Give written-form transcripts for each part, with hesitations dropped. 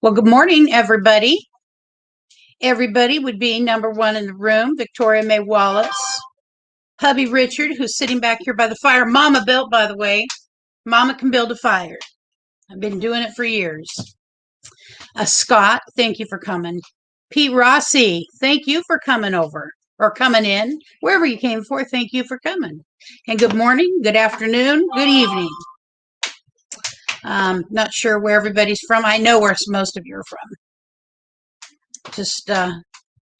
Well, good morning, everybody. Everybody would be number one in the room, Victoria May Wallace, hubby Richard, who's sitting back here by the fire. Mama built, by the way. Mama can build a fire. I've been doing it for years. Scott, thank you for coming. Pete Rossi, thank you for coming over or coming in. Wherever you came for, thank you for coming. And good morning, good afternoon, good evening. Not sure where everybody's from. I know where most of you are from. Just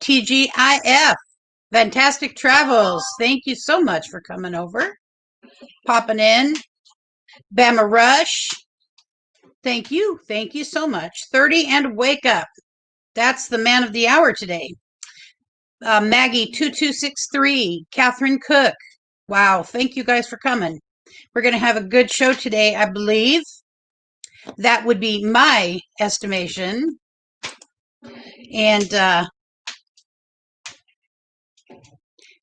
TGIF, Fantastic Travels. Thank you so much for coming over, popping in. Bama Rush, thank you so much. 30 and Wake Up, that's the man of the hour today. Maggie 2263, Catherine Cook. Wow, thank you guys for coming. We're going to have a good show today, I believe. That would be my estimation. And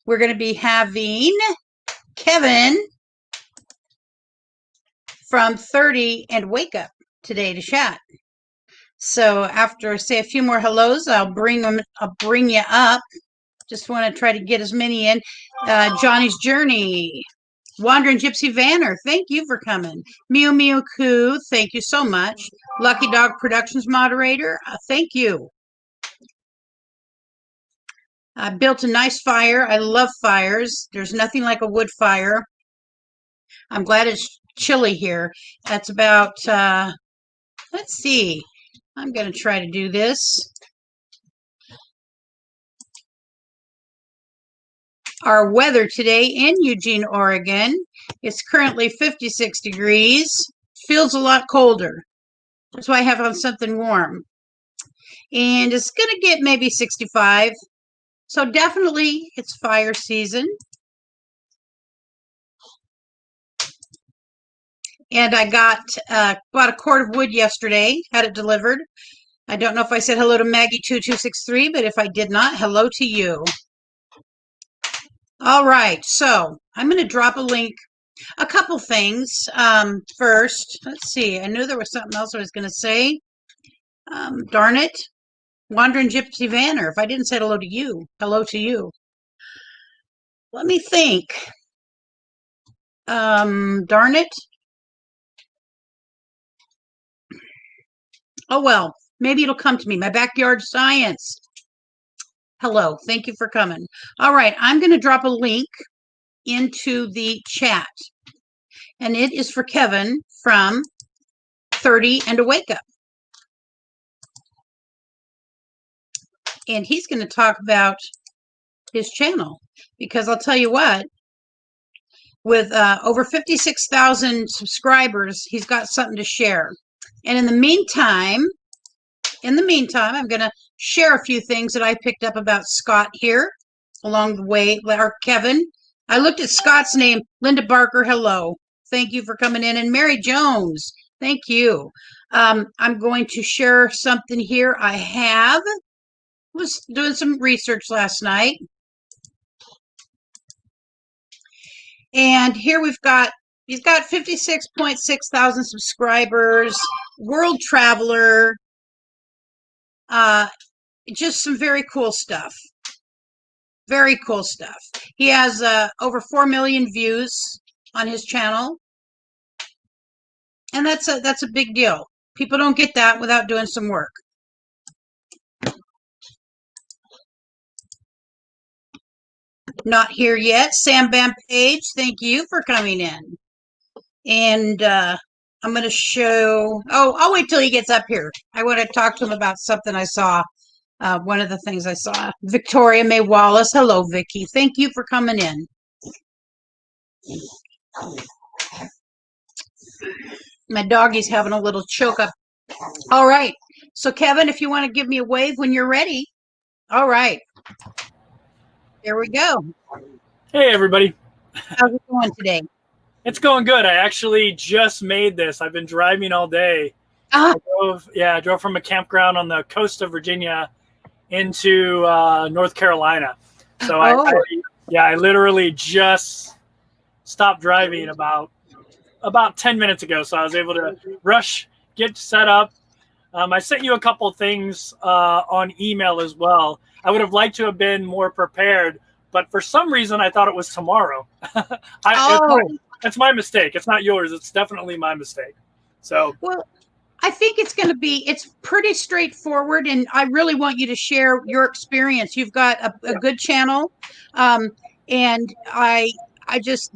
we're going to be having Kevin from 30 and Wake Up today to chat. So after I say a few more hellos, I'll bring you up. Just want to try to get as many in. Jonnies Journey, Wandering Gypsy Vanner, thank you for coming. Mew Mew Coo, thank you so much. Lucky Dog Productions moderator, thank you. I built a nice fire. I love fires. There's nothing like a wood fire. I'm glad it's chilly here. That's about, let's see. I'm going to try to do this. Our weather today in Eugene, Oregon, it's currently 56 degrees. Feels a lot colder. That's why I have on something warm. And it's going to get maybe 65. So definitely it's fire season. And I bought a cord of wood yesterday, had it delivered. I don't know if I said hello to Maggie 2263, but if I did not, hello to you. All right, so I'm going to drop a link. A couple things. First, let's see. I knew there was something else I was going to say. Darn it. Wandering Gypsy Vanner. If I didn't say hello to you, hello to you. Let me think. Darn it. Oh, well, maybe it'll come to me. My backyard science. Hello. Thank you for coming. All right. I'm going to drop a link into the chat. And it is for Kevin from 30 and a Wake Up. And he's going to talk about his channel. Because I'll tell you what, with over 56,000 subscribers, he's got something to share. And in the meantime, I'm going to share a few things that I picked up about Scott here along the way, or Kevin. I looked at Scott's name, Linda Barker, hello. Thank you for coming in. And Mary Jones, thank you. I'm going to share something here. I was doing some research last night. And here he's got 56.6 thousand subscribers, world traveler, just some very cool stuff. Very cool stuff. He has over 4 million views on his channel. And that's a big deal. People don't get that without doing some work. Not here yet. Sam Bam Page, thank you for coming in. And I'm going to show, I'll wait till he gets up here. I want to talk to him about something I saw. One of the things I saw. Victoria May Wallace, hello, Vicky. Thank you for coming in. My doggy's having a little choke up. All right. So, Kevin, if you want to give me a wave when you're ready. All right. There we go. Hey, everybody. How's it going today? It's going good. I actually just made this. I've been driving all day. I drove from a campground on the coast of Virginia into North Carolina. So I literally just stopped driving about 10 minutes ago. So I was able to rush, get set up, I sent you a couple things on email as well. I would have liked to have been more prepared, but for some reason I thought it was tomorrow. That's my mistake. It's not yours. It's definitely my mistake. So, well, I think it's going to be, it's pretty straightforward, and I really want you to share your experience. You've got a good channel, and I just,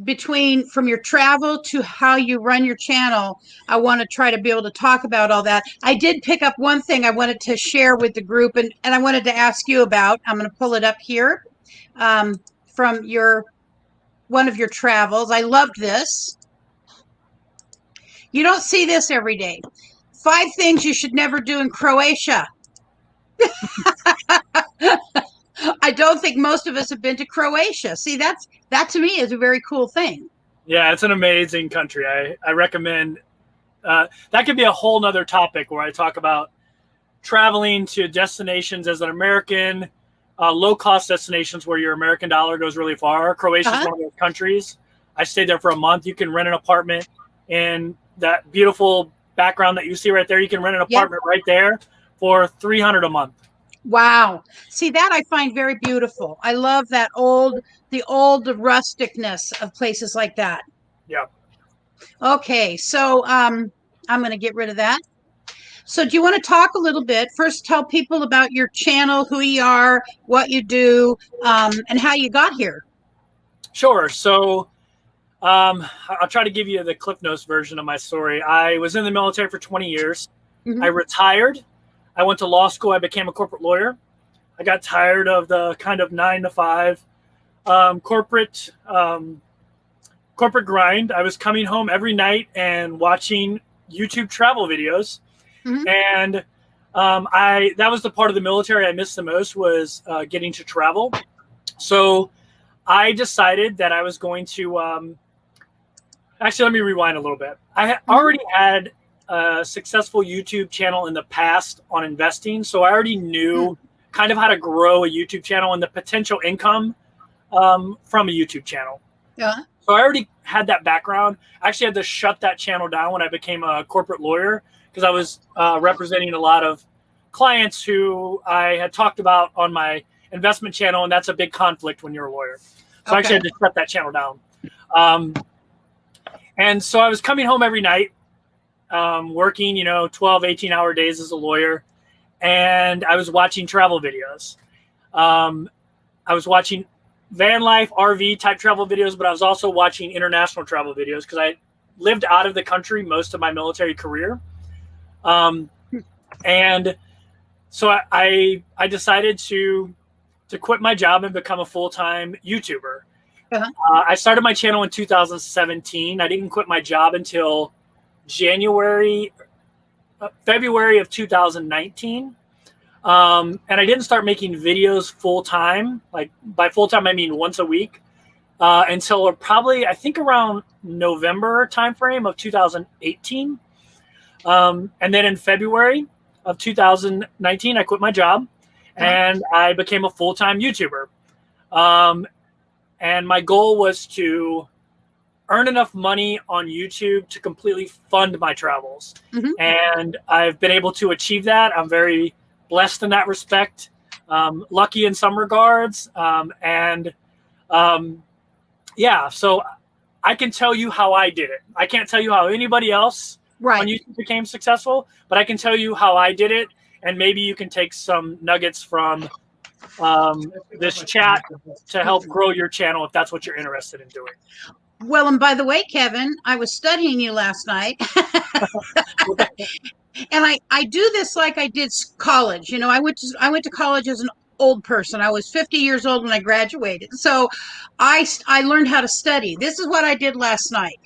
from your travel to how you run your channel, I want to try to be able to talk about all that. I did pick up one thing I wanted to share with the group, and I wanted to ask you about. I'm going to pull it up here from one of your travels. I loved this. You don't see this every day. 5 things you should never do in Croatia. I don't think most of us have been to Croatia. See, that to me is a very cool thing. Yeah, it's an amazing country. I recommend that could be a whole nother topic where I talk about traveling to destinations as an American, low-cost destinations where your American dollar goes really far. Croatia is one of those countries. I stayed there for a month. You can rent an apartment in that beautiful background that you see right there. You can rent an apartment right there for $300 a month. Wow. See, that I find very beautiful. I love the old rusticness of places like that. Yeah. Okay. So, I'm going to get rid of that. So do you want to talk a little bit? First, tell people about your channel, who you are, what you do, and how you got here. Sure. So I'll try to give you the Cliff Notes version of my story. I was in the military for 20 years. I retired. I went to law school. I became a corporate lawyer. I got tired of the kind of 9-to-5 corporate grind. I was coming home every night and watching YouTube travel videos. And that was the part of the military I missed the most, was getting to travel. So I decided that I was going to actually, let me rewind a little bit. I already had a successful YouTube channel in the past on investing. So I already knew kind of how to grow a YouTube channel and the potential income from a YouTube channel. Yeah. So I already had that background. I actually had to shut that channel down when I became a corporate lawyer, because I was representing a lot of clients who I had talked about on my investment channel, and that's a big conflict when you're a lawyer. So I actually had to shut that channel down. And so I was coming home every night, working, 12, 18-hour days as a lawyer, and I was watching travel videos. I was watching van life, RV type travel videos, but I was also watching international travel videos because I lived out of the country most of my military career. And so I decided to quit my job and become a full-time YouTuber. I started my channel in 2017. I didn't quit my job until February of 2019. And I didn't start making videos full-time. Like, by full-time, I mean once a week, until probably, I think, around November timeframe of 2018. And then in February of 2019, I quit my job and I became a full-time YouTuber. And my goal was to earn enough money on YouTube to completely fund my travels. And I've been able to achieve that. I'm very blessed in that respect, lucky in some regards. Yeah, so I can tell you how I did it. I can't tell you how anybody else on YouTube became successful, but I can tell you how I did it. And maybe you can take some nuggets from this chat to help grow your channel if that's what you're interested in doing. Well, and by the way, Kevin, I was studying you last night. And I do this like I did college. I went to college as an old person. I was 50 years old when I graduated. So I learned how to study. This is what I did last night.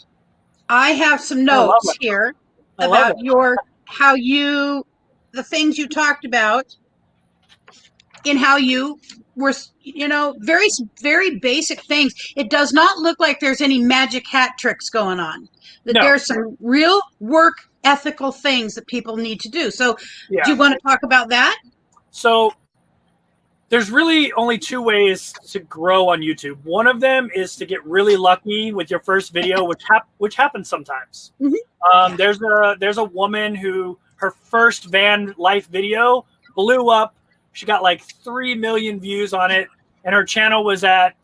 I have some notes here about the things you talked about in how you were, very, very basic things. It does not look like there's any magic hat tricks going on. There's some real work ethical things that people need to do. So do you want to talk about that? So there's really only 2 ways to grow on YouTube. One of them is to get really lucky with your first video, which happens sometimes. There's a woman who her first van life video blew up. She got like 3 million views on it, and her channel was at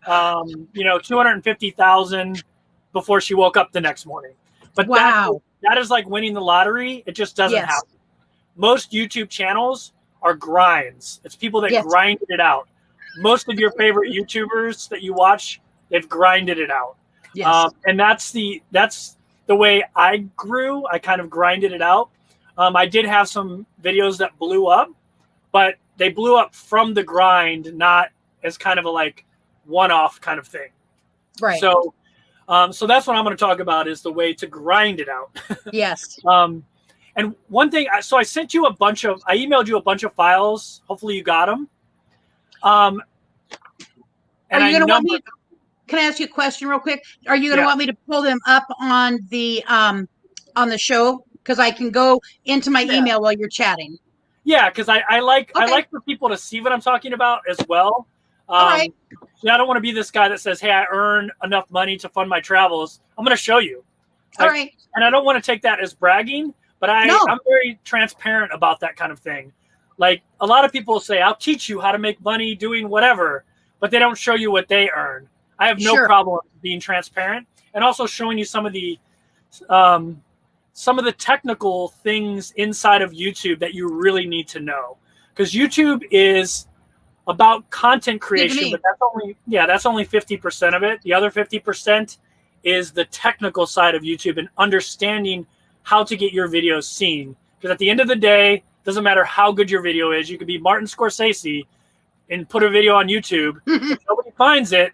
250,000 before she woke up the next morning. But wow, that is like winning the lottery. It just doesn't yes. happen. Most YouTube channels are grinds. It's people that Yes. grinded it out. Most of your favorite YouTubers that you watch, they've grinded it out. Yes. And that's the way I grew. I kind of grinded it out. I did have some videos that blew up, but they blew up from the grind, not as kind of a like one-off kind of thing. Right. So that's what I'm going to talk about, is the way to grind it out. Yes. And one thing, I emailed you a bunch of files. Hopefully you got them. Are you going to want me? Can I ask you a question real quick? Are you going to want me to pull them up on the show? Because I can go into my email while you're chatting. Yeah, because I like for people to see what I'm talking about as well. All right. I don't want to be this guy that says, "Hey, I earn enough money to fund my travels." I'm going to show you. All right. And I don't want to take that as bragging, but I'm very transparent about that kind of thing. Like, a lot of people say, "I'll teach you how to make money doing whatever," but they don't show you what they earn. I have no problem being transparent and also showing you some of the technical things inside of YouTube that you really need to know, because YouTube is about content creation, but that's only 50% of it. The other 50% is the technical side of YouTube and understanding how to get your videos seen. Because at the end of the day, it doesn't matter how good your video is. You could be Martin Scorsese and put a video on YouTube. If nobody finds it,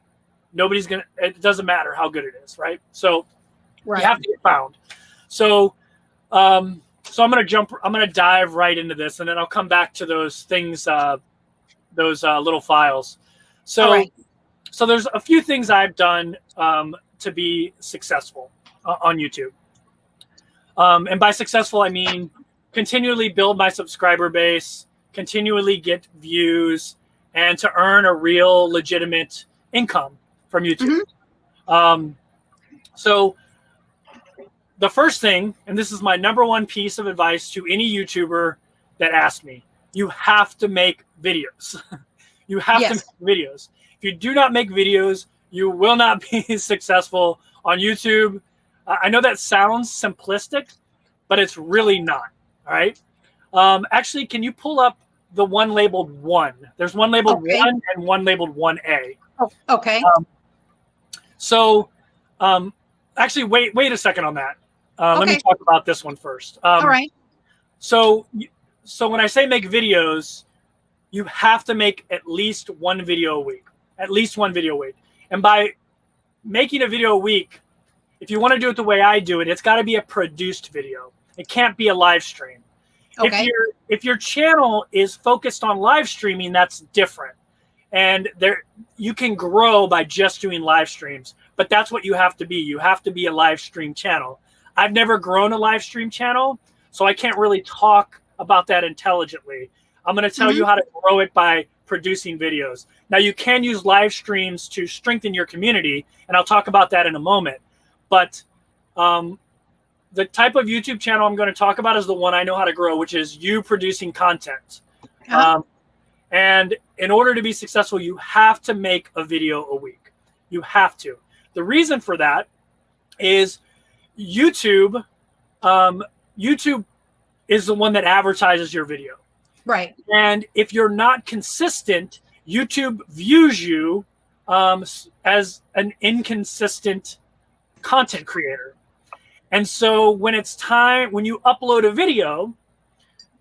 it doesn't matter how good it is, right? So you have to get found. So I'm going to dive right into this, and then I'll come back to those things, those little files. So there's a few things I've done to be successful on YouTube. And by successful, I mean continually build my subscriber base, continually get views, and to earn a real legitimate income from YouTube. So the first thing, and this is my number one piece of advice to any YouTuber that asks me, you have to make videos. You have to make videos. If you do not make videos, you will not be successful on YouTube. I know that sounds simplistic, but it's really not. All right. Actually, can you pull up the one labeled 1? There's one labeled 1 and one labeled 1A. Oh, okay. Actually, wait a second on that. Let me talk about this one first. All right. So when I say make videos, you have to make at least one video a week. At least one video a week. And by making a video a week, if you want to do it the way I do it, it's got to be a produced video. It can't be a live stream. Okay. If your channel is focused on live streaming, that's different. And you can grow by just doing live streams, but that's what you have to be. You have to be a live stream channel. I've never grown a live stream channel, so I can't really talk about that intelligently. I'm going to tell you how to grow it by producing videos. Now, you can use live streams to strengthen your community, and I'll talk about that in a moment. But the type of YouTube channel I'm going to talk about is the one I know how to grow, which is you producing content. And in order to be successful, you have to make a video a week. You have to. The reason for that is YouTube is the one that advertises your video. Right. And if you're not consistent, YouTube views you as an inconsistent content creator. And so when you upload a video,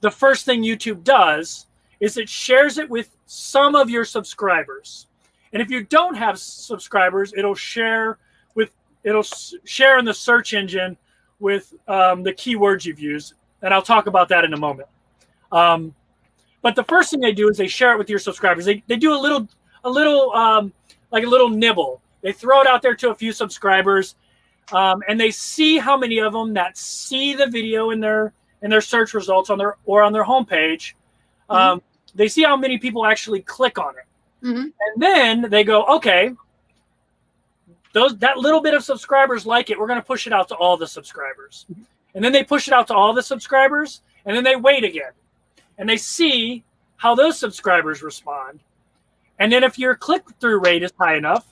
the first thing YouTube does is it shares it with some of your subscribers. And if you don't have subscribers, it'll share in the search engine with the keywords you've used. And I'll talk about that in a moment. But the first thing they do is they share it with your subscribers. They do a little nibble. They throw it out there to a few subscribers, and they see how many of them that see the video in their search results on their homepage. They see how many people actually click on it. And then they go, okay, that little bit of subscribers like it. We're going to push it out to all the subscribers. And then they push it out to all the subscribers. and then they wait again, and they see how those subscribers respond. And then if your click-through rate is high enough,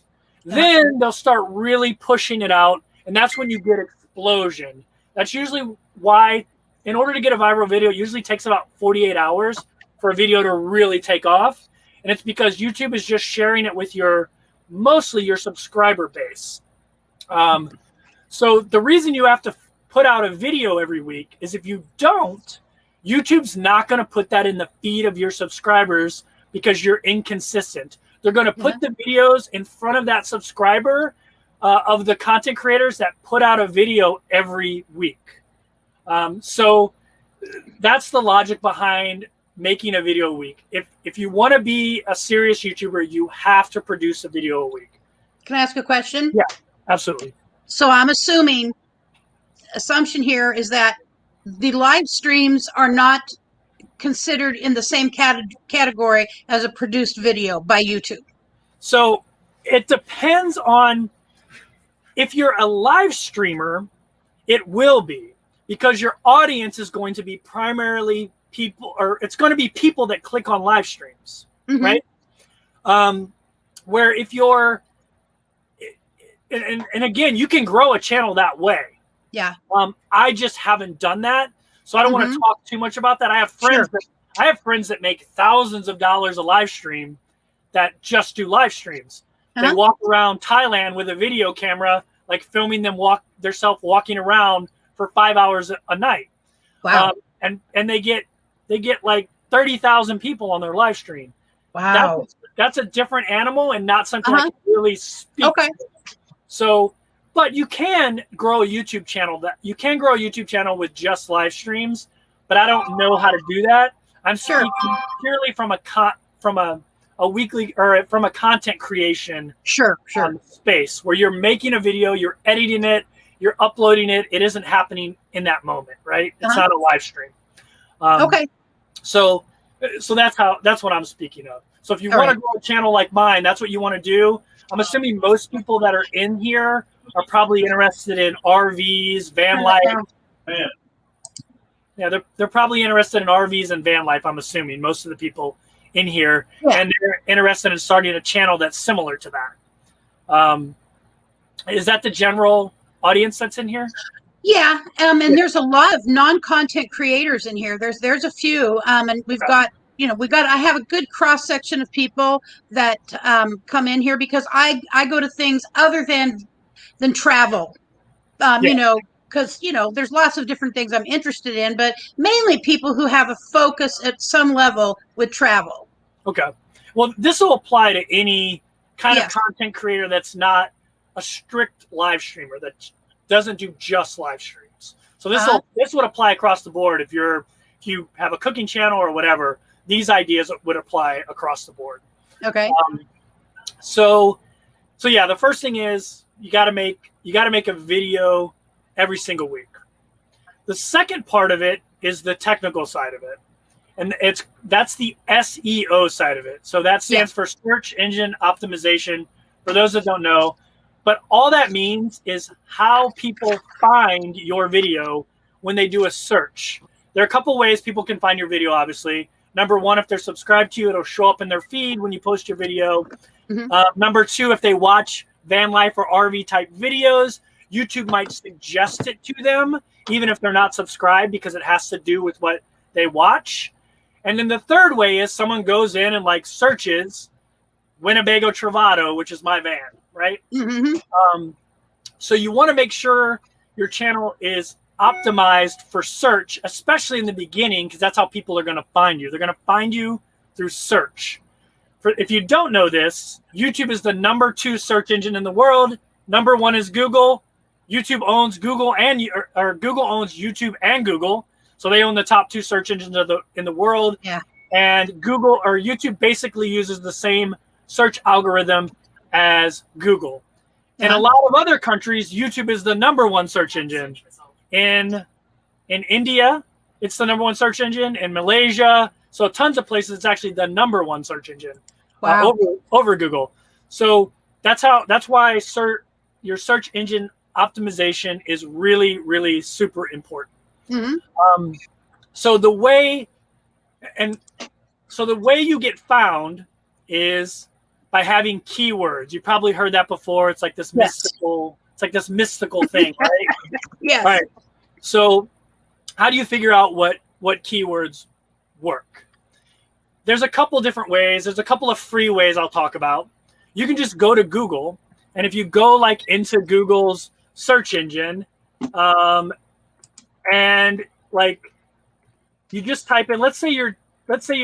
then they'll start really pushing it out, and that's when you get explosion. That's usually why, in order to get a viral video, it usually takes about 48 hours for a video to really take off. And it's because YouTube is just sharing it with mostly your subscriber base. So the reason you have to put out a video every week is if you don't, YouTube's not going to put that in the feed of your subscribers because you're inconsistent. They're going to put the videos in front of that subscriber of the content creators that put out a video every week. So that's the logic behind making a video a week. If you want to be a serious YouTuber, you have to produce a video a week. Can I ask a question? Yeah, absolutely. So I'm assumption here is that the live streams are not considered in the same category as a produced video by YouTube. So it depends on, if you're a live streamer, it will be, because your audience is going to be primarily people, or it's going to be people that click on live streams, right? Where if you're, and again, you can grow a channel that way. Yeah. I just haven't done that, so I don't want to talk too much about that. I have friends that make thousands of dollars a live stream that just do live streams. They walk around Thailand with a video camera, like filming them walking around for 5 hours a night. Wow. And they get like 30,000 people on their live stream. Wow. That's a different animal and not something I can really speak to. So, but you can grow a YouTube channel with just live streams, but I don't know how to do that. I'm speaking purely from a weekly, or from a content creation space where you're making a video, you're editing it, you're uploading it. It isn't happening in that moment, right? It's not a live stream. So that's what I'm speaking of. So if you want to grow a channel like mine, that's what you want to do. I'm assuming most people that are in here are probably interested in RVs, van life. Yeah, they're probably interested in RVs and van life, I'm assuming, most of the people in here. And they're interested in starting a channel that's similar to that. Is that the general audience that's in here? Yeah, and there's a lot of non-content creators in here. There's a few, and we've got, I have a good cross section of people that come in here because I go to things other than travel, because there's lots of different things I'm interested in, but mainly people who have a focus at some level with travel. Okay, well, this will apply to any kind of content creator that's not a strict live streamer, that doesn't do just live streams. So this would apply across the board. If you have a cooking channel or whatever, these ideas would apply across the board. Okay. So yeah, the first thing is you got to make a video every single week. The second part of it is the technical side of it, and that's the SEO side of it. So that stands for search engine optimization. For those that don't know, but all that means is how people find your video when they do a search. There are a couple ways people can find your video, obviously. Number one, if they're subscribed to you, it'll show up in their feed when you post your video. Number two, if they watch van life or RV type videos, YouTube might suggest it to them, even if they're not subscribed, because it has to do with what they watch. And then the third way is someone goes in and searches Winnebago Travato, which is my van, right? So you want to make sure your channel is optimized for search, especially in the beginning, because that's how people are going to find you. They're going to find you through search. If you don't know this, YouTube is the #2 search engine in the world. Number 1 is Google. YouTube owns Google, or Google owns YouTube and Google, so they own the top 2 search engines in the world. Yeah. And Google or YouTube basically uses the same search algorithm as Google. In a lot of other countries, YouTube is the #1 search engine. In India, it's the #1 search engine. In Malaysia, so tons of places, it's actually the #1 search engine over Google. So that's why your search engine optimization is really, really super important. So the way you get found is by having keywords. You probably heard that before. It's like this mystical. It's like this mystical thing, right? Yes. All right. So how do you figure out what keywords work? There's a couple different ways. There's a couple of free ways I'll talk about. You can just go to Google, and if you go like into Google's search engine, and like you just type in, let's say you're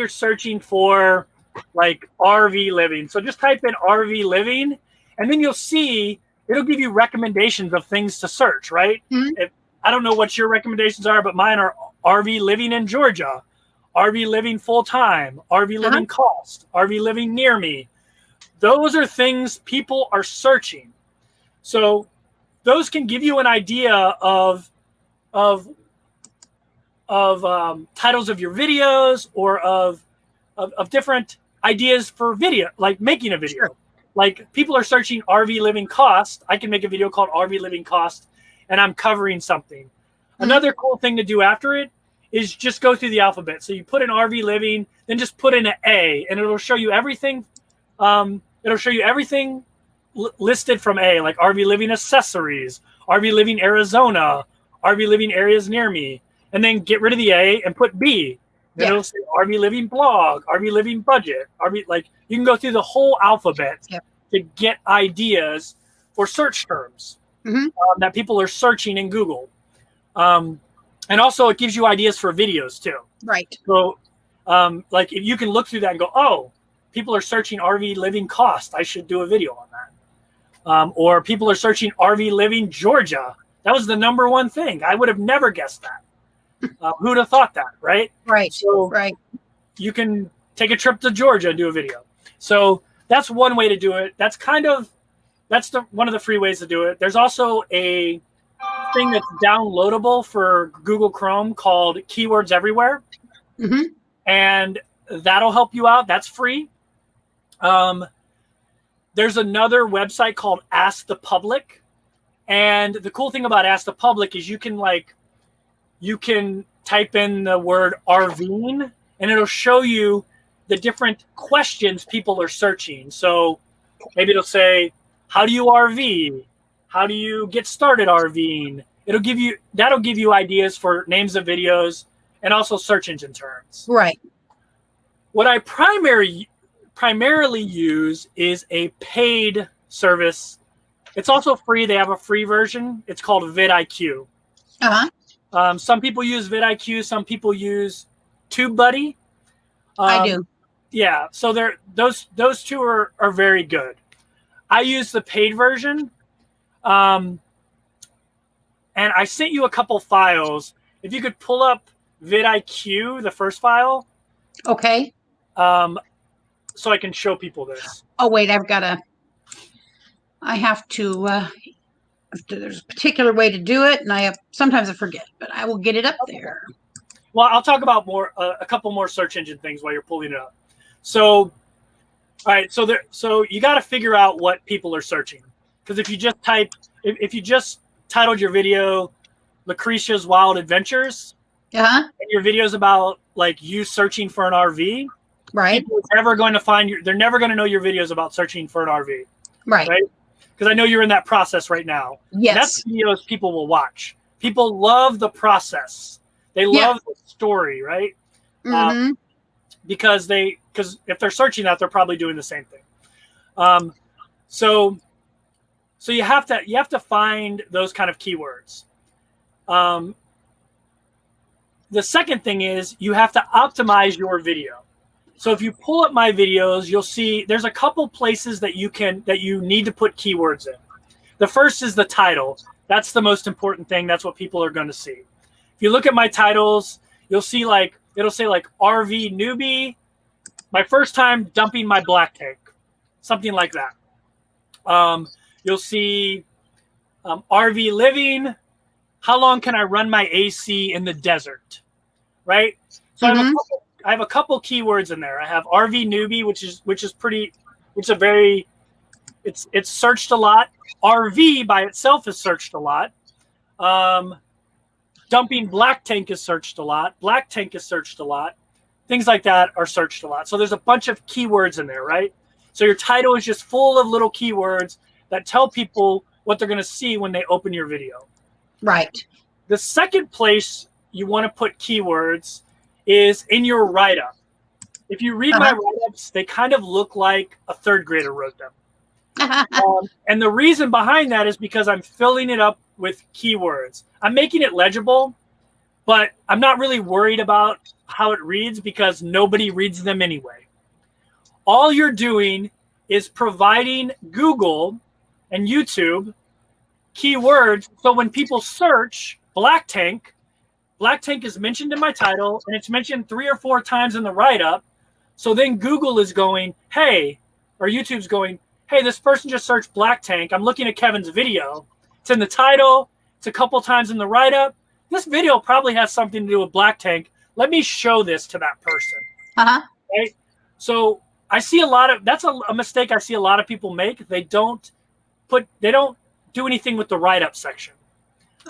searching for like RV living. So just type in RV living, and then you'll see it'll give you recommendations of things to search, right? Mm-hmm. I don't know what your recommendations are, but mine are RV living in Georgia, RV living full time, RV living cost, RV living near me. Those are things people are searching. So those can give you an idea of titles of your videos, or of different ideas for video, like making a video. Sure. Like people are searching RV living cost. I can make a video called RV living cost, and I'm covering something. Mm-hmm. Another cool thing to do after it is just go through the alphabet. So you put in RV living, then just put in an A, and it'll show you everything. It'll show you everything listed from A, like RV living accessories, RV living Arizona, RV living areas near me, and then get rid of the A and put B. Then it'll say RV living blog, RV living budget, RV, like you can go through the whole alphabet to get ideas for search terms that people are searching in Google. And also it gives you ideas for videos too. Right. So like if you can look through that and go, oh, people are searching RV living cost, I should do a video on that. Or people are searching RV living Georgia. That was the #1 thing. I would have never guessed that. Who'd have thought that, right? Right. So you can take a trip to Georgia and do a video. So that's one way to do it. That's one of the free ways to do it. There's also a thing that's downloadable for Google Chrome called Keywords Everywhere. Mm-hmm. And that'll help you out. That's free. There's another website called Ask the Public. And the cool thing about Ask the Public is you can type in the word RVing, and it'll show you the different questions people are searching. So maybe it'll say, how do you RV? How do you get started RVing? That'll give you ideas for names of videos and also search engine terms. Right. What I primarily use is a paid service. It's also free. They have a free version. It's called vidIQ. Some people use vidIQ. Some people use TubeBuddy. I do. Yeah. So those two are very good. I use the paid version. And I sent you a couple files. If you could pull up vidIQ, the first file. Okay. So I can show people this. Oh, wait, I have to, there's a particular way to do it, and sometimes I forget, but I will get it up there. Well, I'll talk about a couple more search engine things while you're pulling it up. So, all right, so you got to figure out what people are searching. Because if you just titled your video Lucretia's Wild Adventures, and your video's about like you searching for an RV, right? People are never going to they're never going to know your videos about searching for an RV, right? Because I know you're in that process right now. Yes, that's videos people will watch. People love the process. They love the story, right? Mm-hmm. Because if they're searching that, they're probably doing the same thing. So you have to find those kind of keywords. The second thing is you have to optimize your video. So if you pull up my videos, you'll see there's a couple places that you need to put keywords in. The first is the title. That's the most important thing. That's what people are going to see. If you look at my titles, you'll see it'll say RV newbie, my first time dumping my black tank, something like that. You'll see RV living, how long can I run my AC in the desert, right? So I have a couple keywords in there. I have RV newbie, it's searched a lot. RV by itself is searched a lot. Dumping black tank is searched a lot. Black tank is searched a lot. Things like that are searched a lot. So there's a bunch of keywords in there, right? So your title is just full of little keywords that tell people what they're going to see when they open your video. Right. The second place you want to put keywords is in your write-up. If you read my write-ups, they kind of look like a third grader wrote them. And the reason behind that is because I'm filling it up with keywords. I'm making it legible, but I'm not really worried about how it reads because nobody reads them anyway. All you're doing is providing Google and YouTube keywords. So when people search black tank is mentioned in my title and it's mentioned 3 or 4 times in the write-up. So then Google is going, hey, or YouTube's going, hey, this person just searched black tank. I'm looking at Kevin's video. It's in the title. It's a couple times in the write-up. This video probably has something to do with black tank. Let me show this to that person. Right? So I see a lot of, that's a mistake I see a lot of people make. They don't do anything with the write-up section.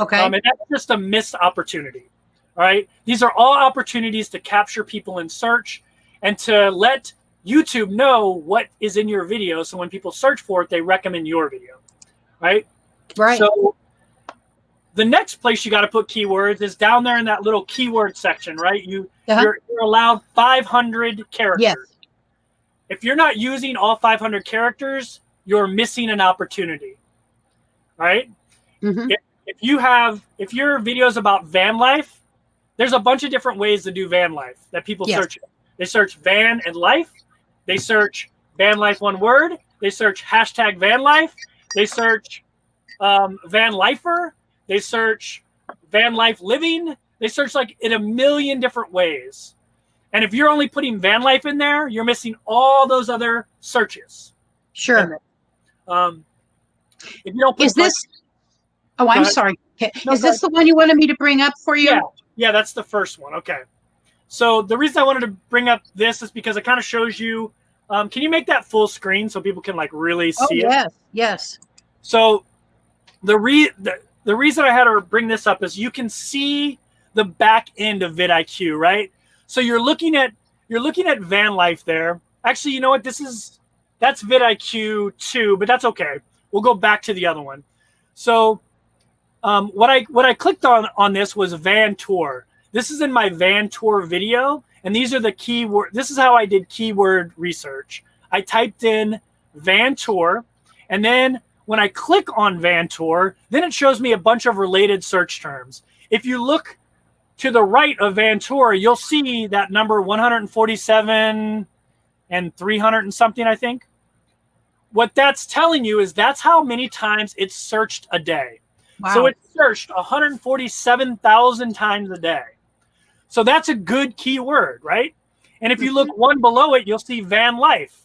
Okay. And that's just a missed opportunity. All right. These are all opportunities to capture people in search and to let YouTube know what is in your video. So when people search for it, they recommend your video. Right. Right. So the next place you got to put keywords is down there in that little keyword section, right? You're allowed 500 characters. Yes. If you're not using all 500 characters, you're missing an opportunity. Right. If your video is about van life, there's a bunch of different ways to do van life that people search. They search van and life. They search van life one word. They search hashtag van life. They search van lifer. They search van life living. They search like in a million different ways. And if you're only putting van life in there, you're missing all those other searches. Sure. If you don't put Oh, I'm sorry. Is this the one you wanted me to bring up for you? Yeah, that's the first one. Okay. So the reason I wanted to bring up this is because it kind of shows you. Can you make that full screen so people can like really see it? Yes. So the reason I had to bring this up is you can see the back end of vidIQ, right? So you're looking at van life there. Actually, you know what? That's vidIQ 2, but that's okay. We'll go back to the other one. So what I clicked on this was van tour. This is in my van tour video, and these are the keyword. This is how I did keyword research. I typed in van tour, and then when I click on van tour, then it shows me a bunch of related search terms. If you look to the right of van tour, you'll see that number 147 and 300 and something, I think. What that's telling you is that's how many times it's searched a day. Wow. So it's searched 147,000 times a day. So that's a good keyword, right? And if you look one below it, you'll see van life.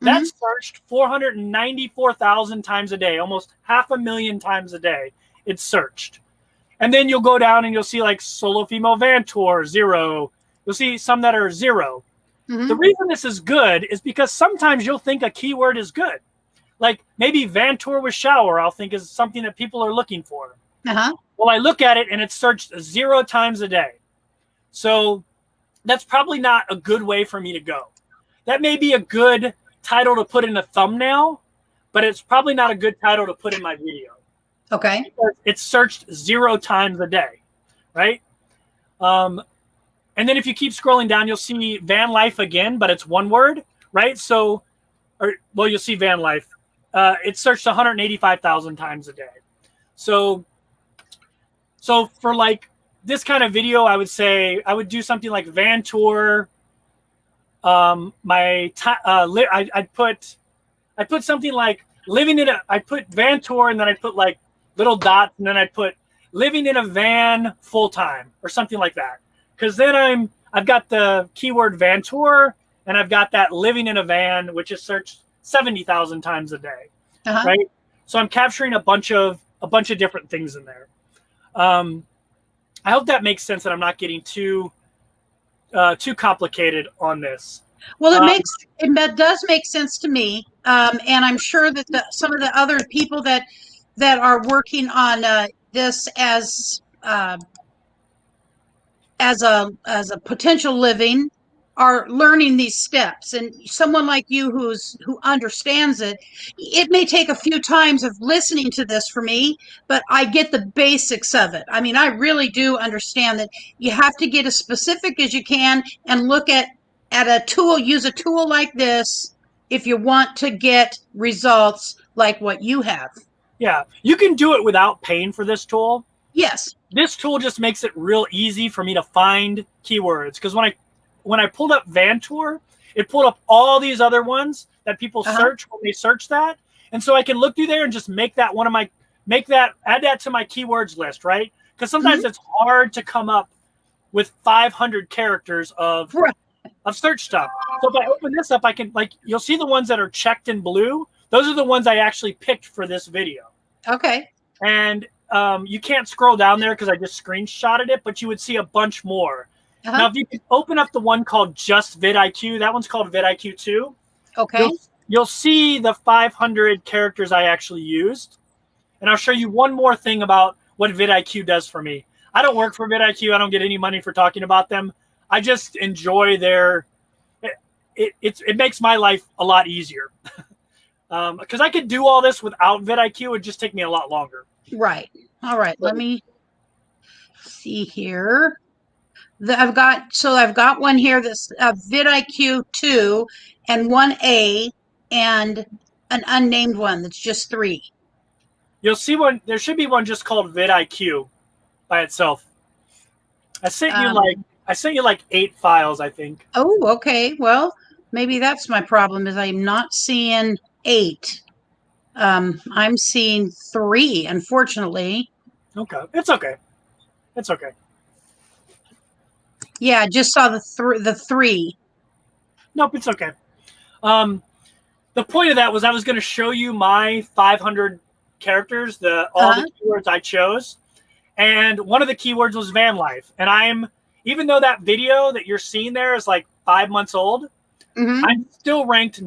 That's searched 494,000 times a day, almost 500,000 times a day. It's searched. And then you'll go down and you'll see like solo female van tour, 0. You'll see some that are 0. The reason this is good is because sometimes you'll think a keyword is good. Like maybe van tour with shower, I'll think is something that people are looking for. Well, I look at it and it's searched 0 times a day. So that's probably not a good way for me to go. That may be a good title to put in a thumbnail, but it's probably not a good title to put in my video. Okay. Because it's searched 0 times a day, right? And then if you keep scrolling down, you'll see van life again, but it's one word, right? So, you'll see van life. It's searched 185,000 times a day. So for like this kind of video, I would say I would do something like van tour. I'd put something like living in I put van tour, and then I put like little dots, and then I put living in a van full time or something like that. Because then I've got the keyword van tour, and I've got that living in a van, which is searched 70,000 times a day, right? So I'm capturing a bunch of different things in there. I hope that makes sense, that I'm not getting too complicated on this. Well, it does make sense to me, and I'm sure that some of the other people that are working on this as as a potential living are learning these steps, and someone like you who understands it, it may take a few times of listening to this for me, but I get the basics of it. I mean, I really do understand that you have to get as specific as you can and look at a tool, use a tool like this if you want to get results like what you have. Yeah, you can do it without paying for this tool. Yes. This tool just makes it real easy for me to find keywords, because when I pulled up Van Tour, it pulled up all these other ones that people search when they search that. And so I can look through there and just make that one of my, add that to my keywords list, right? Because sometimes it's hard to come up with 500 characters of search stuff. So if I open this up, I can, like, you'll see the ones that are checked in blue. Those are the ones I actually picked for this video. Okay. And you can't scroll down there because I just screenshotted it, but you would see a bunch more. Now, if you can open up the one called Just vidIQ, that one's called vidIQ 2. Okay. You'll see the 500 characters I actually used. And I'll show you one more thing about what vidIQ does for me. I don't work for vidIQ. I don't get any money for talking about them. I just enjoy their, it makes my life a lot easier. Because I could do all this without vidIQ. It would just take me a lot longer. Right. All right. Let me see here. I've got one here that's vidIQ 2 and 1A and an unnamed one that's just 3. You'll see one. There should be one just called vidIQ by itself. I sent you like 8 files, I think. Oh, okay. Well, maybe that's my problem, is I'm not seeing 8. I'm seeing 3, unfortunately. Okay. It's okay. It's okay. Yeah, I just saw the 3. Nope, it's okay. The point of that was I was going to show you my 500 characters, all the keywords I chose. And one of the keywords was van life. And even though that video that you're seeing there is like 5 months old, I'm still ranked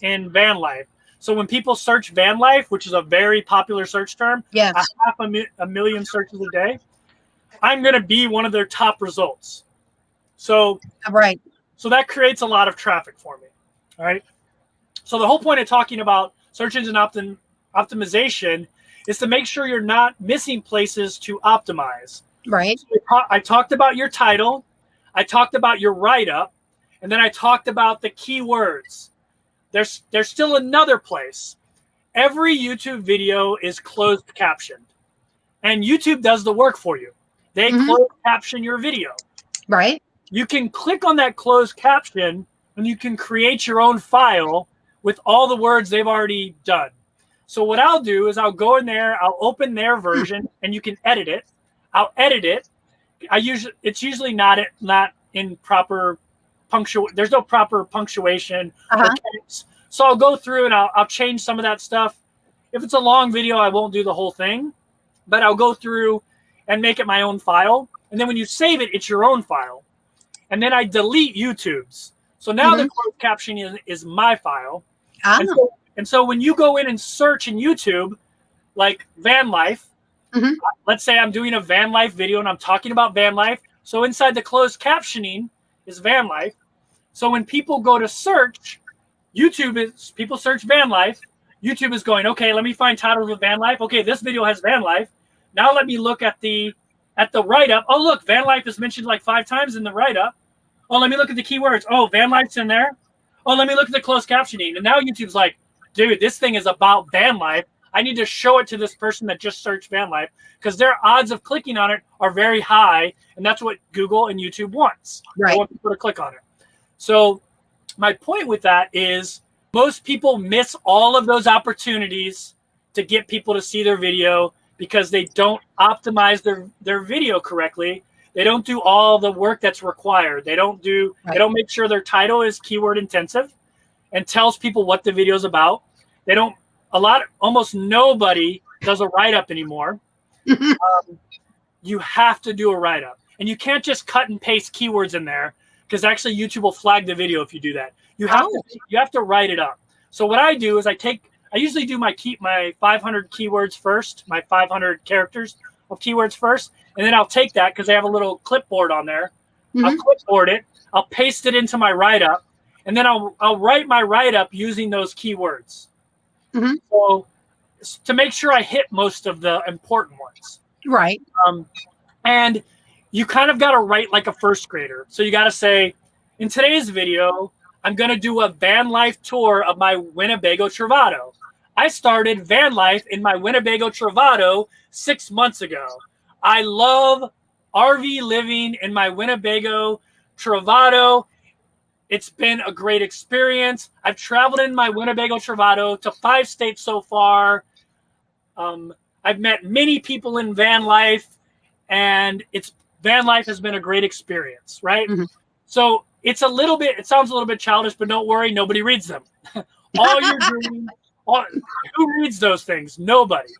in van life. So when people search van life, which is a very popular search term, yes, a million searches a day, I'm going to be one of their top results. So, so that creates a lot of traffic for me. All right. So the whole point of talking about search engine optimization is to make sure you're not missing places to optimize. Right. So I talked about your title. I talked about your write-up. And then I talked about the keywords. There's still another place. Every YouTube video is closed captioned. And YouTube does the work for you. They closed caption your video. Right. You can click on that closed caption and you can create your own file with all the words they've already done. So what I'll do is I'll go in there, I'll open their version, and you can edit it. I'll edit it. It's usually not in proper punctuation. There's no proper punctuation or text. So I'll go through and I'll change some of that stuff. If it's a long video, I won't do the whole thing, but I'll go through and make it my own file. And then when you save it, it's your own file. And then I delete YouTube's. So now the closed caption is my file. And so when you go in and search in YouTube, like van life, let's say I'm doing a van life video and I'm talking about van life. So inside the closed captioning is van life. So when people go to search, people search van life. YouTube is going, okay, let me find titles of van life. Okay, this video has van life. Now let me look at the write-up. Oh, look, van life is mentioned like 5 times in the write-up. Oh, let me look at the keywords. Oh, van life's in there. Oh, let me look at the closed captioning. And now YouTube's like, dude, this thing is about van life. I need to show it to this person that just searched van life because their odds of clicking on it are very high. And that's what Google and YouTube wants. Right. They want people to click on it. So my point with that is most people miss all of those opportunities to get people to see their video because they don't optimize their video correctly. They don't do all the work that's required. They don't make sure their title is keyword intensive and tells people what the video is about. Almost nobody does a write-up anymore. You have to do a write-up. And you can't just cut and paste keywords in there because actually YouTube will flag the video if you do that. You have to write it up. So what I do is I usually do my 500 keywords first, my 500 characters of keywords first, and then I'll take that because they have a little clipboard on there. Mm-hmm. I'll clipboard it. I'll paste it into my write-up, and then I'll write my write-up using those keywords. Mm-hmm. So to make sure I hit most of the important ones. Right. And you kind of got to write like a first grader. So you got to say, in today's video, I'm going to do a van life tour of my Winnebago Travado. I started van life in my Winnebago Travado 6 months ago. I love RV living in my Winnebago Travado. It's been a great experience. I've traveled in my Winnebago Travado to 5 states so far. I've met many people in van life, and van life has been a great experience, right? Mm-hmm. So it sounds a little bit childish, but don't worry, nobody reads them. All you're doing, who reads those things? Nobody,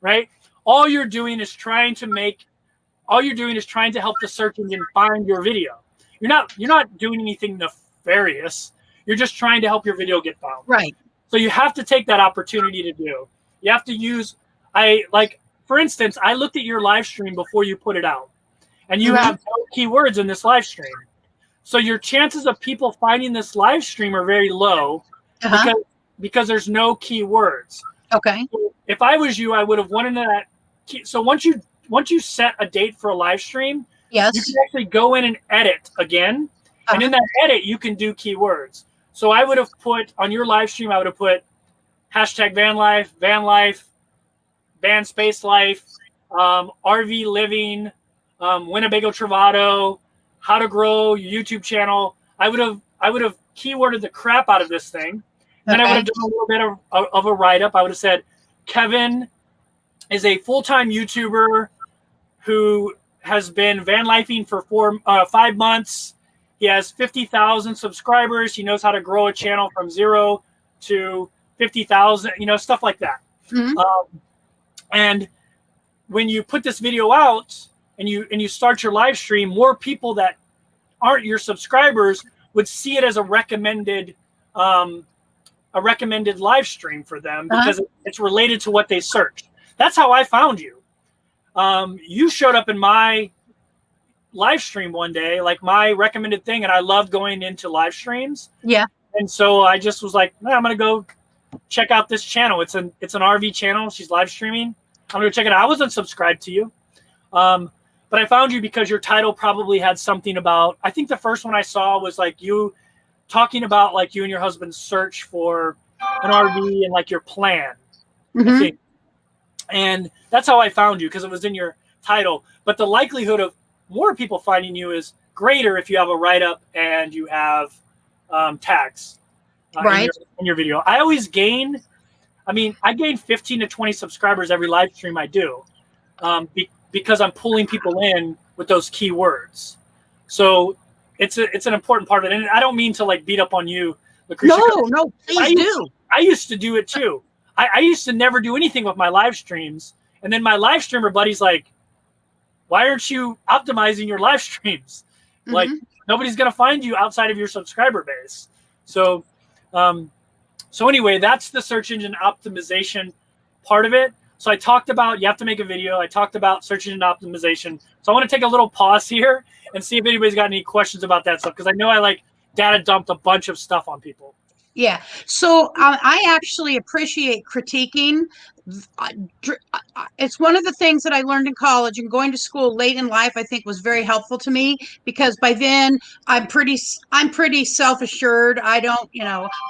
right? All you're doing is trying to help the search engine find your video. You're not doing anything nefarious. You're just trying to help your video get found. Right. So you have to take that opportunity to do. You have to use, for instance, I looked at your live stream before you put it out, and you have no keywords in this live stream. So your chances of people finding this live stream are very low because there's no keywords. Okay. So if I was you, I would have wanted that. So once you set a date for a live stream, yes, you can actually go in and edit again. And in that edit, you can do keywords. So I would have put on your live stream, I would have put hashtag van life, van space life, RV living, Winnebago Travado, how to grow your YouTube channel. I would have keyworded the crap out of this thing. Then I would have done a little bit of a write-up. I would have said, Kevin is a full-time YouTuber who has been van lifing for 5 months. He has 50,000 subscribers. He knows how to grow a channel from 0 to 50,000, stuff like that. Mm-hmm. And when you put this video out and you start your live stream, more people that aren't your subscribers would see it as a recommended live stream for them because it's related to what they searched. That's how I found you. You showed up in my live stream one day, like my recommended thing, and I love going into live streams. Yeah. And so I just was like, I'm gonna go check out this channel. It's an RV channel. She's live streaming. I'm gonna check it out. I wasn't subscribed to you. But I found you because your title probably had something about, I think the first one I saw was like you talking about like you and your husband's search for an RV and like your plan. Mm-hmm. I think. And that's how I found you, because it was in your title. But the likelihood of more people finding you is greater if you have a write-up and you have tags in your video. I gain 15 to 20 subscribers every live stream I do because I'm pulling people in with those keywords. So it's an important part of it. And I don't mean to like beat up on you, Lucretia. No, please do. I used to do it too. I used to never do anything with my live streams. And then my live streamer buddy's like, why aren't you optimizing your live streams? Mm-hmm. Like nobody's going to find you outside of your subscriber base. So anyway, that's the search engine optimization part of it. So I talked about, you have to make a video. I talked about search engine optimization. So I want to take a little pause here and see if anybody's got any questions about that stuff. Cause I know I like data dumped a bunch of stuff on people. Yeah. So I actually appreciate critiquing. It's one of the things that I learned in college, and going to school late in life, I think was very helpful to me, because by then I'm pretty self-assured. I don't,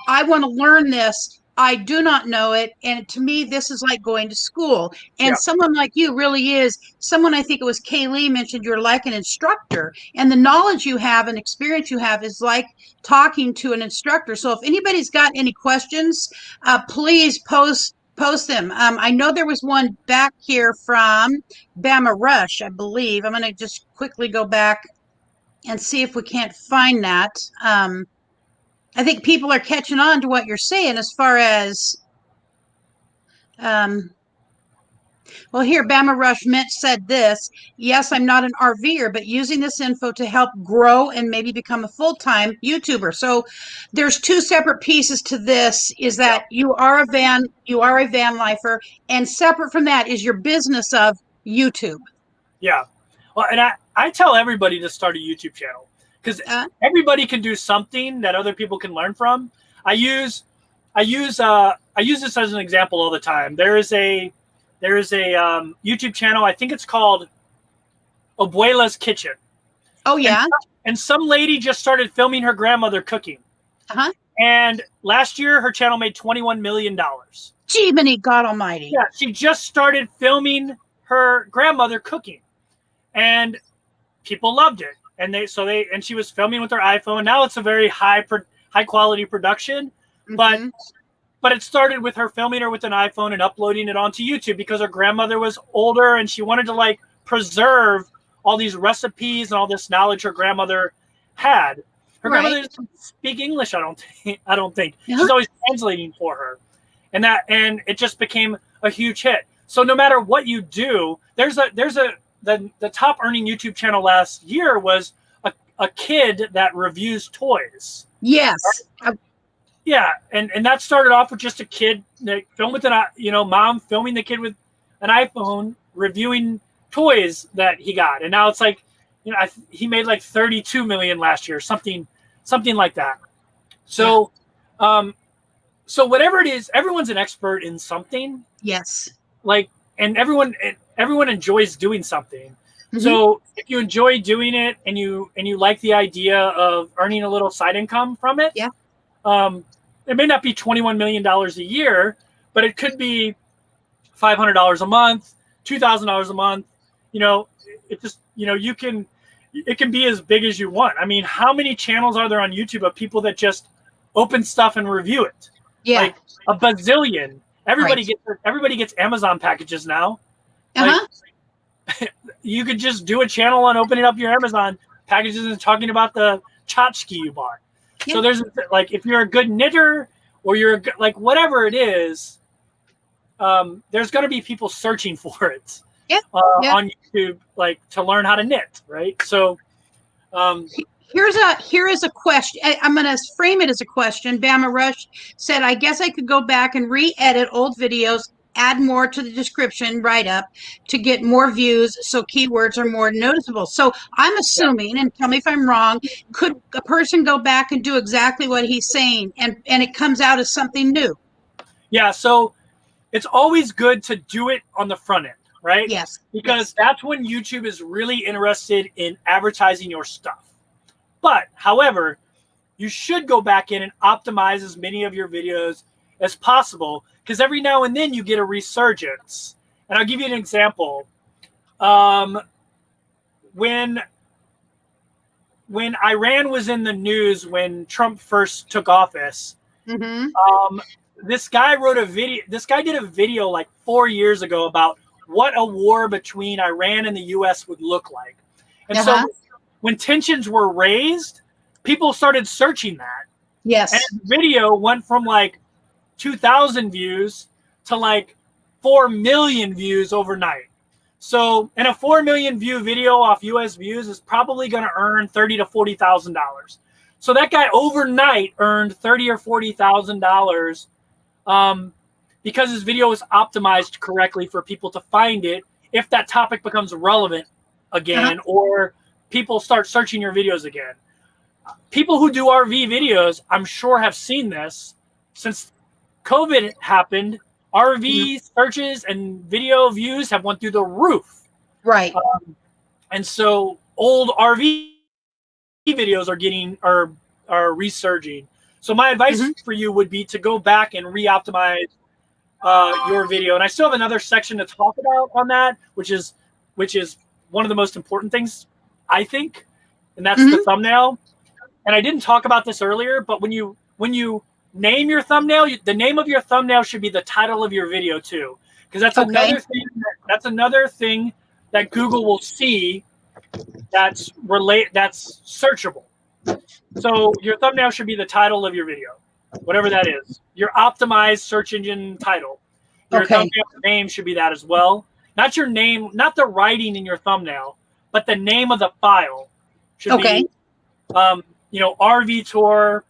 I want to learn this. I do not know it. And to me, this is like going to school. And someone like you really is someone, I think it was Kaylee mentioned, you're like an instructor. And the knowledge you have and experience you have is like talking to an instructor. So if anybody's got any questions, please post them. I know there was one back here from Bama Rush, I believe. I'm going to just quickly go back and see if we can't find that. I think people are catching on to what you're saying as far as, well, here, Bama Rush said this. Yes, I'm not an RVer, but using this info to help grow and maybe become a full-time YouTuber. So there's two separate pieces to this, is that you are a van lifer, and separate from that is your business of YouTube. Yeah. Well, and I tell everybody to start a YouTube channel because everybody can do something that other people can learn from. I use this as an example all the time. There is a YouTube channel. I think it's called Abuela's Kitchen. Oh yeah. And some lady just started filming her grandmother cooking. And last year her channel made $21 million. Jiminy God Almighty. Yeah, she just started filming her grandmother cooking, and people loved it. And she was filming with her iPhone. Now it's a very high quality production, but it started with her filming her with an iPhone and uploading it onto YouTube because her grandmother was older and she wanted to like preserve all these recipes and all this knowledge her grandmother had. Her grandmother doesn't speak English, I don't think. She's always translating for her. And it just became a huge hit. So no matter what you do, the top earning YouTube channel last year was a kid that reviews toys. Yes. Right? Yeah, and that started off with just a kid that filmed with mom filming the kid with an iPhone reviewing toys that he got, and now it's like, he made like 32 million last year, something like that. So, so whatever it is, everyone's an expert in something. Yes. Like, and everyone enjoys doing something. So if you enjoy doing it and you like the idea of earning a little side income from it, it may not be $21 million a year, but it could be $500 a month, $2,000 a month. It just, it can be as big as you want. I mean, how many channels are there on YouTube of people that just open stuff and review it? Yeah. Like a bazillion. Everybody gets Amazon packages now. Like, you could just do a channel on opening up your Amazon packages and talking about the tchotchke you bought. So there's like, if you're a good knitter or you're like whatever it is, there's going to be people searching for it on YouTube, like to learn how to knit, right? So here is a question. I'm going to frame it as a question. Bama Rush said, I guess I could go back and re-edit old videos, add more to the description write-up to get more views so keywords are more noticeable. So I'm assuming, and tell me if I'm wrong, could a person go back and do exactly what he's saying and it comes out as something new? Yeah, so it's always good to do it on the front end, right? Yes. Because that's when YouTube is really interested in advertising your stuff. But, however, you should go back in and optimize as many of your videos as possible, because every now and then you get a resurgence. And I'll give you an example. When Iran was in the news, when Trump first took office, this guy wrote a video. This guy did a video like 4 years ago about what a war between Iran and the U.S. would look like. And so when tensions were raised, people started searching that. Yes. And his video went from like 2,000 views to like 4 million views overnight. So, and a 4 million view video off US views is probably going to earn $30,000 to $40,000. So that guy overnight earned $30,000 or $40,000 because his video was optimized correctly for people to find it if that topic becomes relevant again or people start searching your videos again. People who do RV videos, I'm sure, have seen this since COVID happened. RV searches and video views have went through the roof. Right. And so old RV videos are resurging. So my advice for you would be to go back and re-optimize your video. And I still have another section to talk about on that, which is one of the most important things, I think, and that's the thumbnail. And I didn't talk about this earlier, but when you name your thumbnail, the name of your thumbnail should be the title of your video too, because that's another thing. That's another thing that Google will see that's searchable. So your thumbnail should be the title of your video, whatever that is. Your optimized search engine title. Your thumbnail name should be that as well. Not your name, not the writing in your thumbnail, but the name of the file should be, RV Tour,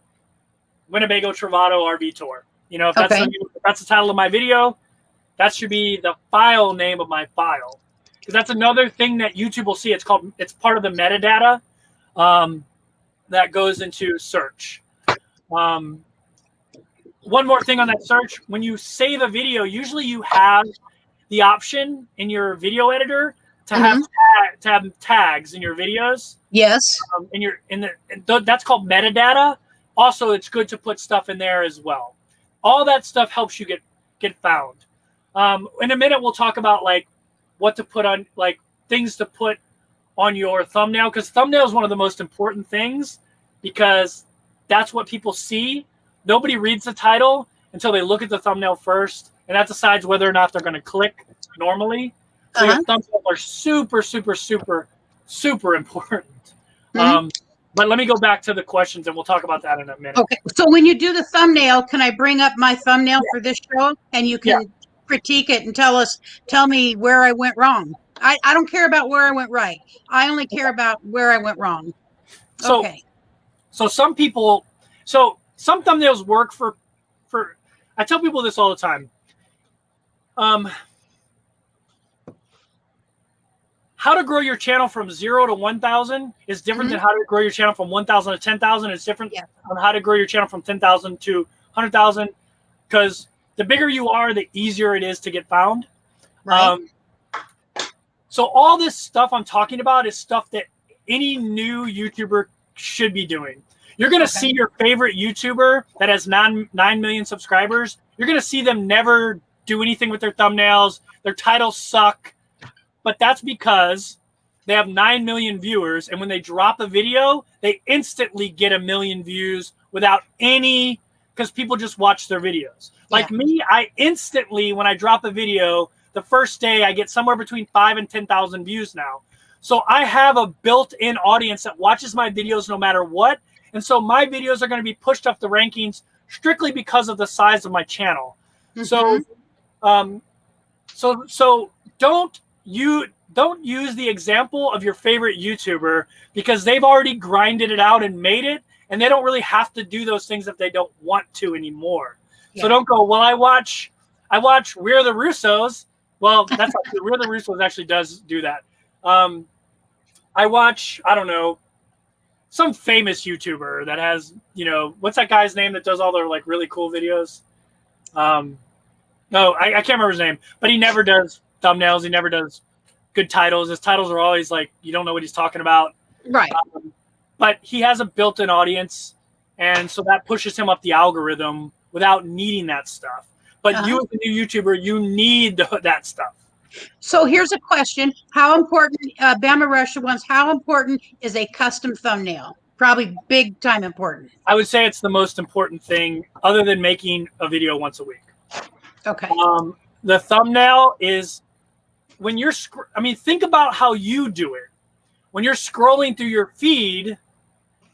Winnebago Travato RV Tour. If that's the title of my video, that should be the file name of my file. because that's another thing that YouTube will see. It's part of the metadata that goes into search. One more thing on that search: when you save a video, usually you have the option in your video editor to have tags in your videos. Yes. That's called metadata. Also, it's good to put stuff in there as well. All that stuff helps you get found. In a minute, we'll talk about like what to put on, like things to put on your thumbnail, because thumbnail is one of the most important things, because that's what people see. Nobody reads the title until they look at the thumbnail first, and that decides whether or not they're going to click normally. So your thumbnails are super, super, super, super important. But let me go back to the questions, and we'll talk about that in a minute. Okay. So when you do the thumbnail, can I bring up my thumbnail for this show, and you can critique it and tell me where I went wrong? I don't care about where I went right. I only care about where I went wrong. Okay. So some thumbnails work for. I tell people this all the time. How to grow your channel from 0 to 1,000 is different than how to grow your channel from 1,000 to 10,000. It's different on how to grow your channel from 10,000 to 100,000, because the bigger you are, the easier it is to get found. Right. So all this stuff I'm talking about is stuff that any new YouTuber should be doing. You're going to see your favorite YouTuber that has 9 million subscribers. You're going to see them never do anything with their thumbnails. Their titles suck. But that's because they have 9 million viewers, and when they drop a video, they instantly get 1 million views without any, because people just watch their videos. Like me, I instantly, when I drop a video, the first day I get somewhere between 5,000 and 10,000 views now. So I have a built-in audience that watches my videos no matter what. And so my videos are going to be pushed up the rankings strictly because of the size of my channel. So don't use the example of your favorite YouTuber, because they've already grinded it out and made it, and they don't really have to do those things if they don't want to anymore. So don't go, well, I watch We're the Russos. Well, that's actually, We're the Russos actually does do that. I watch, I don't know, some famous YouTuber that has, what's that guy's name that does all their like really cool videos? No, I can't remember his name, but he never does thumbnails. He never does good titles. His titles are always like, you don't know what he's talking about. Right. But he has a built-in audience, and so that pushes him up the algorithm without needing that stuff. But you as a new YouTuber, you need that stuff. So here's a question. How important, Bama Russia wants, how important is a custom thumbnail? Probably big time important. I would say it's the most important thing other than making a video once a week. Okay. The thumbnail is when you're, think about how you do it. When you're scrolling through your feed,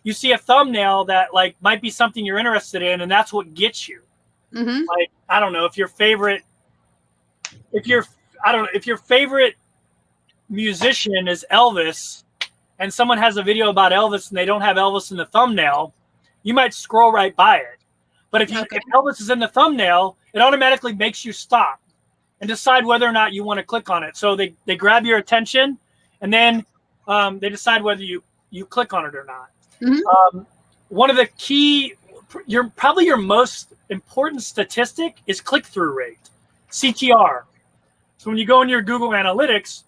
you see a thumbnail that like might be something you're interested in, and that's what gets you. Like, I don't know, if your favorite musician is Elvis, and someone has a video about Elvis and they don't have Elvis in the thumbnail, you might scroll right by it. But if Elvis is in the thumbnail, it automatically makes you stop and decide whether or not you want to click on it. So they grab your attention, and then they decide whether you click on it or not. One of the key, probably your most important statistic is click-through rate, CTR. So when you go in your Google Analytics,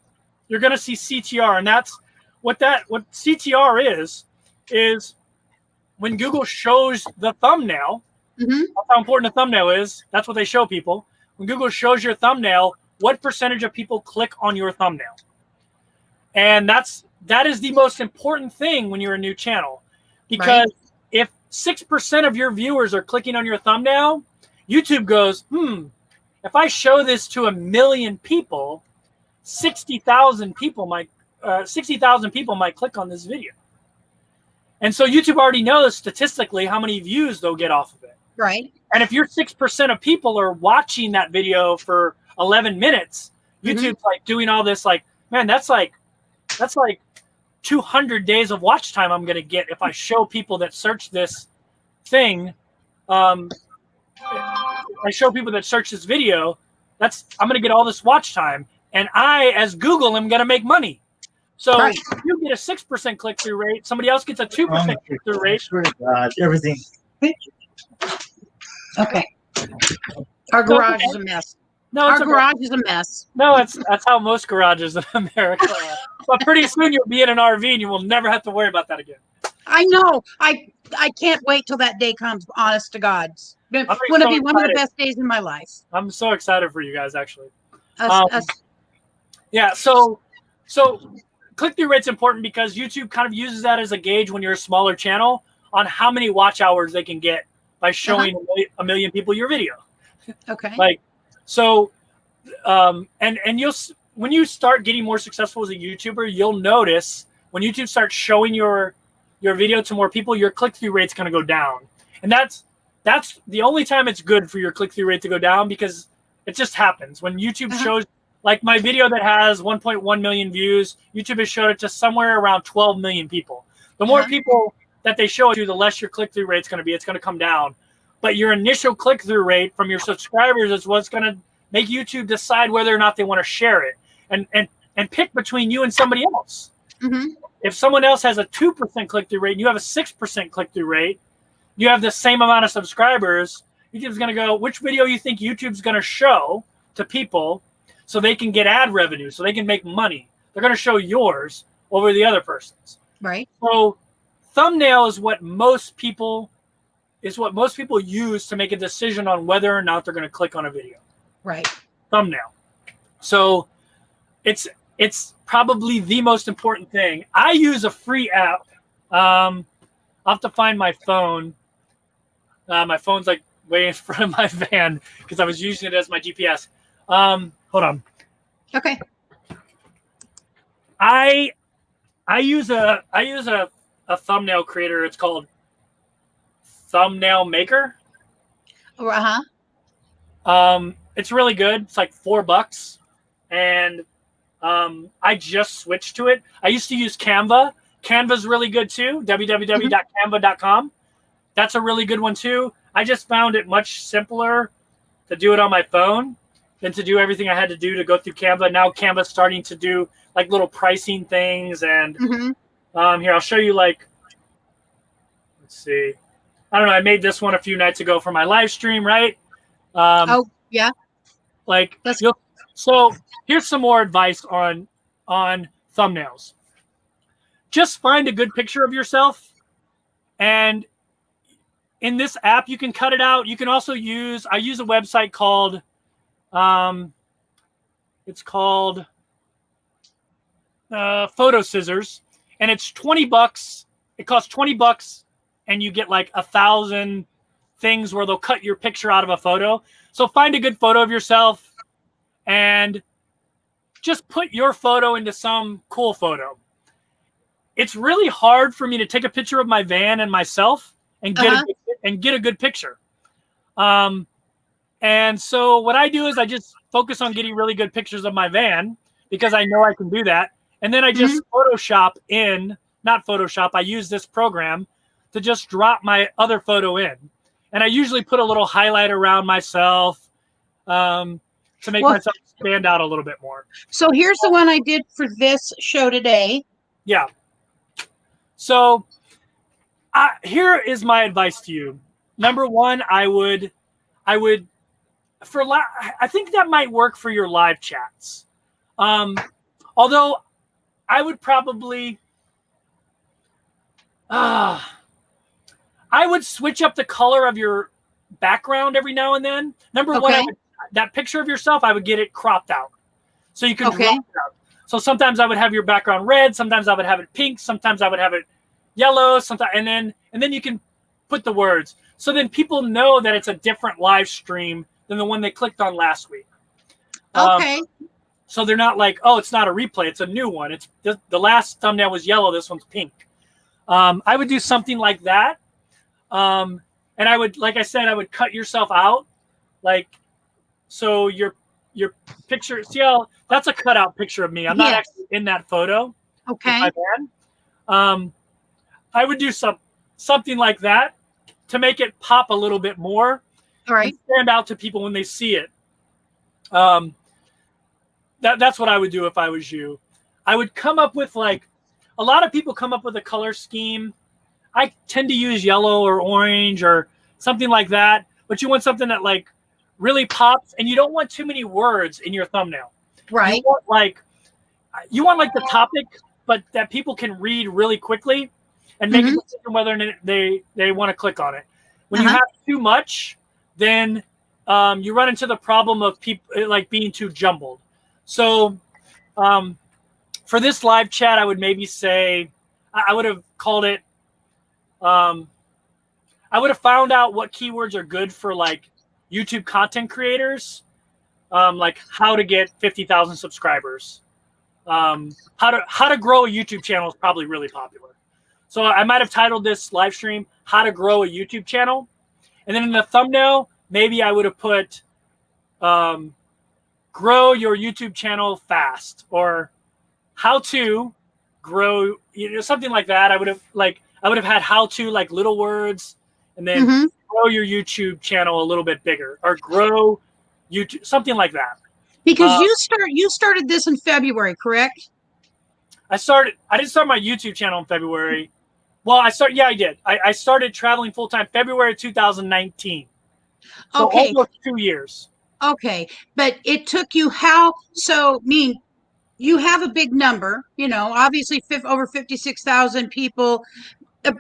you're going to see CTR, and that's what CTR is when Google shows the thumbnail. That's how important a thumbnail is. That's what they show people. When Google shows your thumbnail, what percentage of people click on your thumbnail? And that is the most important thing when you're a new channel, because if 6% of your viewers are clicking on your thumbnail, YouTube goes, if I show this to 1 million people, 60,000 people might click on this video. And so YouTube already knows statistically how many views they'll get off of it. Right. And if your 6% of people are watching that video for 11 minutes, YouTube's like doing all this, like, man, that's like 200 days of watch time I'm going to get if I show people that search this thing. I show people that search this video, I'm going to get all this watch time. and I, as Google, am going to make money. So Right. if you get a 6% click-through rate, somebody else gets a 2% click-through rate. God, everything. Okay. Our garage is a mess. No, Our garage is a mess. No, that's how most garages in America are. But pretty soon you'll be in an RV and you will never have to worry about that again. I know. I can't wait till that day comes, honest to God. It's going to be one of the best days in my life. I'm so excited for you guys, actually. Us. Yeah, so click-through rate's important because YouTube kind of uses that as a gauge when you're a smaller channel on how many watch hours they can get by showing a million people your video. Okay. Like, so, and when you start getting more successful as a YouTuber, you'll notice when YouTube starts showing your video to more people, your click-through rate's going to go down. And that's the only time it's good for your click-through rate to go down, because it just happens. When YouTube shows, like my video that has 1.1 million views, YouTube has showed it to somewhere around 12 million people. The more people that they show it to, the less your click-through rate's going to be. It's going to come down. But your initial click-through rate from your subscribers is what's going to make YouTube decide whether or not they want to share it and pick between you and somebody else. If someone else has a 2% click-through rate and you have a 6% click-through rate, you have the same amount of subscribers, YouTube's going to go, which video you think YouTube's going to show to people so they can get ad revenue, so they can make money? They're going to show yours over the other person's. Right. So thumbnail is what most people use to make a decision on whether or not they're going to click on a video. Right. Thumbnail. So it's probably the most important thing. I use a free app. I'll have to find my phone. My phone's like way in front of my van because I was using it as my GPS. Hold on. Okay. I use a thumbnail creator. It's called Thumbnail Maker. It's really good. It's like $4, and I just switched to it. I used to use Canva. Canva's really good too. www.canva.com. That's a really good one too. I just found it much simpler to do it on my phone than to do everything I had to do to go through Canva. Now Canva's starting to do like little pricing things, and here I'll show you. Like, let's see. I don't know. I made this one a few nights ago for my live stream, right? Oh yeah. Like, so here's some more advice on thumbnails. Just find a good picture of yourself, and in this app you can cut it out. You can also use, I use a website called it's called Photo Scissors, and it's $20. It costs $20, and you get like 1,000 things where they'll cut your picture out of a photo. So find a good photo of yourself and just put your photo into some cool photo. It's really hard for me to take a picture of my van and myself and get a good picture. And so what I do is I just focus on getting really good pictures of my van because I know I can do that. And then I just I use this program to just drop my other photo in. And I usually put a little highlight around myself to make myself stand out a little bit more. So here's the one I did for this show today. Yeah. So here is my advice to you. Number one, I think that might work for your live chats. Although I would probably, I would switch up the color of your background every now and then. Number one, that picture of yourself, I would get it cropped out. So you can drop it out. So sometimes I would have your background red. Sometimes I would have it pink. Sometimes I would have it yellow. Sometimes, and then you can put the words. So then people know that it's a different live stream than the one they clicked on last week. So they're not like, oh, it's not a replay. It's a new one. It's the last thumbnail was yellow. This one's pink. I would do something like that. And I would, like I said, I would cut yourself out. Like, so your picture, see how that's a cutout picture of me. I'm not actually in that photo. Okay. With my van. I would do something like that to make it pop a little bit more. All right. And stand out to people when they see it. that's what I would do if I was you. I would come up with like, a lot of people come up with a color scheme. I tend to use yellow or orange or something like that, but you want something that like really pops, and you don't want too many words in your thumbnail. Right. You want like the topic, but that people can read really quickly and make a decision whether or not they want to click on it. When you have too much, then you run into the problem of people like being too jumbled. So for this live chat, I would maybe say, I would have called it, I would have found out what keywords are good for like YouTube content creators, like how to get 50,000 subscribers. How to grow a YouTube channel is probably really popular. So I might have titled this live stream, How to Grow a YouTube Channel. And then in the thumbnail, maybe I would have put grow your YouTube channel fast, or how to grow, something like that. I would have had how to, like little words, and then grow your YouTube channel a little bit bigger, or grow YouTube, something like that. Because you started this in February, correct? I didn't start my YouTube channel in February. Well, I did. I started traveling full time February 2019. So almost 2 years. Okay, but it took you you have a big number, obviously over 56,000 people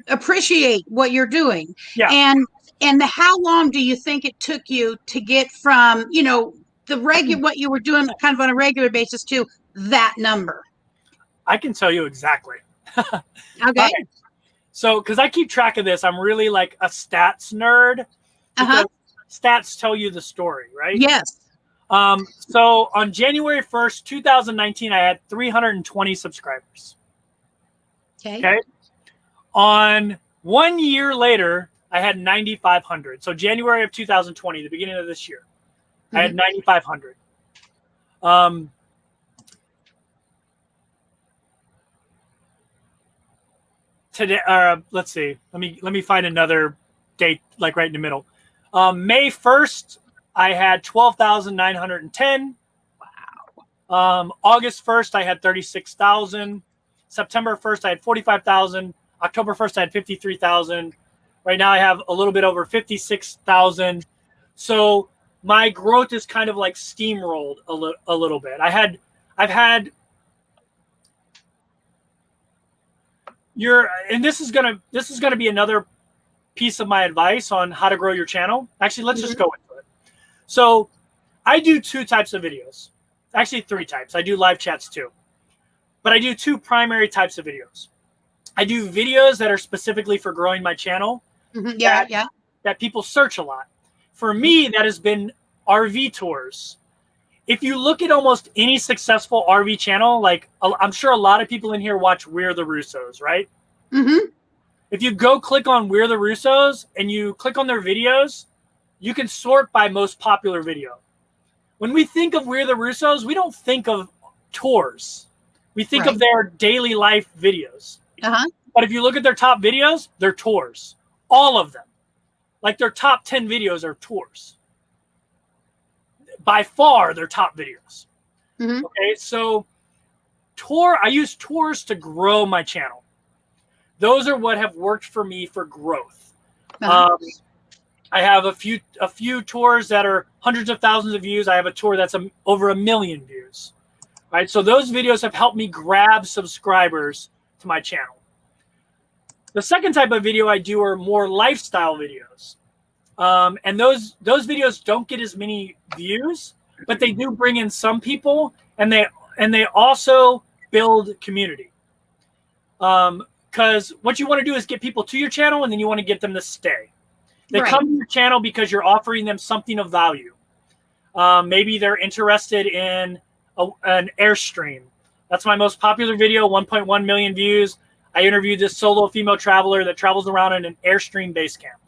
appreciate what you're doing. Yeah. And how long do you think it took you to get from, what you were doing kind of on a regular basis to that number? I can tell you exactly. Okay. So, because I keep track of this, I'm really like a stats nerd. Because stats tell you the story, right? Yes. So on January 1st, 2019, I had 320 subscribers. Okay. On 1 year later, I had 9,500. So January of 2020, the beginning of this year, I had 9,500. Today, let's see. Let me find another date, like right in the middle. May 1st, I had 12,910. Wow. August 1st, I had 36,000. September 1st, I had 45,000. October 1st, I had 53,000. Right now, I have a little bit over 56,000. So my growth is kind of like steamrolled a little bit. And this is gonna be another piece of my advice on how to grow your channel. Actually, let's just go into it. So I do 2 types of videos. Actually, 3 types. I do live chats too. But I do 2 primary types of videos. I do videos that are specifically for growing my channel. That people search a lot. For me, that has been RV tours. If you look at almost any successful RV channel, like I'm sure a lot of people in here watch We're the Russos, right? If you go click on We're the Russos and you click on their videos, you can sort by most popular video. When we think of We're the Russos, we don't think of tours. We think of their daily life videos. But if you look at their top videos, they're tours. All of them. Like their top 10 videos are tours. By far, their top videos. Okay, so I use tours to grow my channel. Those are what have worked for me for growth. I have a few tours that are hundreds of thousands of views. I have a tour that's over 1 million views. Right, so those videos have helped me grab subscribers to my channel. The second type of video I do are more lifestyle videos. And those videos don't get as many views, but they do bring in some people, and they also build community. Because what you want to do is get people to your channel, and then you want to get them to stay. They come to your channel because you're offering them something of value. Maybe they're interested in an Airstream. That's my most popular video, 1.1 million views. I interviewed this solo female traveler that travels around in an Airstream base camp.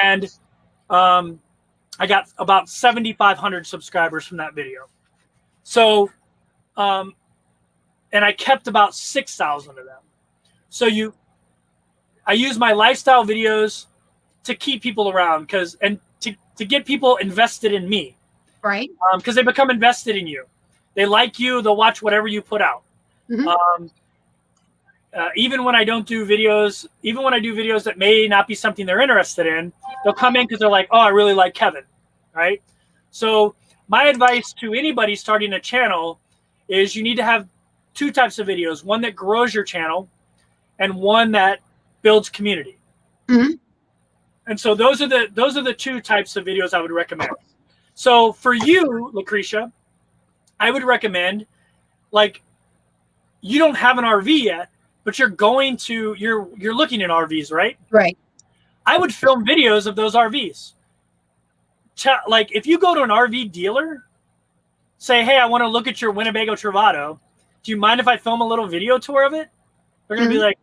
And I got about 7,500 subscribers from that video. So, and I kept about 6,000 of them. So I use my lifestyle videos to keep people around to get people invested in me. Right. Because they become invested in you. They like you. They'll watch whatever you put out. Mm-hmm. Even when I don't do videos, even when I do videos that may not be something they're interested in, they'll come in because they're like, oh, I really like Kevin, right? So my advice to anybody starting a channel is you need to have two types of videos, one that grows your channel and one that builds community. Mm-hmm. And so those are the two types of videos I would recommend. So for you, Lucretia, I would recommend, like, you don't have an RV yet, but you're looking at RVs, right? Right. I would film videos of those RVs. Like, if you go to an RV dealer, say, hey, I want to look at your Winnebago Travato. Do you mind if I film a little video tour of it? They're gonna be like,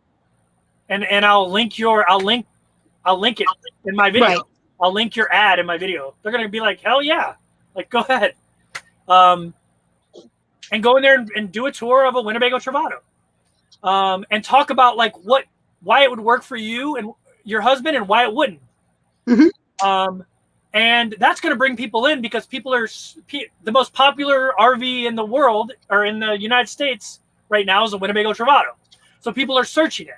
and I'll link it in my video. Right. I'll link your ad in my video. They're gonna be like, hell yeah, like, go ahead, and go in there and do a tour of a Winnebago Travato, and talk about like why it would work for you and your husband and why it wouldn't. Mm-hmm. And that's going to bring people in because people are the most popular RV in the world or in the United States right now is a Winnebago Travato. So people are searching it.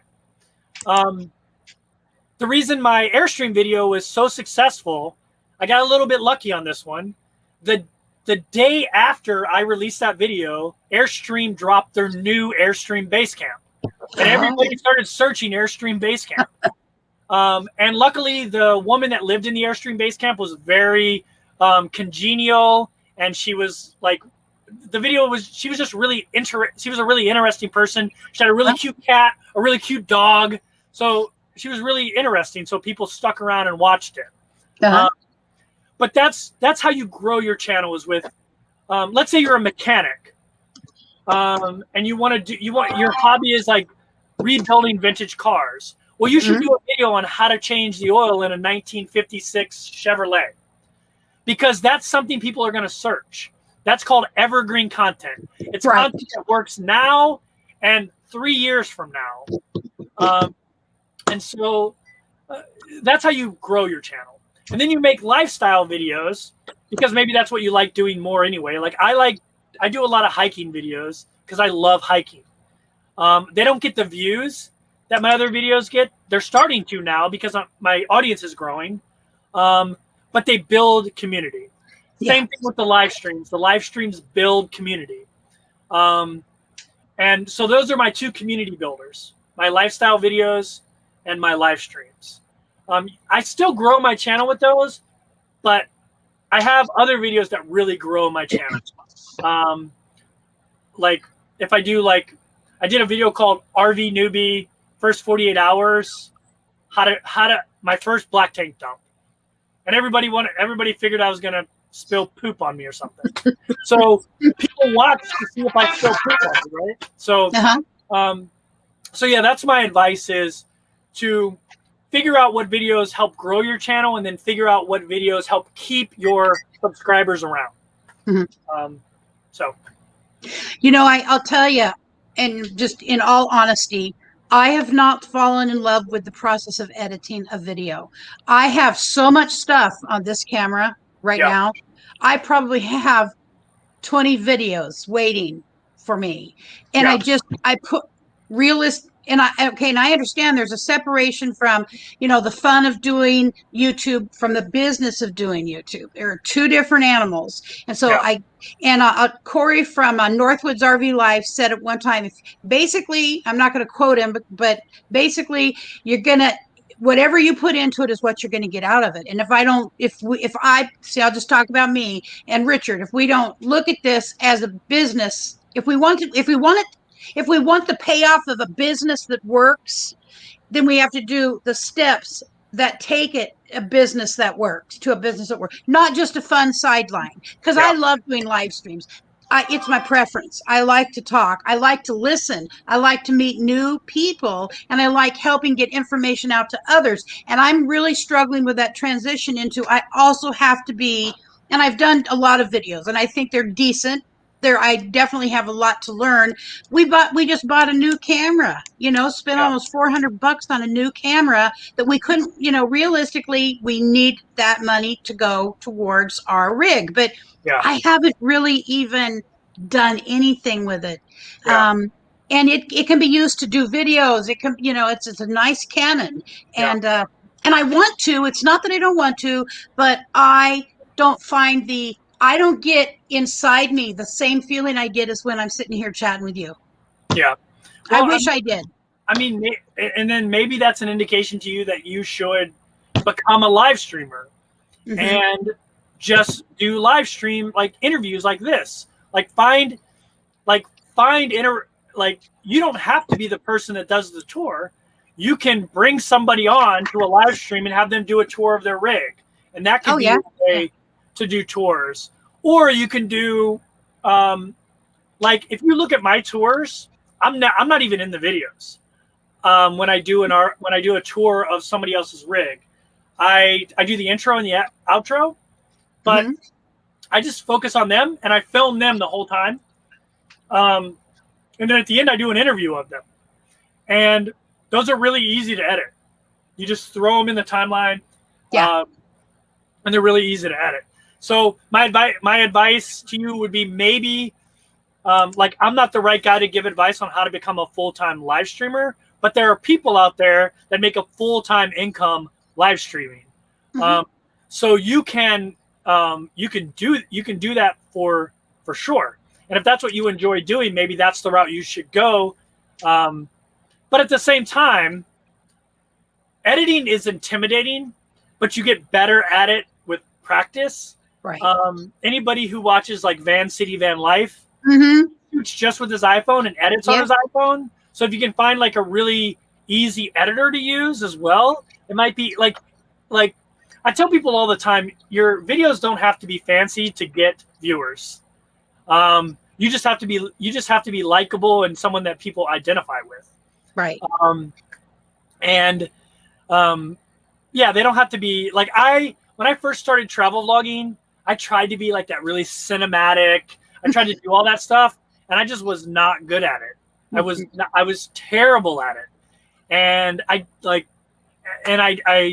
The reason my Airstream video was so successful, I got a little bit lucky on this one. The day after I released that video, Airstream dropped their new Airstream Basecamp. And everybody started searching Airstream Basecamp. And luckily, the woman that lived in the Airstream Basecamp was very congenial, and she was like, she was just really she was a really interesting person. She had a really cute cat, a really cute dog, so she was really interesting. So people stuck around and watched it. But that's how you grow your channel, is with, let's say you're a mechanic, and your hobby is like rebuilding vintage cars. Well, you should do a video on how to change the oil in a 1956 Chevrolet, because that's something people are going to search. That's called evergreen content. It's content that works now and 3 years from now. And so that's how you grow your channel. And then you make lifestyle videos because maybe that's what you like doing more anyway. Like I do a lot of hiking videos because I love hiking. They don't get the views that my other videos get. They're starting to now because my audience is growing, but they build community. Same thing with the live streams. The live streams build community. And so those are my two community builders, my lifestyle videos and my live streams. I still grow my channel with those, but I have other videos that really grow my channel. Like if I do, like, I did a video called RV Newbie First 48 Hours, how to my first black tank dump, and everybody figured I was gonna spill poop on me or something. So people watch to see if I spill poop on me, right? So, so yeah, that's my advice, is to figure out what videos help grow your channel, and then figure out what videos help keep your subscribers around. So, you know, I'll tell you, and just in all honesty, I have not fallen in love with the process of editing a video. I have so much stuff on this camera right now. I probably have 20 videos waiting for me. And I put realist, and I understand there's a separation from, you know, the fun of doing YouTube from the business of doing YouTube. There are two different animals. And so Corey from Northwoods RV Life said at one time, basically, I'm not going to quote him, but basically you're going to, whatever you put into it is what you're going to get out of it. And I'll just talk about me and Richard. If we don't look at this as a business, if we want the payoff of a business that works, then we have to do the steps that take it a business that works, not just a fun sideline. Because I love doing live streams. It's my preference. I like to talk. I like to listen. I like to meet new people, and I like helping get information out to others. And I'm really struggling with that transition into, I also have to be, and I've done a lot of videos, and I think they're decent. I definitely have a lot to learn. We just bought a new camera, spent almost $400 on a new camera that we couldn't, realistically, we need that money to go towards our rig. But I haven't really even done anything with it. Yeah. And it can be used to do videos. It can, it's a nice Canon. Yeah. And I want to, it's not that I don't want to, but I don't find I don't get inside me the same feeling I get as when I'm sitting here chatting with you. Yeah. I Well, wish I did. I mean, and then maybe that's an indication to you that you should become a live streamer and just do live stream like interviews like this. Like you don't have to be the person that does the tour. You can bring somebody on to a live stream and have them do a tour of their rig, and that could be a way to do tours. Or you can do like if you look at my tours, I'm not even in the videos. When I do a tour of somebody else's rig, I do the intro and the outro, but I just focus on them and I film them the whole time. And then at the end, I do an interview of them, and those are really easy to edit. You just throw them in the timeline, and they're really easy to edit. So my advice to you would be maybe, like I'm not the right guy to give advice on how to become a full-time live streamer, but there are people out there that make a full-time income live streaming. So you can do that for sure. And if that's what you enjoy doing, maybe that's the route you should go. But at the same time, editing is intimidating, but you get better at it with practice. Right. Anybody who watches like Van City Van Life shoots just with his iPhone and edits on his iPhone. So if you can find like a really easy editor to use as well, it might be like I tell people all the time, your videos don't have to be fancy to get viewers. You just have to be likable and someone that people identify with. Right. They don't have to be like when I first started travel vlogging, I tried to be like that really cinematic. I tried to do all that stuff, and I just was not good at it. I was terrible at it, and I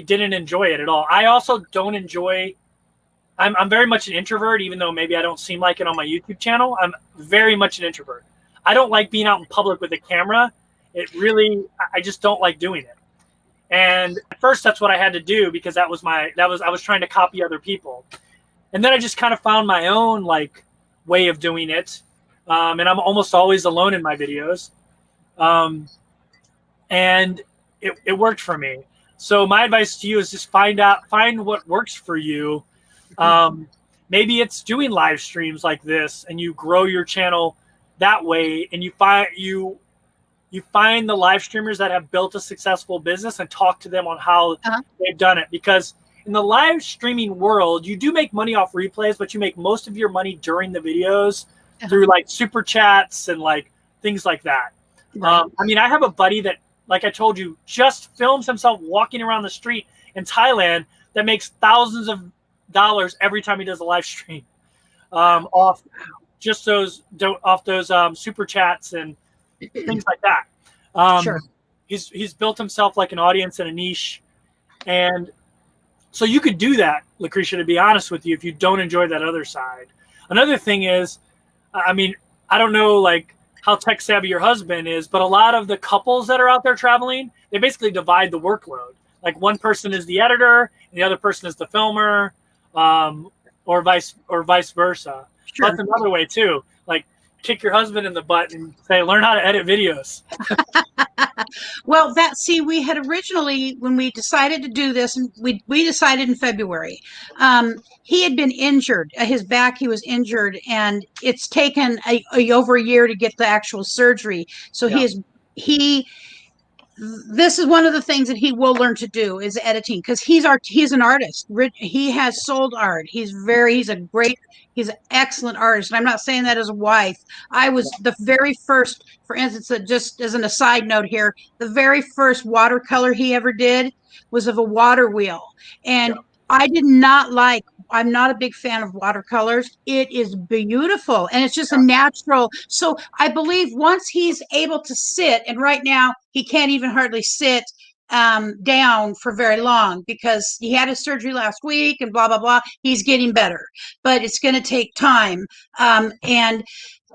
didn't enjoy it at all. I also don't enjoy. I'm very much an introvert, even though maybe I don't seem like it on my YouTube channel. I'm very much an introvert. I don't like being out in public with a camera. I just don't like doing it. And at first that's what I had to do because I was trying to copy other people. And then I just kind of found my own like way of doing it. And I'm almost always alone in my videos. And it worked for me. So my advice to you is just find what works for you. Maybe it's doing live streams like this and you grow your channel that way, and you find the live streamers that have built a successful business and talk to them on how they've done it. Because in the live streaming world, you do make money off replays, but you make most of your money during the videos through like super chats and like things like that. Right. I mean, I have a buddy that, like I told you, just films himself walking around the street in Thailand that makes thousands of dollars every time he does a live stream off those super chats and things like that. Sure. He's built himself like an audience and a niche, and so you could do that, Lucretia, to be honest with you, if you don't enjoy that other side. Another thing is, I mean, I don't know like how tech savvy your husband is, but a lot of the couples that are out there traveling, they basically divide the workload. Like one person is the editor and the other person is the filmer, or vice versa. Sure. That's another way too. Like kick your husband in the butt and say, learn how to edit videos. Well, we had originally, when we decided to do this, and we decided in February, he had been injured. His back, he was injured, and it's taken over a year to get the actual surgery. So this is one of the things that he will learn to do is editing, because he's an artist. He has sold art. He's an excellent artist. And I'm not saying that as a wife. I was the very first, for instance, just as an aside note here, the very first watercolor he ever did was of a water wheel. And I did not like, I'm not a big fan of watercolors. It is beautiful. And it's just a natural. So I believe once he's able to sit, and right now he can't even hardly sit down for very long because he had his surgery last week and blah, blah, blah. He's getting better, but it's going to take time. And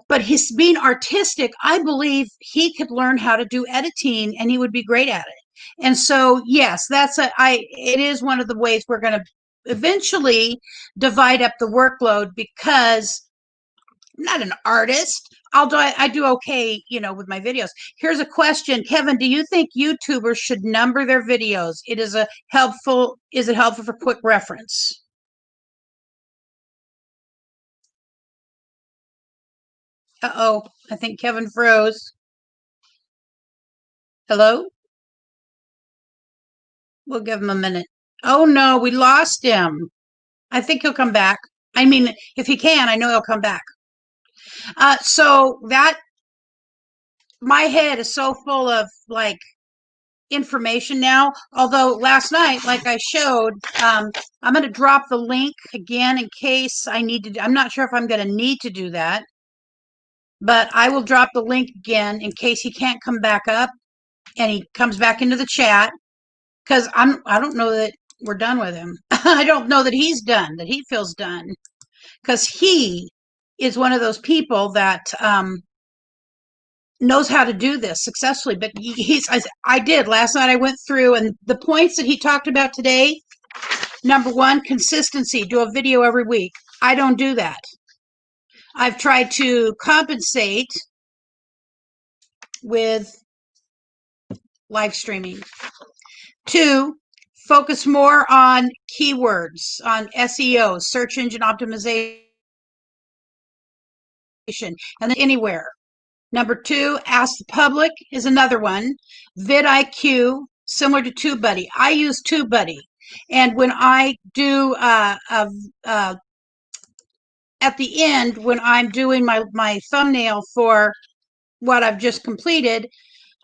but his being artistic, I believe he could learn how to do editing and he would be great at it. And so, yes, it is one of the ways we're going to eventually divide up the workload, because I'm not an artist. I do okay, with my videos. Here's a question. Kevin, do you think YouTubers should number their videos? Is it helpful for quick reference? Uh-oh, I think Kevin froze. Hello? We'll give him a minute. Oh no, we lost him. I think he'll come back. I mean, if he can, I know he'll come back. So that my head is so full of like information now. Although last night, like I showed, I'm going to drop the link again in case I need to. I'm not sure if I'm going to need to do that, but I will drop the link again in case he can't come back up and he comes back into the chat, because I don't know that we're done with him. I don't know that he's done, that he feels done, because he is one of those people that knows how to do this successfully. But I did last night. I went through, and the points that he talked about today. Number one, consistency. Do a video every week. I don't do that. I've tried to compensate with live streaming. 2, focus more on keywords, on SEO, search engine optimization, and then anywhere. Number 2, ask the public is another one. vidIQ, similar to TubeBuddy. I use TubeBuddy, and when I do at the end, when I'm doing my thumbnail for what I've just completed,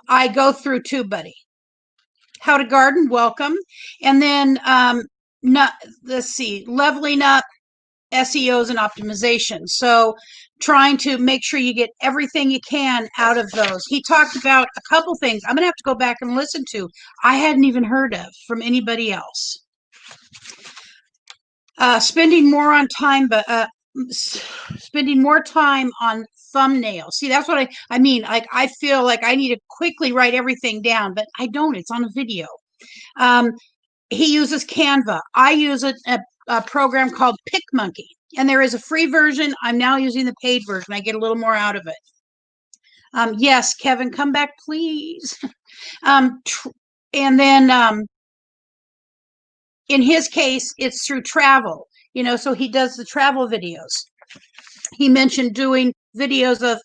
I go through TubeBuddy. How to garden, welcome. And then let's see, leveling up SEOs and optimization. So trying to make sure you get everything you can out of those. He talked about a couple things I'm going to have to go back and listen to. I hadn't even heard of from anybody else. Spending more time on thumbnails. See, that's what I mean. Like, I feel like I need to quickly write everything down, but I don't. It's on a video. He uses Canva. I use a program called PicMonkey, and there is a free version. I'm now using the paid version. I get a little more out of it. Yes, Kevin, come back, please. And then in his case, it's through travel, so he does the travel videos. He mentioned doing videos of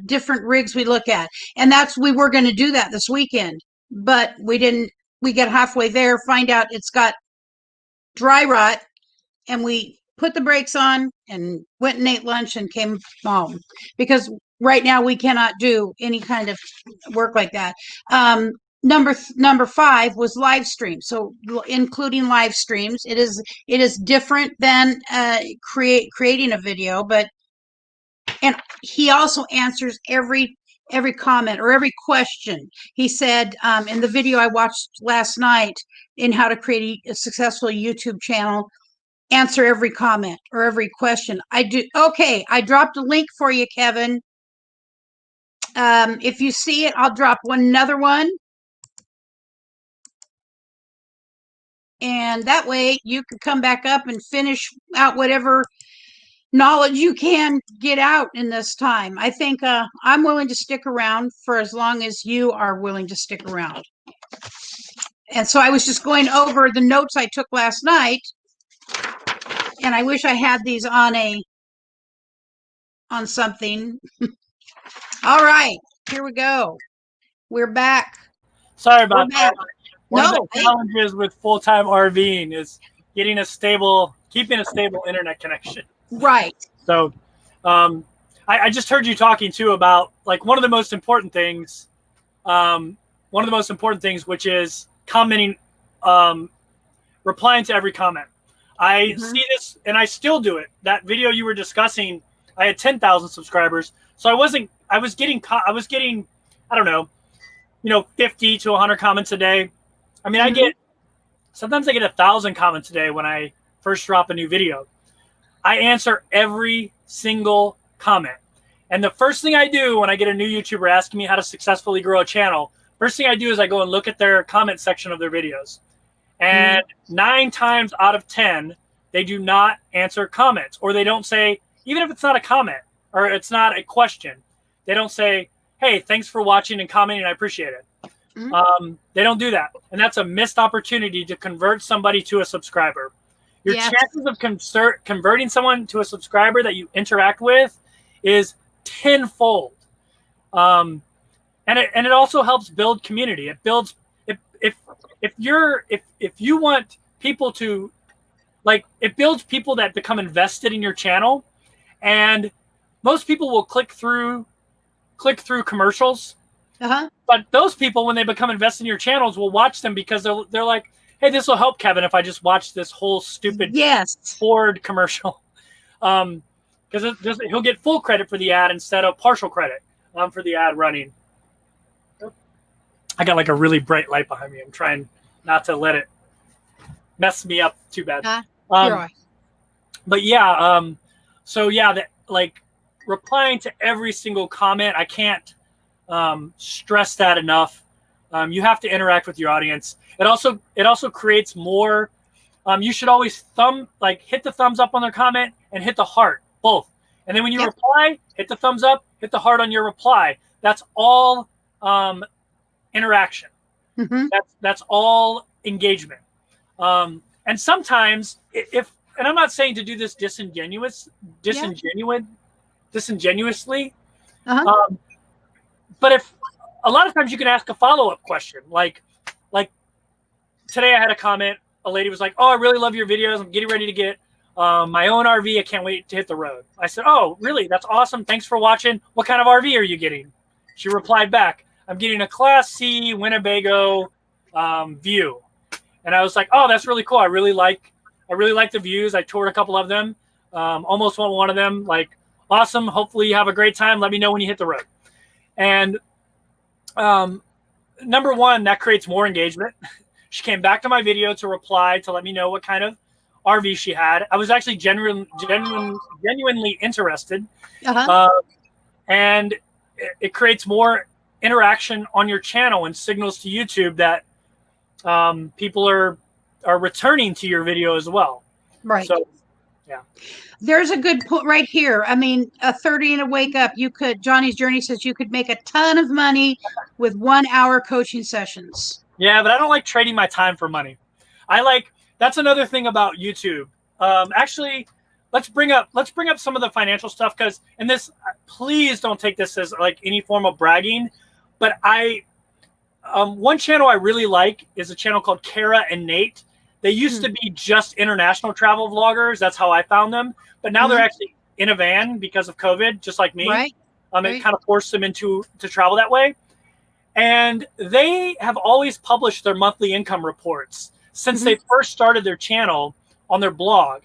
different rigs we look at, and we were going to do that this weekend, but we didn't. We get halfway there, find out it's got dry rot, and we put the brakes on and went and ate lunch and came home, because right now we cannot do any kind of work like that. Number 5 was live stream. So including live streams, it is different than creating a video, and he also answers every comment or every question. He said in the video I watched last night in how to create a successful YouTube channel, answer every comment or every question. I do. Okay, I dropped a link for you, Kevin. If you see it, I'll drop another one. And that way you can come back up and finish out whatever knowledge you can get out in this time. I think I'm willing to stick around for as long as you are willing to stick around. And so I was just going over the notes I took last night, and I wish I had these on something. All right, here we go. We're back. Sorry about that. One of the challenges with full-time RVing is keeping a stable internet connection. Right. So I just heard you talking too about like one of the most important things, which is commenting, replying to every comment. I see this, and I still do it. That video you were discussing, I had 10,000 subscribers, so I was getting, I don't know, 50 to 100 comments a day. I mean, sometimes I get 1,000 comments a day when I first drop a new video. I answer every single comment. And the first thing I do when I get a new YouTuber asking me how to successfully grow a channel, first thing I do is I go and look at their comment section of their videos. And 9 times out of 10, they do not answer comments, or they don't say, even if it's not a comment or it's not a question, they don't say, hey, thanks for watching and commenting. I appreciate it. They don't do that. And that's a missed opportunity to convert somebody to a subscriber. Your chances of converting someone to a subscriber that you interact with is tenfold. And it also helps build community. It builds, if you want people to, like, it builds people that become invested in your channel. And most people will click through commercials. But those people, when they become invested in your channels, will watch them because they're like, hey, this will help Kevin if I just watch this whole stupid Ford commercial. Because he'll get full credit for the ad instead of partial credit for the ad running. I got like a really bright light behind me. I'm trying not to let it mess me up too bad. But yeah, so yeah, that, like, replying to every single comment, I can't stress that enough. You have to interact with your audience. It also creates more. You should always hit the thumbs up on their comment and hit the heart, both. And then when you reply, hit the thumbs up, hit the heart on your reply. That's all interaction. That's all engagement. And sometimes and I'm not saying to do this disingenuously, but if a lot of times you can ask a follow-up question, like today I had a comment. A lady was like, "Oh, I really love your videos. I'm getting ready to get my own RV. I can't wait to hit the road." I said, "Oh, really? That's awesome. Thanks for watching. What kind of RV are you getting?" She replied back, "I'm getting a Class C Winnebago View." And I was like, "Oh, that's really cool. I really like the views. I toured a couple of them. Almost won one of them. Like, awesome. Hopefully you have a great time. Let me know when you hit the road." And number one, that creates more engagement. She came back to my video to reply to let me know what kind of RV she had. I was actually genuinely interested. And it creates more interaction on your channel and signals to YouTube that people are returning to your video as well. Right. So, yeah. There's a good point right here. I mean, a 30 and a wake up, Jonnies Journey says you could make a ton of money with 1 hour coaching sessions. Yeah, but I don't like trading my time for money. That's another thing about YouTube. Actually, let's bring up some of the financial stuff, because, and this, please don't take this as like any form of bragging, but one channel I really like is a channel called Kara and Nate. They used to be just international travel vloggers. That's how I found them. But now they're actually in a van because of COVID, just like me. It kind of forced them to travel that way. And they have always published their monthly income reports since they first started their channel on their blog.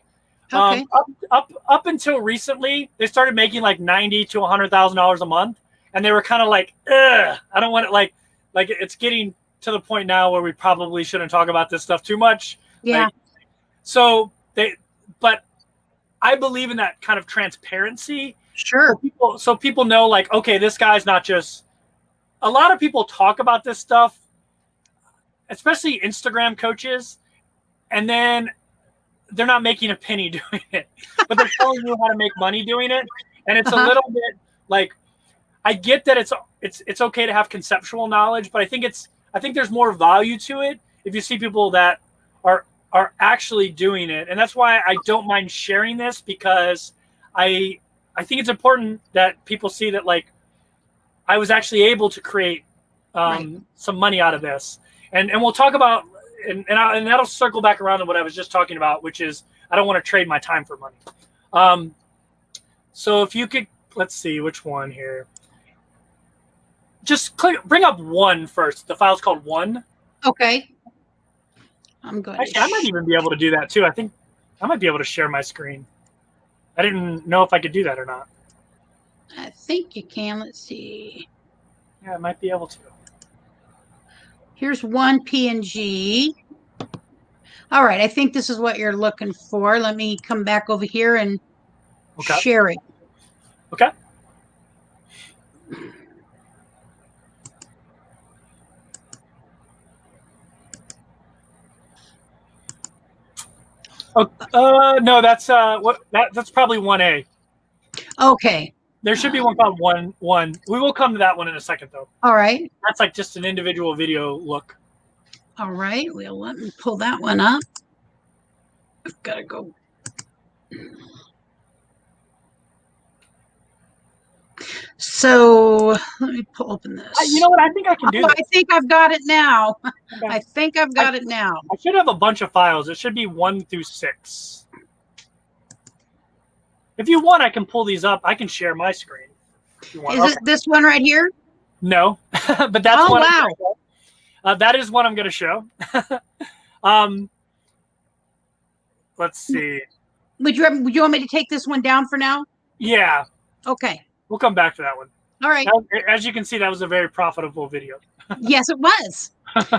Up until recently, they started making like $90,000 to $100,000 a month, and they were kind of like, ugh, I don't want it. Like it's getting to the point now where we probably shouldn't talk about this stuff too much. Yeah. But I believe in that kind of transparency. Sure. So people know, like, okay, this guy's not just. A lot of people talk about this stuff, especially Instagram coaches, and then they're not making a penny doing it, but they're telling you how to make money doing it. And it's a little bit like, I get that it's okay to have conceptual knowledge, but I think there's more value to it if you see people that are actually doing it. And that's why I don't mind sharing this, because I think it's important that people see that, like, I was actually able to create some money out of this. And we'll talk about, and that'll circle back around to what I was just talking about, which is I don't want to trade my time for money. So if you could, let's see which one here. Just bring up one first. The file's called one. Okay. I'm good. Actually, I might even be able to do that too. I think I might be able to share my screen. I didn't know if I could do that or not. I think you can. Let's see. Yeah, I might be able to. Here's one PNG. All right. I think this is what you're looking for. Let me come back over here and share it. Okay. Oh, no, that's that's probably 1A. Okay. There should be one called 1. We will come to that one in a second, though. All right. That's like just an individual video look. All right. Well, let me pull that one up. I've got to go. So let me open this. You know what? I think I can do this. I think I've got it now. Okay. I think I've got it now. I should have a bunch of files. It should be 1 through 6. If you want, I can pull these up. I can share my screen. If you want. Is it this one right here? No, but that's oh, one. Wow. That is what I'm going to show. Let's see. Would you want me to take this one down for now? Yeah. Okay. We'll come back to that one. All right. As you can see, that was a very profitable video. Yes, it was.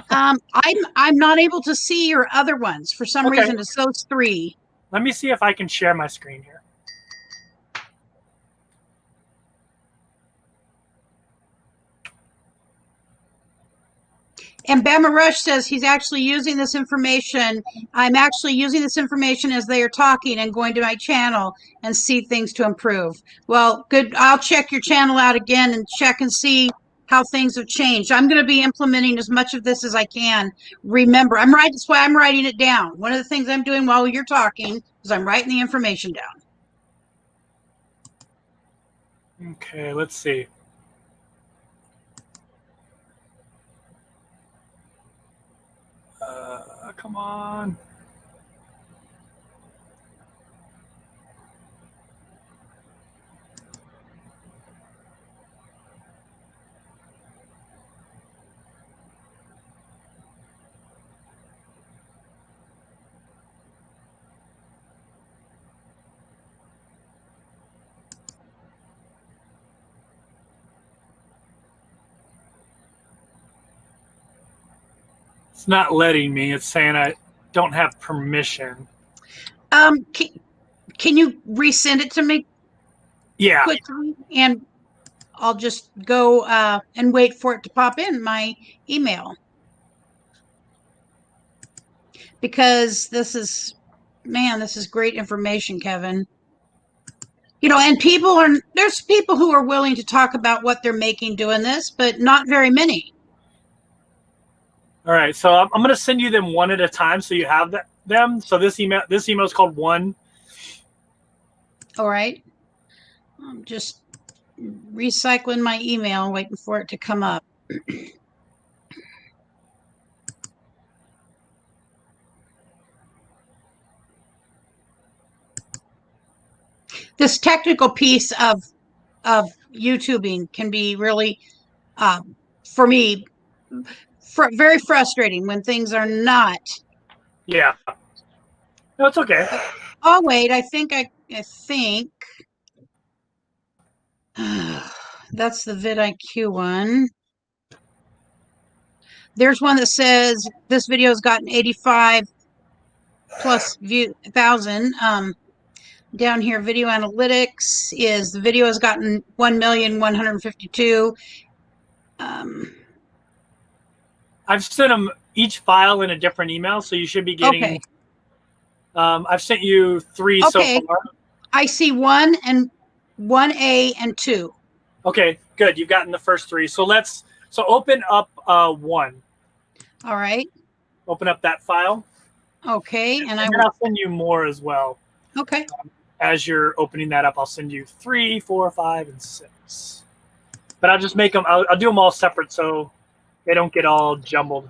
I'm not able to see your other ones for some reason. It's those 3. Let me see if I can share my screen here. And Bama Rush says he's actually using this information. I'm actually using this information as they are talking and going to my channel and see things to improve. Well, good. I'll check your channel out again and check and see how things have changed. I'm going to be implementing as much of this as I can. Remember, that's why I'm writing it down. One of the things I'm doing while you're talking is I'm writing the information down. Okay, let's see. Come on. It's not letting me. It's saying I don't have permission. Can you resend it to me? Yeah. Quickly, and I'll just go and wait for it to pop in my email. Because this is great information, Kevin. You know, and there's people who are willing to talk about what they're making doing this, but not very many. All right, so I'm going to send you them one at a time so you have them. So this email is called 1. All right. I'm just recycling my email, waiting for it to come up. This technical piece of YouTubing can be really, for me, very frustrating when things are not. Yeah. No, it's okay. Oh wait, I think that's the vidIQ one. There's one that says this video has gotten 85 plus thousand. Down here, video analytics is the video has gotten 1,152,000. I've sent them each file in a different email, so you should be getting. Okay. I've sent you 3 so far. I see 1 and 1A and 2. Okay, good. You've gotten the first 3. So open up 1. All right. Open up that file. Okay, and I'll send you more as well. Okay. As you're opening that up, I'll send you 3, 4, 5, and 6. But I'll just make them. I'll do them all separate so they don't get all jumbled.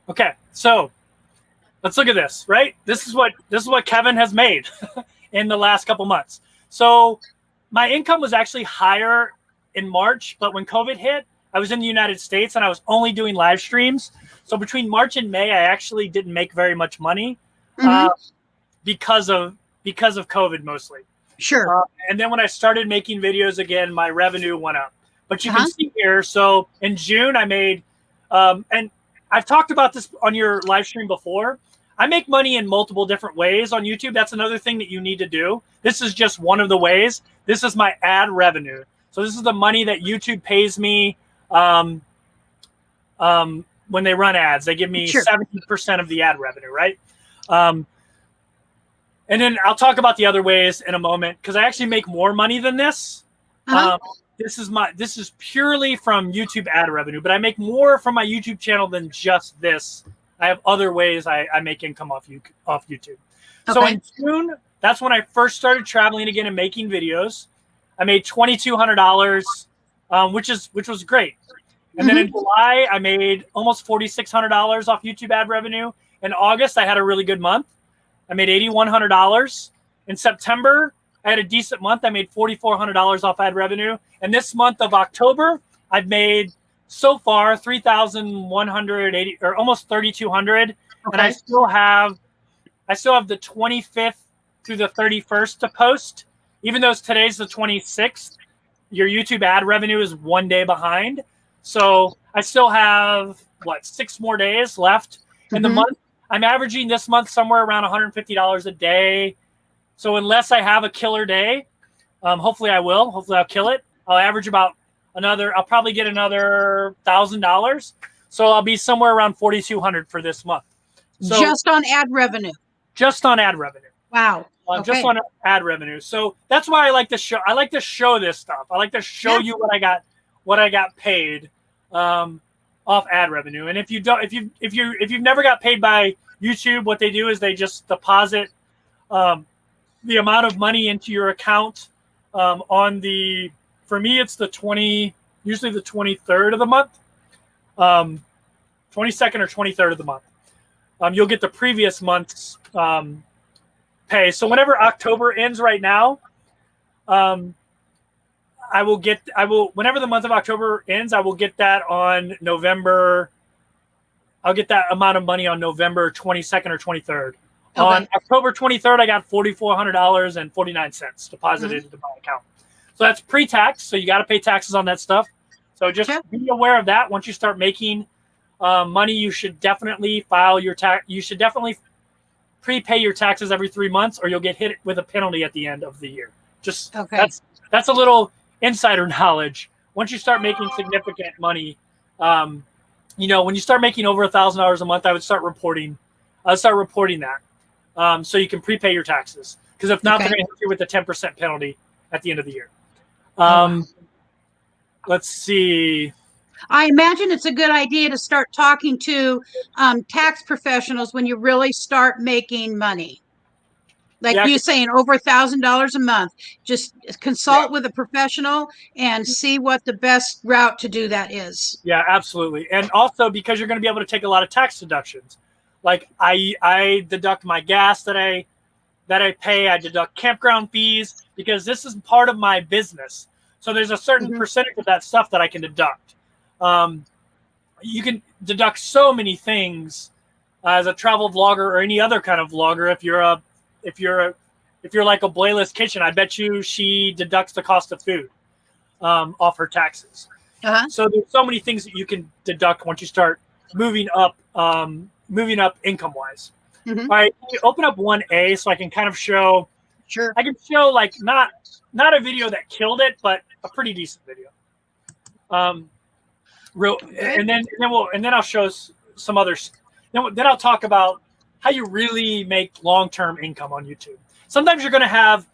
Okay, so let's look at this, right? This is what Kevin has made in the last couple months. So my income was actually higher in March, but when COVID hit, I was in the United States and I was only doing live streams. So between March and May, I actually didn't make very much money because of COVID mostly. Sure. And then when I started making videos again, my revenue went up. But you can see here, so in June I made, and I've talked about this on your live stream before. I make money in multiple different ways on YouTube. That's another thing that you need to do. This is just one of the ways. This is my ad revenue. So this is the money that YouTube pays me when they run ads. They give me 70% of the ad revenue, right? And then I'll talk about the other ways in a moment because I actually make more money than this. This is purely from YouTube ad revenue, but I make more from my YouTube channel than just this. I have other ways I make income off YouTube. So in June, that's when I first started traveling again and making videos. I made $2,200, which was great. And then in July, I made almost $4,600 off YouTube ad revenue. In August, I had a really good month. I made $8,100. In September, I had a decent month. I made $4,400 off ad revenue. And this month of October, I've made so far $3,180 or almost $3,200. And I still have the 25th through the 31st to post. Even though today's the 26th, your YouTube ad revenue is 1 day behind. So I still have, 6 more days left in the month. I'm averaging this month somewhere around $150 a day. So unless I have a killer day, hopefully I will. Hopefully I'll kill it. I'll average about I'll probably get another $1,000. So I'll be somewhere around $4,200 for this month. So just on ad revenue. Just on ad revenue. Wow. Just on ad revenue. So that's why I like to show. I like to show this stuff. I like to show you what I got paid off ad revenue. And if you've never got paid by YouTube, what they do is they just deposit the amount of money into your account for me it's usually the 23rd of the month, 22nd or 23rd of the month. You'll get the previous month's pay. So whenever October ends right now, whenever the month of October ends, I will get that on November. I'll get that amount of money on November 22nd or 23rd. On October 23rd, I got $44.49 deposited into my account. So that's pre-tax. So you got to pay taxes on that stuff. So just be aware of that. Once you start making money, you should definitely file your tax. You should definitely prepay your taxes every 3 months, or you'll get hit with a penalty at the end of the year. Just that's a little insider knowledge. Once you start making significant money, when you start making over $1,000 a month, I would start reporting. I'll start reporting that, so you can prepay your taxes. Because if not, they're going to hit you with a 10% penalty at the end of the year. Let's see. I imagine it's a good idea to start talking to tax professionals when you really start making money. Like you saying over $1,000 a month. Just consult with a professional and see what the best route to do that is. Yeah, absolutely. And also because you're going to be able to take a lot of tax deductions. Like I deduct my gas that I pay. I deduct campground fees because this is part of my business. So there's a certain percentage of that stuff that I can deduct. You can deduct so many things as a travel vlogger or any other kind of vlogger. If you're like a Blayless Kitchen, I bet you she deducts the cost of food off her taxes. So there's so many things that you can deduct once you start moving up income wise. All right, you open up 1A so I can kind of show. Sure. I can show like not a video that killed it, but a pretty decent video. And then I'll show some others. Then I'll talk about how you really make long-term income on YouTube. Sometimes you're going to have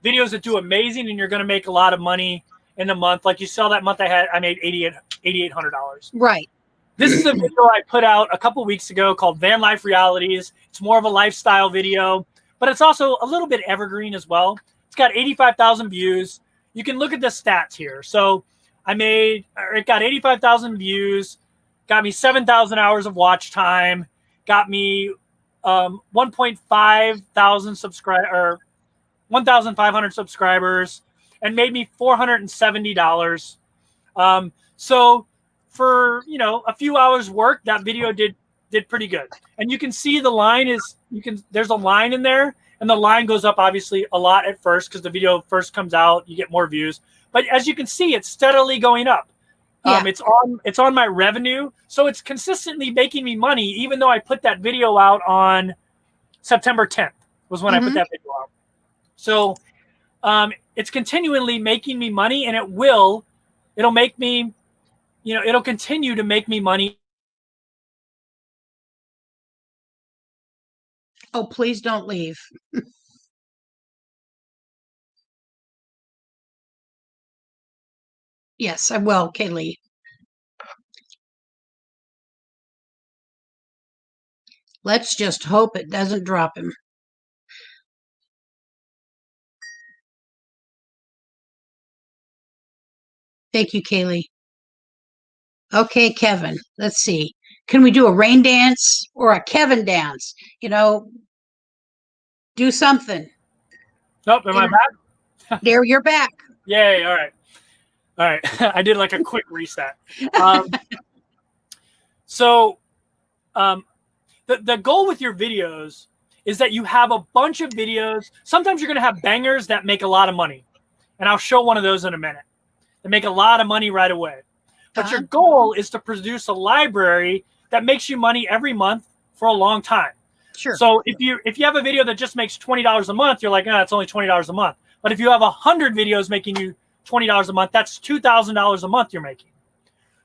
videos that do amazing and you're going to make a lot of money in a month. Like you saw that month I made $8,800. Right. This is a video I put out a couple weeks ago called Van Life Realities. It's more of a lifestyle video, but it's also a little bit evergreen as well. It's got 85,000 views. You can look at the stats here. So it got 85,000 views, got me 7,000 hours of watch time, got me 1,500 subscribers, and made me $470. So for a few hours work, that video did pretty good. And you can see the line there's a line in there, and the line goes up obviously a lot at first because the video first comes out, you get more views. But as you can see, it's steadily going up. Yeah. It's on my revenue, so it's consistently making me money, even though I put that video out on September 10th was when I put that video out. So it's continually making me money, and it'll make me, it'll continue to make me money. Oh, please don't leave. Yes, I will, Kaylee. Let's just hope it doesn't drop him. Thank you, Kaylee. Okay, Kevin, let's see. Can we do a rain dance or a Kevin dance? Do something. Oh, am I back? There, you're back. Yay, all right. All right, I did like a quick reset. The goal with your videos is that you have a bunch of videos. Sometimes you're going to have bangers that make a lot of money. And I'll show one of those in a minute. That make a lot of money right away. But your goal is to produce a library that makes you money every month for a long time. Sure. So if you have a video that just makes $20 a month, you're like, it's only $20 a month. But if you have 100 videos making you $20 a month, that's $2,000 a month you're making.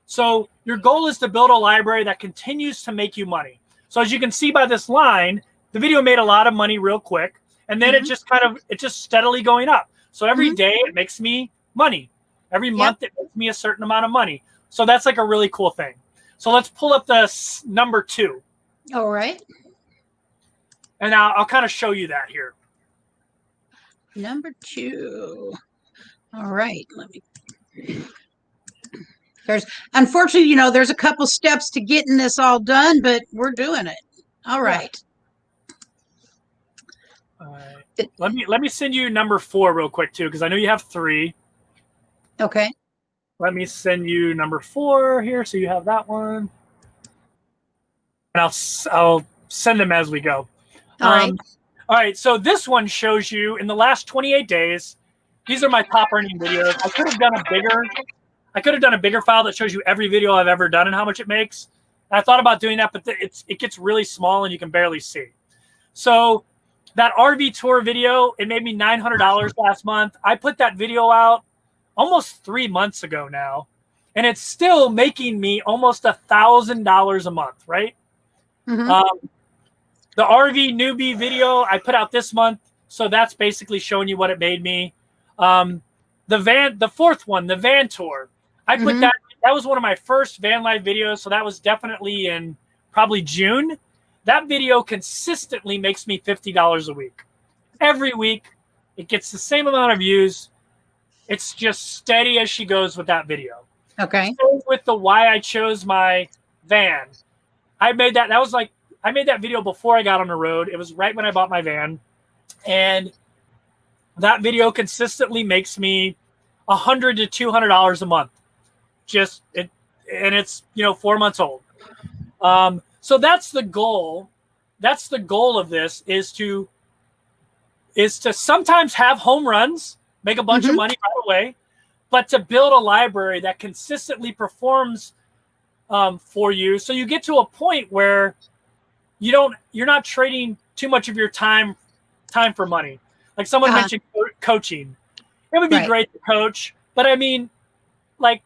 So your goal is to build a library that continues to make you money. So as you can see by this line, the video made a lot of money real quick, and then it's just steadily going up. So every day it makes me money. Every month it makes me a certain amount of money. So that's like a really cool thing. So let's pull up the number 2. All right. And I'll kind of show you that here. Number 2. All right. Let me. Unfortunately, there's a couple steps to getting this all done, but we're doing it. All right. Let me send you number 4 real quick too, because I know you have 3. Okay. Let me send you number 4 here, so you have that one, and I'll send them as we go. All right. All right. So this one shows you in the last 28 days. These are my top earning videos. I could have done a bigger file that shows you every video I've ever done and how much it makes. And I thought about doing that, but it gets really small and you can barely see. So that RV tour video, it made me $900 last month. I put that video out almost 3 months ago now, and it's still making me almost $1,000 a month, right? The RV newbie video I put out this month, so that's basically showing you what it made me. The fourth one, the van tour, I put that was one of my first van life videos, so that was definitely in probably June. That video consistently makes me $50 a week. Every week, it gets the same amount of views. It's just steady as she goes with that video. Okay. Same with the why I chose my van. I made that video before I got on the road. It was right when I bought my van. And that video consistently makes me $100 to $200 a month. And it's 4 months old. So that's the goal. That's the goal of this is to sometimes have home runs, make a bunch of money right away, but to build a library that consistently performs for you. So you get to a point where you're not trading too much of your time for money. Like someone mentioned coaching. It would be great to coach, but I mean, like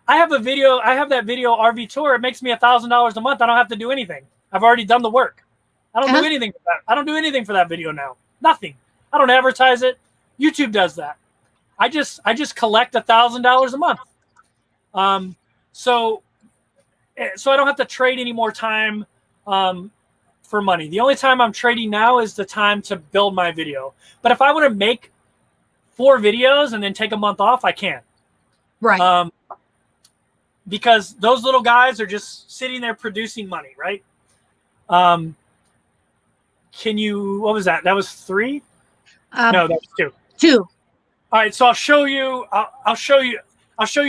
I have that video RV tour. It makes me $1,000 a month. I don't have to do anything. I've already done the work. I don't do anything for that. I don't do anything for that video now. Nothing. I don't advertise it. YouTube does that. I just collect $1,000 a month. So I don't have to trade any more time for money. The only time I'm trading now is the time to build my video. But if I want to make 4 videos and then take a month off, I can. Right. Because those little guys are just sitting there producing money, right? What was that? That was 3? No, that was 2. 2. All right, so I'll show you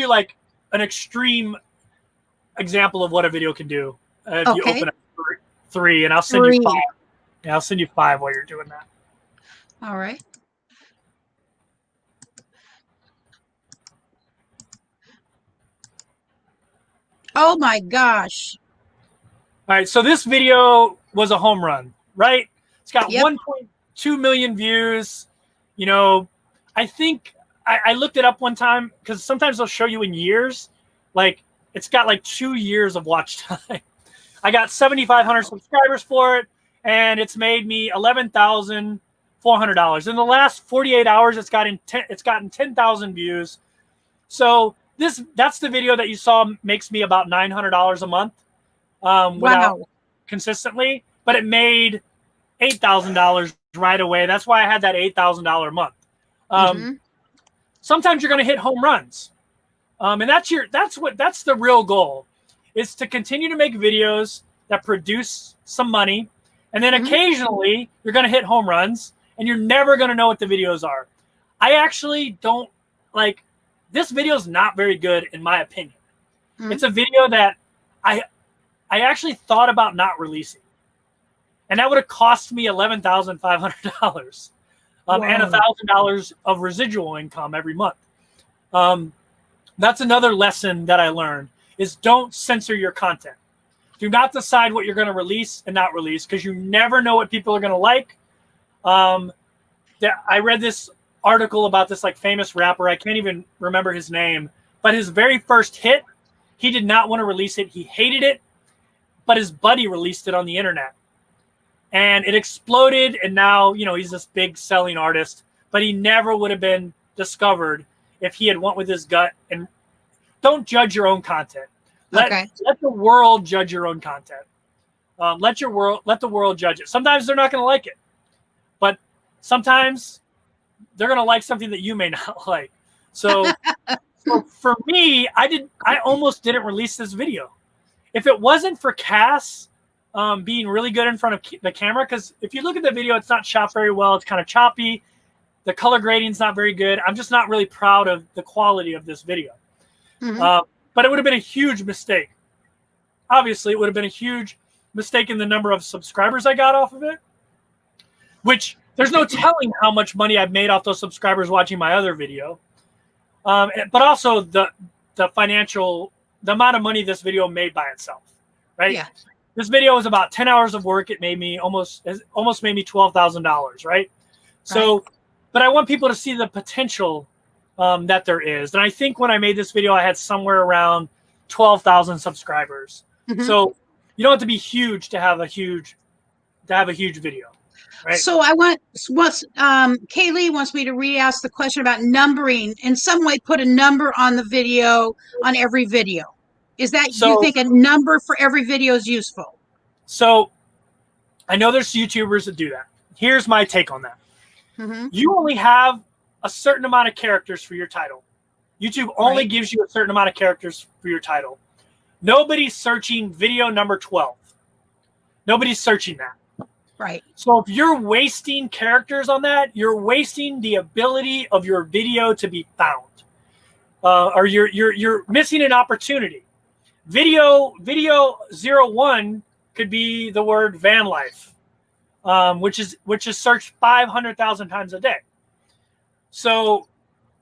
like an extreme example of what a video can do. If you open up 3, and I'll send you 5. Yeah, I'll send you 5 while you're doing that. All right. Oh my gosh. All right, so this video was a home run, right? It's got Yep. 1.2 million views. You know, I think I looked it up one time because sometimes they'll show you in years. Like, it's got like 2 years of watch time. I got 7,500 subscribers for it, and it's made me $11,400. In the last 48 hours, it's gotten 10,000 views. So that's the video that you saw makes me about $900 a month. Without consistently, but it made $8,000 right away. That's why I had that $8,000 a month. Sometimes you're going to hit home runs, and that's the real goal, is to continue to make videos that produce some money, and then occasionally you're going to hit home runs, and you're never going to know what the videos are. I actually don't like this video is not very good in my opinion. It's a video that I actually thought about not releasing, and that would have cost me $11,500 and $1,000 of residual income every month. That's another lesson that I learned, is don't censor your content. Do not decide what you're going to release and not release, because you never know what people are going to like. I read this article about this like famous rapper. I can't even remember his name, but his very first hit, he did not want to release it. He hated it. But his buddy released it on the internet, and it exploded. And now, you know, he's this big selling artist, but he never would have been discovered if he had went with his gut. And don't judge your own content. Let the world judge your own content. Let the world judge it. Sometimes they're not going to like it, but sometimes they're going to like something that you may not like. So, so for me, I almost didn't release this video. If it wasn't for Cass being really good in front of the camera, because if you look at the video, it's not shot very well. It's kind of choppy. The color grading's not very good. I'm just not really proud of the quality of this video. But it would have been a huge mistake. Obviously, it would have been a huge mistake in the number of subscribers I got off of it, which there's no telling how much money I've made off those subscribers watching my other video. But also the amount of money this video made by itself, right? Yeah. This video was about 10 hours of work. It made me almost made me $12,000, right? So, but I want people to see the potential that there is. And I think when I made this video, I had somewhere around 12,000 subscribers. So you don't have to be huge to have a huge video, right? So Kaylee wants me to re-ask the question about numbering. In some way, put a number on the video, on every video. Is that, do you think a number for every video is useful? So I know there's YouTubers that do that. Here's my take on that. You only have a certain amount of characters for your title. YouTube only gives you a certain amount of characters for your title. Nobody's searching video number 12. Nobody's searching that. Right. So if you're wasting characters on that, you're wasting the ability of your video to be found, or you're missing an opportunity. Video 01 could be the word van life, which is searched 500,000 times a day. So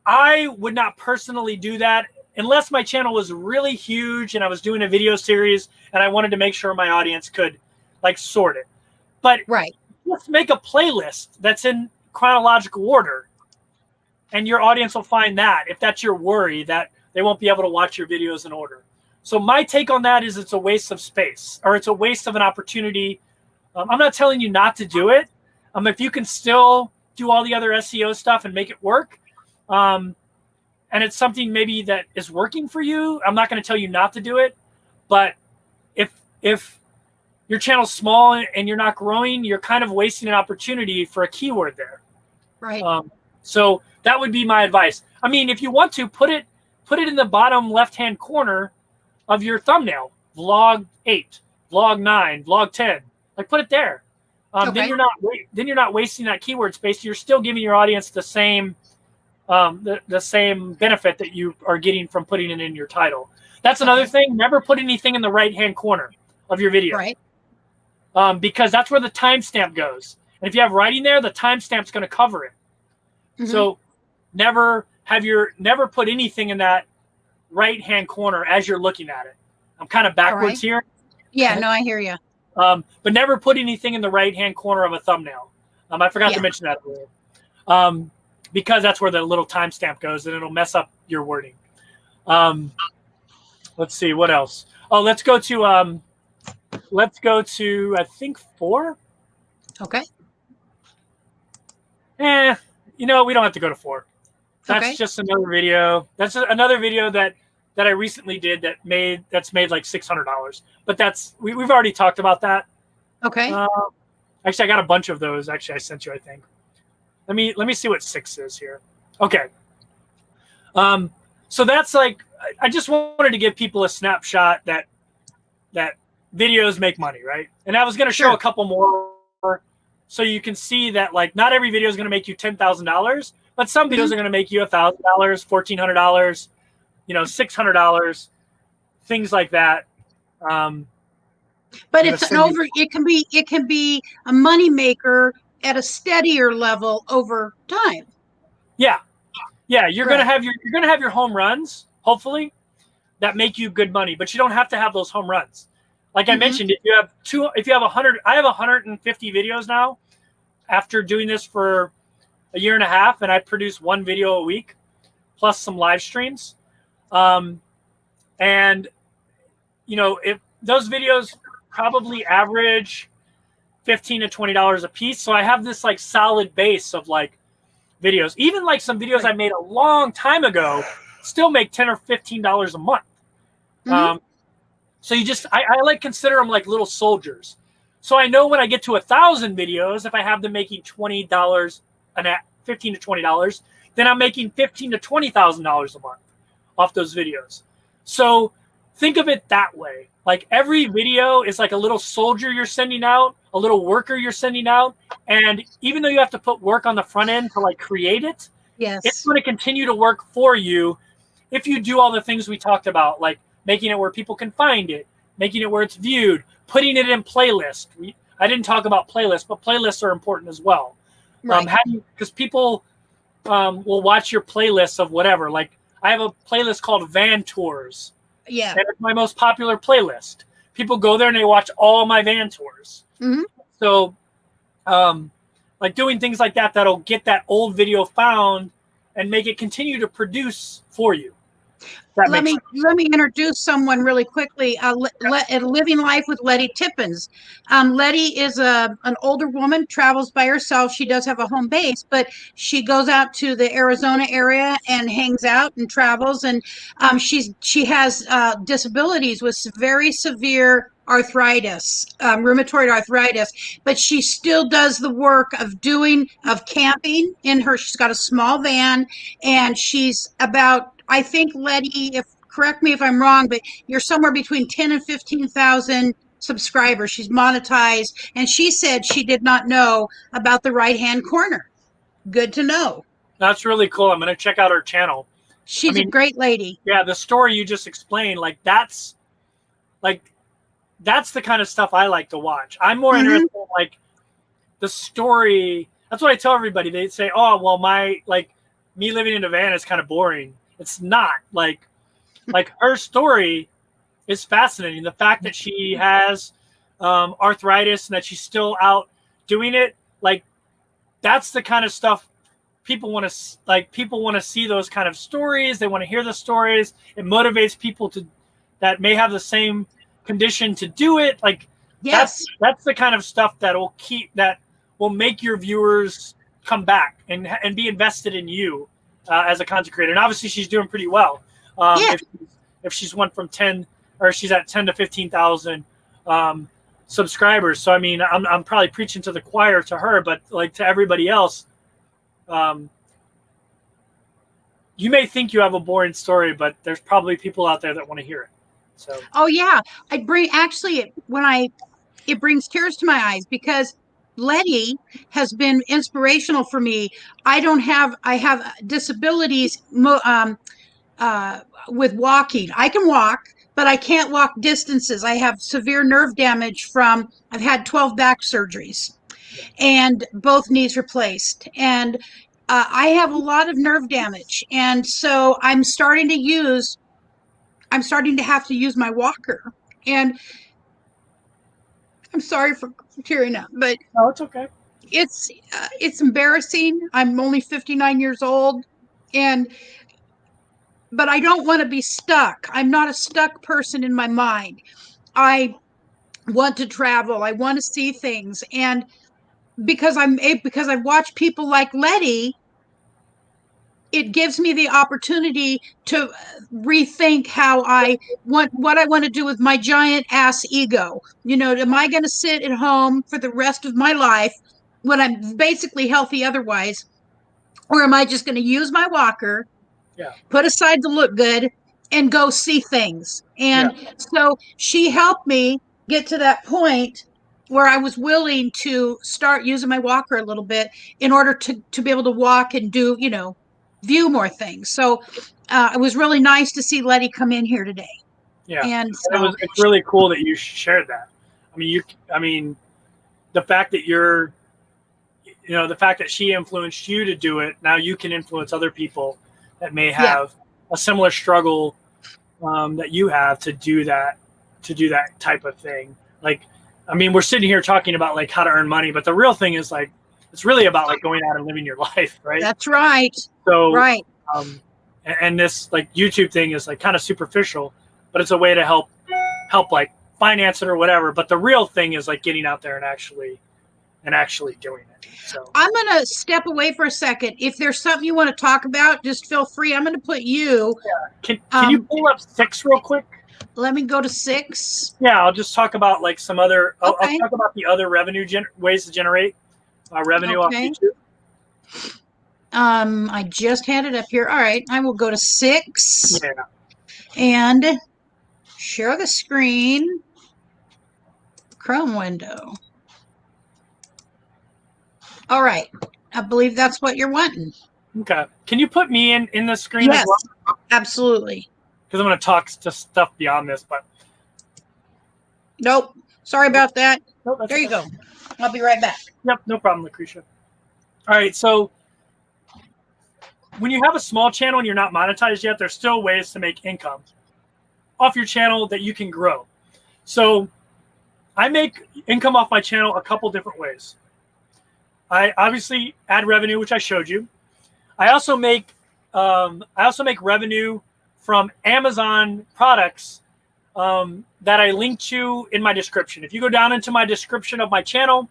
I would not personally do that unless my channel was really huge and I was doing a video series and I wanted to make sure my audience could like sort it. But let's make a playlist that's in chronological order, and your audience will find that, if that's your worry, that they won't be able to watch your videos in order. So my take on that is it's a waste of space, or it's a waste of an opportunity. I'm not telling you not to do it. If you can still do all the other SEO stuff and make it work, and it's something maybe that is working for you, I'm not going to tell you not to do it. But if your channel's small and you're not growing, you're kind of wasting an opportunity for a keyword there. Right. So that would be my advice. I mean, if you want to put it in the bottom left-hand corner of your thumbnail, vlog 8, vlog 9, vlog 10, like put it there. Then you're not wasting that keyword space. You're still giving your audience the same the same benefit that you are getting from putting it in your title. That's another thing. Never put anything in the right-hand corner of your video. Right. Because that's where the timestamp goes. And if you have writing there, the timestamp's going to cover it. So never put anything in that right-hand corner as you're looking at it. I'm kind of backwards here. Yeah, no, I hear you. But never put anything in the right-hand corner of a thumbnail. I forgot to mention that earlier. Because that's where the little timestamp goes, and it'll mess up your wording. Let's see, what else? Oh, let's go to I think 4. Okay. We don't have to go to 4. That's just another video. That's another video that I recently did that's made like $600. But we've already talked about that. Okay. Actually, I got a bunch of those. Actually, I sent you, I think. Let me see what 6 is here. Okay. So that's like, I just wanted to give people a snapshot that videos make money, right? And I was going to show a couple more so you can see that like not every video is going to make you $10,000, but some videos are going to make you $1,000, $1,400, $600, things like that. But it can be a money maker at a steadier level over time. Yeah. You're gonna have your home runs, hopefully, that make you good money, but you don't have to have those home runs. Like I mentioned, if you have 100, I have 150 videos now after doing this for a year and a half, and I produce 1 video a week plus some live streams. And if those videos probably average $15 to $20 a piece. So I have this like solid base of like videos. Even like some videos I made a long time ago still make $10 or $15 a month. So I like consider them like little soldiers. So I know when I get to 1,000 videos, if I have them making $20 $15 to $20, then I'm making $15,000 to $20,000 a month off those videos. So think of it that way. Like every video is like a little soldier you're sending out, a little worker you're sending out. And even though you have to put work on the front end to like create it, it's going to continue to work for you if you do all the things we talked about, like making it where people can find it, making it where it's viewed, putting it in playlist. I didn't talk about playlists, but playlists are important as well. Right. Because people will watch your playlists of whatever. Like I have a playlist called Van Tours. Yeah. And it's my most popular playlist. People go there and they watch all my van tours. So like doing things like that, that'll get that old video found and make it continue to produce for you. Let me introduce someone really quickly. Living Life with Letty Tippins. Letty is an older woman, travels by herself. She does have a home base, but she goes out to the Arizona area and hangs out and travels. And she has disabilities with very severe arthritis, rheumatoid arthritis, but she still does the work of camping she's got a small van, and she's about, I think, Letty, correct me if I'm wrong, but you're somewhere between 10 and 15,000 subscribers. She's monetized, and she said she did not know about the right-hand corner. Good to know. That's really cool. I'm going to check out her channel. She's a great lady. Yeah, the story you just explained, that's the kind of stuff I like to watch. I'm more interested in like the story. That's what I tell everybody. They say, "Oh, well, me living in a van is kind of boring." It's not. Like her story is fascinating. The fact that she has arthritis and that she's still out doing it, like that's the kind of stuff people want to like. People want to see those kind of stories. They want to hear the stories. It motivates people that may have the same condition to do it. Like that's the kind of stuff that will make your viewers come back and be invested in you. As a content creator, and obviously she's doing pretty well. If she's went from 10, or she's at 10 to 15,000 subscribers. So I mean, I'm probably preaching to the choir to her, but like to everybody else, you may think you have a boring story, but there's probably people out there that want to hear it. So. Oh yeah, it brings tears to my eyes because Letty has been inspirational for me. I have disabilities with walking. I can walk, but I can't walk distances. I have severe nerve damage I've had 12 back surgeries and both knees replaced. And I have a lot of nerve damage. And so I'm starting to use I'm starting to have to use my walker. And I'm sorry for tearing up, but No, it's okay. It's embarrassing. I'm only 59 years old, but I don't want to be stuck. I'm not a stuck person in my mind. I want to travel. I want to see things, and because I've watched people like Letty, it gives me the opportunity to rethink how I want what I want to do with my giant ass ego. You know, am I going to sit at home for the rest of my life when I'm basically healthy otherwise, or am I just going to use my walker, Yeah. put aside the look good, and go see things? And Yeah. so she helped me get to that point where I was willing to start using my walker a little bit in order to be able to walk and do, you know, view more things. So it was really nice to see Letty come in here today. Yeah. And And so it's really cool that you shared that. I mean, the fact that the fact that she influenced you to do it, now you can influence other people that may have a similar struggle that you have to do that type of thing. Like, I mean, we're sitting here talking about like how to earn money, but the real thing is like, it's really about like going out and living your life, right? that's right. So, Right. And this like YouTube thing is like kind of superficial, but it's a way to help like finance it or whatever. But the real thing is like getting out there and actually doing it. So I'm going to step away for a second. If there's something you want to talk about, just feel free. I'm going to put you. can you pull up 6 real quick? Let me go to 6. Yeah, I'll just talk about like some other. I'll Okay. talk about the other revenue ways to generate revenue off Okay. YouTube. I just had it up here. All right, I will go to 6 Yeah. and share the screen. Chrome window. All right, I believe that's what you're wanting. Okay. Can you put me in the screen Yes, as well? absolutely. Because I'm going to talk to stuff beyond this, but Nope. Sorry about that. nope, that's There you okay. go. I'll be right back. Yep, no problem, Lucretia. All right, so when you have a small channel and you're not monetized yet, there's still ways to make income off your channel that you can grow. So I make income off my channel a couple different ways. I obviously add revenue, which I showed you. I also make revenue from Amazon products that I link to in my description. If you go down into my description of my channel,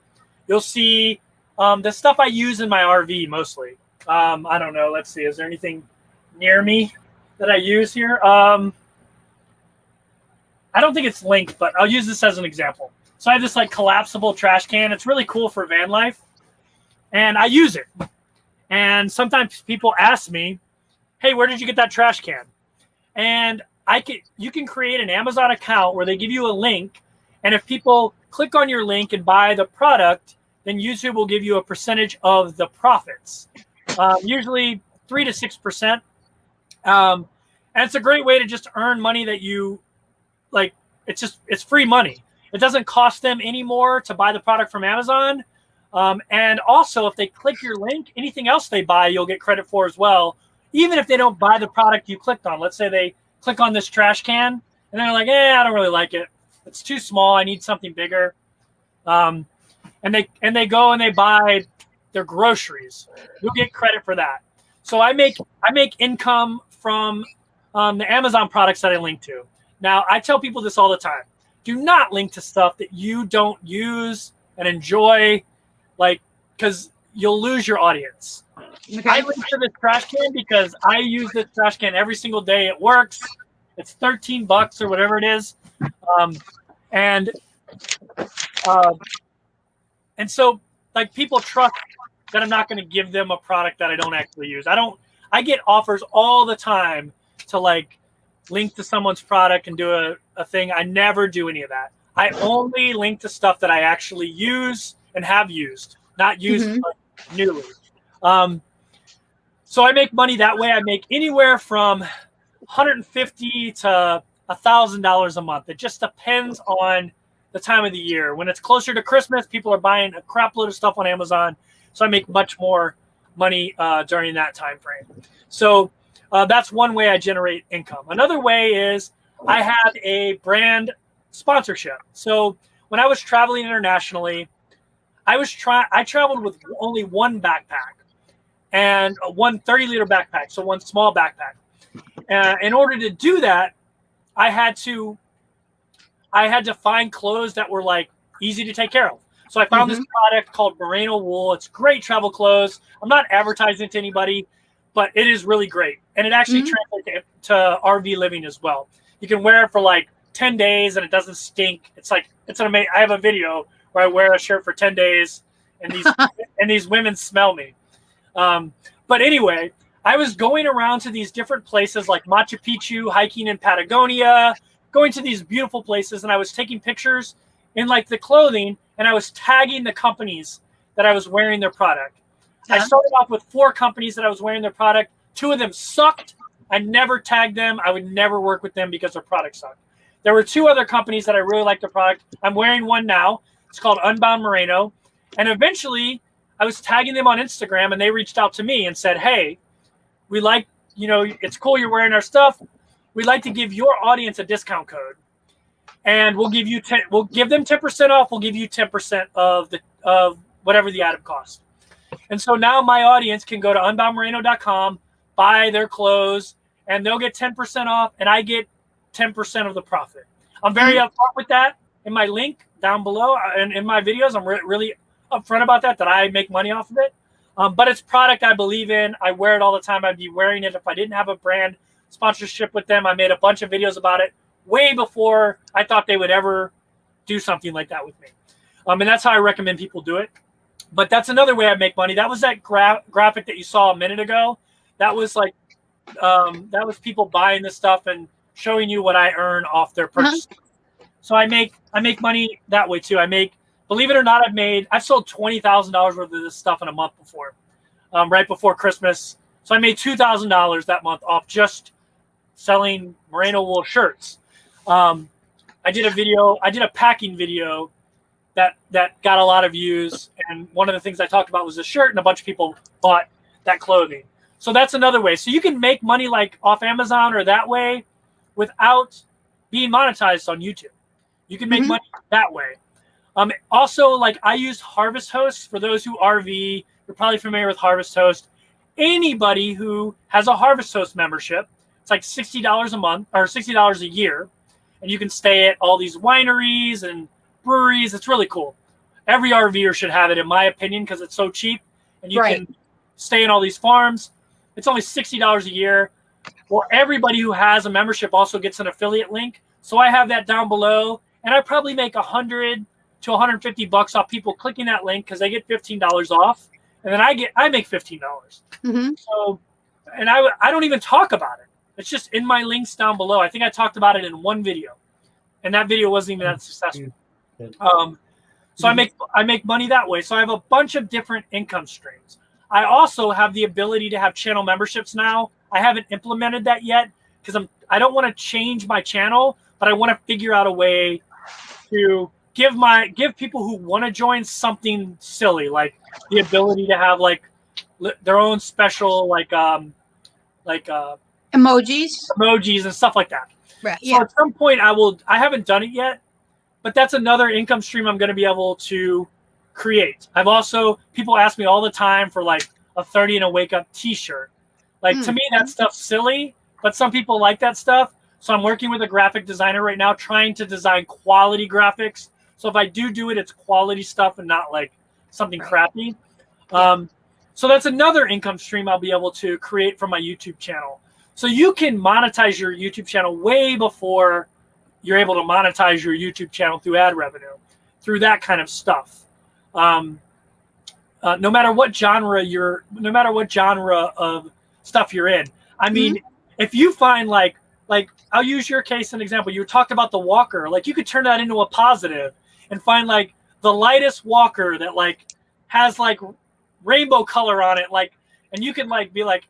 you'll see the stuff I use in my RV mostly. I don't know. Let's see. Is there anything near me that I use here? I don't think it's linked, but I'll use this as an example. So I have this like collapsible trash can. It's really cool for van life, and I use it. And sometimes people ask me, "Hey, where did you get that trash can?" And you can create an Amazon account where they give you a link, and if people click on your link and buy the product, then YouTube will give you a percentage of the profits, usually 3 to 6%. And it's a great way to just earn money that you like. It's free money. It doesn't cost them any more to buy the product from Amazon. And also, if they click your link, anything else they buy, you'll get credit for as well, even if they don't buy the product you clicked on. Let's say they click on this trash can, and they're like, I don't really like it. It's too small. I need something bigger. And they go and they buy their groceries. You'll get credit for that. So I make income from the Amazon products that I link to. Now, I tell people this all the time. Do not link to stuff that you don't use and enjoy, like, because you'll lose your audience. Okay. I link to this trash can because I use this trash can every single day. It works. It's $13 or whatever it is. And so, like, people trust that I'm not going to give them a product that I don't actually use. I get offers all the time to, like, link to someone's product and do a thing. I never do any of that. I only link to stuff that I actually use and have used, not used newly. So I make money that way. I make anywhere from $150 to $1,000 a month. It just depends on the time of the year. When it's closer to Christmas, people are buying a crap load of stuff on Amazon. So I make much more money during that time frame. So that's one way I generate income. Another way is I had a brand sponsorship. So when I was traveling internationally, I traveled with only one backpack and one 30-liter backpack, so one small backpack. In order to do that, I had to find clothes that were like easy to take care of. So I found this product called Merino Wool. It's great travel clothes. I'm not advertising to anybody, but it is really great. And it actually translates to RV living as well. You can wear it for like 10 days and it doesn't stink. It's an amazing. I have a video where I wear a shirt for 10 days and these women smell me. But anyway, I was going around to these different places like Machu Picchu, hiking in Patagonia, going to these beautiful places, and I was taking pictures in like the clothing, and I was tagging the companies that I was wearing their product. I started off with 4 companies that I was wearing their product. 2 of them sucked. I never tagged them. I would never work with them because their product sucked. There were 2 other companies that I really liked their product. I'm wearing one now. It's called Unbound Merino. And eventually I was tagging them on Instagram, and they reached out to me and said, hey, we like, it's cool you're wearing our stuff. We'd like to give your audience a discount code, and we'll give them 10% off. We'll give you 10% of whatever the item costs. And so now my audience can go to unboundmerino.com, buy their clothes, and they'll get 10% off, and I get 10% of the profit. I'm very upfront with that in my link down below, and in my videos, I'm really upfront about that I make money off of it. But it's product I believe in. I wear it all the time. I'd be wearing it if I didn't have a brand sponsorship with them. I made a bunch of videos about it way before I thought they would ever do something like that with me. And that's how I recommend people do it. But that's another way I make money. That was that graphic that you saw a minute ago. That was like, that was people buying this stuff and showing you what I earn off their purchase. So I make money that way too. Believe it or not, I've sold $20,000 worth of this stuff in a month before, right before Christmas. So I made $2,000 that month off just selling merino wool shirts. I did a packing video that got a lot of views. And one of the things I talked about was the shirt, and a bunch of people bought that clothing. So that's another way. So you can make money like off Amazon or that way without being monetized on YouTube. You can make money that way. Also, like I used Harvest Host. For those who RV, you're probably familiar with Harvest Host. Anybody who has a Harvest Host membership, it's like $60 a month or $60 a year, and you can stay at all these wineries and breweries. It's really cool. Every RVer should have it, in my opinion, because it's so cheap, and you can stay in all these farms. It's only $60 a year. Well, everybody who has a membership also gets an affiliate link. So I have that down below, and I probably make $100 to $150 off people clicking that link because they get $15 off, and then I make $15. So, and I don't even talk about it. It's just in my links down below. I think I talked about it in one video, and that video wasn't even that successful. So I make money that way. So I have a bunch of different income streams. I also have the ability to have channel memberships now. I haven't implemented that yet because I don't want to change my channel, but I want to figure out a way to give people who want to join something silly, like the ability to have like their own special emojis and stuff like that. Right. So at some point I haven't done it yet, but that's another income stream I'm going to be able to create. People ask me all the time for like a 30 and a wake up t-shirt. Like to me, that stuff's silly, but some people like that stuff. So I'm working with a graphic designer right now, trying to design quality graphics. So if I do it, it's quality stuff and not like something crappy. So that's another income stream I'll be able to create from my YouTube channel. So you can monetize your YouTube channel way before you're able to monetize your YouTube channel through ad revenue, through that kind of stuff. No matter what genre of stuff you're in. I mean, if you find like I'll use your case as an example. You talked about the walker. Like you could turn that into a positive and find like the lightest walker that like has like rainbow color on it. Like, and you can like be like,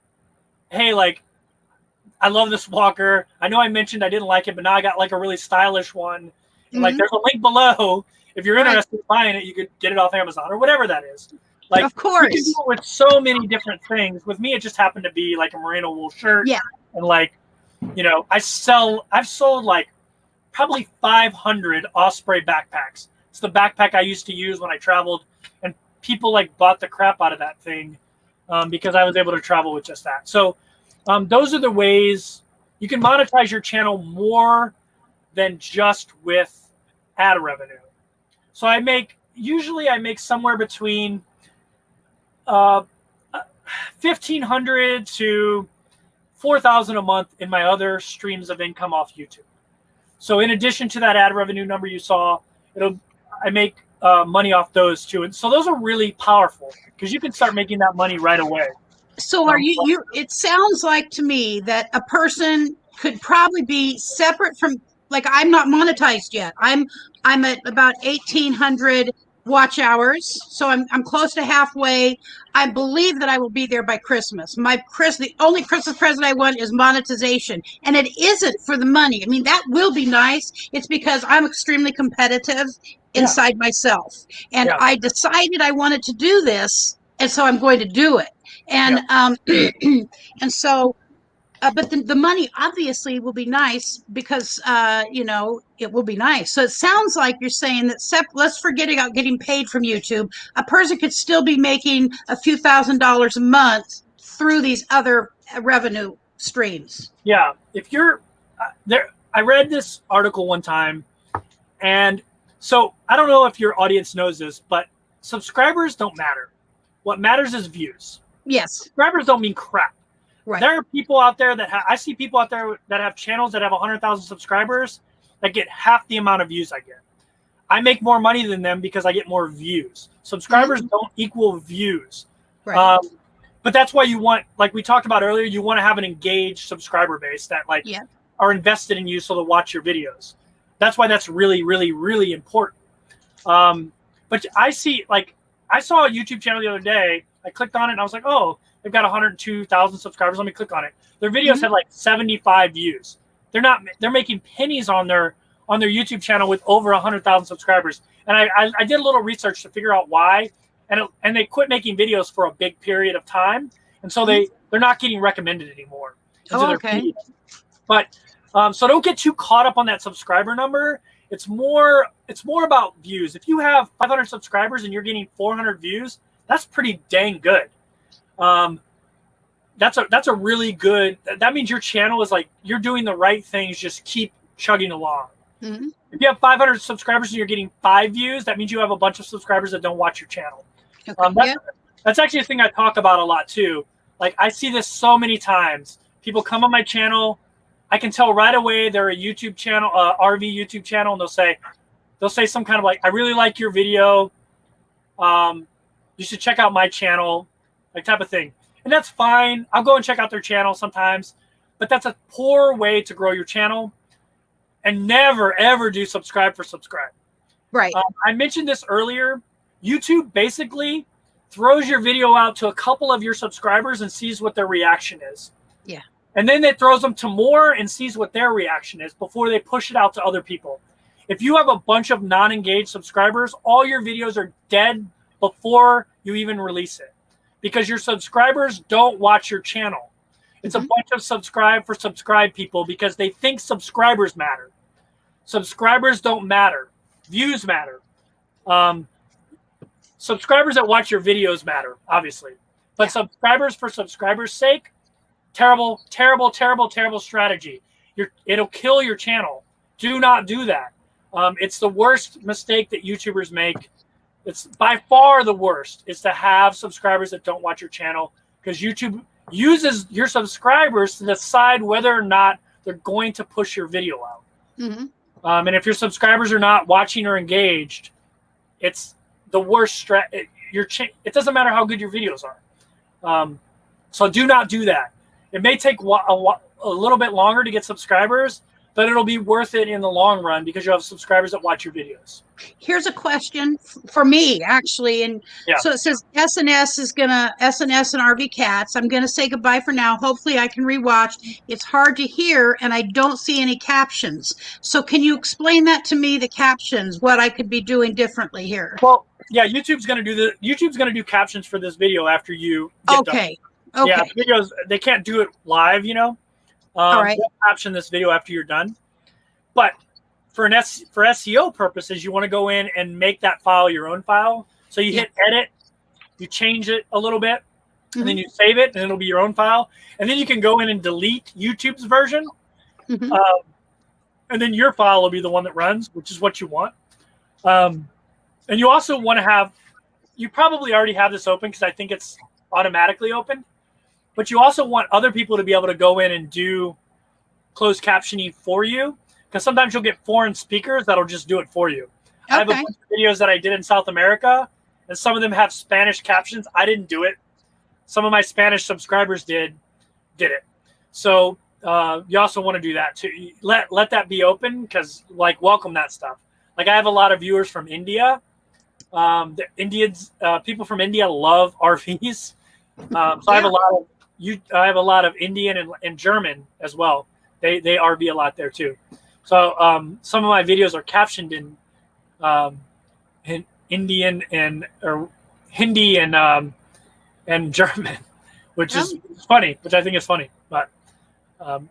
hey, like, I love this walker. I know I mentioned I didn't like it, but now I got like a really stylish one. And like there's a link below. If you're interested in buying it, you could get it off Amazon or whatever that is. Like, of course, you can do it with so many different things. With me, it just happened to be like a merino wool shirt. Yeah. And like, You know, I've sold like probably 500 Osprey backpacks. It's the backpack I used to use when I traveled, and people like bought the crap out of that thing because I was able to travel with just that. So those are the ways you can monetize your channel more than just with ad revenue. So usually I make somewhere between 1,500 to 4,000 a month in my other streams of income off YouTube. So in addition to that ad revenue number you saw, I make money off those too. And so those are really powerful because you can start making that money right away. So are you it sounds like to me that a person could probably be separate from, like, I'm not monetized yet. I'm at about 1,800 watch hours. So I'm close to halfway. I believe that I will be there by Christmas. The only Christmas present I want is monetization. And it isn't for the money. I mean, that will be nice. It's because I'm extremely competitive inside myself. And I decided I wanted to do this. And so I'm going to do it. And and so but the money obviously will be nice because it will be nice. So it sounds like you're saying that let's forget about getting paid from YouTube. A person could still be making a few $1,000s a month through these other revenue streams. Yeah, if you're there, I read this article one time, and so I don't know if your audience knows this, but subscribers don't matter. What matters is views. Yes. Subscribers don't mean crap. Right. There are people out there I see people out there that have channels that have 100,000 subscribers that get half the amount of views I get. I make more money than them because I get more views. Subscribers don't equal views. Right. But that's why you want, like we talked about earlier, you want to have an engaged subscriber base that are invested in you so they'll watch your videos. That's why that's really, really, really important. But I saw a YouTube channel the other day. I clicked on it and I was like, oh, they've got 102,000 subscribers. Let me click on it. Their videos had like 75 views. They're making pennies on their YouTube channel with over 100,000 subscribers. And I did a little research to figure out why. And they quit making videos for a big period of time. And so they're not getting recommended anymore. Okay. But so don't get too caught up on that subscriber number. It's more about views. If you have 500 subscribers and you're getting 400 views, that's pretty dang good. That's a really good, that means your channel is like, you're doing the right things, just keep chugging along. Mm-hmm. If you have 500 subscribers and you're getting 5 views, that means you have a bunch of subscribers that don't watch your channel. Okay. That's actually a thing I talk about a lot too. Like, I see this so many times. People come on my channel, I can tell right away they're a YouTube channel, RV YouTube channel, and they'll say some kind of like, I really like your video. You should check out my channel, like type of thing. And that's fine. I'll go and check out their channel sometimes, but that's a poor way to grow your channel. And never, ever do subscribe for subscribe. Right. I mentioned this earlier. YouTube basically throws your video out to a couple of your subscribers and sees what their reaction is. Yeah. And then it throws them to more and sees what their reaction is before they push it out to other people. If you have a bunch of non-engaged subscribers, all your videos are dead before you even release it, because your subscribers don't watch your channel. It's a bunch of subscribe people because they think subscribers matter. Subscribers don't matter. Views matter. Subscribers that watch your videos matter, obviously. But subscribers for subscribers' sake, terrible, terrible, terrible, terrible strategy. It'll kill your channel. Do not do that. It's the worst mistake that YouTubers make. It's by far the worst, is to have subscribers that don't watch your channel, because YouTube uses your subscribers to decide whether or not they're going to push your video out. Mm-hmm. And if your subscribers are not watching or engaged, it's the worst it doesn't matter how good your videos are. So do not do that. It may take a little bit longer to get subscribers, but it'll be worth it in the long run because you have subscribers that watch your videos. Here's a question for me, actually. And so it says SNS and RV Cats. I'm going to say goodbye for now. Hopefully I can rewatch. It's hard to hear and I don't see any captions. So can you explain that to me, the captions, what I could be doing differently here? Well, yeah, YouTube's going to do captions for this video after you get done. Okay. Yeah, videos, they can't do it live, All right. We'll caption this video after you're done. But for SEO purposes, you want to go in and make that file your own file. So you hit edit, you change it a little bit, and then you save it, and it'll be your own file. And then you can go in and delete YouTube's version. And then your file will be the one that runs, which is what you want. And you also want to have, you probably already have this open because I think it's automatically open. But you also want other people to be able to go in and do closed captioning for you, because sometimes you'll get foreign speakers that'll just do it for you. I have a bunch of videos that I did in South America, and some of them have Spanish captions. I didn't do it. Some of my Spanish subscribers did it. So you also want to do that too. Let that be open, because like welcome that stuff. Like I have a lot of viewers from India. The Indians, people from India love RVs. So I have a lot of Indian and German as well. They RV a lot there too. So some of my videos are captioned in Indian or Hindi and German, which is funny, which I think is funny. But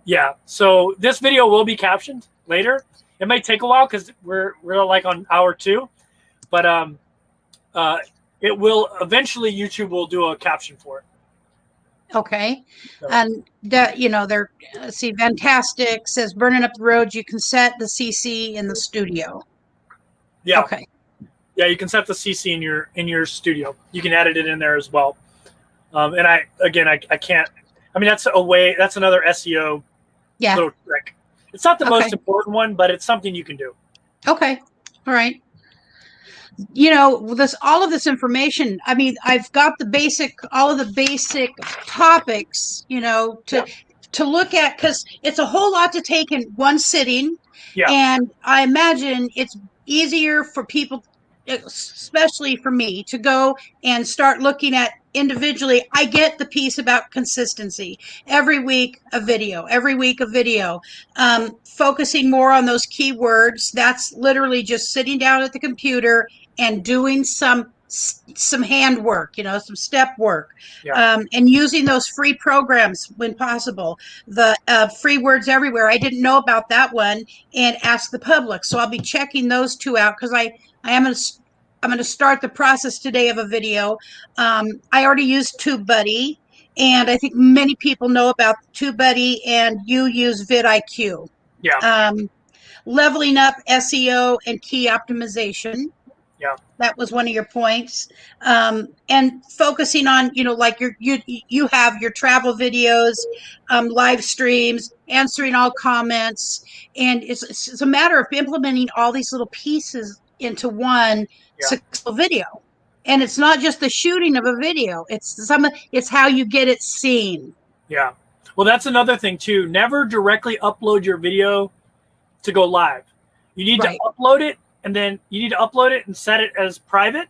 yeah, so this video will be captioned later. It might take a while because we're like on hour 2, but it will eventually. YouTube will do a caption for it. Okay. And that, you know, they're see, fantastic says burning up the roads. You can set the CC in the studio. Yeah. Okay. Yeah, you can set the CC in your studio. You can edit it in there as well. And I can't. I mean, that's another SEO little trick. It's not the most important one, but it's something you can do. Okay. All right. You know, all of this information, I mean, I've got all of the basic topics, you know, to look at, because it's a whole lot to take in one sitting. Yeah. And I imagine it's easier for people, especially for me, to go and start looking at individually. I get the piece about consistency. Every week a video, focusing more on those keywords. That's literally just sitting down at the computer and doing some handwork, you know, some step work, and using those free programs when possible. The free words everywhere. I didn't know about that one, and Ask the Public. So I'll be checking those 2 out, because I'm going to start the process today of a video. I already used TubeBuddy, and I think many people know about TubeBuddy, and you use vidIQ. Yeah. Leveling up SEO and key optimization. Yeah. That was one of your points. And focusing on, you know, like you have your travel videos, live streams, answering all comments. And it's a matter of implementing all these little pieces into one successful video. And it's not just the shooting of a video. It's how you get it seen. Yeah. Well, that's another thing too. Never directly upload your video to go live. You need to upload it, and then you need to upload it and set it as private,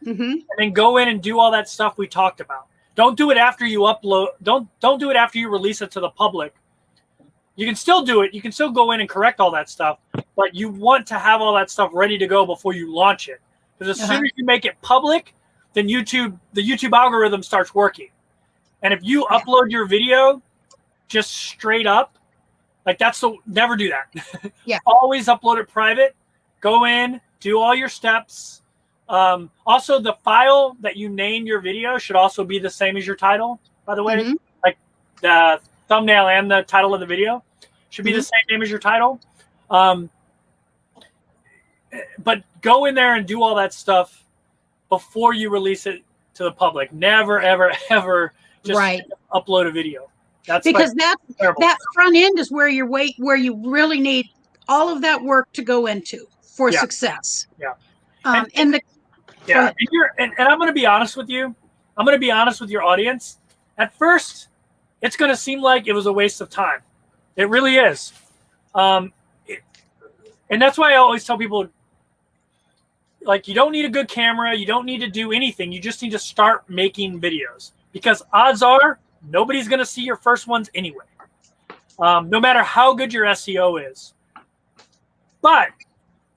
and then go in and do all that stuff we talked about. Don't do it after you upload. Don't do it after you release it to the public. You can still do it. You can still go in and correct all that stuff, but you want to have all that stuff ready to go before you launch it. Because as soon as you make it public, then the YouTube algorithm starts working. And if you upload your video just straight up, like never do that. Always upload it private. Go in, do all your steps. Also, the file that you name your video should also be the same as your title, by the way. Like the thumbnail and the title of the video should be the same name as your title. But go in there and do all that stuff before you release it to the public. Never, ever, ever just upload a video. That's because that front end is where you really need all of that work to go into for success. Yeah. And I'm going to be honest with you. I'm going to be honest with your audience. At first, it's going to seem like it was a waste of time. It really is. And that's why I always tell people, like, you don't need a good camera. You don't need to do anything. You just need to start making videos, because odds are nobody's going to see your first ones anyway, no matter how good your SEO is. But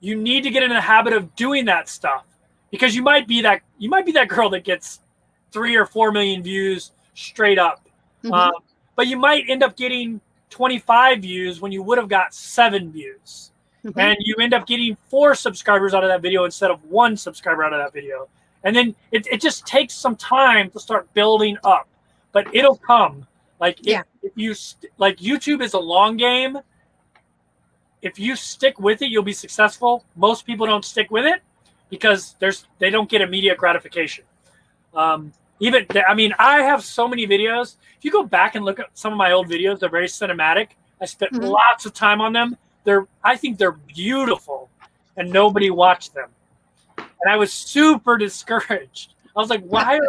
you need to get in the habit of doing that stuff, because you might be that girl that gets 3 or 4 million views straight up. But you might end up getting 25 views when you would have got 7 views. Mhm. And you end up getting 4 subscribers out of that video instead of 1 subscriber out of that video. And then it just takes some time to start building up, but it'll come. Like if you like, YouTube is a long game. If you stick with it, you'll be successful. Most people don't stick with it because they don't get immediate gratification. I mean, I have so many videos. If you go back and look at some of my old videos, they're very cinematic. I spent lots of time on them. I think they're beautiful, and nobody watched them. And I was super discouraged. I was like, why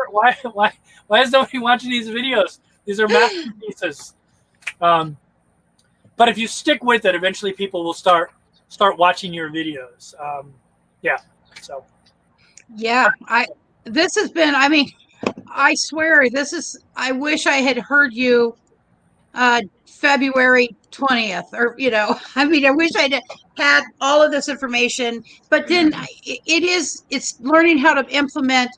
is nobody watching these videos? These are masterpieces. But if you stick with it, eventually people will start watching your videos. So. Yeah, this has been, I mean, I swear I wish I had heard you February 20th, or, I mean, I wish I'd had all of this information, but then it's learning how to implement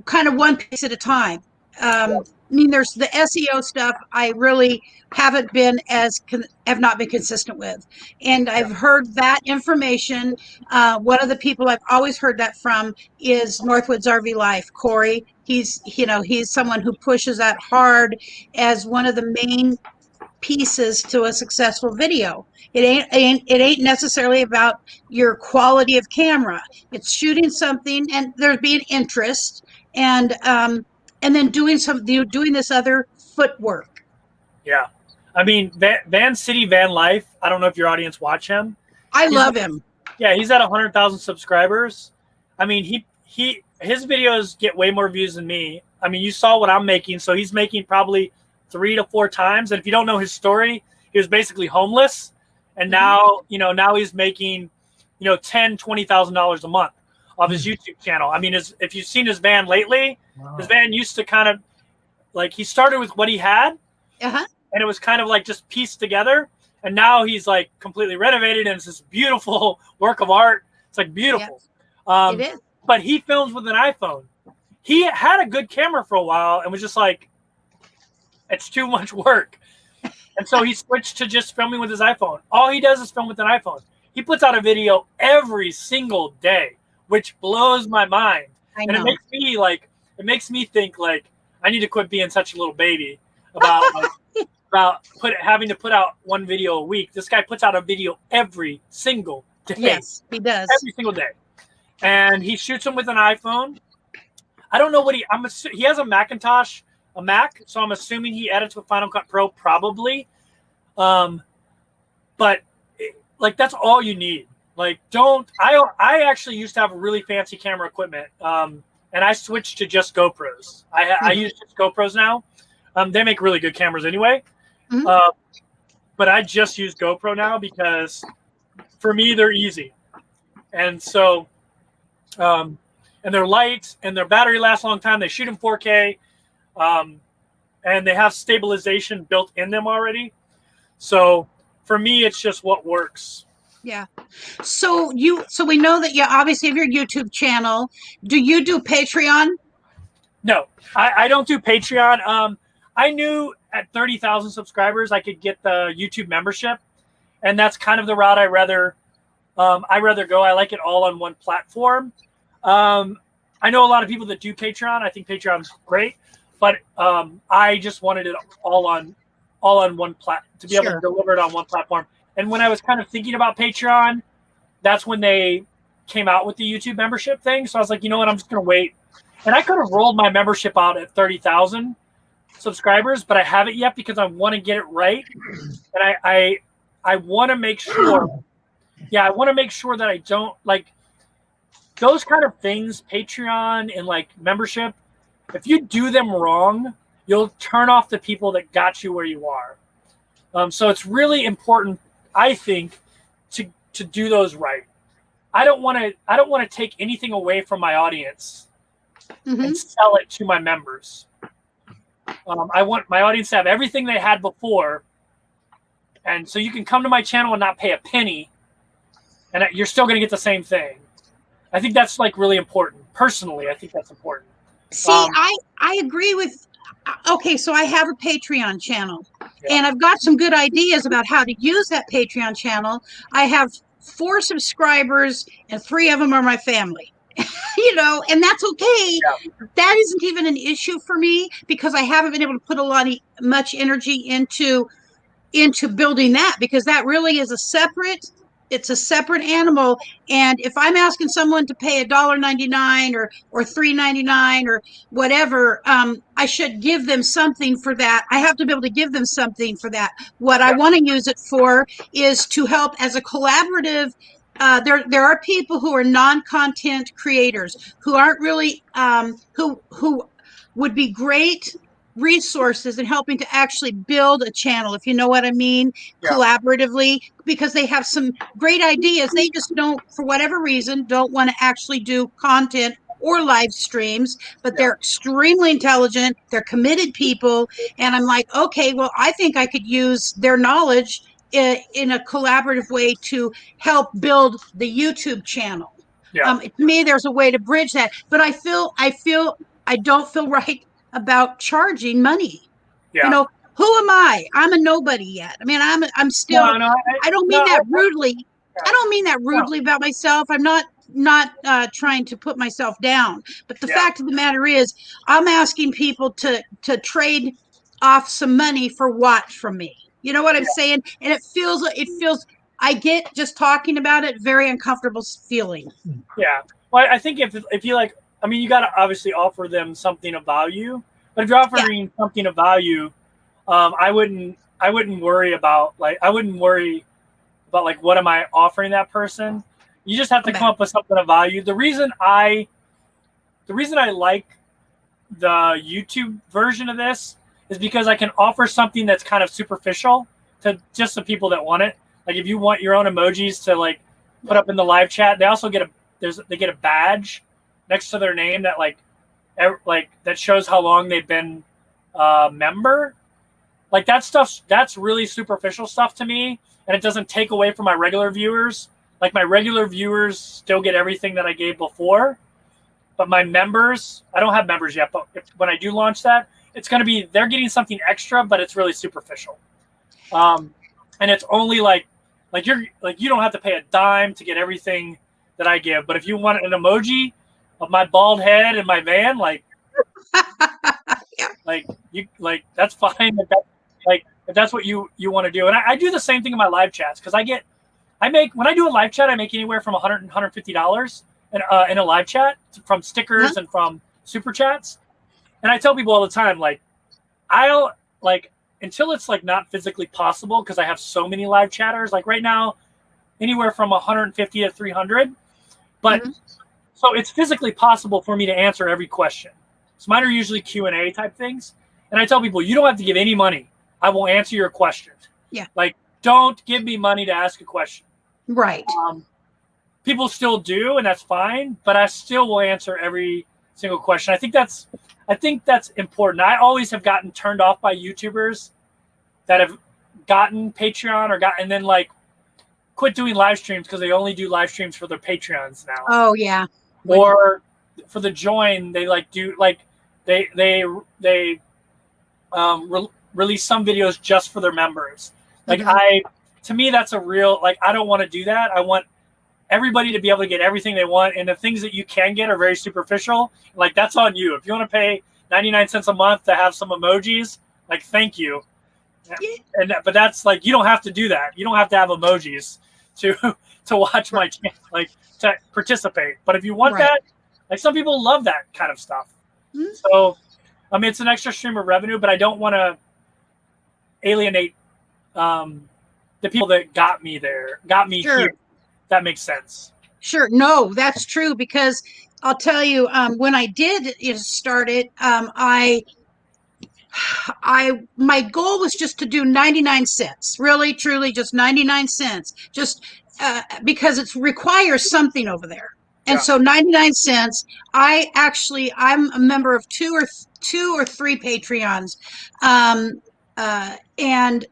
kind of one piece at a time. I mean, there's the SEO stuff I really have not been consistent with. And I've heard that information. One of the people I've always heard that from is Northwoods RV Life, Corey. He's someone who pushes that hard as one of the main pieces to a successful video. It ain't necessarily about your quality of camera. It's shooting something and there's being interest, and then doing this other footwork. Yeah. I mean, Van City Van Life, I don't know if your audience watch him. I love him. Yeah, he's at 100,000 subscribers. I mean, his videos get way more views than me. I mean, you saw what I'm making, so he's making probably 3 to 4 times. And if you don't know his story, he was basically homeless, and now he's making $10,000-$20,000 a month off his YouTube channel. I mean, if you've seen his van lately, his van used to kind of like, he started with what he had, and it was kind of like just pieced together, and now he's like completely renovated, and it's this beautiful work of art. It's like beautiful. Yes. It is. But he films with an iPhone. He had a good camera for a while and was just like, it's too much work. And so he switched to just filming with his iPhone. All he does is film with an iPhone. He puts out a video every single day, which blows my mind. I know. And it makes me think like, I need to quit being such a little baby about having to put out one video a week. This guy puts out a video every single day. Yes, he does. Every single day. And he shoots them with an iPhone. I don't know what he has a Macintosh, a Mac, so I'm assuming he edits with Final Cut Pro, probably. But that's all you need. Like, I actually used to have really fancy camera equipment, and I switched to just GoPros. I use just GoPros now. They make really good cameras anyway. But I just use GoPro now because for me, they're easy. And so, and they're light, and their battery lasts a long time. They shoot in 4K. And they have stabilization built in them already. So for me, it's just what works. Yeah. So we know that you obviously have your YouTube channel. Do you do Patreon? No, I don't do Patreon. I knew at 30,000 subscribers, I could get the YouTube membership, and that's kind of the route I rather go. I like it all on one platform. I know a lot of people that do Patreon. I think Patreon's great. But I just wanted it all on one to be able to deliver it on one platform. And when I was kind of thinking about Patreon, that's when they came out with the YouTube membership thing. So I was like, you know what, I'm just going to wait. And I could have rolled my membership out at 30,000 subscribers, but I haven't yet because I want to get it right. And I want to make sure. Yeah, I want to make sure that I don't like those kind of things, Patreon and like membership. If you do them wrong, you'll turn off the people that got you where you are. So it's really important, I think, to do those right. I don't want to take anything away from my audience and sell it to my members. I want my audience to have everything they had before, and so you can come to my channel and not pay a penny, and you're still going to get the same thing. I think that's like really important. Personally, I think that's important. See, I agree with. Okay, so I have a Patreon channel, And I've got some good ideas about how to use that Patreon channel. I have 4 subscribers and 3 of them are my family. And that's okay. That isn't even an issue for me because I haven't been able to put much energy into building that, because that really is a separate animal. And if I'm asking someone to pay $1.99 or $3.99 or whatever, I should give them something for that. I have to be able to give them something for that. What I want to use it for is to help as a collaborative. There are people who are non-content creators who aren't really who would be great resources in helping to actually build a channel, if you know what I mean, collaboratively, because they have some great ideas. They just don't, for whatever reason, don't want to actually do content or live streams, but they're extremely intelligent. They're committed people. And I'm like, okay, well, I think I could use their knowledge in a collaborative way to help build the YouTube channel. To me, there's a way to bridge that, but I don't feel right about charging money. Who am I? I'm a nobody yet. I mean, I'm still, I don't mean that rudely. I don't mean that rudely about myself. I'm not trying to put myself down, but the fact of the matter is I'm asking people to trade off some money for what from me? You know what I'm saying? And it feels, I get, just talking about it, very uncomfortable feeling. Yeah. Well, I think if you like, I mean, you got to obviously offer them something of value, but if you're offering something of value, I wouldn't worry about what am I offering that person? You just have to come up with something of value. The reason I like the YouTube version of this is because I can offer something that's kind of superficial to just the people that want it. Like if you want your own emojis to like put up in the live chat, they also get a badge next to their name that that shows how long they've been a member. Like that's really superficial stuff to me, and it doesn't take away from my regular viewers. Like my regular viewers still get everything that I gave before, but my members, I don't have members yet, but when I do launch that, it's going to be, they're getting something extra, but it's really superficial. And it's only you don't have to pay a dime to get everything that I give. But if you want an emoji of my bald head and my van, that's fine. If that's what you want to do. And I do the same thing in my live chats, because when I do a live chat, I make anywhere from $100 and $150 in a live chat from stickers and from super chats. And I tell people all the time, I'll until it's not physically possible, because I have so many live chatters, right now, anywhere from 150 to 300. But so it's physically possible for me to answer every question. So mine are usually Q&A type things. And I tell people, you don't have to give any money. I will answer your question. Yeah. Don't give me money to ask a question. Right. People still do, and that's fine, but I still will answer every single question. I think that's important. I always have gotten turned off by YouTubers that have gotten Patreon and then quit doing live streams because they only do live streams for their Patreons now. Oh yeah. Or for the join, they release some videos just for their members. To me, that's a real, I don't want to do that. I want everybody to be able to get everything they want. And the things that you can get are very superficial. That's on you. If you want to pay 99 cents a month to have some emojis, thank you. But that's you don't have to do that. You don't have to have emojis to watch my channel, to participate. But if you want that, some people love that kind of stuff. So, it's an extra stream of revenue, but I don't want to alienate the people that got me here. That makes sense. Sure. No, that's true, because I'll tell you, when I did start it, my goal was just to do 99 cents, really, truly, just 99 cents, just because it requires something over there. And so 99 cents, I'm a member of two or three Patreons. And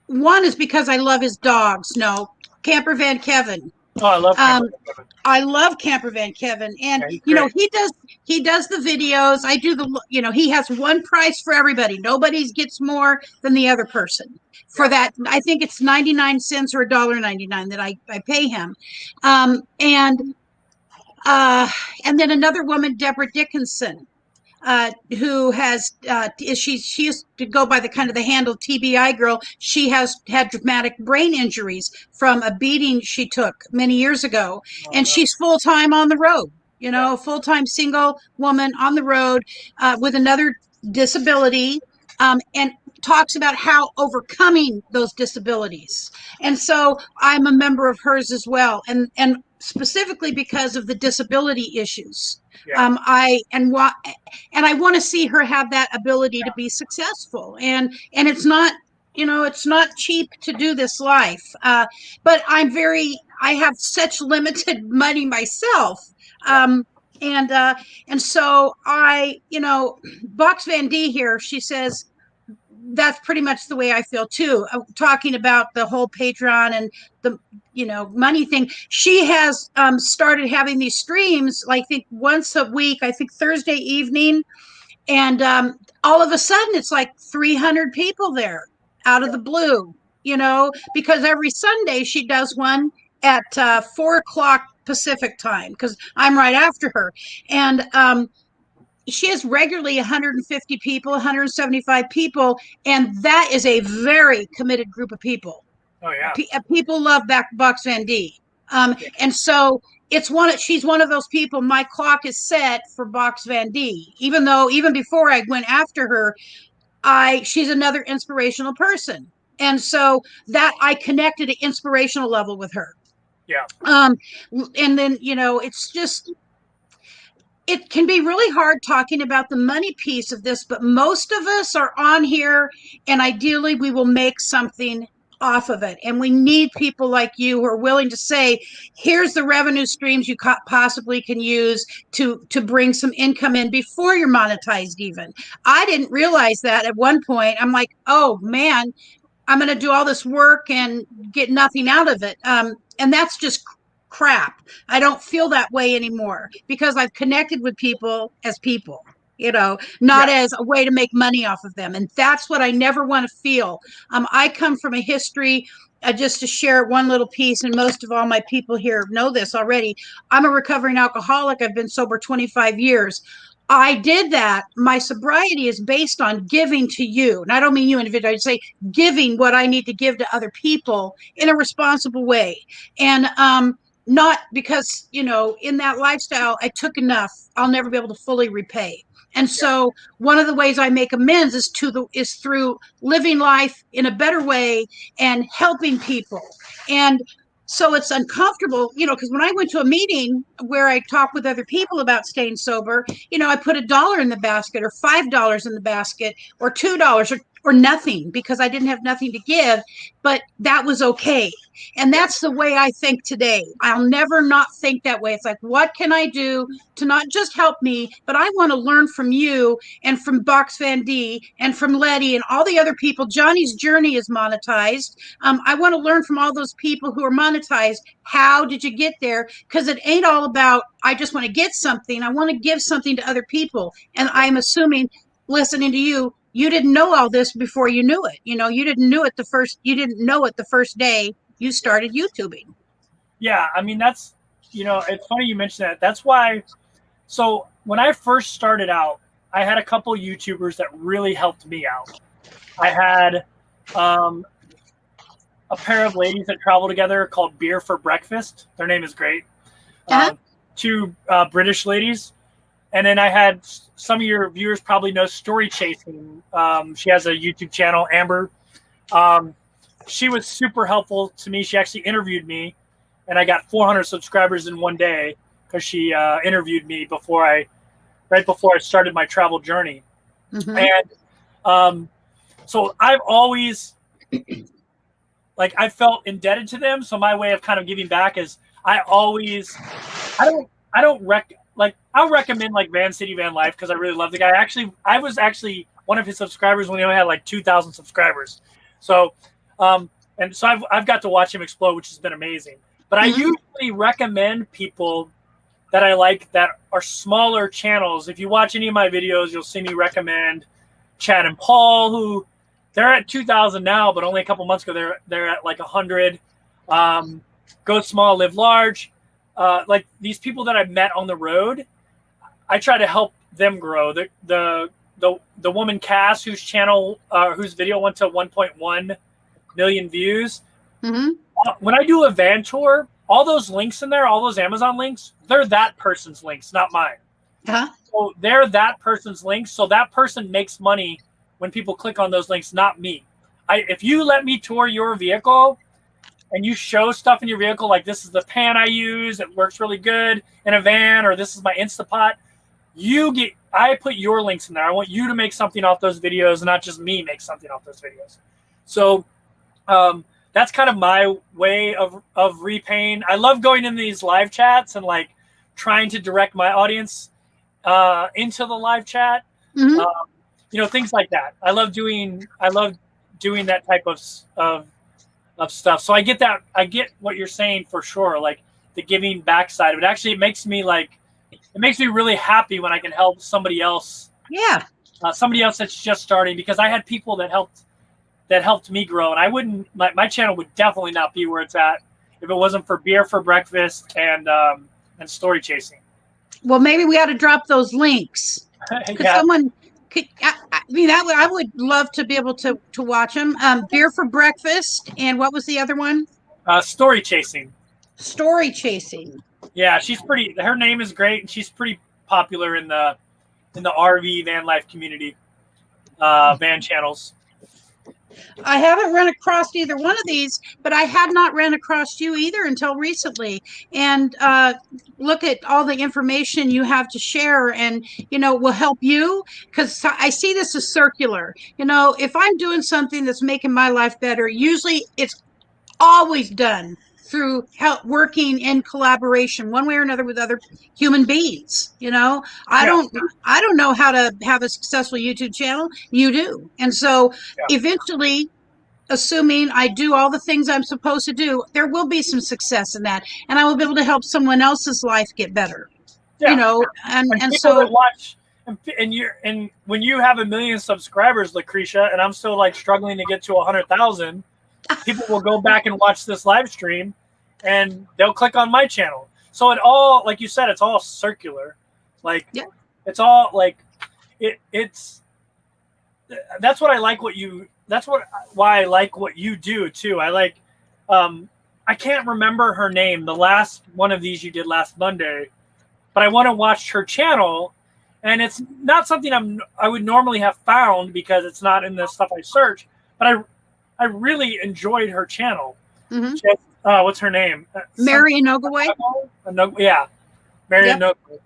one is because I love his dogs. No, Camper Van Kevin. Oh, I love Um, Camper Van. I love Camper Van Kevin, and Yeah, he's you know great. he does the videos. I do the he has one price for everybody. Nobody gets more than the other person for Yeah. that. I think it's 99 cents or $1.99 that I pay him, and then another woman, Deborah Dickinson, who has she used to go by the kind of the handle TBI girl. She has had traumatic brain injuries from a beating she took many years ago, Oh, and no. she's full time on the road. You Yeah. know, full time single woman on the road with another disability, and talks about how overcoming those disabilities. And so I'm a member of hers as well, and specifically because of the disability issues. Yeah. I and what and I want to see her have that ability to be successful. And it's not, it's not cheap to do this life. But I have such limited money myself. Yeah. Um, and so Box Van D here, she says that's pretty much the way I feel too. Talking about the whole Patreon and the money thing, she has started having these streams, like I think once a week. I think Thursday evening, and all of a sudden it's like 300 people there out of the blue. Because every Sunday she does one at 4 o'clock Pacific time, because I'm right after her, and she has regularly 150 people, 175 people, and that is a very committed group of people. Oh, yeah. People love Box Van D, Yeah. and so she's one of those people. My clock is set for Box Van D, even before I went after her, she's another inspirational person, and so that I connected at inspirational level with her. Yeah. And then it's just, it can be really hard talking about the money piece of this, but most of us are on here, and ideally we will make something off of it. And we need people like you who are willing to say, here's the revenue streams you possibly can use to bring some income in before you're monetized even. I didn't realize that at one point. I'm like, oh man, I'm going to do all this work and get nothing out of it. And that's just crap. I don't feel that way anymore because I've connected with people as people, not Yeah. as a way to make money off of them. And that's what I never want to feel. I come from a history, just to share one little piece, and most of all my people here know this already. I'm a recovering alcoholic. I've been sober 25 years. I did that. My sobriety is based on giving to you. And I don't mean you individually. I say giving what I need to give to other people in a responsible way. And not because, in that lifestyle, I took enough. I'll never be able to fully repay. And Yeah. so one of the ways I make amends is through living life in a better way and helping people. And so it's uncomfortable, because when I went to a meeting where I talk with other people about staying sober, I put $1 in the basket or $5 in the basket or $2 or nothing, because I didn't have nothing to give, but that was okay. And that's the way I think today. I'll never not think that way. It's like, what can I do to not just help me, but I want to learn from you and from Box Van D and from Letty and all the other people. Jonnies Journey is monetized. I want to learn from all those people who are monetized. How did you get there? Because it ain't all about, I just want to get something. I want to give something to other people. And I'm assuming, listening to you, you didn't know all this before you knew it. You didn't know it the first day you started YouTubing. Yeah. I mean, it's funny you mentioned that. That's why. So when I first started out, I had a couple YouTubers that really helped me out. I had a pair of ladies that travel together called Beer for Breakfast. Their name is great. Two British ladies. And then I had, some of your viewers probably know Story Chasing. She has a YouTube channel, Amber. She was super helpful to me. She actually interviewed me, and I got 400 subscribers in one day because she interviewed me right before I started my travel journey. Mm-hmm. And so I've always, I felt indebted to them. So my way of kind of giving back is I'll recommend Van City Van Life because I really love the guy. I was actually one of his subscribers when he only had 2,000 subscribers. So, and so I've got to watch him explode, which has been amazing. But I usually recommend people that I like that are smaller channels. If you watch any of my videos, you'll see me recommend Chad and Paul, who they're at 2,000 now, but only a couple months ago they're at like 100. Go small, live large. Like these people that I've met on the road, I try to help them grow. The woman Cass, whose channel, whose video went to 1.1 million views. When I do a van tour, all those links in there, all those Amazon links, they're that person's links, not mine. So they're that person's links. So that person makes money when people click on those links, not me. If you let me tour your vehicle and you show stuff in your vehicle, like this is the pan I use, it works really good in a van, or this is my Instapot, I put your links in there. I want you to make something off those videos, not just me make something off those videos. So that's kind of my way of repaying. I love going in these live chats and like trying to direct my audience into the live chat. You know, things like that. I love doing that type of stuff. So I get that. I get what you're saying for sure. Like the giving back side of it. Actually, it makes me really happy when I can help somebody else. Yeah. Somebody else that's just starting, because I had people that helped me grow, and I wouldn't. My channel would definitely not be where it's at if it wasn't for Beer for Breakfast and story chasing. Well, maybe we ought to drop those links. Someone could. I mean, I would love to be able to watch them. Beer for Breakfast, and what was the other one? Story chasing. Story chasing. Yeah, she's pretty. Her name is great, and she's pretty popular in the RV van life community, van channels. I haven't run across either one of these, but I had not ran across you either until recently. And look at all the information you have to share, and will help you, because I see this as circular. If I'm doing something that's making my life better, usually it's always done through working in collaboration one way or another with other human beings. I don't know how to have a successful YouTube channel. You do. And so eventually, assuming I do all the things I'm supposed to do, there will be some success in that, and I will be able to help someone else's life get better. And so watch, and when you have 1 million subscribers, Lucretia, and I'm still like struggling to get to 100,000, people will go back and watch this live stream, and they'll click on my channel. So it all, like you said, it's all circular. Like it's all like it's. That's what I like. Why I like what you do too. I like. I can't remember her name. The last one of these you did last Monday, but I want to watch her channel, and it's not something I would normally have found because it's not in the stuff I search. But I really enjoyed her channel. She has, what's her name? Mary Inogaway? Yeah. Mary Inogaway.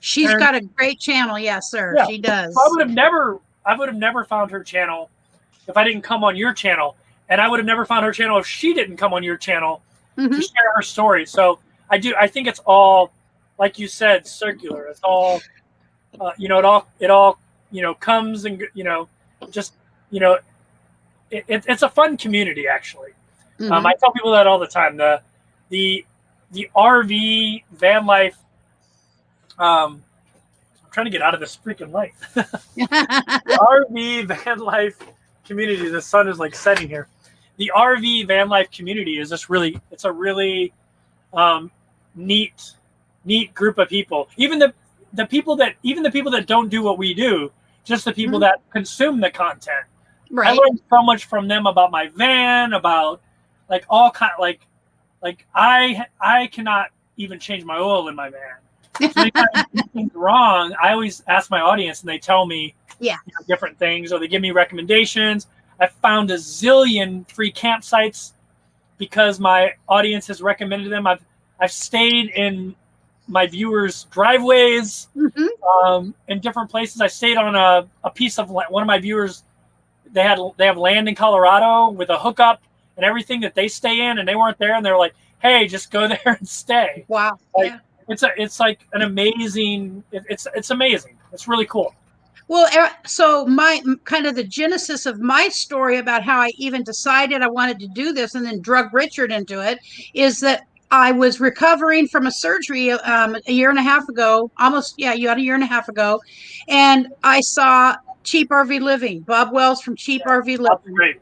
She's got a great channel. Yes, sir. Yeah. She does. I would have never found her channel if I didn't come on your channel. And I would have never found her channel if she didn't come on your channel to share her story. So I think it's all, like you said, circular. It's all, it all comes and, just, it's a fun community, actually. I tell people that all the time. The RV van life. I'm trying to get out of this freaking light. The RV van life community. The sun is like setting here. The RV van life community is just really. It's a really neat group of people. Even the people that don't do what we do, just the people that consume the content. Right. I learned so much from them about my van, about like all kind, like I cannot even change my oil in my van. So anytime I do things wrong, I always ask my audience, and they tell me different things, or they give me recommendations. I found a zillion free campsites because my audience has recommended them. I've stayed in my viewers' driveways, in different places. I stayed on a piece of one of my viewers. They have land in Colorado with a hookup and everything that they stay in, and they weren't there, and they were like, "Hey, just go there and stay." Wow! Like, it's like an amazing. It's amazing. It's really cool. Well, so my kind of the genesis of my story about how I even decided I wanted to do this and then drug Richard into it is that I was recovering from a surgery a year and a half ago, almost, yeah, you had a year and a half ago. And I saw Cheap RV Living, Bob Wells from Cheap RV That's Living. great.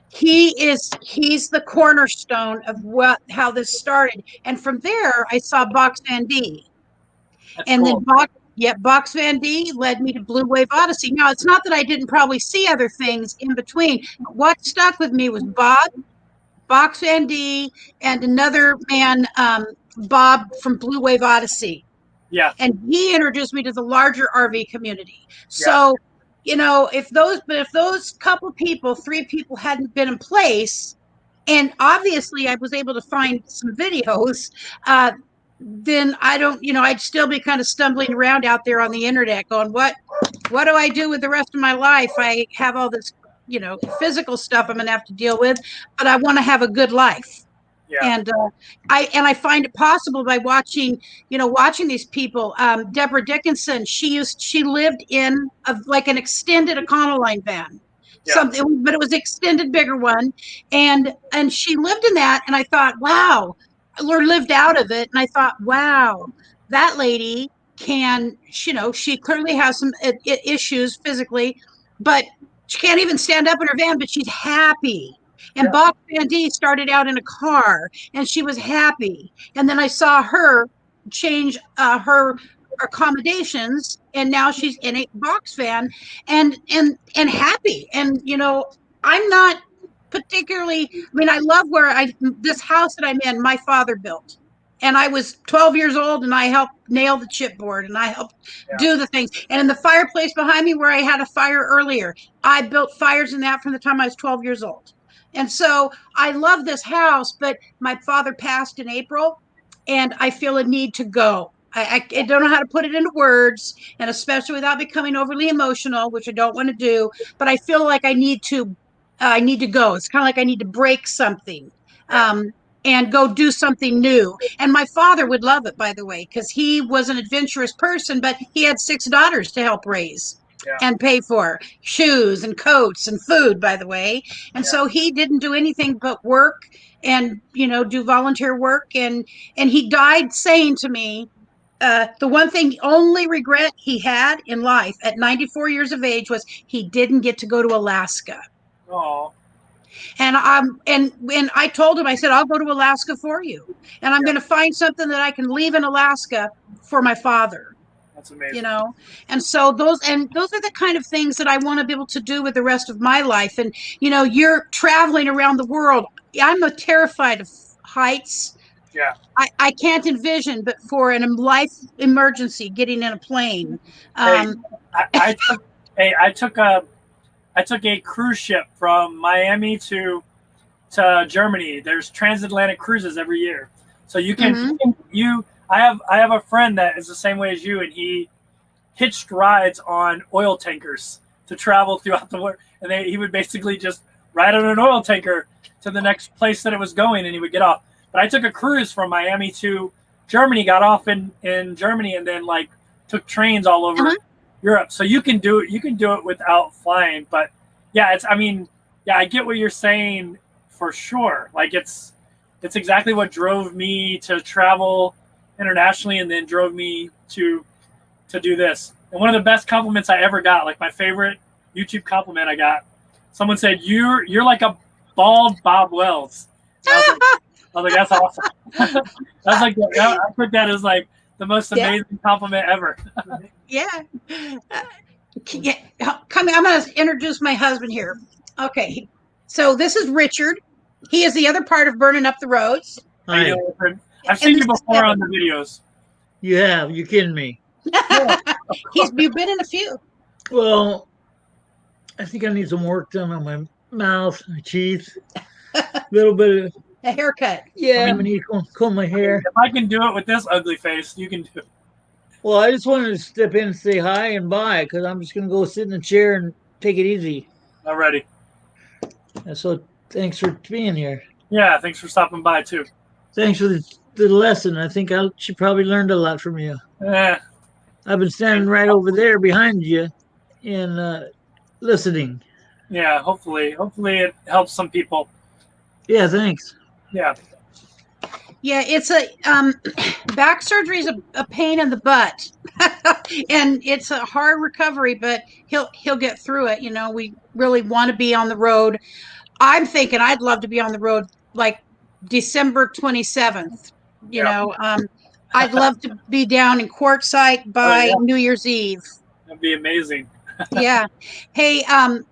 He's the cornerstone of how this started. And from there, I saw Box Van D. That's And cool. then Box Van D led me to Blue Wave Odyssey. Now, it's not that I didn't probably see other things in between. What stuck with me was Box Van D, and another man, Bob from Blue Wave Odyssey. Yeah. And he introduced me to the larger RV community. Yeah. So, if those couple people, 3 people hadn't been in place, and obviously I was able to find some videos, then I don't, I'd still be kind of stumbling around out there on the internet going, what do I do with the rest of my life? I have all this, physical stuff I'm going to have to deal with, but I want to have a good life. Yeah. And I find it possible by watching these people. Deborah Dickinson, she lived in like an extended Econoline van, something, but it was extended, bigger one, and she lived in that, and I thought, wow, or lived out of it, and I thought, wow, that lady can, she clearly has some issues physically, but she can't even stand up in her van, but she's happy. And Bob Van D started out in a car, and she was happy. And then I saw her change her accommodations, and now she's in a box van and happy. And I'm not particularly. I mean, I love this house that I'm in. My father built. And I was 12 years old, and I helped nail the chipboard, and I helped do the things. And in the fireplace behind me, where I had a fire earlier, I built fires in that from the time I was 12 years old. And so I love this house, but my father passed in April, and I feel a need to go. I don't know how to put it into words, and especially without becoming overly emotional, which I don't want to do. But I feel like I need to go. It's kind of like I need to break something. And go do something new. And my father would love it, by the way, because he was an adventurous person, but he had 6 daughters to help raise and pay for shoes and coats and food, by the way. And so he didn't do anything but work and, do volunteer work. And he died saying to me, the one thing, only regret he had in life at 94 years of age was he didn't get to go to Alaska. Oh. And I told him, I said, I'll go to Alaska for you. And I'm going to find something that I can leave in Alaska for my father. That's amazing. And so those are the kind of things that I want to be able to do with the rest of my life. And, you're traveling around the world. I'm terrified of heights. Yeah. I can't envision, but for a life emergency, getting in a plane. I took a cruise ship from Miami to Germany. There's transatlantic cruises every year, so you can I have a friend that is the same way as you, and he hitched rides on oil tankers to travel throughout the world, and he would basically just ride on an oil tanker to the next place that it was going, and he would get off. But I took a cruise from Miami to Germany, got off in Germany, and then took trains all over Europe. So you can do it without flying. But yeah, I get what you're saying for sure. It's exactly what drove me to travel internationally, and then drove me to do this. And one of the best compliments I ever got, my favorite YouTube compliment I got, someone said, you're like a bald Bob Wells. I was like, that's awesome. I took that as the most amazing compliment ever. Yeah. Come, I'm going to introduce my husband here. Okay. So this is Richard. He is the other part of Burning Up the Roads. Hi. I've seen you before on the videos. You have? You're kidding me. You've been in a few. Well, I think I need some work done on my mouth, my teeth, a little bit of a haircut. Yeah, I need to comb my hair. If I can do it with this ugly face, you can do it. Well, I just wanted to step in and say hi and bye, because I'm just going to go sit in the chair and take it easy. Alrighty. So thanks for being here. Yeah, thanks for stopping by, too. Thanks for the lesson. I think she probably learned a lot from you. Yeah. I've been standing right over there behind you. in listening. Yeah, hopefully it helps some people. Yeah, thanks. Yeah. Yeah, it's a back surgery is a pain in the butt, and it's a hard recovery. But he'll get through it. You know, we really want to be on the road. I'm thinking I'd love to be on the road like December 27th. You Yeah. know, I'd love to be down in Quartzsite by New Year's Eve. That'd be amazing. Yeah. Hey,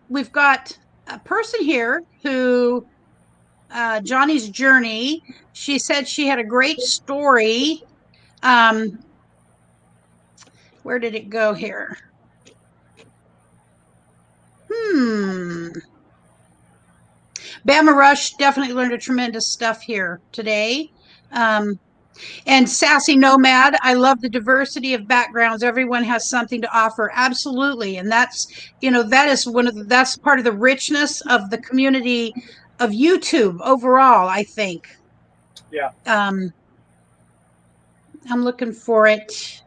we've got a person here who Jonnies Journey. She said she had a great story. Where did it go here? Bama Rush definitely learned a tremendous stuff here today. And Sassy Nomad, I love the diversity of backgrounds. Everyone has something to offer. Absolutely. And that's, that is that's part of the richness of the community of YouTube overall, I think. Yeah. I'm looking for it.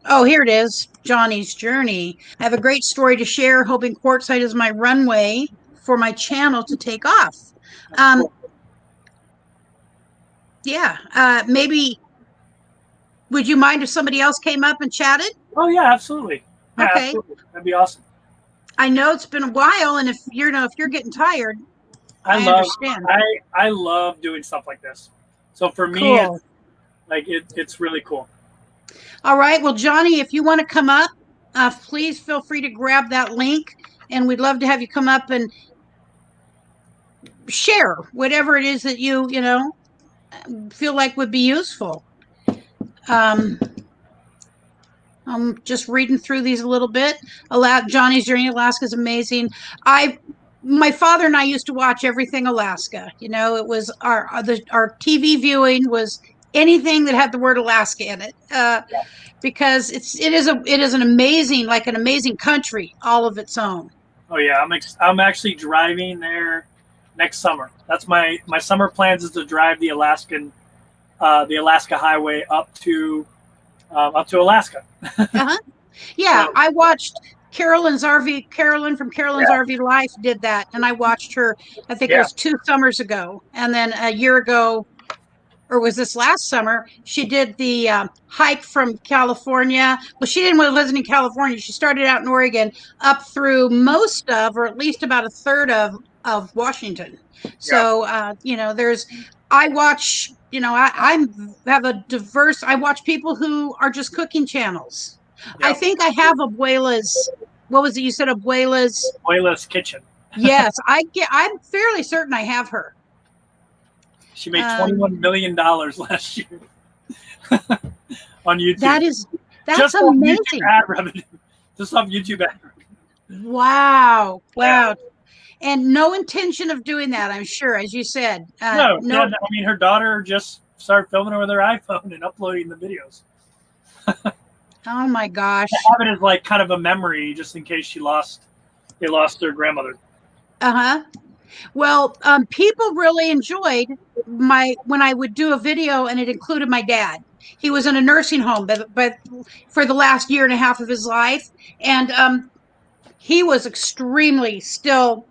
Oh, here it is. Jonnies Journey. I have a great story to share, hoping Quartzsite is my runway for my channel to take off. Cool. Yeah. Maybe, would you mind if somebody else came up and chatted? Oh, yeah, absolutely. Yeah, Okay. absolutely. That'd be awesome. I know it's been a while, and if you're getting tired, I understand. I love doing stuff like this. So for me, cool. It's really cool. All right. Well, Johnny, if you want to come up, please feel free to grab that link, and we'd love to have you come up and share whatever it is that you feel like would be useful. I'm just reading through these a little bit. Jonnies Journey, Alaska is amazing. My father and I used to watch everything Alaska. It was our TV viewing was anything that had the word Alaska in it, because it is an amazing country all of its own. Oh yeah, I'm actually driving there next summer. That's my summer plans is to drive the Alaska Highway up to Alaska. Uh-huh. Yeah, so, I watched Carolyn from Carolyn's RV Life did that, and I watched her. I think it was 2 summers ago, and then a year ago, or was this last summer? She did the hike from California. Well, she didn't live in California. She started out in Oregon, up through most of, or at least about a third of Washington. So I watch. I have a diverse. I watch people who are just cooking channels. I think I have Abuela's. What was it you said? Abuela's Kitchen. Yes, I'm fairly certain I have her. She made $21 million last year on YouTube. That's just amazing. YouTube ad revenue. Just off YouTube ad revenue. Wow. Yeah. And no intention of doing that, I'm sure, as you said. No. I mean, her daughter just started filming her with her iPhone and uploading the videos. Oh my gosh. I have it as like kind of a memory, just in case they lost their grandmother. Well, people really enjoyed when I would do a video and it included my dad. He was in a nursing home, but for the last year and a half of his life, and he was extremely still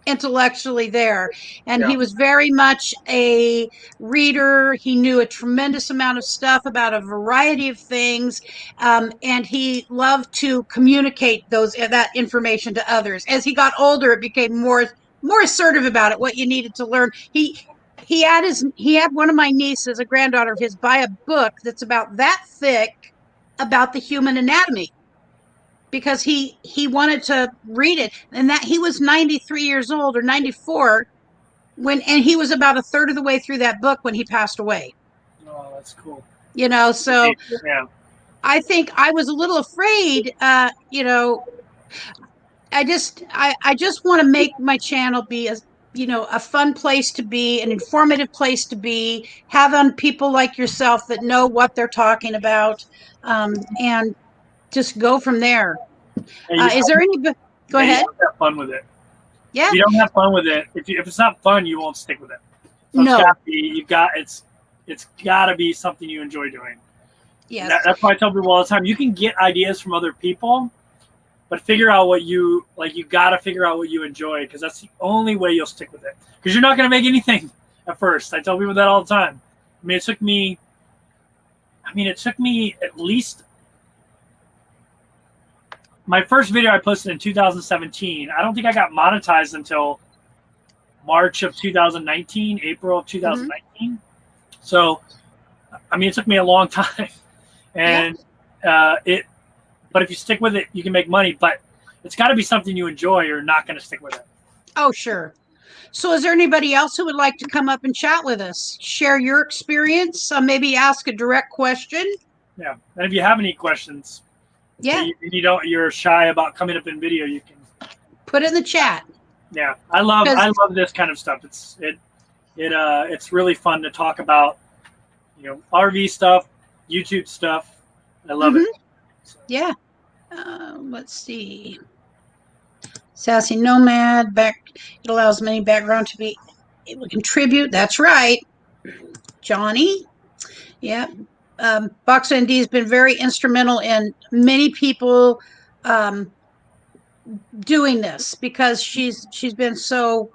intellectually there, and he was very much a reader. He knew a tremendous amount of stuff about a variety of things, and he loved to communicate that information to others. As he got older, it became more assertive about it, what you needed to learn. He had one of my nieces, a granddaughter of his, buy a book that's about that thick about the human anatomy, because he wanted to read it, and that he was 93 years old or 94 and he was about a third of the way through that book when he passed away. Oh, that's cool. So I think I was a little afraid. I just want to make my channel be a fun place to be, an informative place to be, have on people like yourself that know what they're talking about, and just go from there. Is there any? Go ahead. You have fun with it. Yeah. If you don't have fun with it, if it's not fun, you won't stick with it. So no. It's got to be something you enjoy doing. Yes. That's why I tell people all the time, you can get ideas from other people, but figure out what you like. You got to figure out what you enjoy, because that's the only way you'll stick with it. Because you're not going to make anything at first. I tell people that all the time. I mean, it took me at least, my first video I posted in 2017. I don't think I got monetized until March of 2019, April of 2019. So, I mean, it took me a long time, and but if you stick with it, you can make money. But it's got to be something you enjoy. Or you're not going to stick with it. Oh, sure. So is there anybody else who would like to come up and chat with us? Share your experience, maybe ask a direct question. Yeah. And if you have any questions, yeah, you're shy about coming up in video, you can put it in the chat. Yeah. I love this kind of stuff. It's really fun to talk about, RV stuff, YouTube stuff. I love it. So. Yeah. Let's see. Sassy Nomad, it allows many background to be able to contribute. That's right. Johnny. Yeah. Box ND has been very instrumental in many people doing this, because she's been so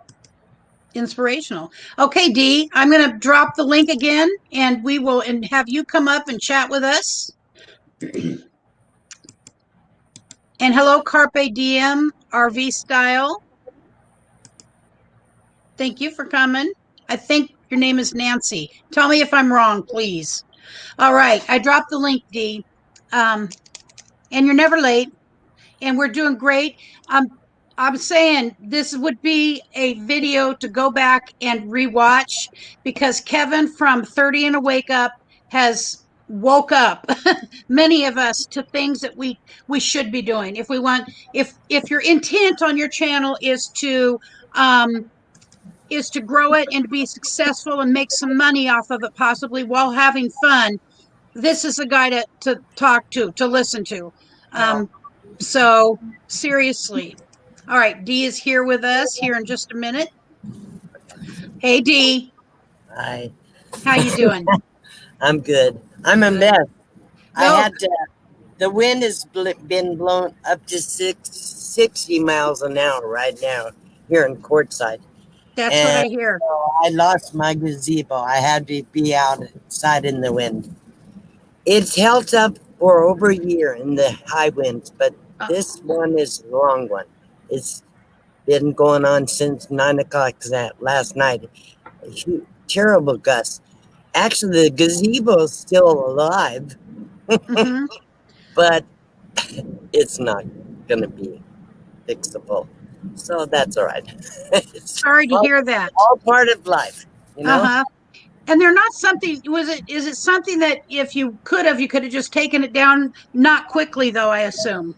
inspirational. Okay, Dee, I'm going to drop the link again, and we will have you come up and chat with us. And hello, Carpe Diem RV Style. Thank you for coming. I think your name is Nancy. Tell me if I'm wrong, please. All right, I dropped the link, Dee. And you're never late, and we're doing great. I'm saying this would be a video to go back and rewatch, because Kevin from 30 and a Wake Up has woke up many of us to things that we should be doing. If we want, if your intent on your channel is to grow it and to be successful and make some money off of it, possibly while having fun, this is a guy to talk to listen to. So seriously. All right, Dee is here with us here in just a minute. Hey, Dee. Hi. How you doing? I'm good. I'm a mess. I had the wind has been blown up to 60 miles an hour right now here in Quartzsite. That's what I hear. So I lost my gazebo. I had to be outside in the wind. It's held up for over a year in the high winds, but this one is the long one. It's been going on since 9 o'clock last night. Terrible gusts. Actually, the gazebo is still alive, but it's not going to be fixable. So that's all right. Sorry to hear that. All part of life, And they're not something. Is it something that if you could have just taken it down? Not quickly, though, I assume.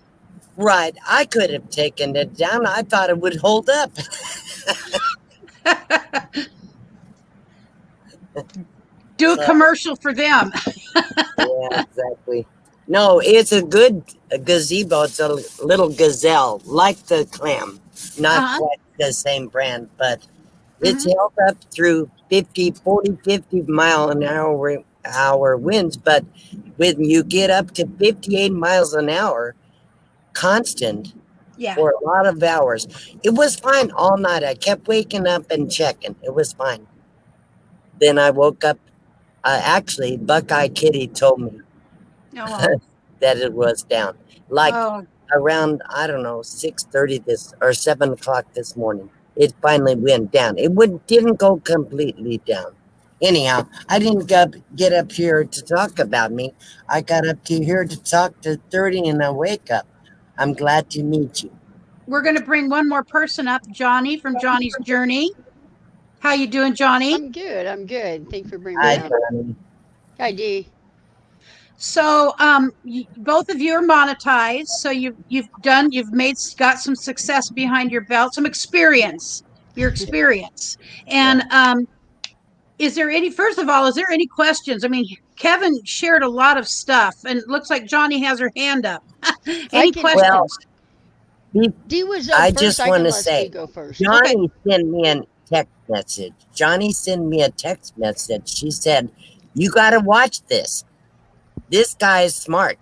Right. I could have taken it down. I thought it would hold up. Do a commercial for them. Yeah, exactly. No, it's a good gazebo. It's a little gazelle, like the clam. Not quite the same brand, but it's held up through 50 mile an hour winds. But when you get up to 58 miles an hour, constant for a lot of hours, it was fine all night. I kept waking up and checking. It was fine. Then I woke up. Actually, Buckeye Kitty told me that it was down. Around, I don't know, 6:30 or 7 o'clock this morning. It finally went down. It didn't go completely down. Anyhow, I didn't get up here to talk about me. I got up to here to talk to 30 and a Wake Up. I'm glad to meet you. We're going to bring one more person up, Johnny from Jonnies Journey. How you doing, Johnny? I'm good. Thanks for bringing me up. Johnny. Hi, Dee. So, both of you are monetized. So got some success behind your belt, some experience, And is there any questions? I mean, Kevin shared a lot of stuff, and it looks like Johnny has her hand up. Any questions? Well, Dee was up I first. just want to say, go first. Johnny sent me a text message. She said, you got to watch this. this guy is smart.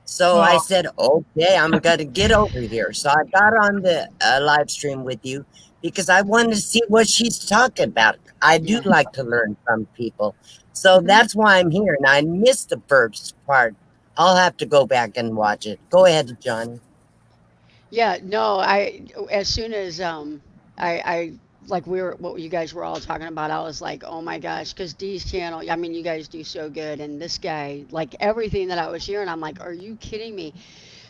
So I said, okay, I'm going to get over here. So I got on the live stream with you because I wanted to see what she's talking about. I do like to learn from people. So that's why I'm here. And I missed the first part. I'll have to go back and watch it. Go ahead, John. Yeah, no, as soon as I like what you guys were all talking about, I was like, oh my gosh, because Dee's channel, I mean, you guys do so good, and this guy, like everything that I was hearing, I'm like, are you kidding me?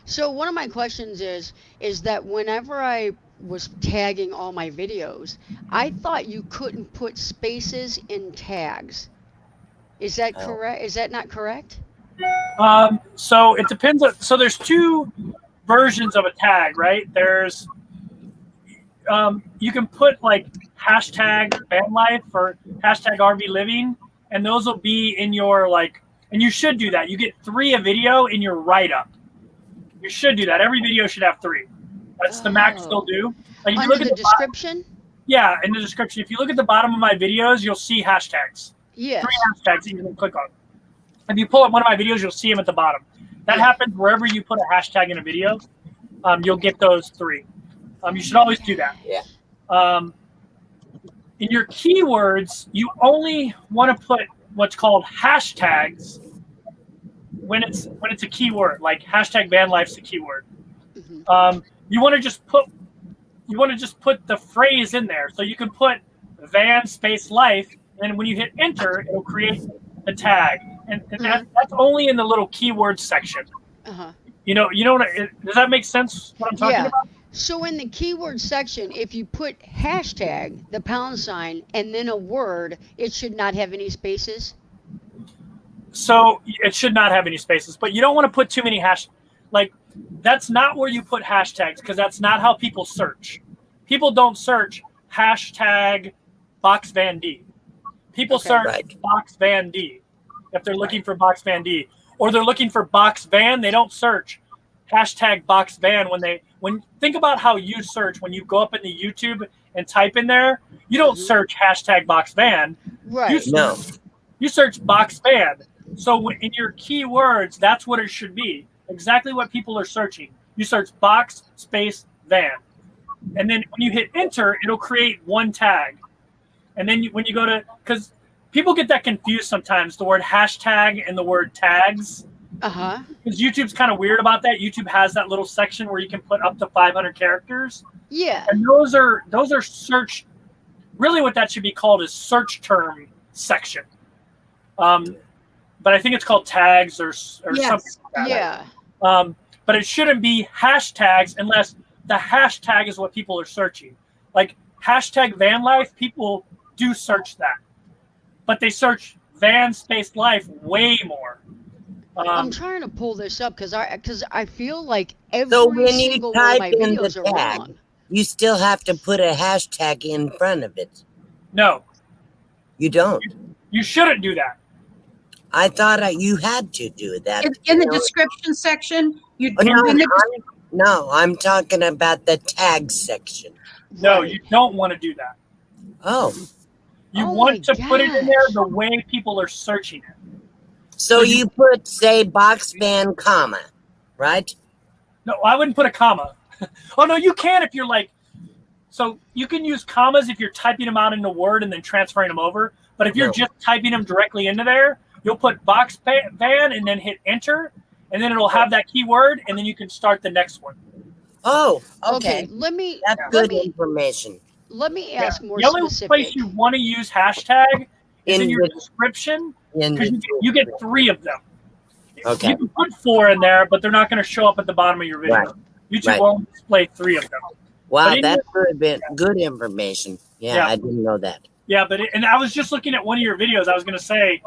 So one of my questions is that whenever I was tagging all my videos, I thought you couldn't put spaces in tags. Is that correct? Is that not correct? So it depends. So there's two versions of a tag, right? There's you can put like hashtag van life or hashtag RV living, and those will be in your and you should do that. You get 3 a video in your write-up. You should do that. Every video should have 3. That's the max they'll do. Like if you look at the description? Yeah, in the description. If you look at the bottom of my videos, you'll see hashtags. Yeah. 3 hashtags that you can click on. If you pull up one of my videos, you'll see them at the bottom. That happens wherever you put a hashtag in a video. You'll get those 3. You should always do that. Yeah. In your keywords, you only want to put what's called hashtags when it's a keyword, like hashtag van life's a keyword. You want to just put the phrase in there. So you can put van space life, and when you hit enter, it'll create the tag. And that's only in the little keyword section. You know, does that make sense what I'm talking about? So in the keyword section, if you put hashtag, the $, and then a word, it should not have any spaces? So it should not have any spaces, but you don't want to put too many that's not where you put hashtags, because that's not how people search. People don't search hashtag box van D. People search box van D if they're looking for box van D, or they're looking for box van. They don't search hashtag box van when think about how you search when you go up into YouTube and type in there. You don't search hashtag box van. Right. You search box van. So in your keywords, that's what it should be. Exactly what people are searching. You search box space van, and then when you hit enter, it'll create one tag. And then when you go to, because people get that confused sometimes, the word hashtag and the word tags. Because YouTube's kind of weird about that. YouTube has that little section where you can put up to 500 characters. Yeah. And those are search. Really, what that should be called is search term section. But I think it's called tags or something like that. Yeah. But it shouldn't be hashtags unless the hashtag is what people are searching. Like hashtag van life, people do search that, but they search van space life way more. I'm trying to pull this up because I feel like every single one of my videos are wrong. You still have to put a hashtag in front of it. No. You don't. You shouldn't do that. I thought you had to do that. In the description section, I'm talking about the tag section. No, you don't want to do that. Oh. You want to put it in there the way people are searching it. So you put, say, box van, comma, right? No, I wouldn't put a comma. Oh, no, you can if you're so you can use commas if you're typing them out into Word and then transferring them over. But if you're just typing them directly into there, you'll put box van and then hit enter, and then it'll have that keyword, and then you can start the next one. Oh, okay. That's good information. Let me ask more specific. The only place you want to use hashtag is in your description, because you get 3 of them. Okay. You can put 4 in there, but they're not going to show up at the bottom of your video. Right. YouTube won't display 3 of them. Wow, that would have been good information. Yeah, I didn't know that. Yeah, and I was just looking at one of your videos. I was going to say,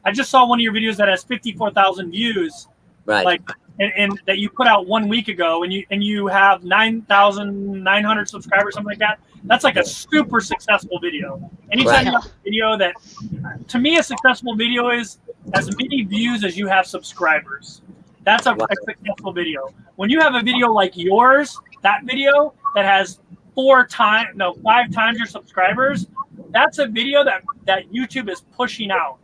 I just saw one of your videos that has 54,000 views. Right. And that you put out 1 week ago, and you have 9,900 subscribers, something like that. That's like a super successful video. Anytime you have a video that, to me, a successful video is as many views as you have subscribers. That's a successful video. When you have a video like yours, that video that has 5 times your subscribers, that's a video that YouTube is pushing out.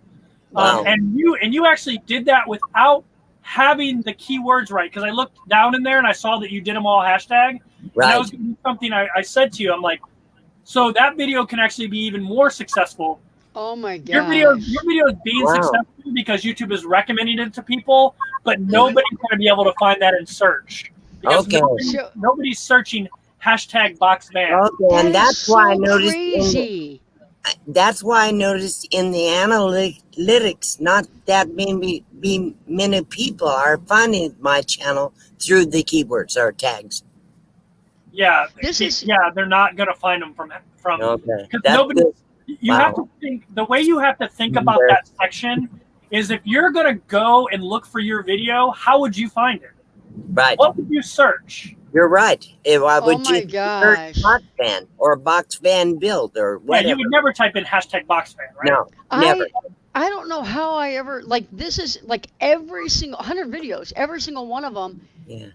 Wow. And you actually did that without having the keywords right, because I looked down in there and I saw that you did them all hashtag. Right. And that was gonna be something I said to you. I'm like, so that video can actually be even more successful. Oh my Your gosh. video is being Wow. successful because YouTube is recommending it to people, but nobody's going to be able to find that in search because Okay. nobody's searching hashtag box van. Okay, and that's why I noticed. Crazy. That's why I noticed in the analytics, not that many people are finding my channel through the keywords or tags. Yeah, This is- they're not going to find them from Okay, because that's nobody. good. You Wow. have to think the way you have to think about Very- that section is if you're going to go and look for your video, how would you find it? Right, What would you search? you're right. If I would Oh my just gosh. search box van or box van build or Yeah, whatever. you would never type in hashtag box van, right? No, never. I don't know how I ever, like, this is like every single 100 videos, every single one of them Yeah,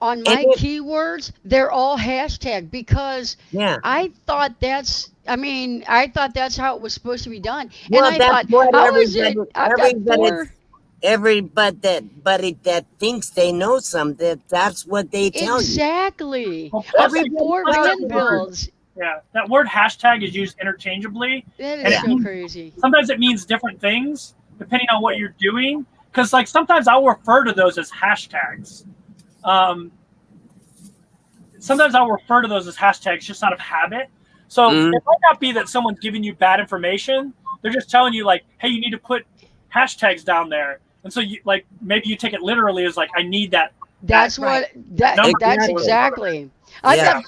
on my keywords, they're all hashtag because yeah. I thought that's how it was supposed to be done. Well, and I that's thought, what how is it? Everybody that thinks they know something, that's what they tell you. Exactly. Well, I've plus got 4 plus van that word- builds. Yeah, that word hashtag is used interchangeably. That And is it so means- crazy. Sometimes it means different things depending on what you're doing. Because like sometimes I'll refer to those as hashtags. Sometimes I'll refer to those as hashtags just out of habit. So it might not be that someone's giving you bad information. They're just telling you like, hey, you need to put hashtags down there. And so you like maybe you take it literally as like I need that. That's Right. that's Exactly. exactly. Yeah.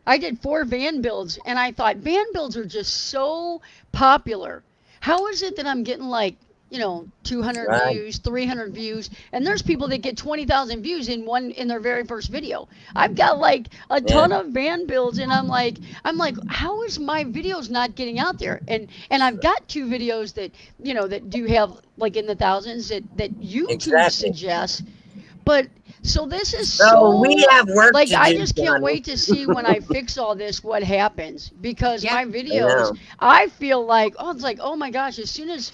I did 4 van builds and I thought van builds are just so popular. How is it that I'm getting like, 200 Right. views, 300 views, and there's people that get 20,000 views in their very first video. I've got like a ton of van builds and I'm like, how is my videos not getting out there? And I've got 2 videos that, that do have like in the thousands that YouTube Exactly. suggests. But so this is So we have work like to I do, just can't Johnny. wait to see when I fix all this what happens because Yeah. my videos I feel like it's like oh my gosh as soon as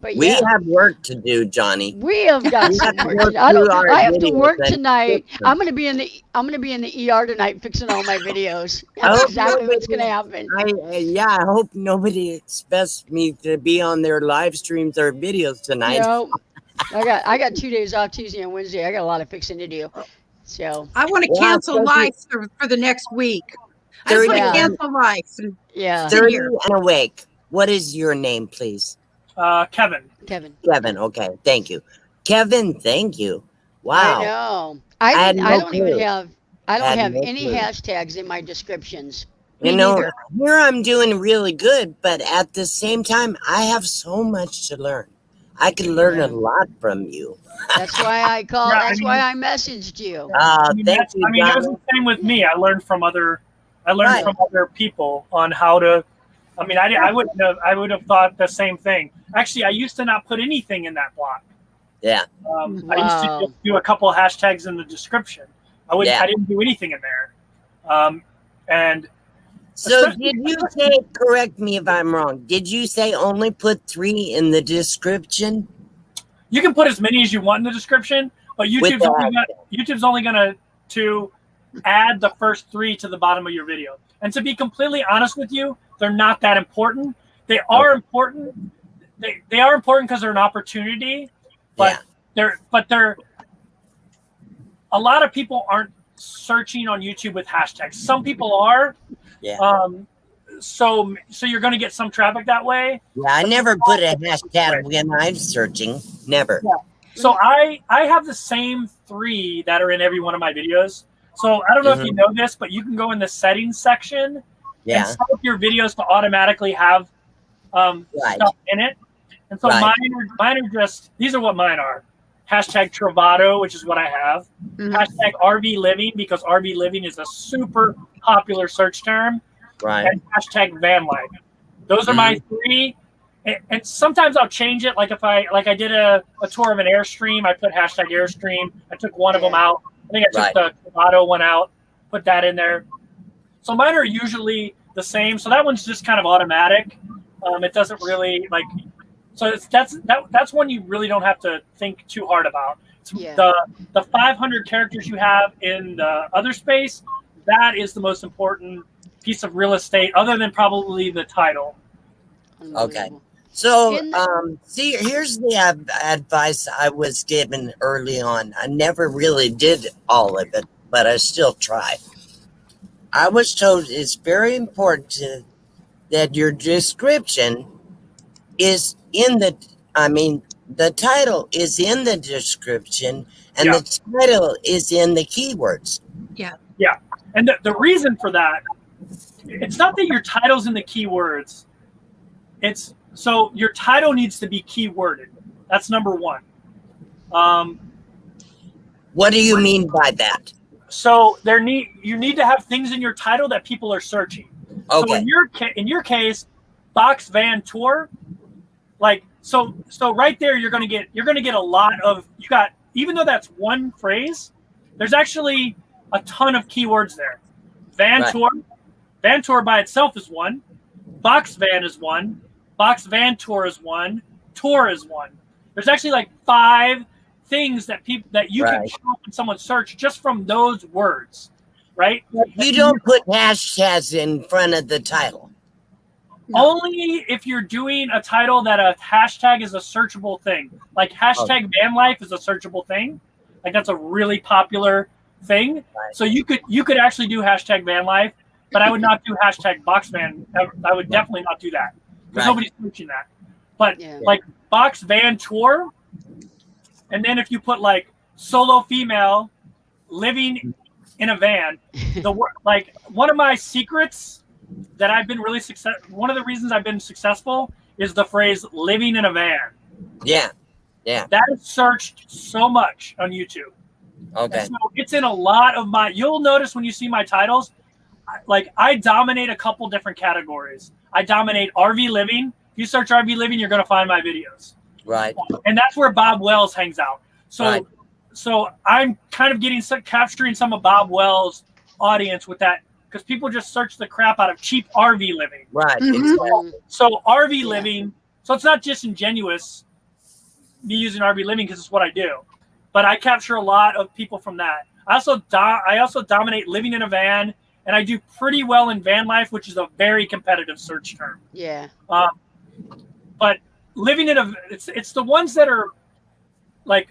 but We yeah have work to do, Johnny. we have got We some have to work. work I through our have to videos work and tonight. fix them. I'm gonna be in the ER tonight fixing all my videos. I That's hope exactly what's nobody- gonna happen. I hope nobody expects me to be on their live streams or videos tonight. No, I got 2 days off Tuesday and Wednesday. I got a lot of fixing to do. So I want to Well, cancel thank you. life for the next week. I just want to 30 cancel life. And yeah, sit 30 here. and awake. What is your name, please? Kevin. Kevin. Kevin. Okay, thank you. Kevin, thank you. Wow. I know. had no I don't even clue. have. I don't Had have no any clue. hashtags in my descriptions. Me You know, neither. here I'm doing really good, but at the same time, I have so much to learn. I can learn Yeah. a lot from you. That's why I called. Yeah, I That's mean- why I messaged you. Thank you, I mean, it was Johnny. the same with me. I learned from other Right. people on how to. I mean, I would have thought the same thing. Actually, I used to not put anything in that block. Yeah. I used to Wow. just do a couple of hashtags in the description. Yeah. I didn't do anything in there. And So especially- did you say, correct me if I'm wrong, did you say only put 3 in the description? you can put as many as you want in the description, but With YouTube's only gonna to add the first 3 to the bottom of your video. And to be completely honest with you, they're not that important. They are important. They are important because they're an opportunity, but they're a lot of people aren't searching on YouTube with hashtags. Some people are. Yeah. So you're going to get some traffic that way. Yeah, I never put a hashtag when I'm searching. Never. Yeah. So I have the same 3 that are in every one of my videos. So I don't know if you know this, but you can go in the settings section and set up your videos to automatically have stuff in it. And so mine are just, these are what mine are. Hashtag Travado, which is what I have. Hashtag RV Living, because RV Living is a super popular search term. Right. And hashtag Van Life. Those are my 3. And sometimes I'll change it. Like if I did a tour of an Airstream, I put hashtag Airstream. I took one of them out. I think I took the Travado one out, put that in there. So mine are usually the same. So that one's just kind of automatic. It doesn't really So that's one you really don't have to think too hard about. Yeah. The 500 characters you have in the other space, that is the most important piece of real estate, other than probably the title. Okay. So, see, here's the advice I was given early on. I never really did all of it, but I still try. I was told it's very important that your description is in the title is in the description, and the title is in the keywords. Yeah. Yeah. And the reason for that, it's not that your title's in the keywords. It's so your title needs to be keyworded. That's number one. What do you mean by that? So you need to have things in your title that people are searching. Okay. So in your case, box van tour, like so right there you're gonna get a lot of even though that's one phrase, there's actually a ton of keywords there. Van tour by itself is one, box van is one, box van tour is one, tour is one. There's actually like 5 things that you can show when someone search just from those words, right? You don't put hashtags in front of the title. Only if you're doing a title that a hashtag is a searchable thing. Like hashtag van life is a searchable thing. Like that's a really popular thing. Right. So you could actually do hashtag van life, but I would not do hashtag box van. I would definitely not do that. Because nobody's searching that. But like box van tour, and then if you put like solo female living in a van, like one of my secrets that I've been really one of the reasons I've been successful is the phrase living in a van. Yeah. Yeah. That is searched so much on YouTube. Okay. So it's in a lot of you'll notice when you see my titles, like I dominate a couple different categories. I dominate RV living. If you search RV living, you're going to find my videos. Right. And that's where Bob Wells hangs out. So, so I'm kind of capturing some of Bob Wells' audience with that, because people just search the crap out of cheap RV living. Right. Mm-hmm. So RV living. So it's not disingenuous me using RV living because it's what I do, but I capture a lot of people from that. I also dominate living in a van, and I do pretty well in van life, which is a very competitive search term. Yeah. But living in it's the ones that are like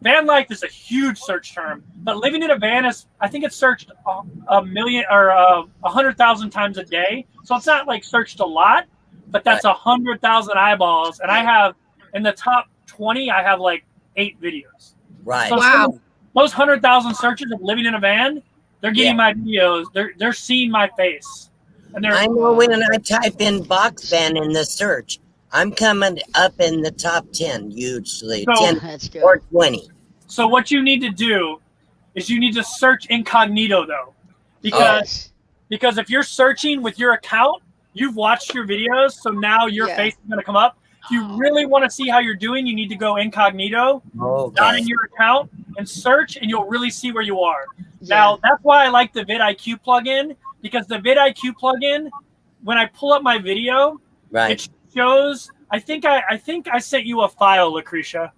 van life is a huge search term, but living in a van is, I think it's searched 1 or 100,000 times a day. So it's not like searched a lot, but that's 100,000 eyeballs. And I have in the top 20, I have like 8 videos. Right. So wow. Those 100,000 searches of living in a van, they're getting my videos. They're seeing my face. And I know when I type in box van in the search, I'm coming up in the top 10 usually, 10 or 20. So what you need to do is you need to search incognito though, because if you're searching with your account, you've watched your videos, so now your face is going to come up. If you really want to see how you're doing, you need to go incognito, not in your account, and search, and you'll really see where you are. Yeah. Now that's why I like the vidIQ plugin, because the vidIQ plugin, when I pull up my video, it shows. I think I sent you a file, Lucretia.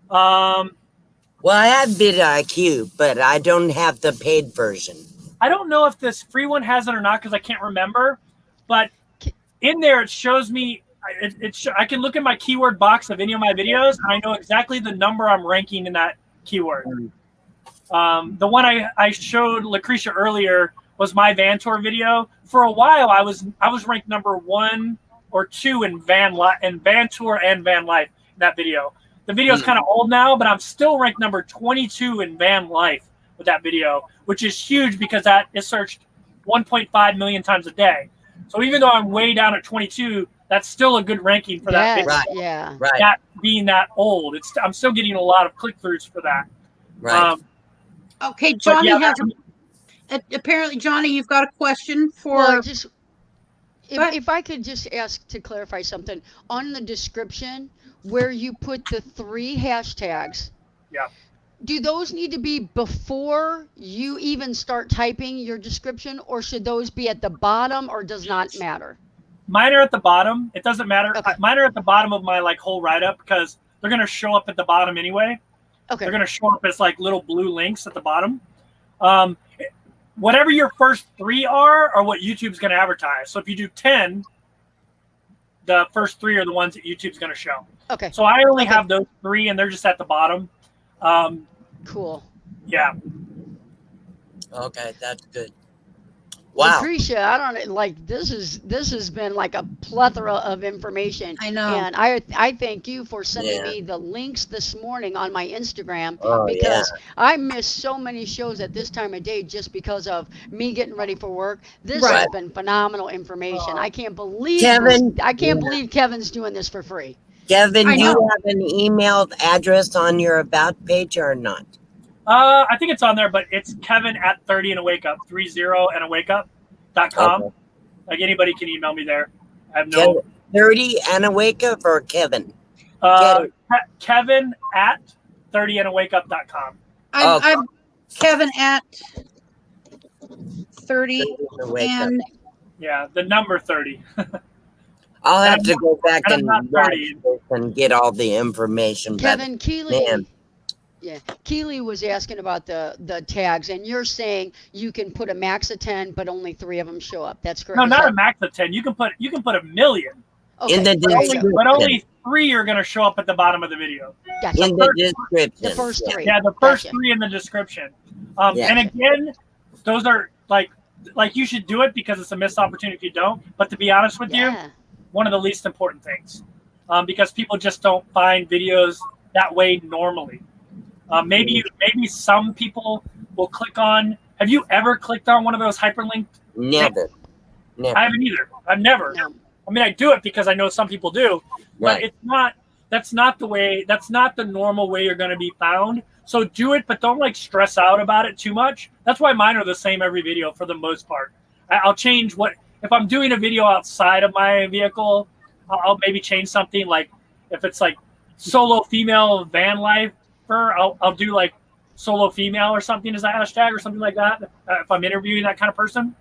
Well, I have vidIQ, but I don't have the paid version. I don't know if this free one has it or not because I can't remember. But in there, it shows me. I can look at my keyword box of any of my videos, and I know exactly the number I'm ranking in that keyword. The one I showed Lucretia earlier was my van tour video. For a while, I was ranked number 1 or 2 in van tour and van life in that video. The video is kind of old now, but I'm still ranked number 22 in van life with that video, which is huge because that is searched 1.5 million times a day. So even though I'm way down at 22, that's still a good ranking for that video. Right. Yeah. Right. That being that old, I'm still getting a lot of click-throughs for that. Right. Okay, Johnny apparently, Johnny, you've got a question for. Well, if I could just ask to clarify something on the description where you put the 3 hashtags. Yeah. Do those need to be before you even start typing your description, or should those be at the bottom, or does not matter? Mine are at the bottom. It doesn't matter. Okay. Mine are at the bottom of my like whole write-up because they're going to show up at the bottom anyway. Okay. They're going to show up as like little blue links at the bottom. Whatever your first 3 are what YouTube's going to advertise. So if you do 10, the first 3 are the ones that YouTube's going to show. Okay. So I only have those 3, and they're just at the bottom. Cool. Yeah. Okay, that's good. Wow. Lucretia, I don't like this has been like a plethora of information. I know. And I thank you for sending Yeah. me the links this morning on my Instagram Oh, because I miss so many shows at this time of day just because of me getting ready for work. This has Right. been phenomenal information. I can't believe Kevin, I can't yeah. believe Kevin's doing this for free. Kevin, I do you know. have an email address on your About page or not? I think it's on there, but it's Kevin at 30 and a wake up, 30andawakeup.com. Okay. Like anybody can email me there. I have no. Kevin, 30 and a wake up or Kevin? Kevin at 30andawakeup.com. I'm Kevin at 30 And a wake up. and Yeah, the number 30. I'll have to go back and I'm and not watch 30. this and get all the information. but Kevin Keeley. man. Yeah, Keeley was asking about the tags, and you're saying you can put a max of 10, but only 3 of them show up. That's correct. No, Is not that- a max of 10. You can put a million, okay, in the there you go. description. but only 3 are going to show up at the bottom of the video. Gotcha. In the description. The first yeah. 3. Yeah, the first Gotcha. 3 in the description. Yeah. And again, those are like you should do it because it's a missed opportunity if you don't. But to be honest with you, Yeah. one of the least important things, because people just don't find videos that way normally. Maybe some people will click on. Have you ever clicked on one of those hyperlinked? Never. Never. I haven't either. I've never. No. I mean, I do it because I know some people do, but Right. it's not. That's not the way. That's not the normal way you're going to be found. So do it, but don't like stress out about it too much. That's why mine are the same every video for the most part. I'll change what if I'm doing a video outside of my vehicle. I'll maybe change something like if it's like solo female van life. I'll do like solo female or something as a hashtag or something like that if I'm interviewing that kind of person.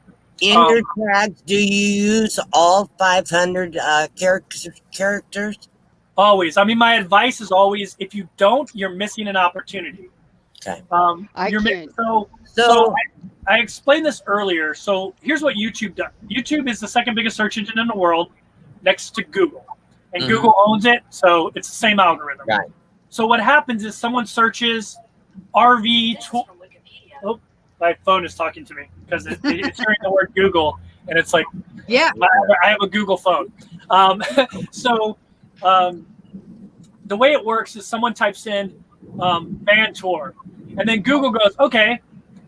In your tags, do you use all 500 characters? Always. I mean, my advice is always if you don't, you're missing an opportunity. Okay. So I explained this earlier. So here's what YouTube does. YouTube is the second biggest search engine in the world next to Google. And Google owns it, so it's the same algorithm. Right. So what happens is someone searches RV tool. Oh, my phone is talking to me because it's hearing the word Google, and it's like, yeah. I have a Google phone. The way it works is someone types in van tour, and then Google goes, okay,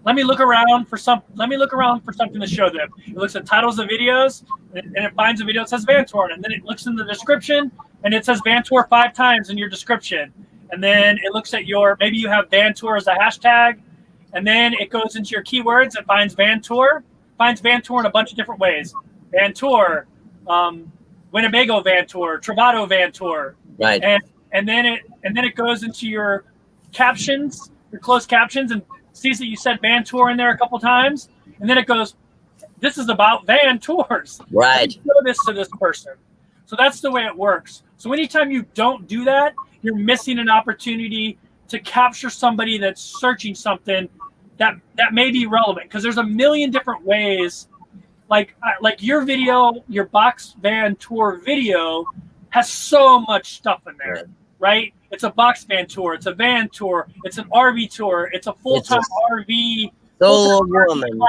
let me look around for something to show them. It looks at titles of videos, and it finds a video that says van tour, and then it looks in the description, and it says van tour 5 times in your description. And then it looks at maybe you have van tour as a hashtag, and then it goes into your keywords and finds van tour in a bunch of different ways. Van tour, Winnebago van tour, Travato van tour. Right. And then it goes into your captions, your closed captions, and sees that you said van tour in there a couple times. And then it goes, this is about van tours. Right. Show this to this person. So that's the way it works. So anytime you don't do that, you're missing an opportunity to capture somebody that's searching something that may be relevant. Because there's a million different ways. Like your video, your box van tour video has so much stuff in there, right? It's a box van tour. It's a van tour. It's an RV tour. It's a full-time RV. Solo woman.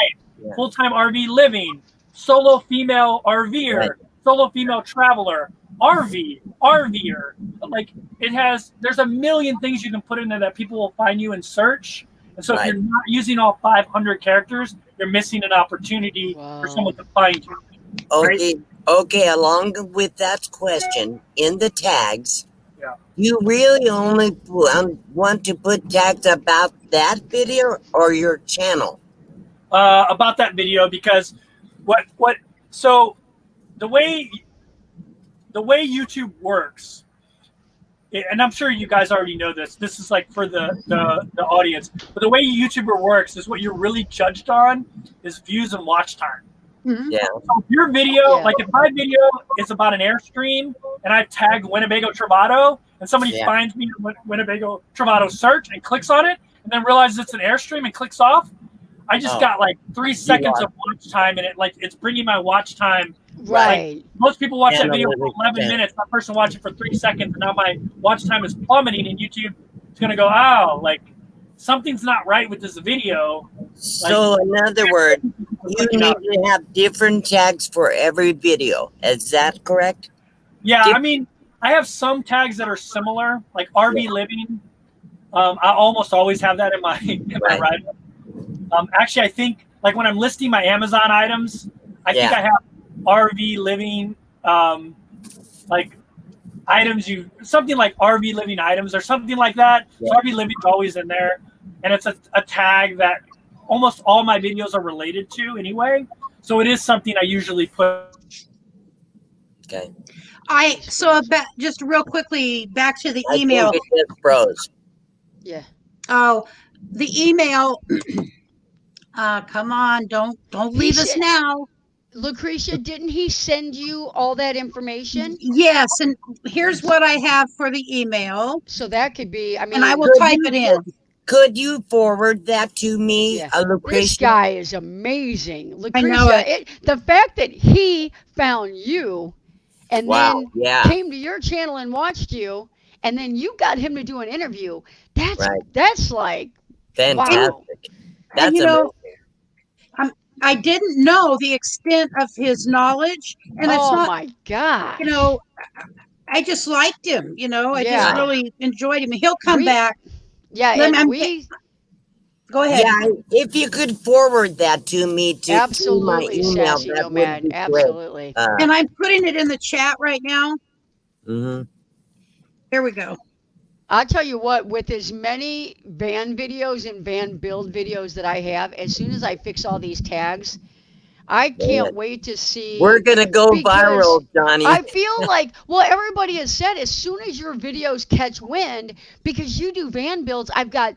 Yeah. Full-time RV living. Solo female RVer. Right. Solo female traveler. RVer. Like there's a million things you can put in there that people will find you and search. And so if you're not using all 500 characters, you're missing an opportunity for someone to find you. Okay. Right? Okay. Along with that question, in the tags, you really only want to put tags about that video or your channel? About that video, because so the way YouTube works, and I'm sure you guys already know this. This is like for the audience. But the way YouTuber works is what you're really judged on is views and watch time. Mhm. Yeah. So if your video, Yeah. like if my video is about an Airstream and I've tagged Winnebago Travato and somebody Yeah. finds me in Winnebago Travato search and clicks on it and then realizes it's an Airstream and clicks off, I just got like 3 seconds of watch time, and it's bringing my watch time. Right. Like, most people watch that video for Analytics 11 10. minutes. That person watched it for 3 seconds, and now my watch time is plummeting, and YouTube is going to go, oh, like something's not right with this video. So in other words, you need to have different tags for every video. Is that correct? Yeah, I mean, I have some tags that are similar, like RV living. I almost always have that in my write-up. Actually, I think like when I'm listing my Amazon items, I think I have RV living, like items something like RV living items or something like that. So RV living is always in there, and it's a tag that almost all my videos are related to anyway. So it is something I usually put. Okay. Just real quickly back to the I email. think it just froze. Yeah. Oh, the email. Come on, don't leave us now. Lucretia, didn't he send you all that information? Yes, and here's what I have for the email. So that could be, I mean, and I will type it in. Could you forward that to me, Lucretia? This guy is amazing. Lucretia, I know it. The fact that he found you and then came to your channel and watched you, and then you got him to do an interview, that's like fantastic. Wow. That's and, you know, I didn't know the extent of his knowledge, and it's not. My God! You know, I just liked him. You know, I just really enjoyed him. He'll come back. Yeah, go ahead. Yeah, if you could forward that to me to absolutely, my email, Sassy that Nomad, would be absolutely. great. And I'm putting it in the chat right now. Mm-hmm. There we go. I'll tell you what, with as many van videos and van build videos that I have, as soon as I fix all these tags, I can't wait to see. We're going to go viral, Johnny. I feel like, well, everybody has said as soon as your videos catch wind, because you do van builds, I've got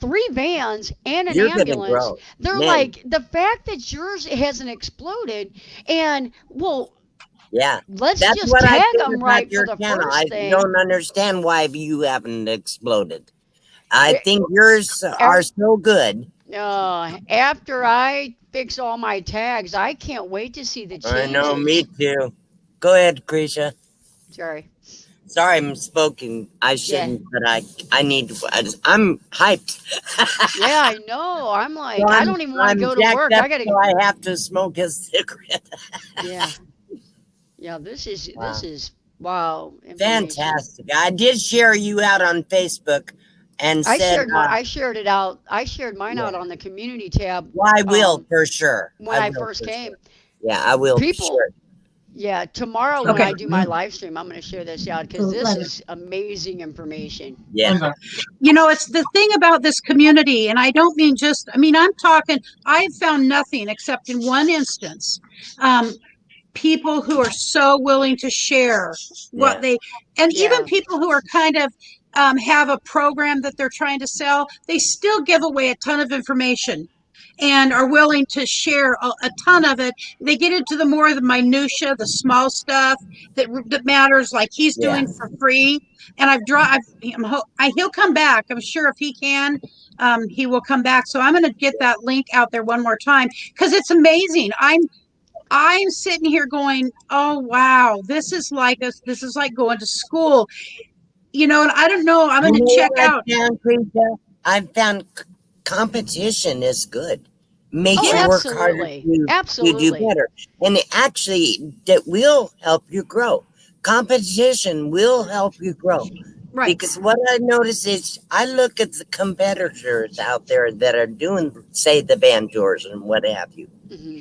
3 vans and an ambulance. They're like, the fact that yours hasn't exploded, and let's just tag them right for the first thing. I don't understand why you haven't exploded. I think yours are so good. After I fix all my tags, I can't wait to see the changes. I know, me too. Go ahead, Krisha. Sorry, I'm spoken. I shouldn't, but I'm hyped. Yeah, I know. I'm like, I don't even want to go to work. I have to smoke a cigarette. Yeah, this is wow. Fantastic. I did share you out on Facebook and I shared it out. I shared mine out on the community tab. Well, I will for sure. When I first came. Sure. Yeah, I will. Yeah, tomorrow when I do my live stream, I'm going to share this out because this is amazing information. Yeah. You know, it's the thing about this community, and I don't mean I'm talking, I've found nothing except in one instance. People who are so willing to share what they, and even people who are kind of have a program that they're trying to sell, they still give away a ton of information and are willing to share a ton of it. They get into the more of the minutia, the small stuff that matters, like he's doing for free. And he'll come back. I'm sure if he can, he will come back. So I'm going to get that link out there one more time because it's amazing. I'm sitting here going, oh wow, this is like going to school, you know. And I don't know. I'm going to check out. I've found competition is good. Makes you work harder to do better, and that will help you grow. Competition will help you grow. Right. Because what I notice is I look at the competitors out there that are doing, say, the van tours and what have you. Mm-hmm.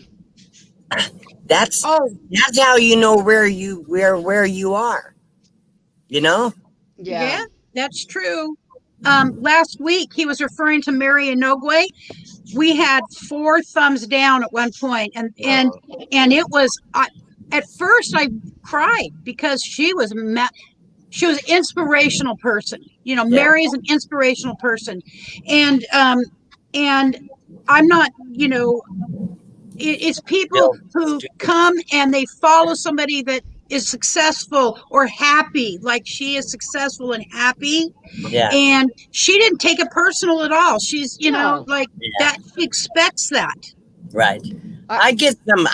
That's how you know where you are. You know? Yeah, that's true. Last week he was referring to Mary Inogwe. We had 4 thumbs down at one point, and it was at first I cried because she was an inspirational person. You know, Mary is an inspirational person, and I'm not, you know, It's people Build who students. come and they follow somebody that is successful or happy, like she is successful and happy. Yeah, And she didn't take it personal at all. She's, No. like yeah, that. She expects that. right. I, I get some.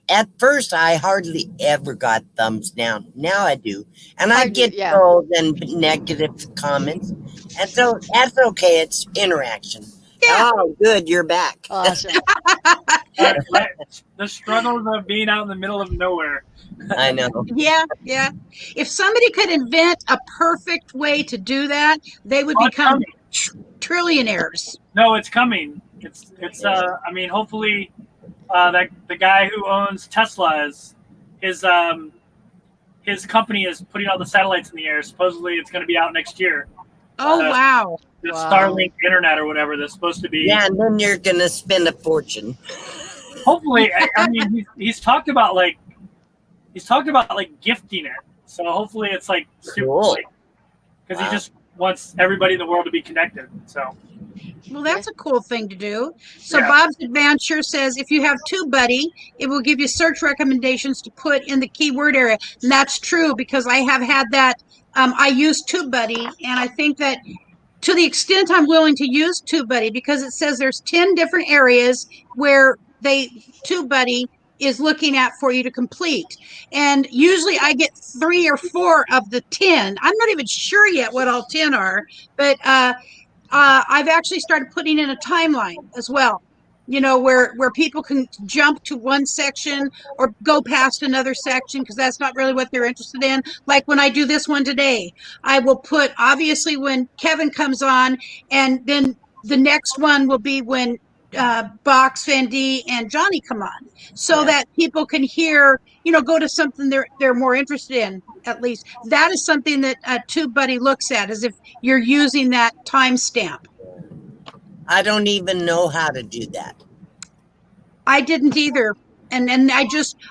At first I hardly ever got thumbs down. Now I do, and I I do, get yeah. trolls and negative comments, and so that's okay. It's interaction. Yeah. Oh, good, you're back. Awesome. Right. The struggles of being out in the middle of nowhere. I know. Yeah. Yeah. If somebody could invent a perfect way to do that, they would Oh, it's become coming. trillionaires. No, it's coming. It's I mean, hopefully, that the guy who owns Tesla his company is putting all the satellites in the air. Supposedly, it's going to be out next year. Oh, wow. The Wow. Starlink internet or whatever that's supposed to be. Yeah, and then you're gonna spend a fortune. Hopefully, I mean, he's talked about like gifting it. So hopefully, it's like super Cool. because Wow. he just wants everybody in the world to be connected. So Well, that's a cool thing to do. So Yeah. Bob's Adventure says if you have TubeBuddy, it will give you search recommendations to put in the keyword area. And that's true because I have had that. I use TubeBuddy, and I think that to the extent I'm willing to use TubeBuddy, because it says there's 10 different areas where TubeBuddy is looking at for you to complete. And usually I get 3 or 4 of the 10. I'm not even sure yet what all 10 are, but I've actually started putting in a timeline as well, where people can jump to one section or go past another section because that's not really what they're interested in. Like when I do this one today, I will put obviously when Kevin comes on, and then the next one will be when Box, Van D, and Johnny come on, so Yeah. that people can hear, go to something they're more interested in. At least that is something that TubeBuddy looks at, as if you're using that timestamp. I don't even know how to do that. I didn't either. And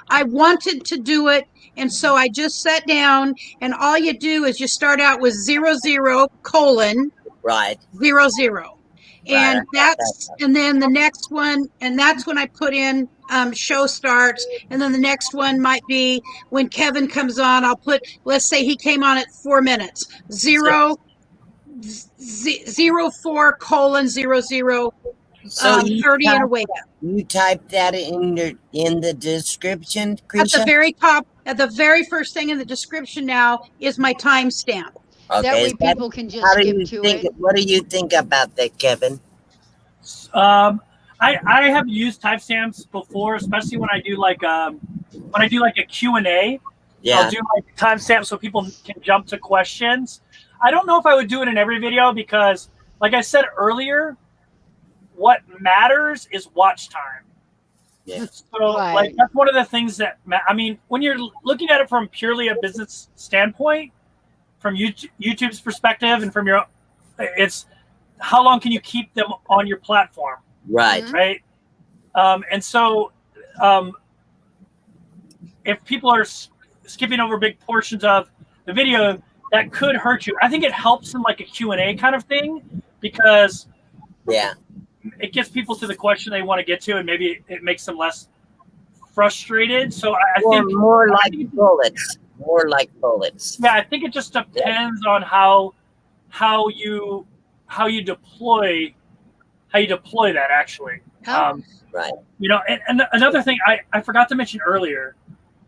I wanted to do it. And so I just sat down, and all you do is you start out with 00:0 Right. 00. And Right. and then the next one, and that's when I put in show starts. And then the next one might be when Kevin comes on, I'll put, let's say he came on at 4 minutes, 04:00 00 So you 30 and away. type that in the description, At the Krisha? very top, at the very first thing in the description now is my timestamp. That way is that- people can just how do skip you to think? it. What do you think about that, Kevin? I have used timestamps before, especially when I do like a Q&A. Yeah. I'll do like timestamps so people can jump to questions. I don't know if I would do it in every video because, like I said earlier, what matters is watch time. Yeah. So Right. like that's one of the things that I mean, when you're looking at it from purely a business standpoint, from YouTube's perspective, and from it's how long can you keep them on your platform, Right. right? And so if people are skipping over big portions of the video, that could hurt you. I think it helps in like a Q&A kind of thing because Yeah. it gets people to the question they want to get to, and maybe it makes them less frustrated. So I think More like bullets. More like bullets. yeah, I think it just depends on how you deploy that actually. Right. And another thing I forgot to mention earlier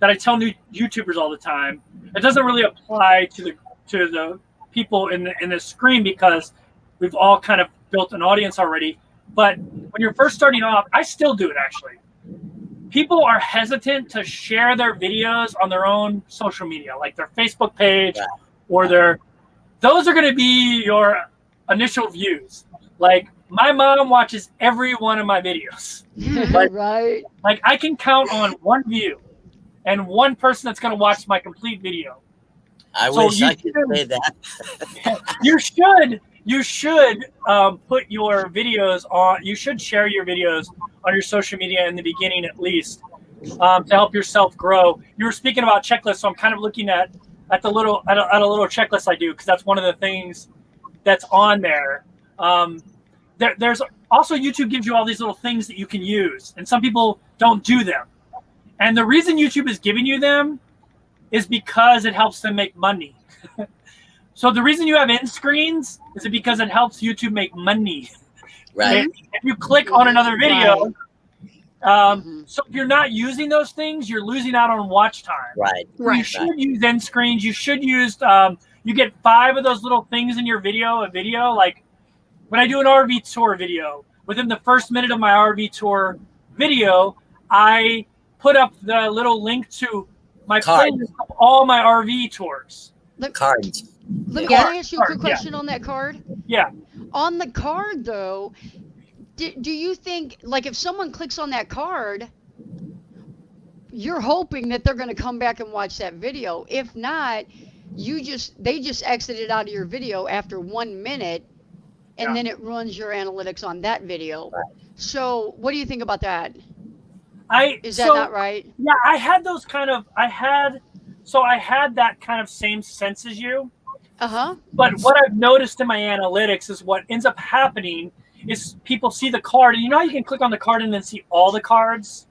that I tell new YouTubers all the time. It doesn't really apply to the people in the screen because we've all kind of built an audience already. But when you're first starting off, I still do it actually. People are hesitant to share their videos on their own social media, like their Facebook page or those are going to be your initial views. Like my mom watches every one of my videos. Right. Like I can count on one view and one person that's going to watch my complete video. I So wish you I could say that. You should put your videos on. You should share your videos on your social media in the beginning, at least, to help yourself grow. You were speaking about checklists, so I'm kind of looking at a little checklist I do because that's one of the things that's on there. There's also YouTube gives you all these little things that you can use, and some people don't do them. And the reason YouTube is giving you them is because it helps them make money. So the reason you have end screens is because it helps YouTube make money. Right. If you click on another video, Right. so if you're not using those things, you're losing out on watch time. Right. Right. You should use end screens. You should use, you get 5 of those little things in your video, like when I do an RV tour video, within the first minute of my RV tour video, I put up the little link to my playlist of all my RV tours. Cards. Let me Yeah. ask you a quick question on that card. Yeah. On the card, though, do you think, like, if someone clicks on that card, you're hoping that they're going to come back and watch that video? If not, they just exited out of your video after 1 minute, and then it runs your analytics on that video. Right. So, what do you think about that? Is that So, not right? yeah, I had that kind of same sense as you. But what I've noticed in my analytics is what ends up happening is people see the card, and you know how you can click on the card and then see all the cards?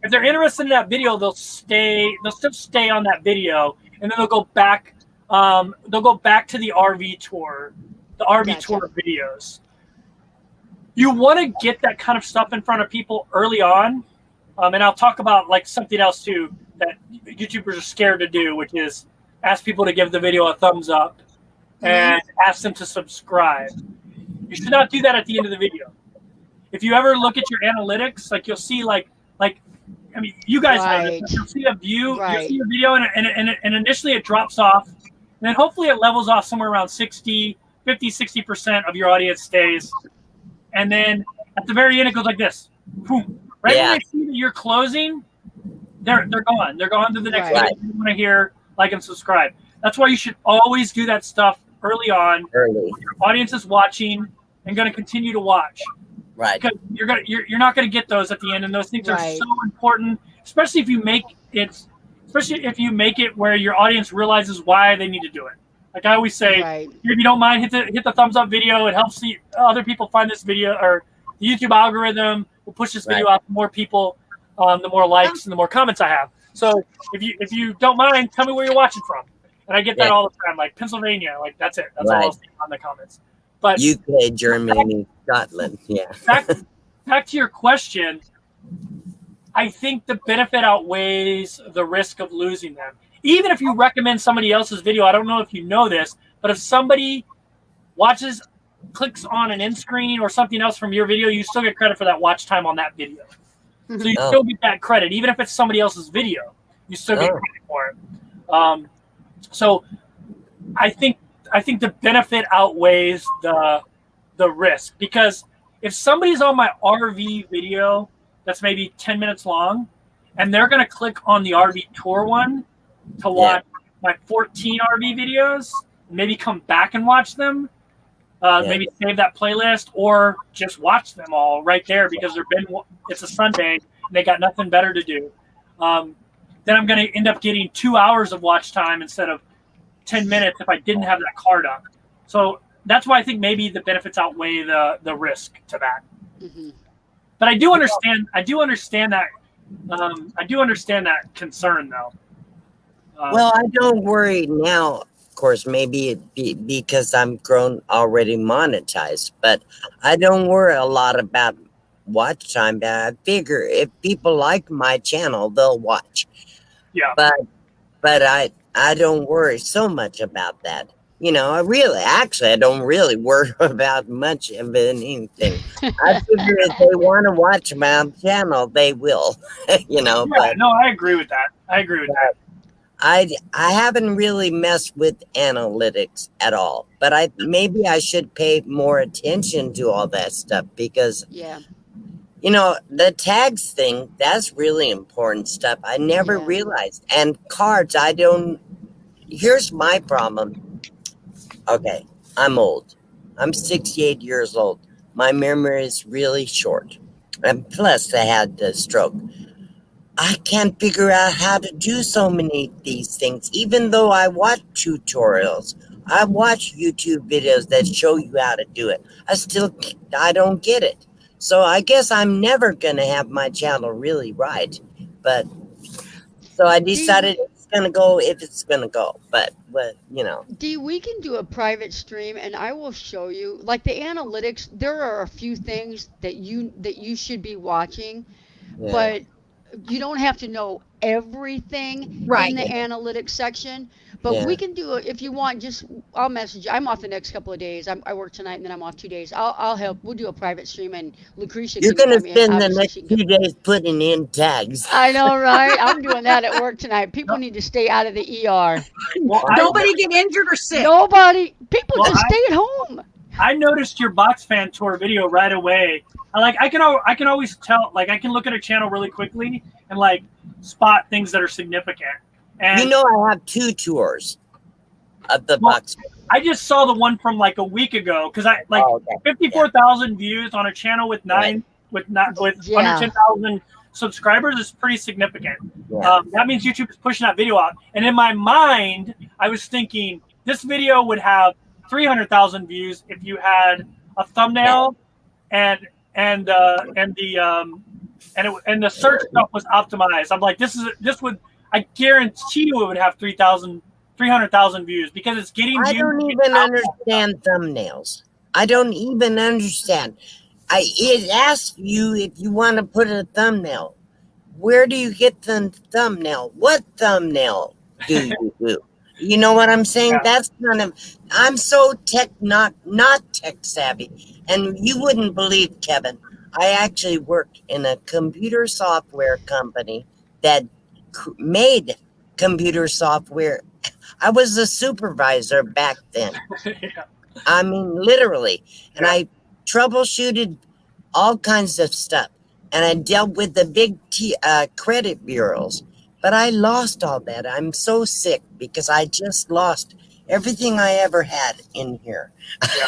If they're interested in that video, they'll still stay on that video, and then they'll go back to the RV tour, tour videos. You want to get that kind of stuff in front of people early on. And I'll talk about like something else too that YouTubers are scared to do, which is ask people to give the video a thumbs up and ask them to subscribe. You should not do that at the end of the video. If you ever look at your analytics, like you'll see I mean, you guys know this. You'll see a view, you'll see a video, and initially it drops off, and then hopefully it levels off somewhere around 50-60% of your audience stays, and then at the very end it goes like this. Boom. Right when they see that you're closing, they're gone. They're gone to the next video. You want to hear, like, and subscribe. That's why you should always do that stuff early on. Your audience is watching and going to continue to watch. Right. Because you're not going to get those at the end, and those things are so important, especially if you make it where your audience realizes why they need to do it. Like I always say, if you don't mind, hit the thumbs up video. It helps other people find this video, or the YouTube algorithm will push this video out to more people. The more likes and the more comments I have. So if you don't mind, tell me where you're watching from. And I get that all the time, like Pennsylvania. Like that's it. That's all I'll see on the comments. But UK, Germany, Scotland. Yeah. Back to your question. I think the benefit outweighs the risk of losing them. Even if you recommend somebody else's video, I don't know if you know this, but if somebody clicks on an end screen or something else from your video, you still get credit for that watch time on that video. So you still get that credit, even if it's somebody else's video. You still get credit for it. So I think the benefit outweighs the risk, because if somebody's on my RV video that's maybe 10 minutes long, and they're going to click on the RV tour one to watch my 14 RV videos, maybe come back and watch them, maybe save that playlist, or just watch them all right there because it's a Sunday and they got nothing better to do. Then I'm going to end up getting 2 hours of watch time instead of 10 minutes if I didn't have that card up. So that's why I think maybe the benefits outweigh the risk to that. But I do understand that. I do understand that concern, though. Well, I don't worry now. Of course, maybe it be because I'm grown already monetized, but I don't worry a lot about watch time. But I figure if people like my channel, they'll watch. Yeah. But I don't worry so much about that. You know, I don't really worry about much of anything. I figure if they want to watch my channel, they will. You know. Yeah, but no, I agree with that. I haven't really messed with analytics at all, but maybe I should pay more attention to all that stuff because, you know, the tags thing, that's really important stuff. I never realized. And cards, here's my problem. Okay, I'm old. I'm 68 years old. My memory is really short. And plus I had the stroke. I can't figure out how to do so many of these things. Even though I watch tutorials, I watch YouTube videos that show you how to do it. I don't get it. So I guess I'm never going to have my channel really right. But so I decided it's going to go if it's going to go. But, you know. Dee, we can do a private stream and I will show you like the analytics. There are a few things that you should be watching, Yeah. but you don't have to know everything Right. in the analytics section. But Yeah. we can do it if you want. Just I'll message you. I'm off the next couple of days. I work tonight and then I'm off 2 days. I'll help. We'll do a private stream and Lucretia You're can going come to in. spend the Obviously, next she can few days putting in tags. I know, right? I'm doing that at work tonight. People need to stay out of the ER. Well, Nobody get injured or sick. Nobody. People Well, just stay at home. I noticed your box fan tour video right away. I can always tell, like, I can look at a channel really quickly and like spot things that are significant. And You know, I have 2 tours of the Well, box. I just saw the one from like a week ago because I like Oh, okay. 54,000 views on a channel with Right. with Yeah. under 10,000 subscribers is pretty significant. Yeah. That means YouTube is pushing that video out. And in my mind, I was thinking this video would have 300,000 views if you had a thumbnail and the search stuff was optimized. I'm like, this would, I guarantee you it would have 300,000 views because it's getting I views. don't even understand thumbnails. I don't even understand. It asks you if you want to put a thumbnail. Where do you get the thumbnail? What thumbnail do you do? You know what I'm saying? Yeah. That's kind of, I'm so not tech savvy. And you wouldn't believe, Kevin, I actually worked in a computer software company that made computer software. I was a supervisor back then. Yeah. I mean, literally. And I troubleshooted all kinds of stuff. And I dealt with the big credit bureaus. But I lost all that. I'm so sick because I just lost everything I ever had in here. Yeah.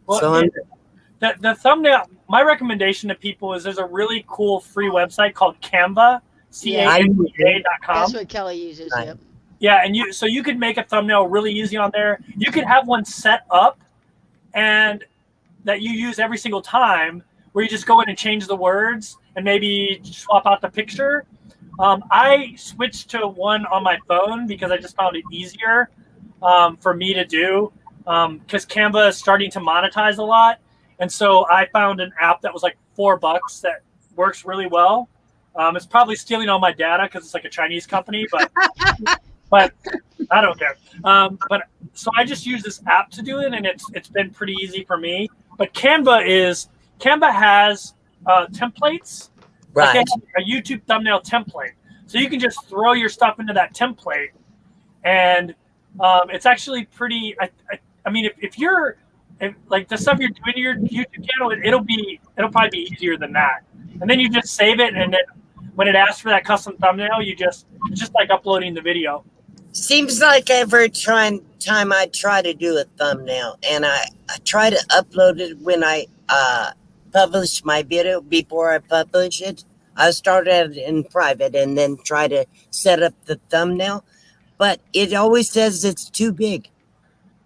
Well, So the thumbnail, my recommendation to people is there's a really cool free website called Canva, CANVA.com. That's what Kelly uses. Right. Yep. Yeah, and so you could make a thumbnail really easy on there. You could have one set up and that you use every single time where you just go in and change the words and maybe swap out the picture. I switched to one on my phone because I just found it easier for me to do because Canva is starting to monetize a lot. And so I found an app that was like $4 that works really well. It's probably stealing all my data because it's like a Chinese company, but I don't care. But so I just use this app to do it, and it's been pretty easy for me. But Canva has templates. Like they right. have a YouTube thumbnail template, so you can just throw your stuff into that template, and it's actually pretty. I mean, if like the stuff you're doing to your YouTube channel, it'll probably be easier than that. And then you just save it, and then when it asks for that custom thumbnail, it's just like uploading the video. Seems like every time I try to do a thumbnail and I try to upload it when I publish my video before I publish it, I start it in private and then try to set up the thumbnail, but it always says it's too big.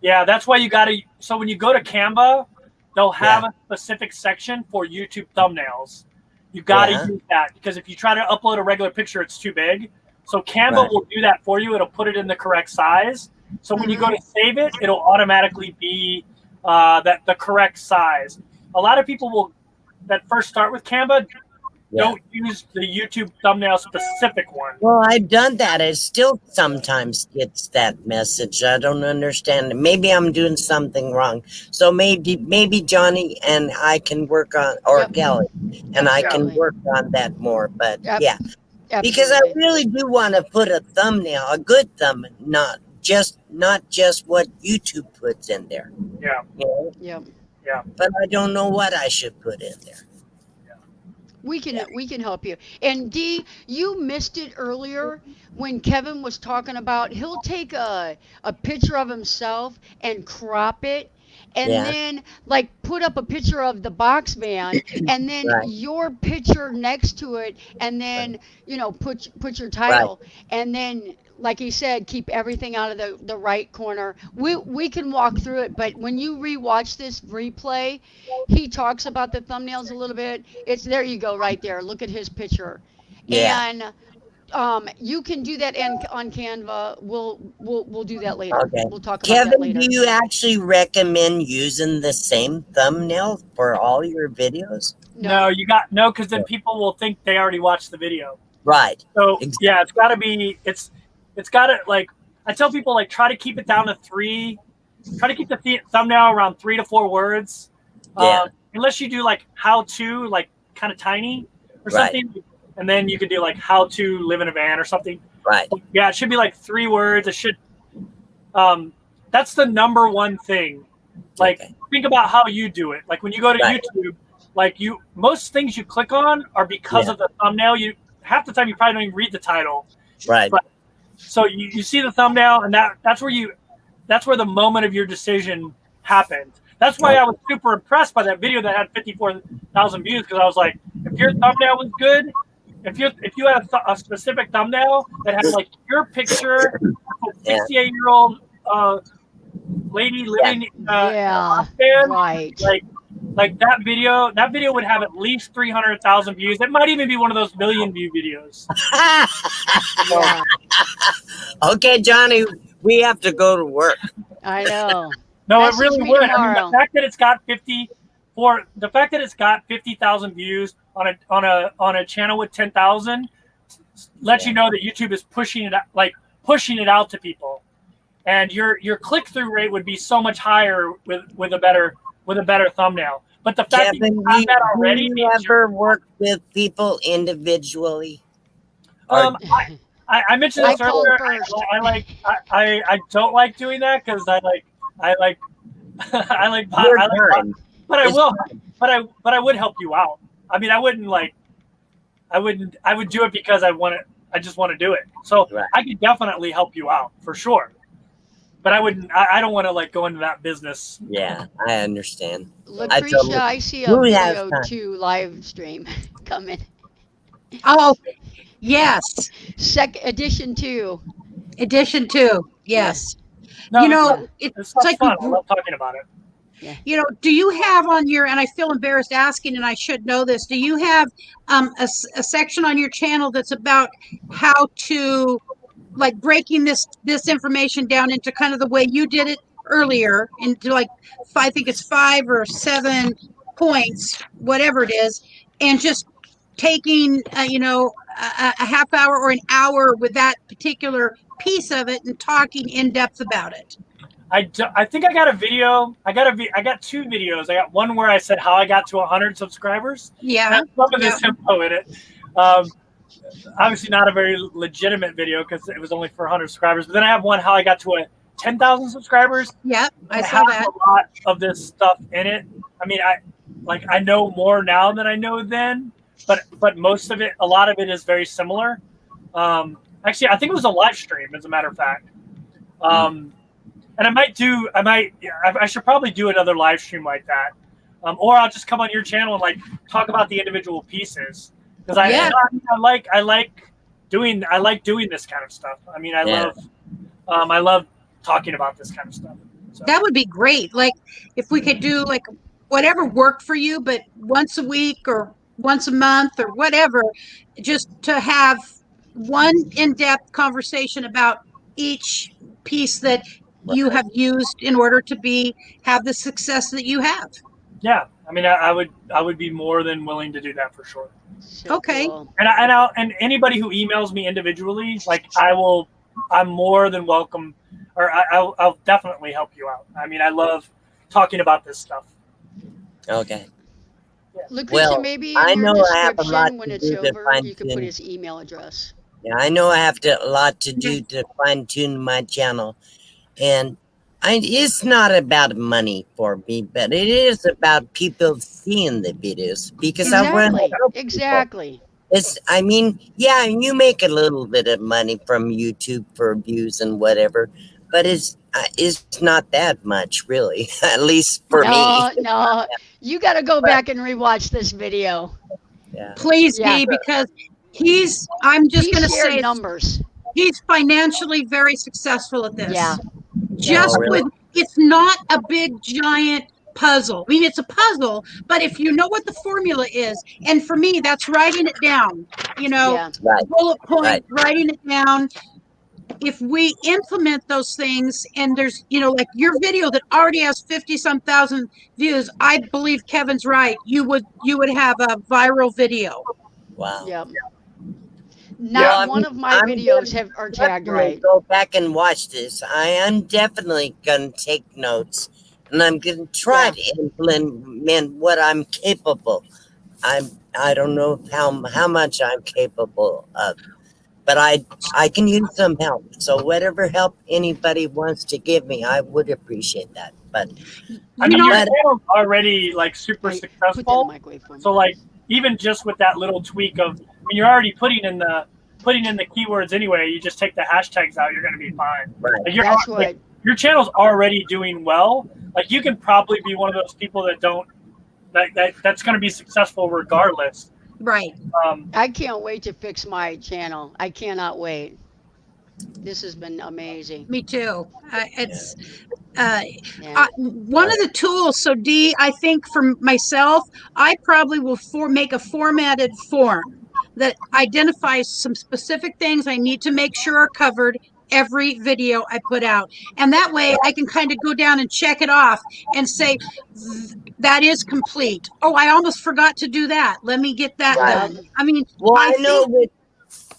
Yeah, that's why you got to. So when you go to Canva, they'll have a specific section for YouTube thumbnails. You got to use that because if you try to upload a regular picture, it's too big. So Canva will do that for you. It'll put it in the correct size. So when you go to save it, it'll automatically be the correct size. A lot of people that first start with Canva don't use the YouTube thumbnail specific one. Well, I've done that. It still sometimes gets that message. I don't understand. Maybe I'm doing something wrong. So maybe Johnny and I can work on, or Kelly, and I can work on that more. But because I really do want to put a thumbnail, a good thumbnail, not just what YouTube puts in there. Yeah. You know? Yeah. But I don't know what I should put in there. We can help you. And Dee, you missed it earlier when Kevin was talking about he'll take a picture of himself and crop it and then like put up a picture of the box van and then your picture next to it and then put your title and then like he said, keep everything out of the right corner. We can walk through it, but when you rewatch this replay, he talks about the thumbnails a little bit. It's there you go right there. Look at his picture. Yeah. And you can do that on Canva. We'll do that later. Okay. We'll talk about that Kevin, later. do you actually recommend using the same thumbnail for all your videos? No, because then people will think they already watched the video. Right. So Exactly. yeah, it's got to be. It's got to, like, I tell people, like, try to keep it down to 3. Try to keep the thumbnail around 3 to 4 words. Yeah. Unless you do like how to, like, kind of tiny or Right. something, and then you could do like how to live in a van or something. Right. Yeah, it should be like 3 words. It should. That's the number one thing. Like, Okay. think about how you do it. Like when you go to Right. YouTube, like most things you click on are because Yeah. of the thumbnail. You half the time you probably don't even read the title. Right. But, so you see the thumbnail, and that's where the moment of your decision happened. That's why I was super impressed by that video that had 54,000 views, because I was like, if your thumbnail was good, if you had a specific thumbnail that had like your picture, a 68-year-old lady living in a van, right. like that video would have at least 300,000 views. It might even be one of those million view videos. Yeah, Okay, Johnny, we have to go to work. I know. No, Message it really me would. I mean, tomorrow. the fact that it's got 50,000 views on a channel with 10,000 lets you know that YouTube is pushing it out to people, and your click through rate would be so much higher with a better thumbnail. But the fact Kevin, that you have that already do you means ever work with people individually? I mentioned this I call earlier. first. I don't like doing that because I like Your turn. but I would help you out. I mean, I would do it because I just want to do it. So Right. I could definitely help you out for sure. But I don't want to like go into that business. Yeah, I understand. Lucretia, I see a Who has video time? 2 live stream coming. Oh, yes. Edition 2. Edition 2. Yes. No, You know, it's it's like fun. I love talking about it. You know, do you have on your, and I feel embarrassed asking, and I should know this, do you have a section on your channel that's about how to, like, breaking this information down into kind of the way you did it earlier, into like, I think it's 5 or 7 points, whatever it is, and just taking, a half hour or an hour with that particular piece of it and talking in depth about it? I think I got a video. I got 2 videos. I got one where I said how I got to 100 subscribers. Yeah. That's some of this info in it. Obviously not a very legitimate video because it was only for 100 subscribers. But then I have one how I got to 10,000 subscribers. Yep, I It saw has that. a lot of this stuff in it. I mean, I know more now than I know then, but a lot of it is very similar. Actually, I think it was a live stream, as a matter of fact. And I should probably do another live stream like that. Or I'll just come on your channel and like talk about the individual pieces. Because I like doing this kind of stuff. I mean, I love talking about this kind of stuff. So. That would be great. Like if we could do like whatever worked for you, but once a week or once a month or whatever, just to have one in-depth conversation about each piece that you have used in order to have the success that you have. Yeah, I mean, I would be more than willing to do that for sure. So Okay. cool. And anybody who emails me individually, like I'm more than welcome, or I'll definitely help you out. I mean, I love talking about this stuff. Okay. Lucretia, Well, maybe I in your know I have a lot description when to it's do to over, you could put fine-tune. his email address. Yeah, I know I have a lot to do to fine tune my channel, and it's not about money for me, but it is about people seeing the videos because I want to help people. Exactly. I mean, yeah, you make a little bit of money from YouTube for views and whatever, but it's not that much, really, at least for me. No, you got to go back and rewatch this video. Yeah. Please Yeah. be, because I'm just He going to shared say numbers. he's financially very successful at this. Yeah. Just Oh, really? with, it's not a big giant puzzle. I mean, it's a puzzle, but if you know what the formula is, and for me, that's writing it down, you know, Yeah. Right. bullet point, Right. writing it down. If we implement those things, and there's, you know, like your video that already has 50-some thousand views, I believe Kevin's right. You would have a viral video. Wow. Yep. Well, Not one of my videos are tagged definitely right. go back and watch this. I am definitely going to take notes, and I'm going to try to implement what I'm capable. I don't know how much I'm capable of, but I can use some help. So whatever help anybody wants to give me, I would appreciate that. But I mean, know your what? channel's already like super Hey, put that in the successful. microwave for me. So like even just with that little tweak of, I mean, you're already putting in the keywords anyway. You just take the hashtags out, you're going to be fine. right, Like, That's what. your channel's already doing well. Like you can probably be one of those people that don't that's going to be successful regardless. Right. I can't wait to fix my channel. I cannot wait. This has been amazing. Me too. It's Yeah. one of the tools. So Dee, I think for myself, I probably will make a formatted form that identifies some specific things I need to make sure are covered every video I put out. And that way I can kind of go down and check it off and say, that is complete. Oh, I almost forgot to do that. Let me get that Right. done. I mean, well, I know think,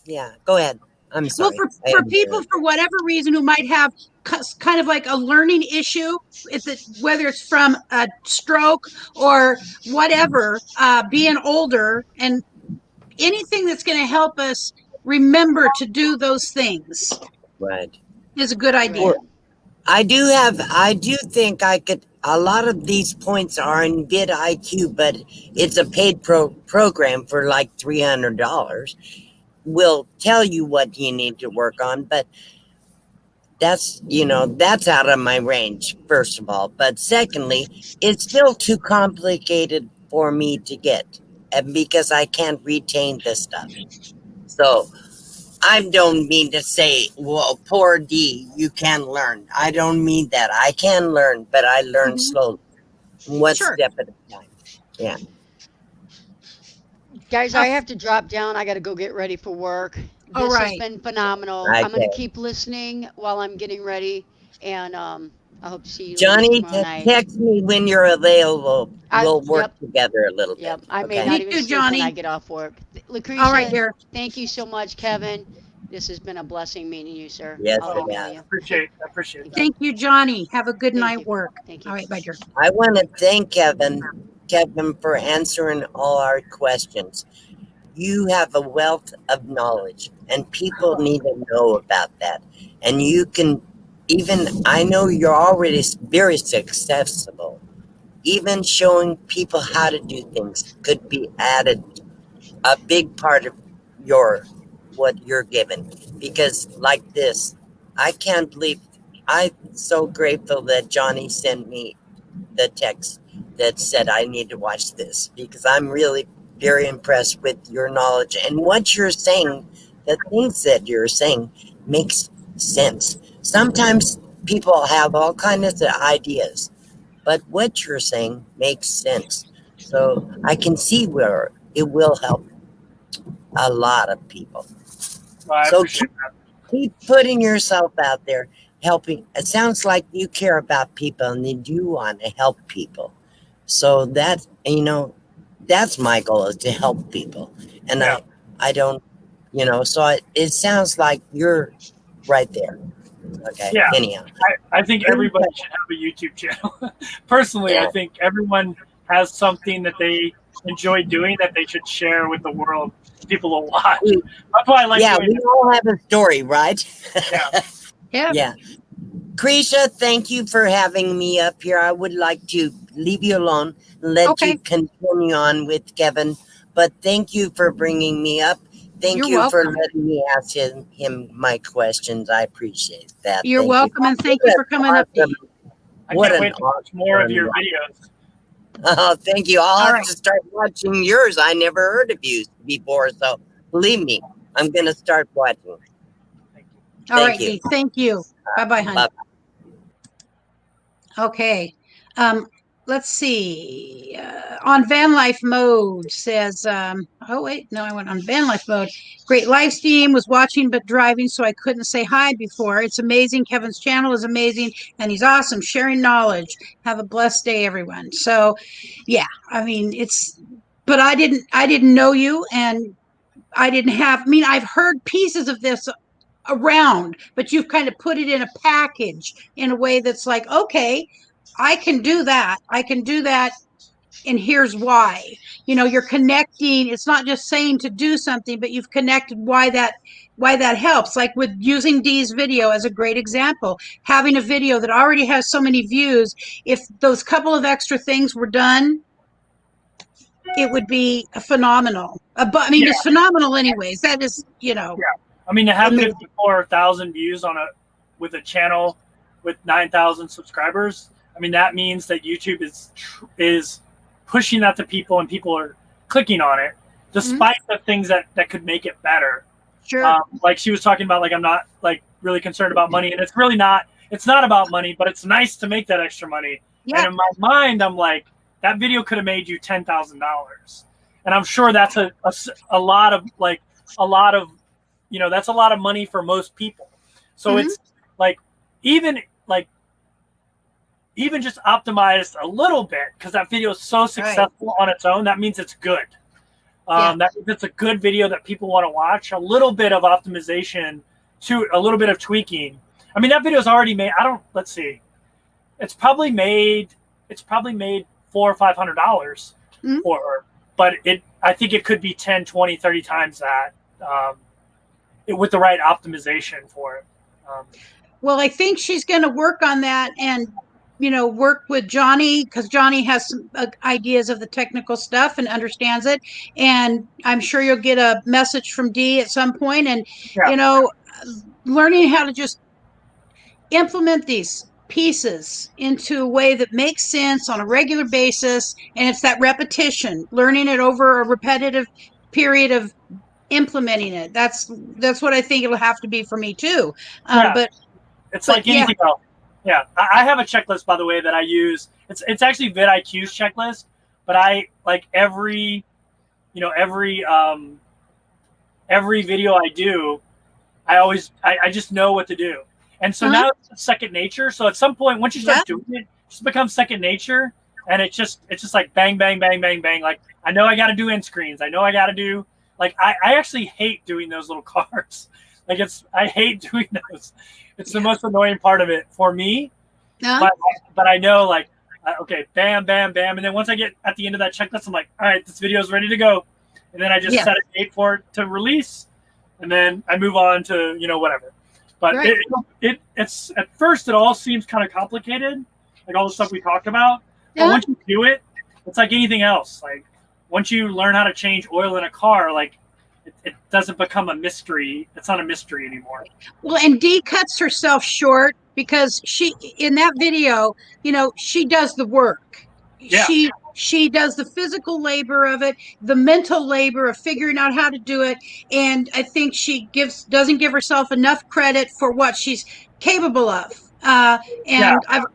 yeah, go ahead. I'm sorry. well, for people, for whatever reason, who might have kind of like a learning issue, whether it's from a stroke or whatever, being older, and anything that's going to help us remember to do those things right. is a good idea. Right. I do think I could. A lot of these points are in vidIQ, but it's a paid program for like $300. Will tell you what you need to work on, but that's out of my range, first of all. But secondly, it's still too complicated for me to get, and because I can't retain this stuff. So I don't mean to say, well, poor D, you can learn. I don't mean that. I can learn, but I learn slowly, one step at a time. Yeah. Guys, I have to drop down. I got to go get ready for work. This has been phenomenal. Okay. I'm going to keep listening while I'm getting ready, and I hope to see you Johnny, tomorrow night. text me when you're available. We'll work together a little Yep. bit. I may Okay? not Me even too, sleep when Johnny. I get off work. Lucretia, All right, dear. thank you so much, Kevin. This has been a blessing meeting you, sir. Yes, I'll it email has. you. I appreciate that. Thank you, Johnny. Have a good Thank night you. work. Thank you. All right, bye, dear. I want to thank Kevin for answering all our questions. You have a wealth of knowledge, and people need to know about that. And you can I know you're already very successful. Even showing people how to do things could be added a big part of what you're given. Because like this, I can't believe, I'm so grateful that Johnny sent me the text that said I need to watch this, because I'm really very impressed with your knowledge and what you're saying. The things that you're saying makes sense. Sometimes people have all kinds of ideas, but what you're saying makes sense. So I can see where it will help a lot of people. Well, I So appreciate that. keep putting yourself out there, helping. It sounds like you care about people and you do want to help people. So that, that's my goal, is to help people. And Yeah. I don't, so it sounds like you're right there. Okay. Yeah. Anyhow. I think everybody should have a YouTube channel. Personally, I think everyone has something that they enjoy doing that they should share with the world. People will watch. That's why I like doing we all have a story, right? Yeah. Yeah. Krisha, thank you for having me up here. I would like to leave you alone and let you continue on with Kevin. But thank you for bringing me up. Thank you for letting me ask him my questions. I appreciate that. You're welcome, and thank you for coming up. I can't wait to watch more of your videos. Oh, thank you. I'll have to start watching yours. I never heard of you before, so believe me, I'm going to start watching. Thank you. All Thank right, you. Dee. Thank you. Bye-bye, honey. Bye. Okay. Let's see. On van life mode says, oh, wait, no, I went on van life mode. Great live stream, was watching but driving, so I couldn't say hi before. It's amazing. Kevin's channel is amazing, and he's awesome, sharing knowledge. Have a blessed day, everyone. So, yeah, I mean, but I didn't know you, and I've heard pieces of this around, but you've kind of put it in a package in a way that's like, okay, I can do that. I can do that. And here's why. You're connecting. It's not just saying to do something, but you've connected why that helps. Like with using Dee's video as a great example, having a video that already has so many views. If those couple of extra things were done, it would be phenomenal. But I mean, Yeah. it's phenomenal anyways. That is, Yeah. I mean, to have I mean- 54,000 views with a channel with 9,000 subscribers, I mean, that means that YouTube is pushing that to people, and people are clicking on it, despite the things that could make it better. Sure. Like she was talking about, like, I'm not like really concerned about money, and it's really not. It's not about money, but it's nice to make that extra money. Yeah. And in my mind, I'm like, that video could have made you $10,000, and I'm sure that's a lot of that's a lot of money for most people. So it's like even just optimized a little bit, because that video is so successful on its own. That means it's good. That means it's a good video that people want to watch. A little bit of optimization, to a little bit of tweaking. I mean, that video is already made. Let's see. It's probably made $400 or $500 for her, but I think it could be 10, 20, 30 times that with the right optimization for it. Well, I think she's going to work on that and, work with Johnny, because Johnny has some ideas of the technical stuff and understands it. And I'm sure you'll get a message from Dee at some point. And, learning how to just implement these pieces into a way that makes sense on a regular basis. And it's that repetition, learning it over a repetitive period of implementing it. That's what I think it'll have to be for me too. But it's like anything else. Yeah, I have a checklist, by the way, that I use. It's actually vidIQ's checklist, but I like every video I do, I just know what to do, and so now it's second nature. So at some point, once you start doing it, it just becomes second nature, and it's just like bang, bang, bang, bang, bang. Like I know I got to do end screens. I know I got to do I actually hate doing those little cards. Like I hate doing those. It's the most annoying part of it for me. But I know okay, bam, bam, bam. And then once I get at the end of that checklist, I'm like, all right, this video is ready to go. And then I just set a date for it to release. And then I move on to, whatever. But it's at first, it all seems kind of complicated, like all the stuff we talked about. But once you do it, it's like anything else. Like once you learn how to change oil in a car, it doesn't become a mystery. It's not a mystery anymore. Well, and Dee cuts herself short because in that video, she does the work. Yeah. She does the physical labor of it, the mental labor of figuring out how to do it. And I think she doesn't give herself enough credit for what she's capable of. I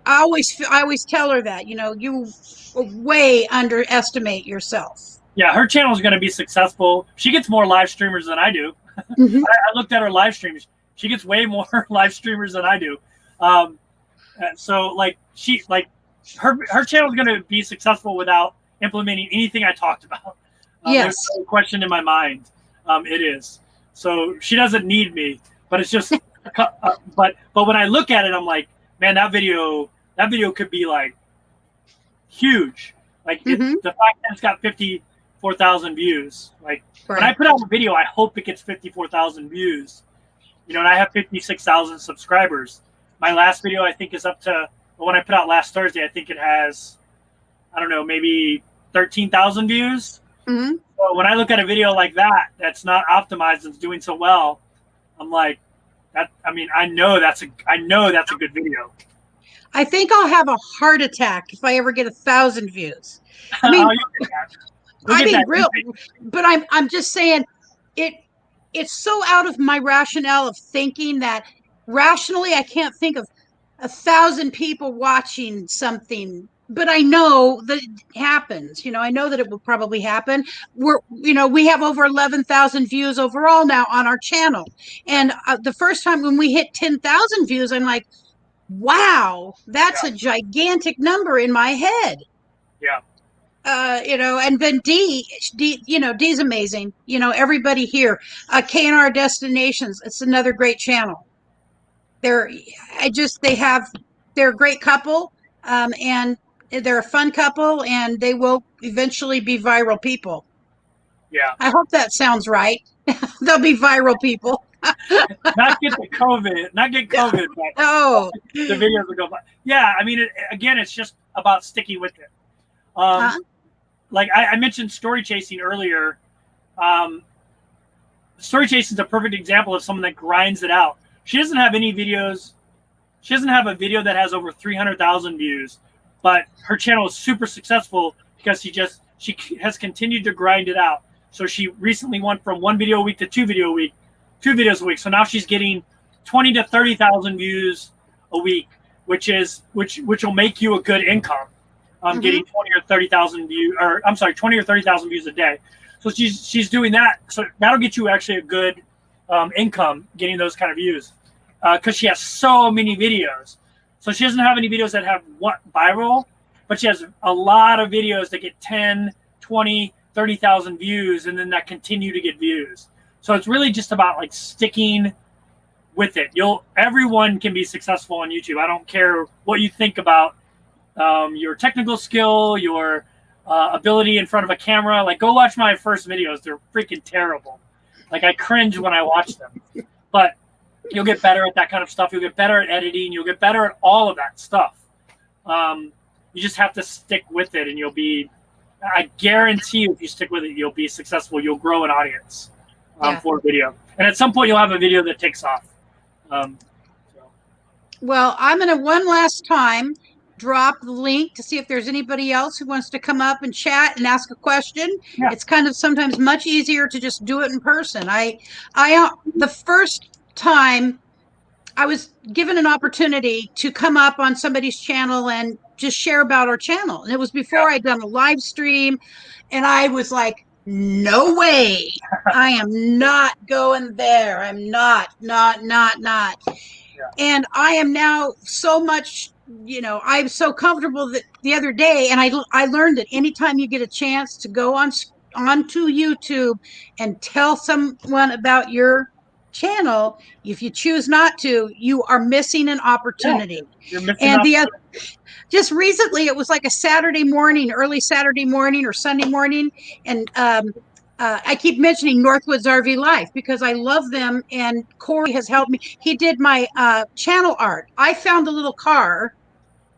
always tell her that, you way underestimate yourself. Yeah, her channel is going to be successful. She gets more live streamers than I do. I looked at her live streams. She gets way more live streamers than I do. So her channel is going to be successful without implementing anything I talked about. There's no question in my mind. It is. So she doesn't need me, but it's just. But when I look at it, I'm like, man, that video could be like huge. Like the fact that it's got 54,000 views. Like when I put out a video, I hope it gets 54,000 views. And I have 56,000 subscribers. My last video, I think, is up to the one I put out last Thursday. I think it has, I don't know, maybe 13,000 views. So when I look at a video like that, that's not optimized and is doing so well, I'm like, that. I mean, I know that's a good video. I think I'll have a heart attack if I ever get 1,000 views. I mean, real, but I'm just saying it's so out of my rationale of thinking that rationally, I can't think of 1,000 people watching something, but I know that it happens. I know that it will probably happen. We have over 11,000 views overall now on our channel. And the first time when we hit 10,000 views, I'm like, wow, that's a gigantic number in my head. Yeah. And then Dee's amazing. Everybody here, K&R Destinations, it's another great channel. They're a great couple, and they're a fun couple, and they will eventually be viral people. Yeah. I hope that sounds right. They'll be viral people. Not get COVID, but Oh, the videos will go by. Yeah, I mean, again, it's just about sticking with it. Like I mentioned story chasing earlier. Story chasing is a perfect example of someone that grinds it out. She doesn't have any videos. She doesn't have a video that has over 300,000 views, but her channel is super successful because she has continued to grind it out. So she recently went from 1 video a week to 2 videos a week. So now she's getting 20 to 30,000 views a week, which will make you a good income. Getting 20 or 30,000 views, or I'm sorry, 20 or 30,000 views a day. So she's doing that. So that'll get you actually a good income getting those kind of views, because she has so many videos. So she doesn't have any videos that have viral, but she has a lot of videos that get 10, 20, 30,000 views, and then that continue to get views. So it's really just about like sticking with it. Everyone can be successful on YouTube. I don't care what you think about your technical skill, your ability in front of a camera. Like, go watch my first videos. They're freaking terrible. Like, I cringe when I watch them. But you'll get better at that kind of stuff. You'll get better at editing. You'll get better at all of that stuff. You just have to stick with it, and you'll be, I guarantee you, if you stick with it, you'll be successful. You'll grow an audience for a video. And at some point, you'll have a video that takes off. Well, I'm going to one last time drop the link to see if there's anybody else who wants to come up and chat and ask a question. Yeah. It's kind of sometimes much easier to just do it in person. The first time I was given an opportunity to come up on somebody's channel and just share about our channel. And it was before I'd done a live stream, and I was like, no way. I am not going there. I'm not. And I am now so much, I'm so comfortable that the other day, and I learned that anytime you get a chance to go onto YouTube and tell someone about your channel, if you choose not to, you are missing an opportunity. You're missing just recently, it was like a Saturday morning, early Saturday morning or Sunday morning, and I keep mentioning Northwoods RV Life because I love them, and Corey has helped me. He did my channel art. I found a little car,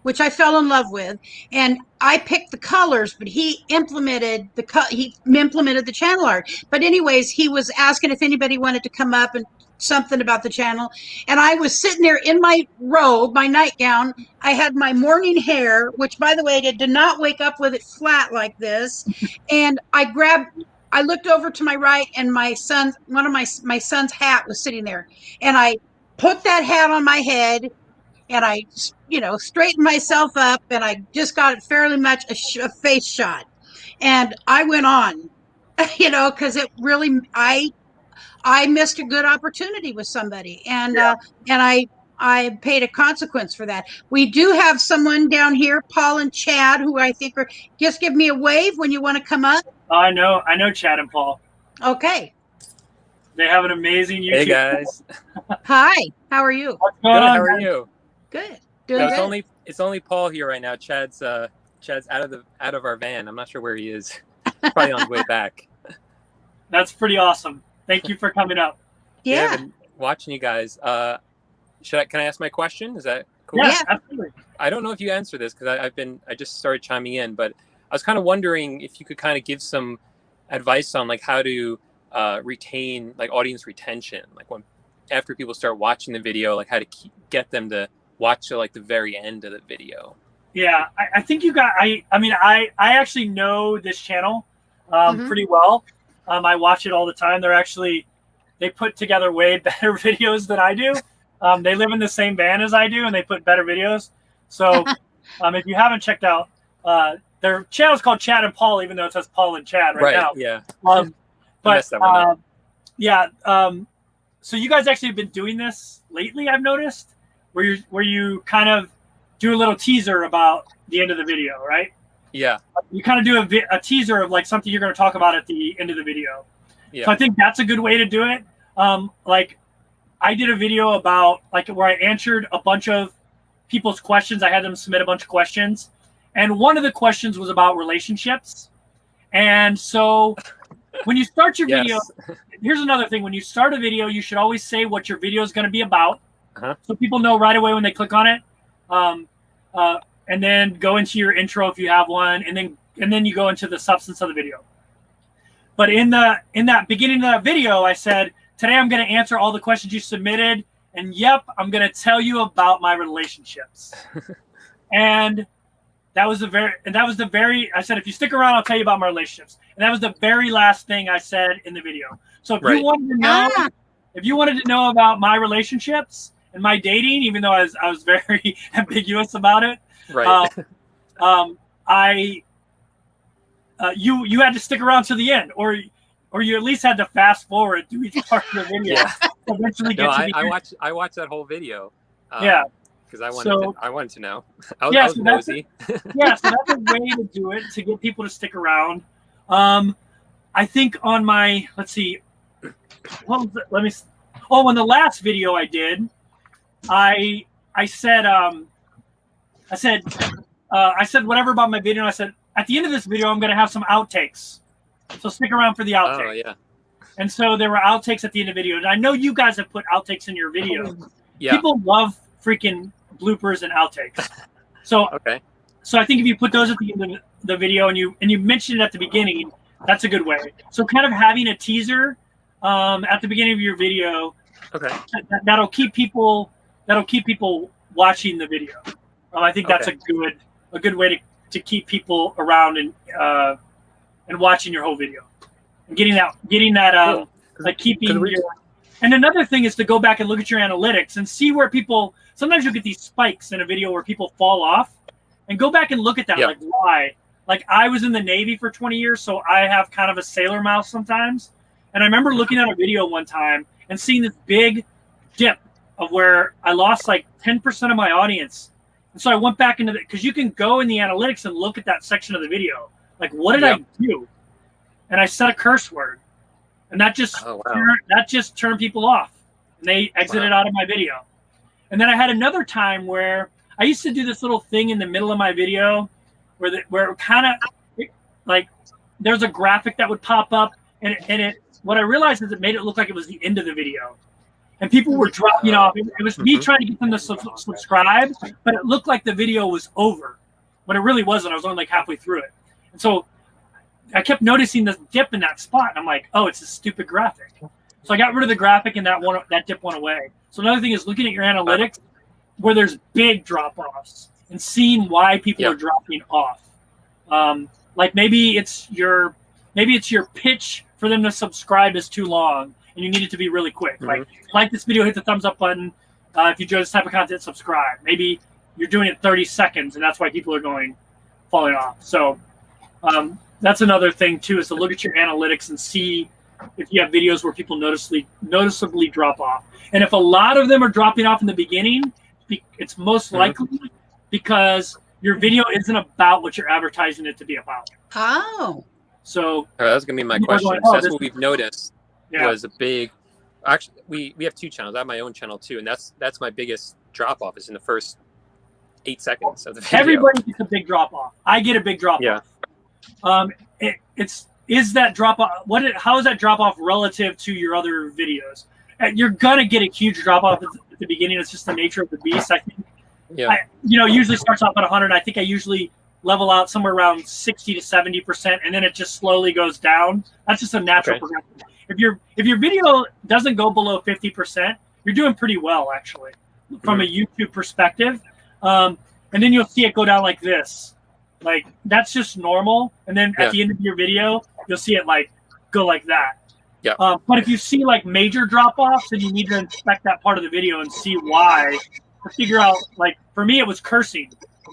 which I fell in love with, and I picked the colors, but he implemented the channel art. But anyways, he was asking if anybody wanted to come up and something about the channel, and I was sitting there in my robe, my nightgown. I had my morning hair, which, by the way, I did not wake up with it flat like this, and I looked over to my right, and one of my son's hat was sitting there, and I put that hat on my head, and I, straightened myself up, and I just got fairly much a face shot, and I went on, because it really, I missed a good opportunity with somebody, and I paid a consequence for that. We do have someone down here, Paul and Chad, who I think are, just give me a wave when you want to come up. I know Chad and Paul. Okay. They have an amazing YouTube. Hey guys. Hi. How are you? What's going on? How are you? Good. No, Doing good. it's only Paul here right now. Chad's out of our van. I'm not sure where he is. He's probably on his way back. That's pretty awesome. Thank you for coming up. Yeah. I've been watching you guys. Can I ask my question? Is that cool? Yeah, absolutely. I don't know if you answer this because I just started chiming in, but I was kind of wondering if you could kind of give some advice on like how to retain like audience retention, like after people start watching the video, like how to get them to watch to like the very end of the video. Yeah, I think you got. I actually know this channel pretty well. I watch it all the time. They put together way better videos than I do. They live in the same van as I do, and they put better videos. So if you haven't checked out, their channel is called Chad and Paul, even though it says Paul and Chad right now. Yeah. But yeah. So you guys actually have been doing this lately, I've noticed, where you kind of do a little teaser about the end of the video, right? Yeah. You kind of do a teaser of like something you're going to talk about at the end of the video. Yeah. So I think that's a good way to do it. Like I did a video about like where I answered a bunch of people's questions. I had them submit a bunch of questions. And one of the questions was about relationships. And so when you start your video, here's another thing. When you start a video, you should always say what your video is going to be about. So people know right away when they click on it. And then go into your intro if you have one, and then you go into the substance of the video. But in that beginning of that video, I said, today I'm going to answer all the questions you submitted, and yep, I'm going to tell you about my relationships. And that was the very I said, if you stick around, I'll tell you about my relationships. And that was the very last thing I said in the video. So if you wanted to know about my relationships and my dating, even though I was very ambiguous about it, right. You had to stick around to the end, or you at least had to fast forward through each part of the video. Yeah. Eventually No, I watched that whole video. Because I wanted to know. I was nosy. So that's a way to do it, to get people to stick around. I think on my, let's see, on the last video I did, I said whatever about my video, and I said, at the end of this video, I'm going to have some outtakes. So stick around for the outtakes. Oh, yeah. And so there were outtakes at the end of the video. And I know you guys have put outtakes in your videos. Yeah. People love freaking bloopers and outtakes. So So I think if you put those at the end of the video and you mention it at the beginning, that's a good way. So kind of having a teaser at the beginning of your video, that'll keep people watching the video. I think that's a good way to keep people around and watching your whole video and getting that like keeping your. And another thing is to go back and look at your analytics and see where people. Sometimes you'll get these spikes in a video where people fall off, and go back and look at that. Like why? Like I was in the Navy for 20 years, so I have kind of a sailor mouth sometimes. And I remember looking at a video one time and seeing this big dip of where I lost like 10% of my audience. And so I went back into because you can go in the analytics and look at that section of the video. Like, what did I do? And I said a curse word. And that just turned people off. And they exited out of my video. And then I had another time where I used to do this little thing in the middle of my video where it kind of like there's a graphic that would pop up, and what I realized is it made it look like it was the end of the video. And people were dropping off. It was me trying to get them to subscribe, but it looked like the video was over. But it really wasn't. I was only like halfway through it. And so I kept noticing this dip in that spot. And I'm like, oh, it's a stupid graphic. So I got rid of the graphic, and that dip went away. So another thing is looking at your analytics where there's big drop-offs and seeing why people are dropping off. Like maybe it's your pitch for them to subscribe is too long, and you need it to be really quick. Like this video, hit the thumbs up button. If you enjoy this type of content, subscribe. Maybe you're doing it 30 seconds, and that's why people are falling off. So that's another thing too, is to look at your analytics and see if you have videos where people noticeably drop off. And if a lot of them are dropping off in the beginning, it's most likely because your video isn't about what you're advertising it to be about. Oh. So that's gonna be my question. That's what we've noticed was a big. Actually, we have two channels. I have my own channel too, and that's my biggest drop off is in the first 8 seconds of the video. Everybody gets a big drop off. I get a big drop off. Is that drop off? How is that drop off relative to your other videos? You're gonna get a huge drop off at the beginning. It's just the nature of the beast. I think. Yeah. Usually starts off at 100. I think I usually level out somewhere around 60 to 70%, and then it just slowly goes down. That's just a natural progression. If your video doesn't go below 50%, you're doing pretty well actually, from a YouTube perspective. And then you'll see it go down like this. Like that's just normal. And then at the end of your video, you'll see it like go like that. Yeah. But if you see like major drop-offs, then you need to inspect that part of the video and see why, to figure out, like, for me, it was cursing.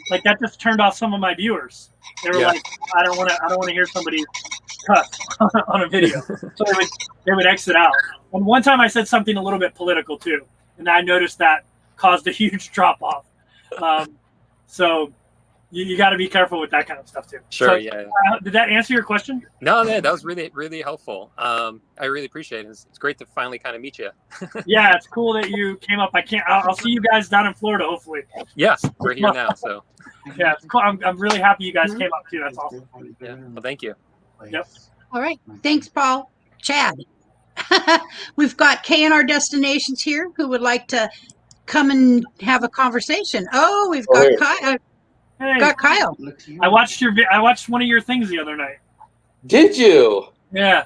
Like, that just turned off some of my viewers. They were like, I don't want to hear somebody cuss on a video. So they would exit out. And one time I said something a little bit political too, and I noticed that caused a huge drop-off. So you got to be careful with that kind of stuff too. Sure. So, Yeah. Did that answer your question? No, that was really, really helpful. I really appreciate it. It's great to finally kind of meet you. Yeah, it's cool that you came up. I'll see you guys down in Florida, hopefully. Yes, we're here now. So yeah, it's cool. I'm really happy you guys came up too. That's awesome. yeah. Well, thank you. Yep. All right. Thanks, Paul. Chad. We've got R Destinations here who would like to come and have a conversation. Oh, we've got Kyle. Hey, Got Kyle. I watched one of your things the other night. Did you? Yeah.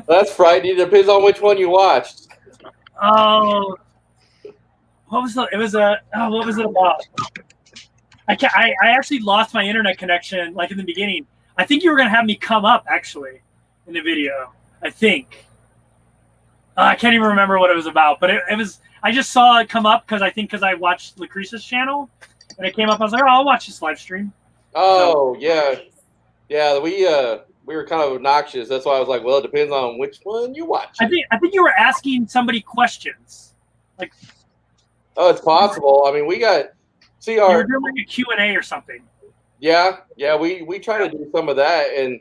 That's frightening. It depends on which one you watched. Oh, what was it about? I actually lost my internet connection like in the beginning. I think you were gonna have me come up actually in the video. I think. I can't even remember what it was about, but it was. I just saw it come up because I watched Lucrece's channel, and it came up. I was like, oh, I'll watch this live stream. Oh, yeah. Yeah, we were kind of obnoxious. That's why I was like, well, it depends on which one you watch. I think you were asking somebody questions. Like, oh, it's possible. I mean, we got you were doing like a Q&A or something. Yeah, we try to do some of that, and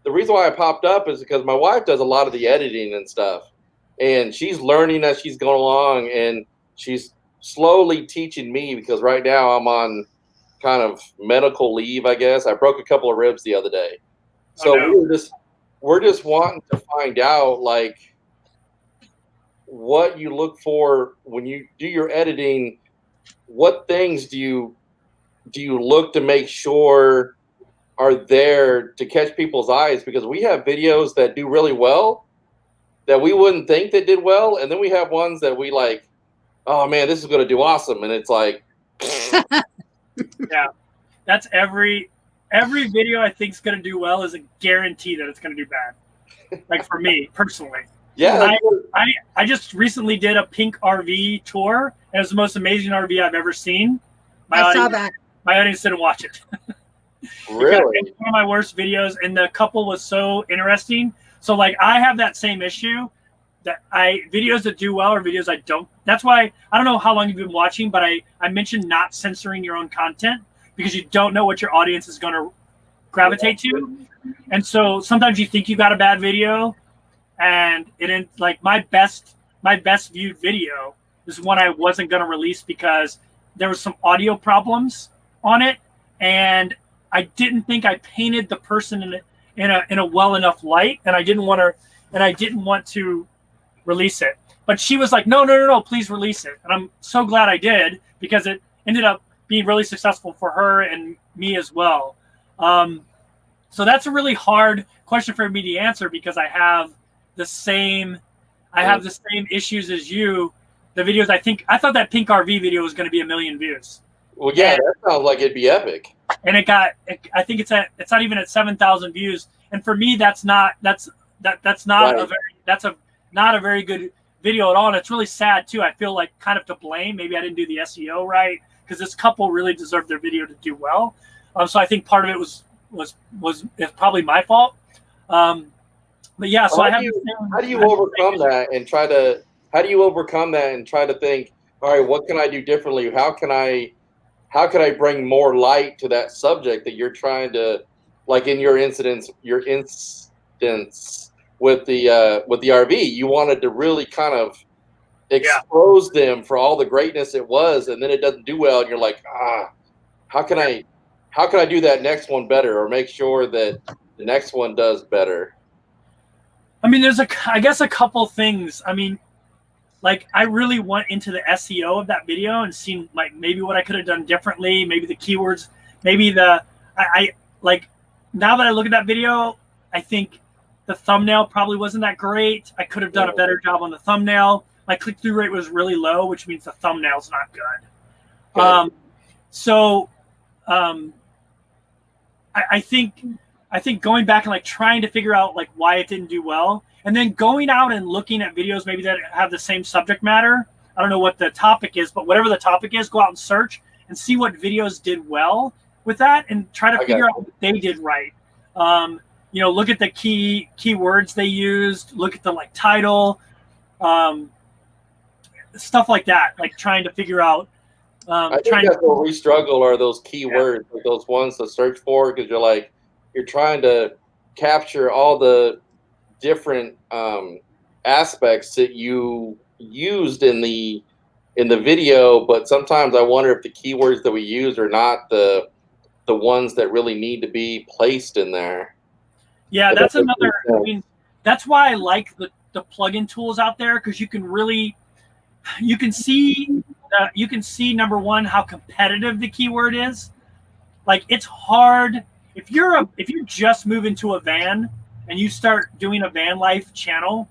the reason why I popped up is because my wife does a lot of the editing and stuff, and she's learning as she's going along, and she's slowly teaching me because right now I'm on kind of medical leave, I guess. I broke a couple of ribs the other day, so we're just wanting to find out like what you look for when you do your editing. What things do you look to make sure are there to catch people's eyes? Because we have videos that do really well that we wouldn't think that did well, and then we have ones that we like, oh man, this is going to do awesome, and it's like, yeah, that's every video I think is going to do well is a guarantee that it's going to do bad. Like for me personally. yeah, I just recently did a pink RV tour, and it was the most amazing RV I've ever seen. I saw that. My audience didn't watch it. really. It's one of my worst videos, and the couple was so interesting. So like I have that same issue that videos that do well or videos I don't. That's why I don't know how long you've been watching, but I mentioned not censoring your own content because you don't know what your audience is going to gravitate to. And so sometimes you think you got a bad video, and it like my best viewed video is one I wasn't going to release because there was some audio problems on it, and I didn't think I painted the person in a well enough light, and I didn't want to release it. But she was like, no, please release it. And I'm so glad I did because it ended up being really successful for her and me as well. So that's a really hard question for me to answer because I have the same issues as you. The videos I thought that pink RV video was going to be 1 million views. Well, yeah, that sounds like it'd be epic. And I think it's not even at 7,000 views. And for me, that's not Right. not a very good video at all. And it's really sad too. I feel like kind of to blame. Maybe I didn't do the SEO right because this couple really deserved their video to do well. So I think part of it was probably my fault. But yeah, so how do you overcome that and try to? How do you overcome that and try to think? All right, what can I do differently? How can I bring more light to that subject that you're trying to, like in your instance with the RV, you wanted to really kind of expose them for all the greatness it was, and then it doesn't do well, and you're like, how can I do that next one better, or make sure that the next one does better? I mean, there's I guess a couple things. I mean, like I really went into the SEO of that video and seen like maybe what I could have done differently, maybe the keywords, maybe I like now that I look at that video, I think the thumbnail probably wasn't that great. I could have done a better job on the thumbnail. My click-through rate was really low, which means the thumbnail's not good. I think going back and like trying to figure out like why it didn't do well, and then going out and looking at videos maybe that have the same subject matter. I don't know what the topic is, but whatever the topic is, go out and search and see what videos did well with that and try to figure out what they did right. You know, look at the keywords they used, look at the like title, stuff like that, like trying to figure out. I think that's where we struggle are those keywords, like those ones to search for, because you're trying to capture all the different aspects that you used in the video, but sometimes I wonder if the keywords that we use are not the ones that really need to be placed in there. Yeah, that's another. I mean, that's why I like the plugin tools out there, because you can see number one how competitive the keyword is. Like, it's hard if you're just moving to a van and you start doing a van life channel.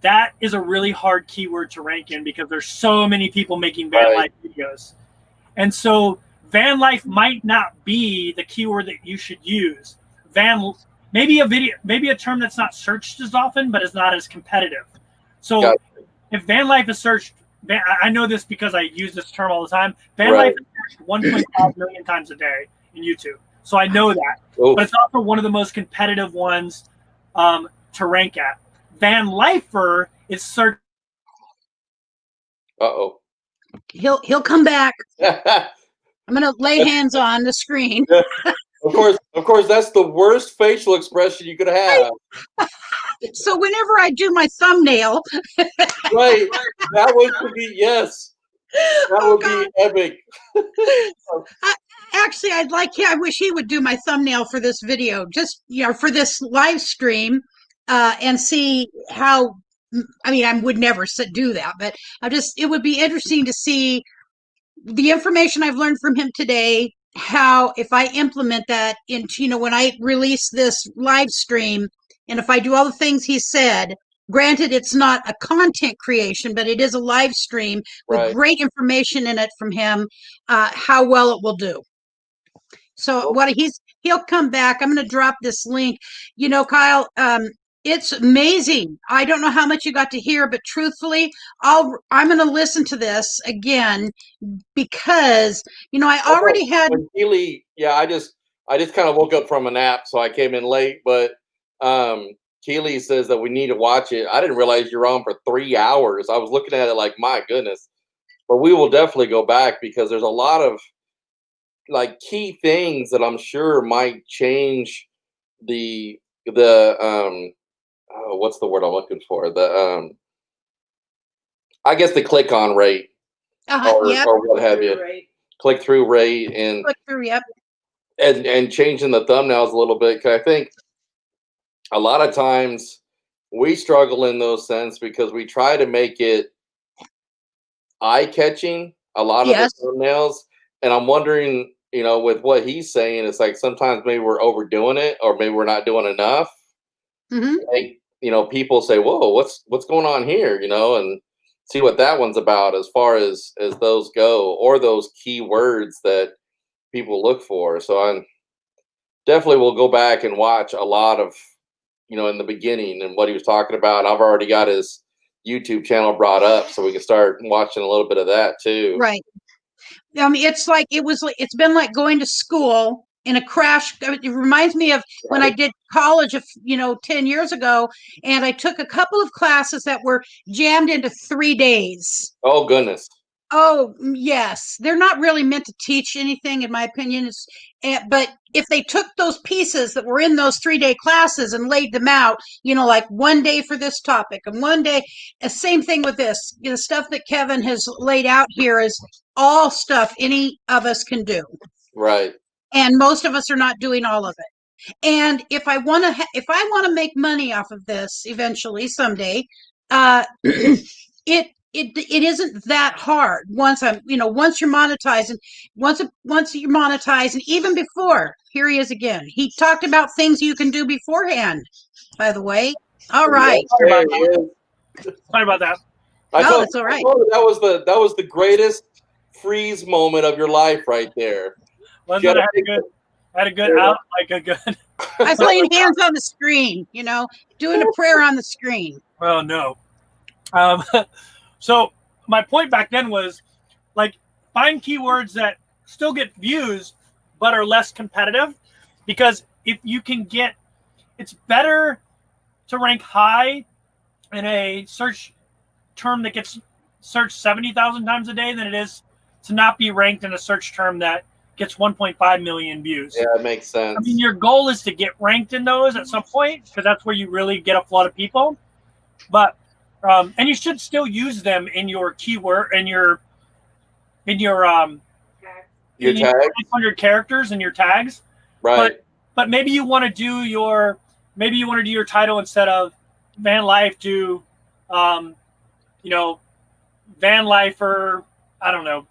That is a really hard keyword to rank in because there's so many people making van life videos, and so van life might not be the keyword that you should use. Maybe a term that's not searched as often, but is not as competitive. So if van life is searched, I know this because I use this term all the time. Van life is searched 1.5 million times a day in YouTube. So I know that. But it's also one of the most competitive ones to rank at. Van lifer is searched. He'll come back. I'm gonna lay hands on the screen. Of course, that's the worst facial expression you could have. So whenever I do my thumbnail, right, that would be that would be epic. Actually, I wish he would do my thumbnail for this video, just for this live stream, and see how. I mean, I would never do that, but it would be interesting to see the information I've learned from him today. How, if I implement that into, when I release this live stream, and if I do all the things he said, granted, it's not a content creation, but it is a live stream with great information in it from him, how well it will do. So he'll come back. I'm going to drop this link. Kyle, it's amazing. I don't know how much you got to hear, but truthfully, I'm going to listen to this again because I already had Keely. Yeah, I just kind of woke up from a nap, so I came in late. But Keely says that we need to watch it. I didn't realize you're on for 3 hours. I was looking at it like, my goodness. But we will definitely go back because there's a lot of like key things that I'm sure might change the what's the word I'm looking for? I guess the click on rate or what have you. Click through rate and and changing the thumbnails a little bit, because I think a lot of times we struggle in those sense because we try to make it eye-catching, a lot of the thumbnails, and I'm wondering, with what he's saying, it's like sometimes maybe we're overdoing it, or maybe we're not doing enough. Like, people say, "Whoa, what's going on here?" And see what that one's about as far as those go, or those keywords that people look for. So I definitely will go back and watch a lot of, in the beginning and what he was talking about. I've already got his YouTube channel brought up, so we can start watching a little bit of that too. Right. I mean, it's been like going to school in a crash. It reminds me of when I did college, 10 years ago, and I took a couple of classes that were jammed into 3 days. Oh, goodness. Oh, yes. They're not really meant to teach anything, in my opinion. But if they took those pieces that were in those 3-day classes and laid them out, like one day for this topic and one day, same thing with this, stuff that Kevin has laid out here is all stuff any of us can do. Right. And most of us are not doing all of it. And if I want to make money off of this eventually someday, it isn't that hard once you're monetized, and once you're monetized, and even before. Here he is again. He talked about things you can do beforehand, by the way. All right. Sorry about that. That's all right. That was the greatest freeze moment of your life right there. One that I I had a good out, like a good. I was laying hands on the screen, you know, doing a prayer on the screen. Oh no. So my point back then was like find keywords that still get views but are less competitive, because if you can get, it's better to rank high in a search term that gets searched 70,000 times a day than it is to not be ranked in a search term that gets 1.5 million views. Yeah, it makes sense. I mean, your goal is to get ranked in those at some point, because that's where you really get a flood of people. But and you should still use them in your keyword and your tags. 500 characters and your tags. Right. But maybe you want to do your title instead of van life, do you know, van lifer, I don't know,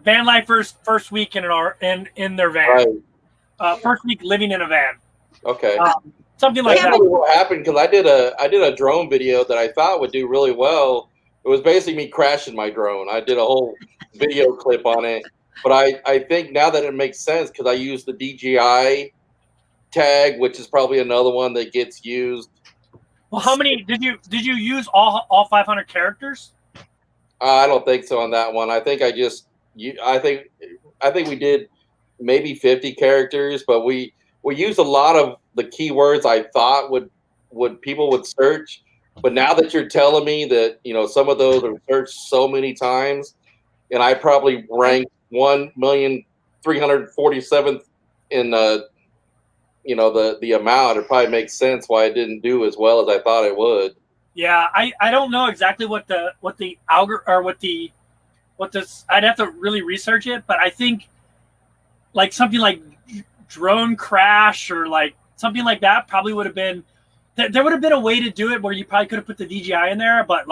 van lifers first week in their van. Right. First week living in a van. Okay. Something like that. What happened, because I did a drone video that I thought would do really well. It was basically me crashing my drone. I did a whole video clip on it. But I think now that it makes sense, because I used the DJI tag, which is probably another one that gets used. Well, how many did you use all 500 characters? I don't think so on that one. I think I think we did maybe 50 characters, but we used a lot of the keywords I thought would people would search. But now that you're telling me that, you know, some of those are searched so many times, and I probably ranked 1,347th in you know, the amount, it probably makes sense why it didn't do as well as I thought it would. Yeah, I don't know exactly what the algorithm or what this, I'd have to really research it, but I think like something like drone crash or like something like that probably would have been, there would have been a way to do it where you probably could have put the DJI in there, but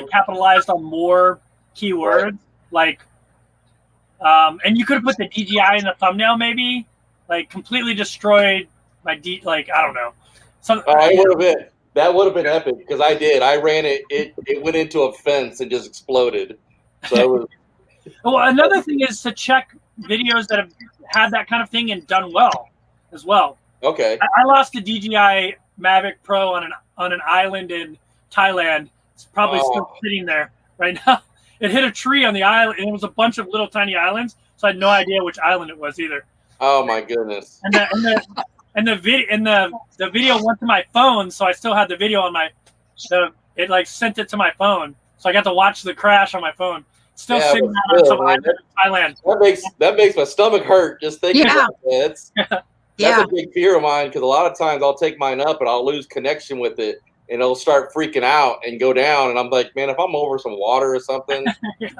capitalized on more keywords, like and you could have put the DJI in the thumbnail, maybe like completely destroyed my I don't know. That would have been epic, because I ran it. It went into a fence and just exploded. So it was. Well, another thing is to check videos that have had that kind of thing and done well as well. Okay. I lost a DJI Mavic Pro on an island in Thailand. It's probably still sitting there right now. It hit a tree on the island, and it was a bunch of little tiny islands, so I had no idea which island it was either. Oh my goodness! And the video went to my phone, so I still had the video on it like sent it to my phone, so I got to watch the crash on my phone. Still sitting out on some island in Thailand. That makes my stomach hurt just thinking about that. That's a big fear of mine, because a lot of times I'll take mine up and I'll lose connection with it, and it'll start freaking out and go down, and I'm like, man, if I'm over some water or something, it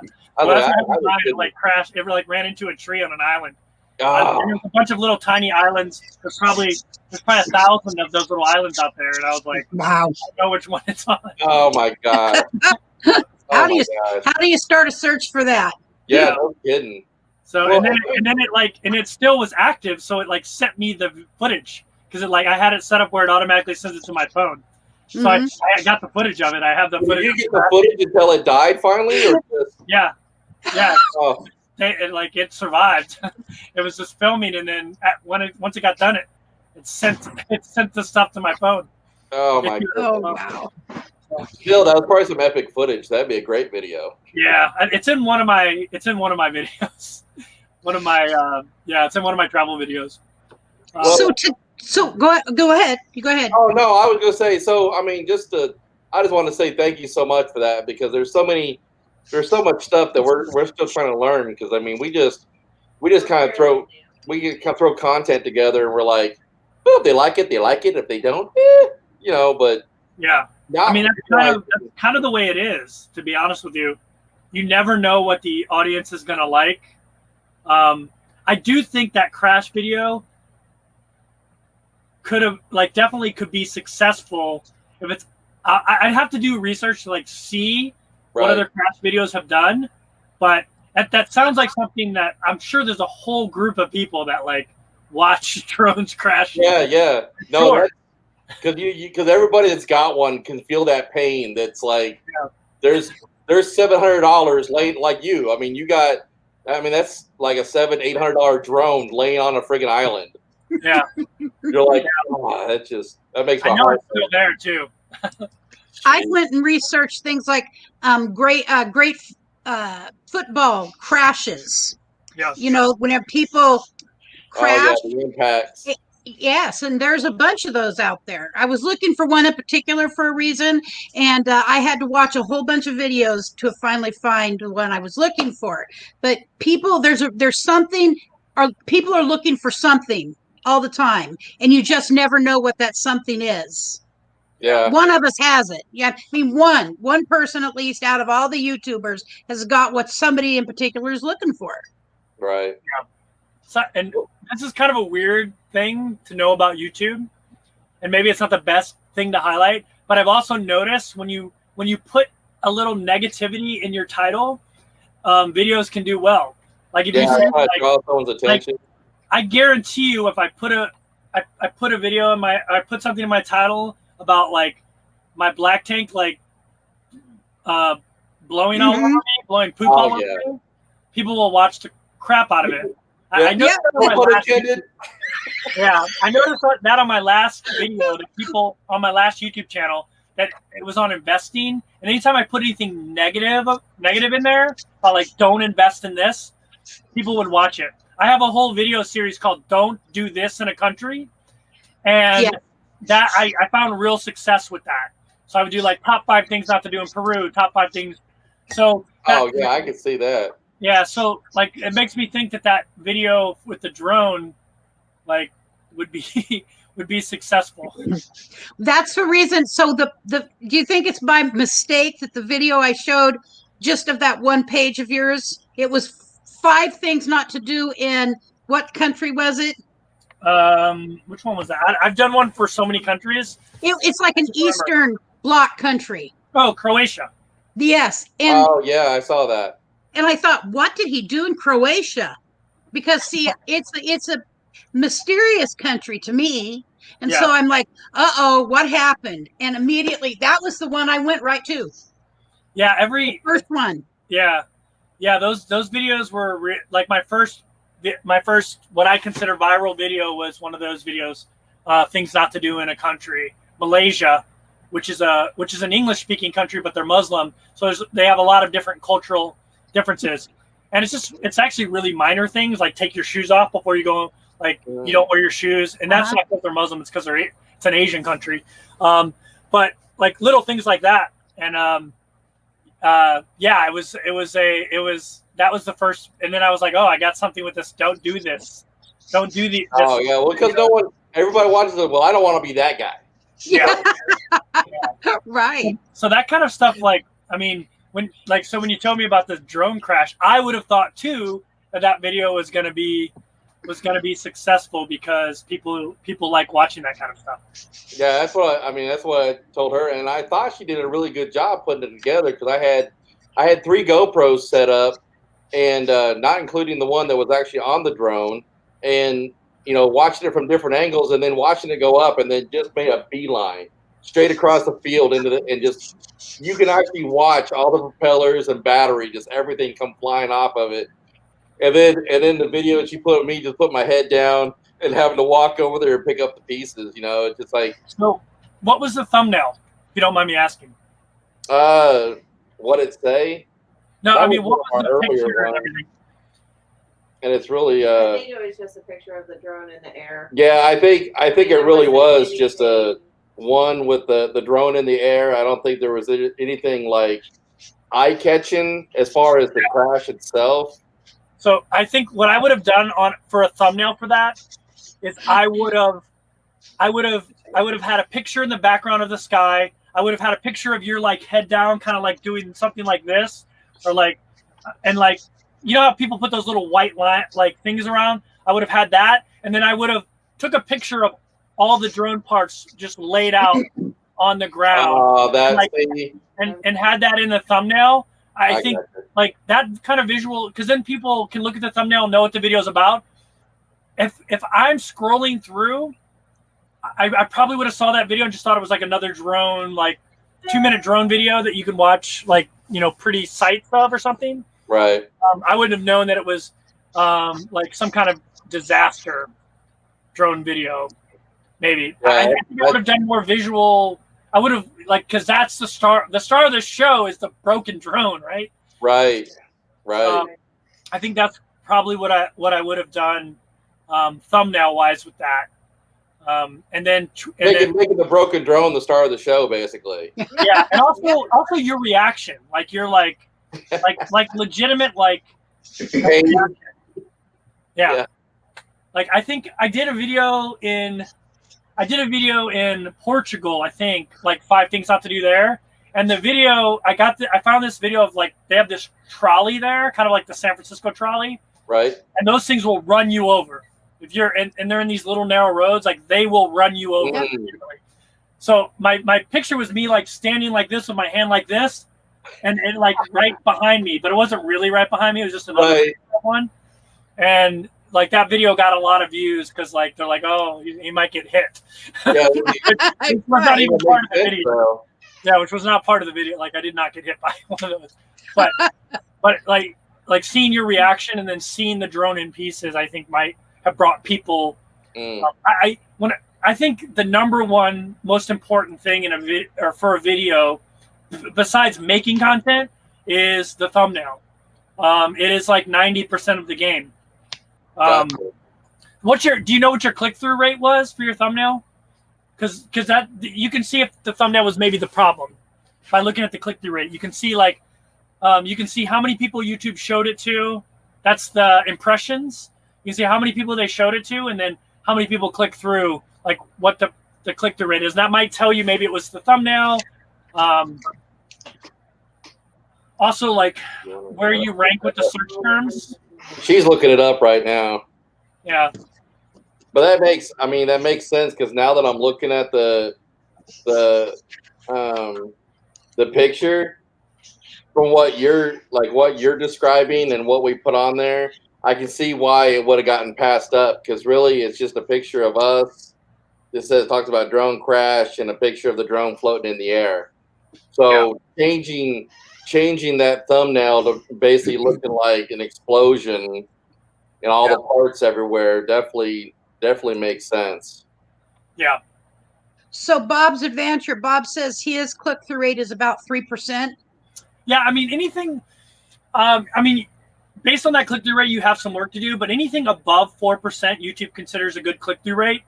crashed. It ran into a tree on an island. There's a bunch of little tiny islands. There's probably 1,000 of those little islands out there, and I was like, wow, I know which one it's on. Oh my god! How do you start a search for that? Yeah, no kidding. So and then it still was active, so it sent me the footage, because I had it set up where it automatically sends it to my phone. So I got the footage of it. I have the footage. Did you get the footage until it died finally, or just... Yeah. Oh. It survived. It was just filming, and then once it got done, it sent the stuff to my phone. Oh my god! Oh wow! Still, that was probably some epic footage. That'd be a great video. Yeah, it's in one of my videos. It's in one of my travel videos. So go ahead. You go ahead. Oh no, I was gonna say. So I mean, I just want to say thank you so much for that, because there's so much stuff that we're still trying to learn, because I mean we just kind of throw content together, and we're like, well, if they like it, they like it. If they don't, you know. But yeah, I mean that's kind of the way it is. To be honest with you, you never know what the audience is gonna like. I do think that crash video could have definitely could be successful if it's. I'd have to do research to see what other crash videos have done, but that sounds like something that I'm sure there's a whole group of people that watch drones crash. Yeah. No, because everybody that's got one can feel that pain. That's there's $700 late like you. I mean, you got. I mean, that's like a $700-800 drone laying on a friggin' island. Yeah. You're like, oh, that makes my I know heart it's still there too. I went and researched things like great football crashes. Yeah. You know, whenever people crash. Oh yeah, the impacts. Yes, and there's a bunch of those out there. I was looking for one in particular for a reason, and I had to watch a whole bunch of videos to finally find the one I was looking for. But people, there's something, or people are looking for something all the time, and you just never know what that something is. Yeah. One of us has it. Yeah, I mean, one person at least out of all the YouTubers has got what somebody in particular is looking for. Right. Yeah. So, and this is kind of a weird thing to know about YouTube, and maybe it's not the best thing to highlight, but I've also noticed when you put a little negativity in your title, videos can do well. Like if you say, draw someone's attention. Like, I guarantee you, if I put a video in I put something in my title about like my black tank like blowing all over me, blowing poop all over me, people will watch the crap out of it. I noticed I noticed that on my last video, that people on my last YouTube channel, that it was on investing, and anytime I put anything negative in there, about like don't invest in this, people would watch it. I have a whole video series called "Don't Do This in a Country," and that I found real success with that. So I would do like top 5 things not to do in Peru, top 5 things. So I can see that. Yeah, so like it makes me think that video with the drone, like, would be successful. That's the reason. So do you think it's by mistake that the video I showed just of that one page of yours, it was 5 things not to do in what country was it? Which one was that? I've done one for so many countries. It's like an Eastern Bloc country. Oh, Croatia. Yes. And I saw that. And I thought, what did he do in Croatia? Because see, it's a mysterious country to me. And so I'm like, uh-oh, what happened? And immediately that was the one I went right to. Yeah, the first one. Yeah. Yeah, those videos were like my first what I consider viral video was one of those videos, things not to do in a country, Malaysia, which is an English speaking country, but they're Muslim. So they have a lot of different cultural differences, and it's actually really minor things, like take your shoes off before you go, like you don't wear your shoes, and that's not because they're Muslim, it's because it's an Asian country, but like little things like that. And that was the first, and then I was like, oh, I got something with this. Don't do this. Don't do the. Oh yeah, well, because everybody watches it. Well, I don't want to be that guy. Yeah. Right. So that kind of stuff, like, I mean, when you told me about the drone crash, I would have thought too that video was gonna be successful because people like watching that kind of stuff. Yeah, that's what I told her, and I thought she did a really good job putting it together, because I had 3 GoPros set up, and not including the one that was actually on the drone, and watching it from different angles, and then watching it go up, and then just made a beeline straight across the field and just you can actually watch all the propellers and battery, just everything come flying off of it. And then the video that she put of me just put my head down and having to walk over there and pick up the pieces, it's just like. So what was the thumbnail, if you don't mind me asking? What it say? No, I mean, what was the picture and everything? And it's really I think it was just a picture of the drone in the air. Yeah, I think it really was just a one with the drone in the air. I don't think there was anything like eye-catching as far as the crash itself. So I think what I would have done for a thumbnail for that is I would have had a picture in the background of the sky. I would have had a picture of your like head down, kind of like doing something like this, or like, and like, you know how people put those little white line like things around? I would have had that, and then I would have took a picture of all the drone parts just laid out on the ground. Oh, that's and had that in the thumbnail. I think like that kind of visual, because then people can look at the thumbnail and know what the video is about. If I'm scrolling through, I probably would have saw that video and just thought it was like another drone, like 2-minute drone video that you can watch, like, pretty sights of or something. Right. I wouldn't have known that it was like some kind of disaster drone video. Maybe I think I would have done more visual. I would have because that's the star. The star of the show is the broken drone, right? Right. I think that's probably what I would have done thumbnail wise with that. And then making the broken drone the star of the show, basically. Yeah, and also your reaction, like you're like legitimate yeah. Like I think I did a video in Portugal, I think, like 5 things not to do there. And the video I found this video of like they have this trolley there, kind of like the San Francisco trolley. Right. And those things will run you over. If you're and they're in these little narrow roads, like they will run you over. So my picture was me like standing like this with my hand like this, and like right behind me, but it wasn't really right behind me. It was just another one. And like that video got a lot of views because like they're like, oh, he might get hit. Yeah, which was not even part of the video. Yeah, which was not part of the video. Like I did not get hit by one of those. But like seeing your reaction and then seeing the drone in pieces, I think might have brought people. I think the number one most important thing in for a video, besides making content, is the thumbnail. It is like 90% of the game. Do you know what your click-through rate was for your thumbnail? Because that you can see if the thumbnail was maybe the problem by looking at the click-through rate. You can see you can see how many people YouTube showed it to. That's the impressions. You can see how many people they showed it to, and then how many people click through, like what the click-through rate is. And that might tell you maybe it was the thumbnail. Also, like where you rank with the search terms. She's looking it up right now. Yeah. But that makes sense because now that I'm looking at the picture from what you're describing and what we put on there, I can see why it would have gotten passed up because really it's just a picture of us. It talks about drone crash and a picture of the drone floating in the air. So changing that thumbnail to basically looking like an explosion and all the parts everywhere definitely makes sense. Yeah. So Bob's adventure, Bob says his click-through rate is about 3%. Yeah, I mean anything. Based on that click-through rate, you have some work to do. But anything above 4%, YouTube considers a good click-through rate.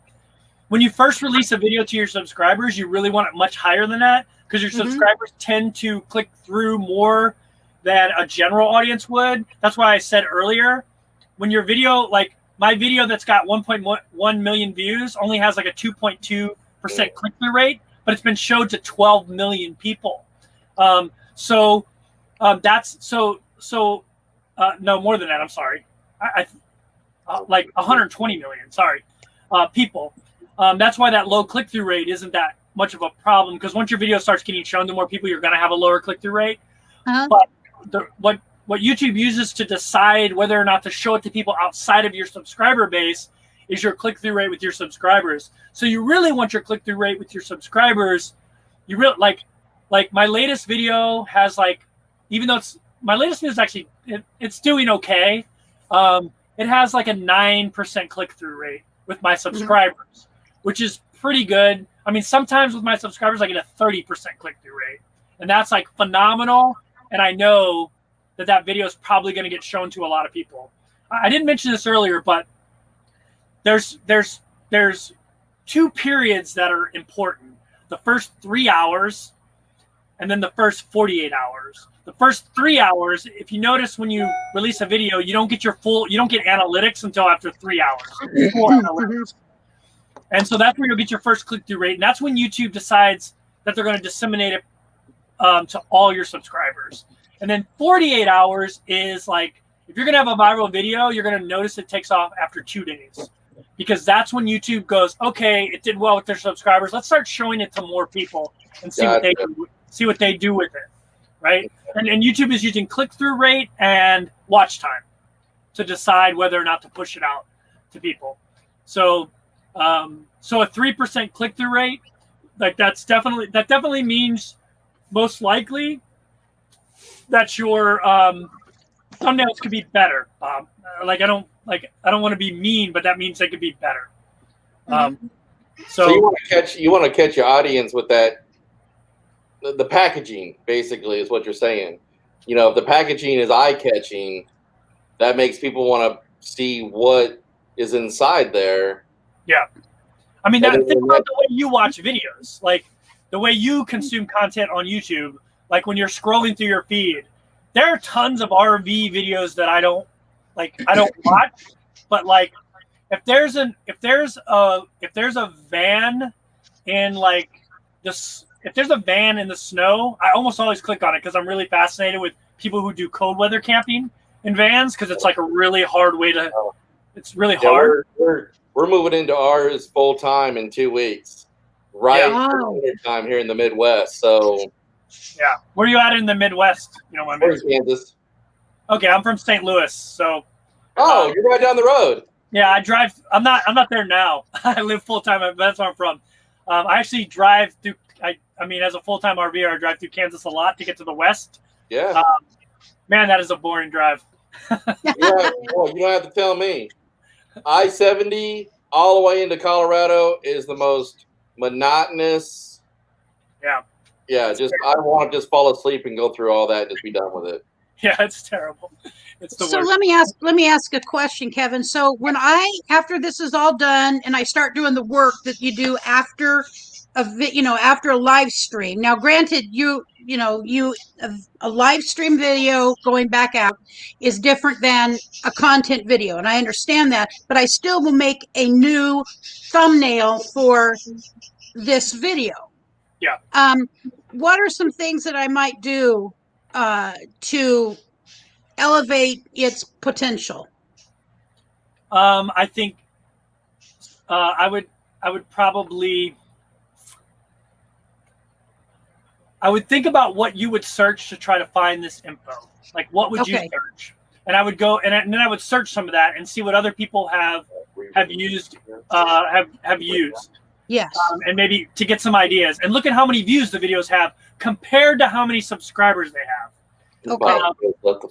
When you first release a video to your subscribers, you really want it much higher than that because your subscribers tend to click through more than a general audience would. That's why I said earlier, when your video, like my video that's got 1.1 million views, only has like a 2.2% click-through rate, but it's been showed to 12 million people. No, more than that. I'm sorry. Like 120 million. Sorry, people. That's why that low click-through rate isn't that much of a problem because once your video starts getting shown to more people, you're going to have a lower click-through rate. But what YouTube uses to decide whether or not to show it to people outside of your subscriber base is your click-through rate with your subscribers. So you really want your click-through rate with your subscribers. You really like my latest video has even though my latest video is actually it's doing okay. It has like a 9% click-through rate with my subscribers, which is pretty good. I mean, sometimes with my subscribers, I get a 30% click-through rate, and that's like phenomenal. And I know that video is probably going to get shown to a lot of people. I didn't mention this earlier, but there's 2 periods that are important. The first 3 hours and then the first 48 hours. The first 3 hours, if you notice when you release a video, you don't get analytics until after 3 hours. 4 analytics. And so that's where you'll get your first click-through rate. And that's when YouTube decides that they're going to disseminate it to all your subscribers. And then 48 hours is like, if you're going to have a viral video, you're going to notice it takes off after 2 days. Because that's when YouTube goes, okay, it did well with their subscribers. Let's start showing it to more people and see what they do with it. Right? And YouTube is using click-through rate and watch time to decide whether or not to push it out to people. So a 3% click-through rate, like that definitely means most likely that your thumbnails could be better. Like I don't want to be mean, but that means they could be better. So you want to catch your audience with that. The packaging basically is what you're saying. You know, if the packaging is eye-catching, that makes people want to see what is inside there. Yeah. I mean, think about the way you watch videos, like the way you consume content on YouTube. Like when you're scrolling through your feed, there are tons of RV videos that I don't watch. But like, if there's a van in like this, if there's a van in the snow, I almost always click on it because I'm really fascinated with people who do cold weather camping in vans because it's like a really hard way to. It's really hard. We're moving into ours full time in 2 weeks, right? Time here in the Midwest. So, yeah, where are you at in the Midwest? You know, where's Kansas? Okay, I'm from St. Louis, so. Oh, you're right down the road. Yeah, I drive. I'm not there now. I live full time. That's where I'm from. I actually drive through. I mean, as a full time RVer, I drive through Kansas a lot to get to the west. Yeah. Man, that is a boring drive. Yeah, well, you don't have to tell me. I-70 all the way into Colorado is the most monotonous. Yeah. Yeah, I want to just fall asleep and go through all that and just be done with it. Yeah, it's terrible. It's the So worst. let me ask a question, Kevin. So when after this is all done and I start doing the work that you do after after a live stream. Now, granted, a live stream video going back out is different than a content video, and I understand that, but I still will make a new thumbnail for this video. Yeah. What are some things that I might do to elevate its potential? I think I would probably. I would think about what you would search to try to find this info. Like, what would you search? And I would go and then I would search some of that and see what other people have used. Have used. Yes. And maybe to get some ideas and look at how many views the videos have compared to how many subscribers they have. Okay.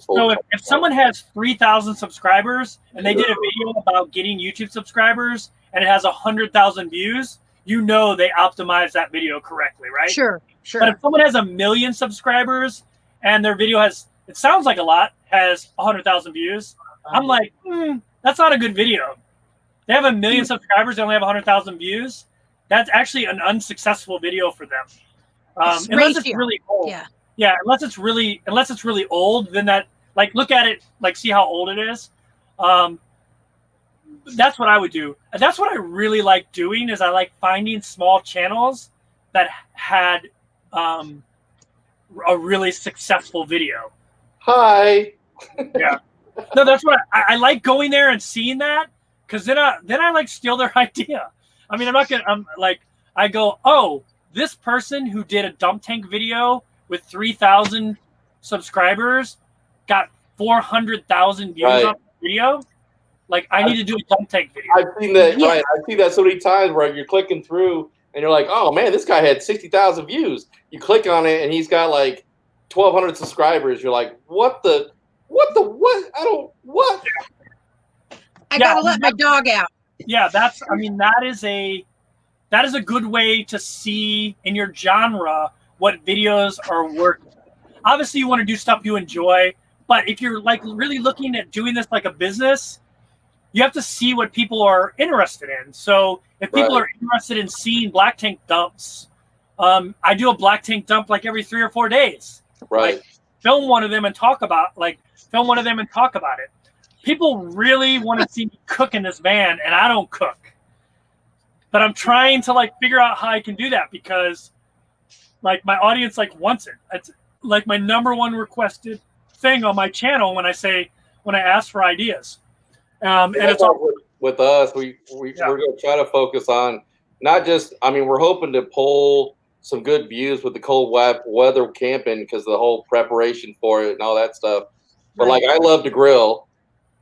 So if someone has 3,000 subscribers and they did a video about getting YouTube subscribers and it has 100,000 views, you know they optimized that video correctly, right? Sure. But if someone has 1 million subscribers and their video it sounds like a lot, has 100,000 views, I'm like, that's not a good video. They have 1 million subscribers, they only have 100,000 views. That's actually an unsuccessful video for them. Unless it's really old. Yeah, unless it's really old, then that, like, look at it, like, see how old it is. That's what I would do. And that's what I really like doing is I like finding small channels that had a really successful video. Hi. Yeah. No, that's what I like going there and seeing that because then I like steal their idea. I mean, I go, oh, this person who did a dump tank video with 3,000 subscribers got 400,000 views on the video. Like, I need to do a dump tank video. I've seen that, right? I've seen that so many times where you're clicking through and you're like, oh man, this guy had 60,000 views. You click on it and he's got like 1,200 subscribers. You're like, what? I gotta let my dog out. Yeah, that is a good way to see in your genre what videos are working. Obviously, you want to do stuff you enjoy, but if you're like really looking at doing this like a business, you have to see what people are interested in. So if people are interested in seeing black tank dumps, I do a black tank dump like every 3 or 4 days. Right. Like, film one of them and talk about it. People really want to see me cook in this van, and I don't cook. But I'm trying to like figure out how I can do that because like my audience like wants it. It's like my #1 requested thing on my channel when I ask for ideas. And it's all with us. We're going to try to focus on not just. I mean, we're hoping to pull some good views with the cold weather camping because the whole preparation for it and all that stuff. But like, I love to grill,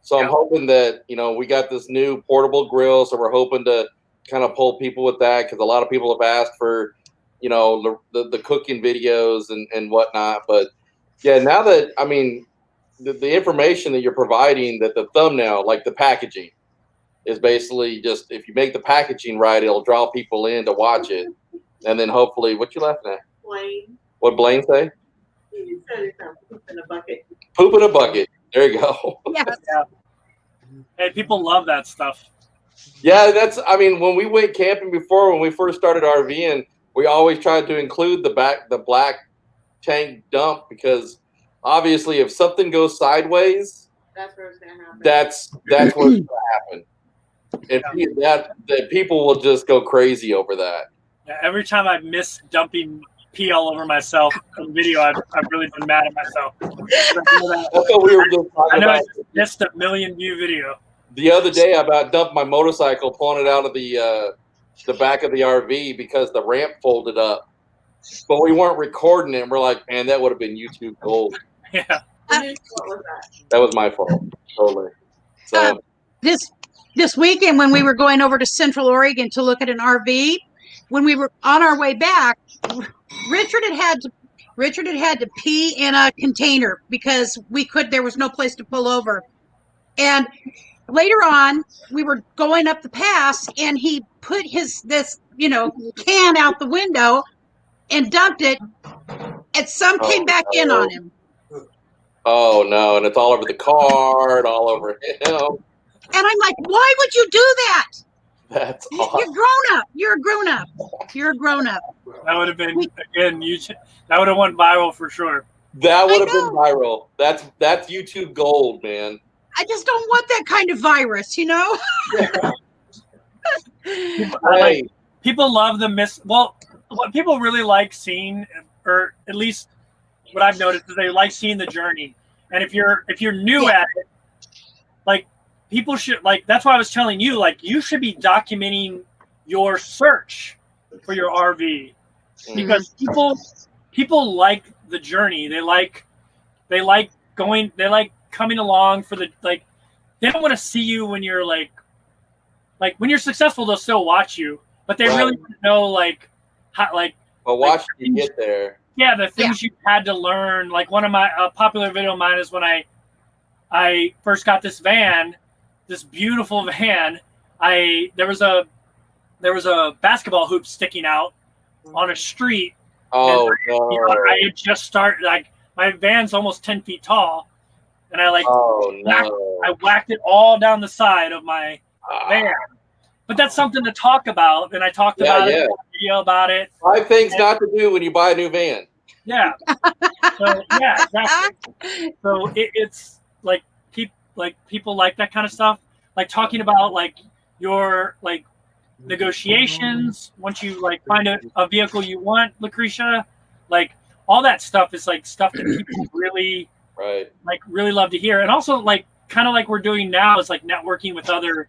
so I'm hoping that we got this new portable grill. So we're hoping to kind of pull people with that because a lot of people have asked for the cooking videos and whatnot. But yeah, now that the information that you're providing, that the thumbnail, like the packaging, is basically just, if you make the packaging right, it'll draw people in to watch it, and then hopefully, what you laughing at? Blaine. What Blaine say? You said it's poop in a bucket. Poop in a bucket. There you go. Yes. Yeah. Hey, people love that stuff. Yeah, that's. I mean, when we went camping before, when we first started RVing, we always tried to include the black tank dump, because obviously, if something goes sideways, That's where it's gonna happen. that's what's going to happen. If that people will just go crazy over that. Yeah, every time I miss dumping pee all over myself in video, I've really been mad at myself. That's what we were just talking I know I about. just missed a 1 million view video. The other day, I about dumped my motorcycle, pulling it out of the back of the RV because the ramp folded up. But we weren't recording it. And we're like, man, that would have been YouTube gold. Yeah. What was that? That was my fault, totally. So This weekend, when we were going over to Central Oregon to look at an RV, when we were on our way back, Richard had to pee in a container because there was no place to pull over. And later on, we were going up the pass, and he put this can out the window and dumped it, and some came back in on him. oh no, and it's all over the car and all over him. And I'm like, why would you do that? That's You're awesome. grown up. You're a grown up. You're a grown up. That would have been, again, that would have went viral for sure. That would have I been know. viral. That's YouTube gold, man. I just don't want that kind of virus, Hey, People love the well, what people really like seeing, or at least what I've noticed, is they like seeing the journey. And if you're new at it, like, people should, like, that's why I was telling you, like, you should be documenting your search for your RV, because people like the journey. They like coming along for the, like, they don't want to see you when you're like when you're successful, they'll still watch you, but they really want to know, like, how, like, but watch you get there. yeah, the things you had to learn. Like, one of my popular video of mine is when I first got this van, this beautiful van. There was a basketball hoop sticking out on a street. Oh and, no! I had just started, like, my van's almost 10 feet tall, and I whacked it all down the side of my van. But that's something to talk about, and I talked about it in a video about it. 5 things not to do when you buy a new van. Yeah. So yeah, exactly. So it's like people like that kind of stuff. Like, talking about, like, your, like, negotiations once you, like, find a vehicle you want, Lucretia. Like, all that stuff is, like, stuff that people really really love to hear. And also, like, kind of like we're doing now, is like networking with other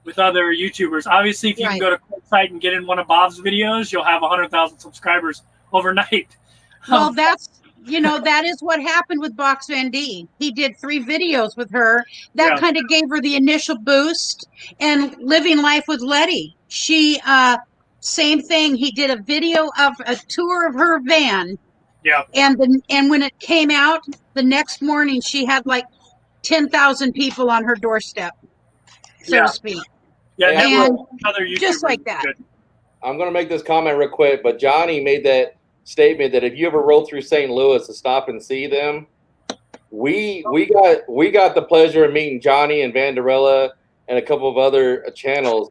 YouTubers. Obviously, if you can go to QuickSight and get in one of Bob's videos, you'll have 100,000 subscribers overnight. Well, that is what happened with Box Van D. He did 3 videos with her. That kind of gave her the initial boost. And Living Life with Letty, she same thing. He did a video of a tour of her van. Yeah. And when it came out the next morning, she had like 10,000 people on her doorstep, so to speak. Yeah, and other YouTubers just like that. I'm going to make this comment real quick, but Johnny made that statement that if you ever roll through St. Louis to stop and see them, we got the pleasure of meeting Johnny and Vanderella and a couple of other channels,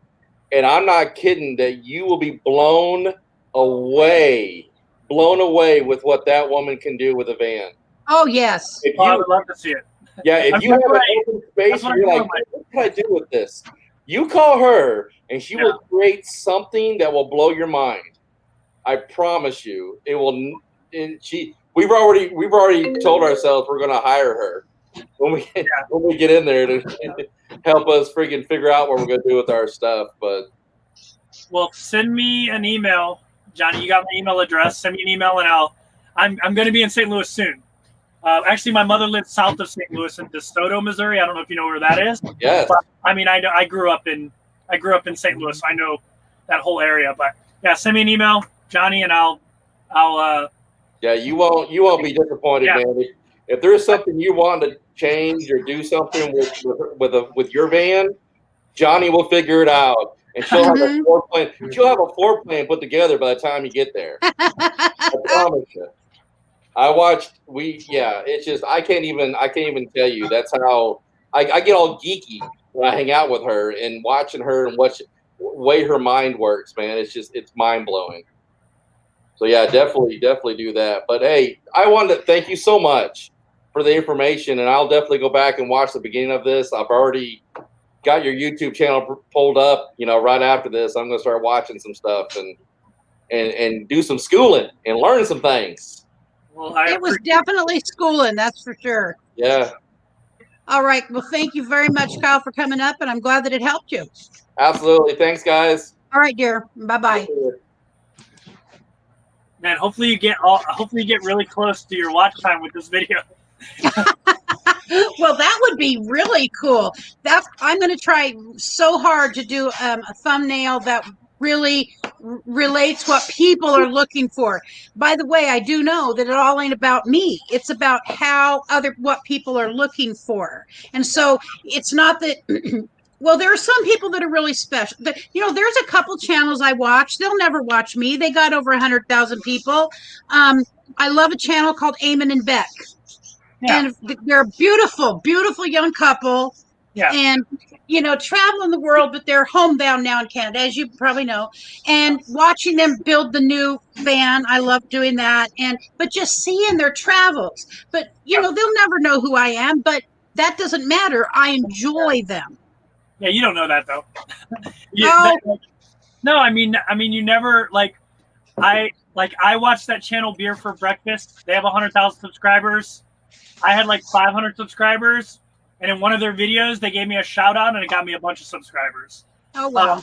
and I'm not kidding that you will be blown away with what that woman can do with a van. Oh yes. I would love to see it. Yeah, if you have an open space, you're like, what can I do with this? You call her, and she will create something that will blow your mind. I promise you, it will. We've already told ourselves we're going to hire her when we get in there to help us freaking figure out what we're going to do with our stuff. But well, send me an email, Johnny. You got my email address. Send me an email, and I'm going to be in St. Louis soon. Actually, my mother lives south of St. Louis in DeSoto, Missouri. I don't know if you know where that is. Yes. But, I mean, I grew up in St. Louis, so I know that whole area. But yeah, send me an email, Johnny, and I'll. Yeah, you won't be disappointed, man. If there's something you want to change or do something with your van, Johnny will figure it out, and she'll have a floor plan. She'll have a floor plan put together by the time you get there. I promise you. I watched. It's just I can't even tell you. That's how I get all geeky when I hang out with her and watching her and way her mind works, man. It's mind blowing. So yeah, definitely do that. But hey, I wanted to thank you so much for the information, and I'll definitely go back and watch the beginning of this. I've already got your YouTube channel pulled up. Right after this, I'm gonna start watching some stuff and do some schooling and learn some things. Well, it was definitely schooling, that's for sure. Yeah. All right. Well, thank you very much, Kyle, for coming up, and I'm glad that it helped you. Absolutely. Thanks, guys. All right, dear. Bye-bye. Man, hopefully you get really close to your watch time with this video. Well, that would be really cool. I'm going to try so hard to do a thumbnail that really relates what people are looking for. By the way, I do know that it all ain't about me. It's about what people are looking for. And so it's not that well, there are some people that are really special. There's a couple channels I watch. They'll never watch me. They got over 100,000 people. I love a channel called Eamon and Beck. Yeah. And they're a beautiful, beautiful young couple. Yeah. And, traveling the world, but they're homebound now in Canada, as you probably know. And watching them build the new van, I love doing that. But just seeing their travels. But, they'll never know who I am, but that doesn't matter. I enjoy them. Yeah, you don't know that though. No, I mean, you never I watched that channel Beer for Breakfast. They have 100,000 subscribers. I had 500 subscribers, and in one of their videos, they gave me a shout out, and it got me a bunch of subscribers. Oh wow!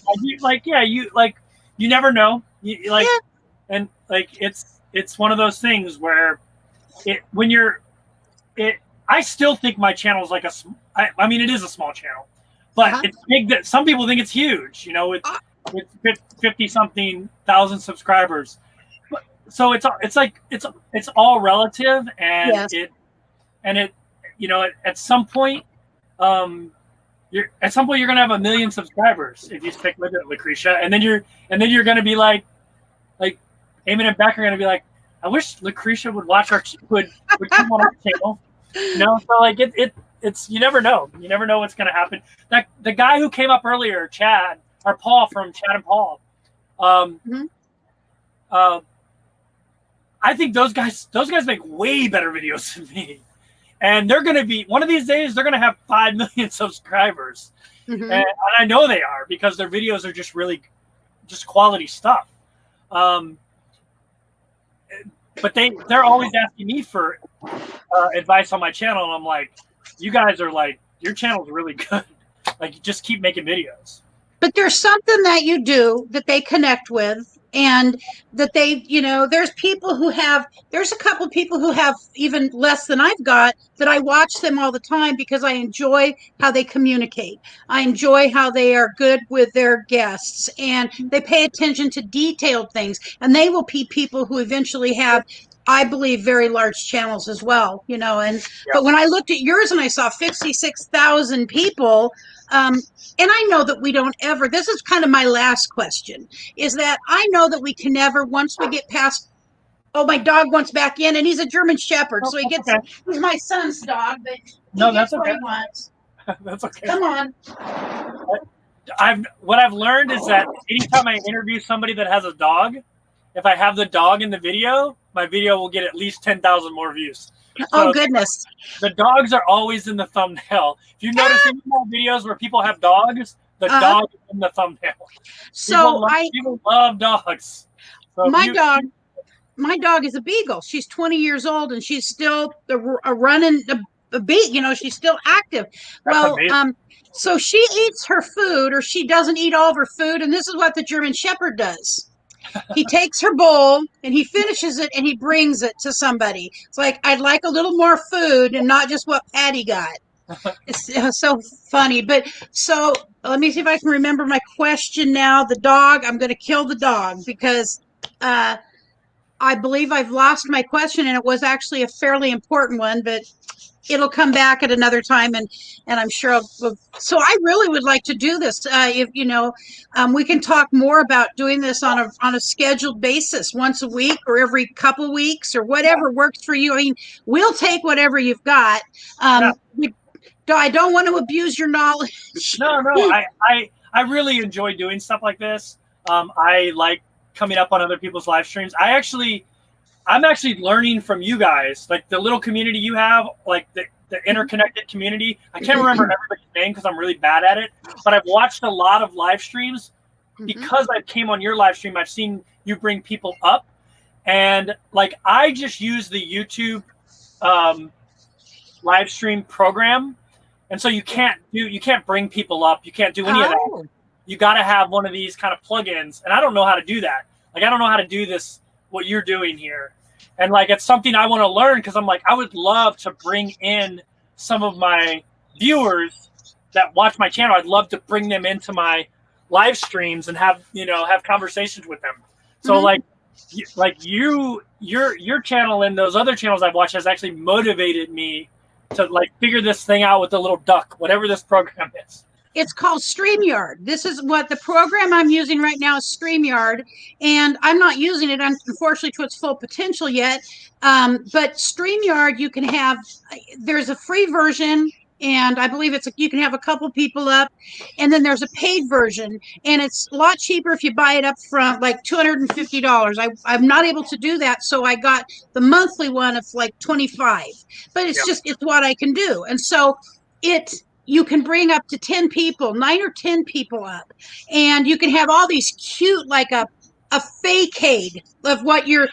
You never know. And it's one of those things where I still think my channel is it is a small channel. But it's big. That some people think it's huge, with 50-something thousand subscribers. So it's all relative, and yes. At some point, you're gonna have 1 million subscribers if you stick with it, Lucretia, and then you're gonna be like Eamon and Beck are gonna be like, I wish Lucretia would watch would come on our channel, So it's you never know. You never know what's going to happen. The guy who came up earlier, Paul from Chad and Paul. I think those guys make way better videos than me, and they're going to be one of these days. They're going to have 5 million subscribers, and I know they are because their videos are just quality stuff. But they're always asking me for advice on my channel, and I'm like, you guys are your channel's really good. Just keep making videos. But there's something that you do that they connect with, and that they, there's a couple people who have even less than I've got that I watch them all the time because I enjoy how they communicate. I enjoy how they are good with their guests, and they pay attention to detailed things, and they will be people who eventually have, I believe, very large channels as well, but when I looked at yours and I saw 56,000 people, and I know that we don't ever, this is kind of my last question, is that I know that we can never, once we get past, my dog wants back in, and he's a German Shepherd, so he's my son's dog, but no, that's okay. What he wants. That's okay. Come on. What I've learned is that anytime I interview somebody that has a dog, if I have the dog in the video, my video will get at least 10,000 more views. Oh, goodness. The dogs are always in the thumbnail. If you notice any more videos where people have dogs, the dog is in the thumbnail. So people love dogs. So my dog is a beagle. She's 20 years old, and she's still running a beat. She's still active. So she eats her food, or she doesn't eat all of her food, and this is what the German Shepherd does. He takes her bowl and he finishes it and he brings it to somebody. It's like, I'd like a little more food and not just what Patty got. It's so funny. But so let me see if I can remember my question now. The dog, I'm going to kill the dog because I believe I've lost my question, and it was actually a fairly important one, but it'll come back at another time, and I'm sure so I really would like to do this. If we can talk more about doing this on a scheduled basis, once a week or every couple weeks or whatever works for you. I mean, we'll take whatever you've got. I don't want to abuse your knowledge. No, I really enjoy doing stuff like this. I like coming up on other people's live streams. I'm actually learning from you guys, like the little community you have, like the interconnected community. I can't remember everybody's name because I'm really bad at it, but I've watched a lot of live streams because I came on your live stream. I've seen you bring people up, and like I just use the YouTube live stream program, and so you can't bring people up. You can't do any of that. You got to have one of these kind of plugins, and I don't know how to do that. Like I don't know how to do this, what you're doing here. And like, it's something I want to learn because I'm like, I would love to bring in some of my viewers that watch my channel. I'd love to bring them into my live streams and have conversations with them. So like your channel and those other channels I've watched has actually motivated me to like figure this thing out with the little duck, whatever this program is. It's called StreamYard. This is what the program I'm using right now is StreamYard, and I'm not using it, unfortunately, to its full potential yet. But StreamYard, you can have, there's a free version, and I believe you can have a couple people up, and then there's a paid version, and it's a lot cheaper if you buy it up front, like $250. I'm not able to do that, so I got the monthly one of like $25. But it's what I can do, and so you can bring up to 10 people, 9 or 10 people up, and you can have all these cute, like a facade of what you're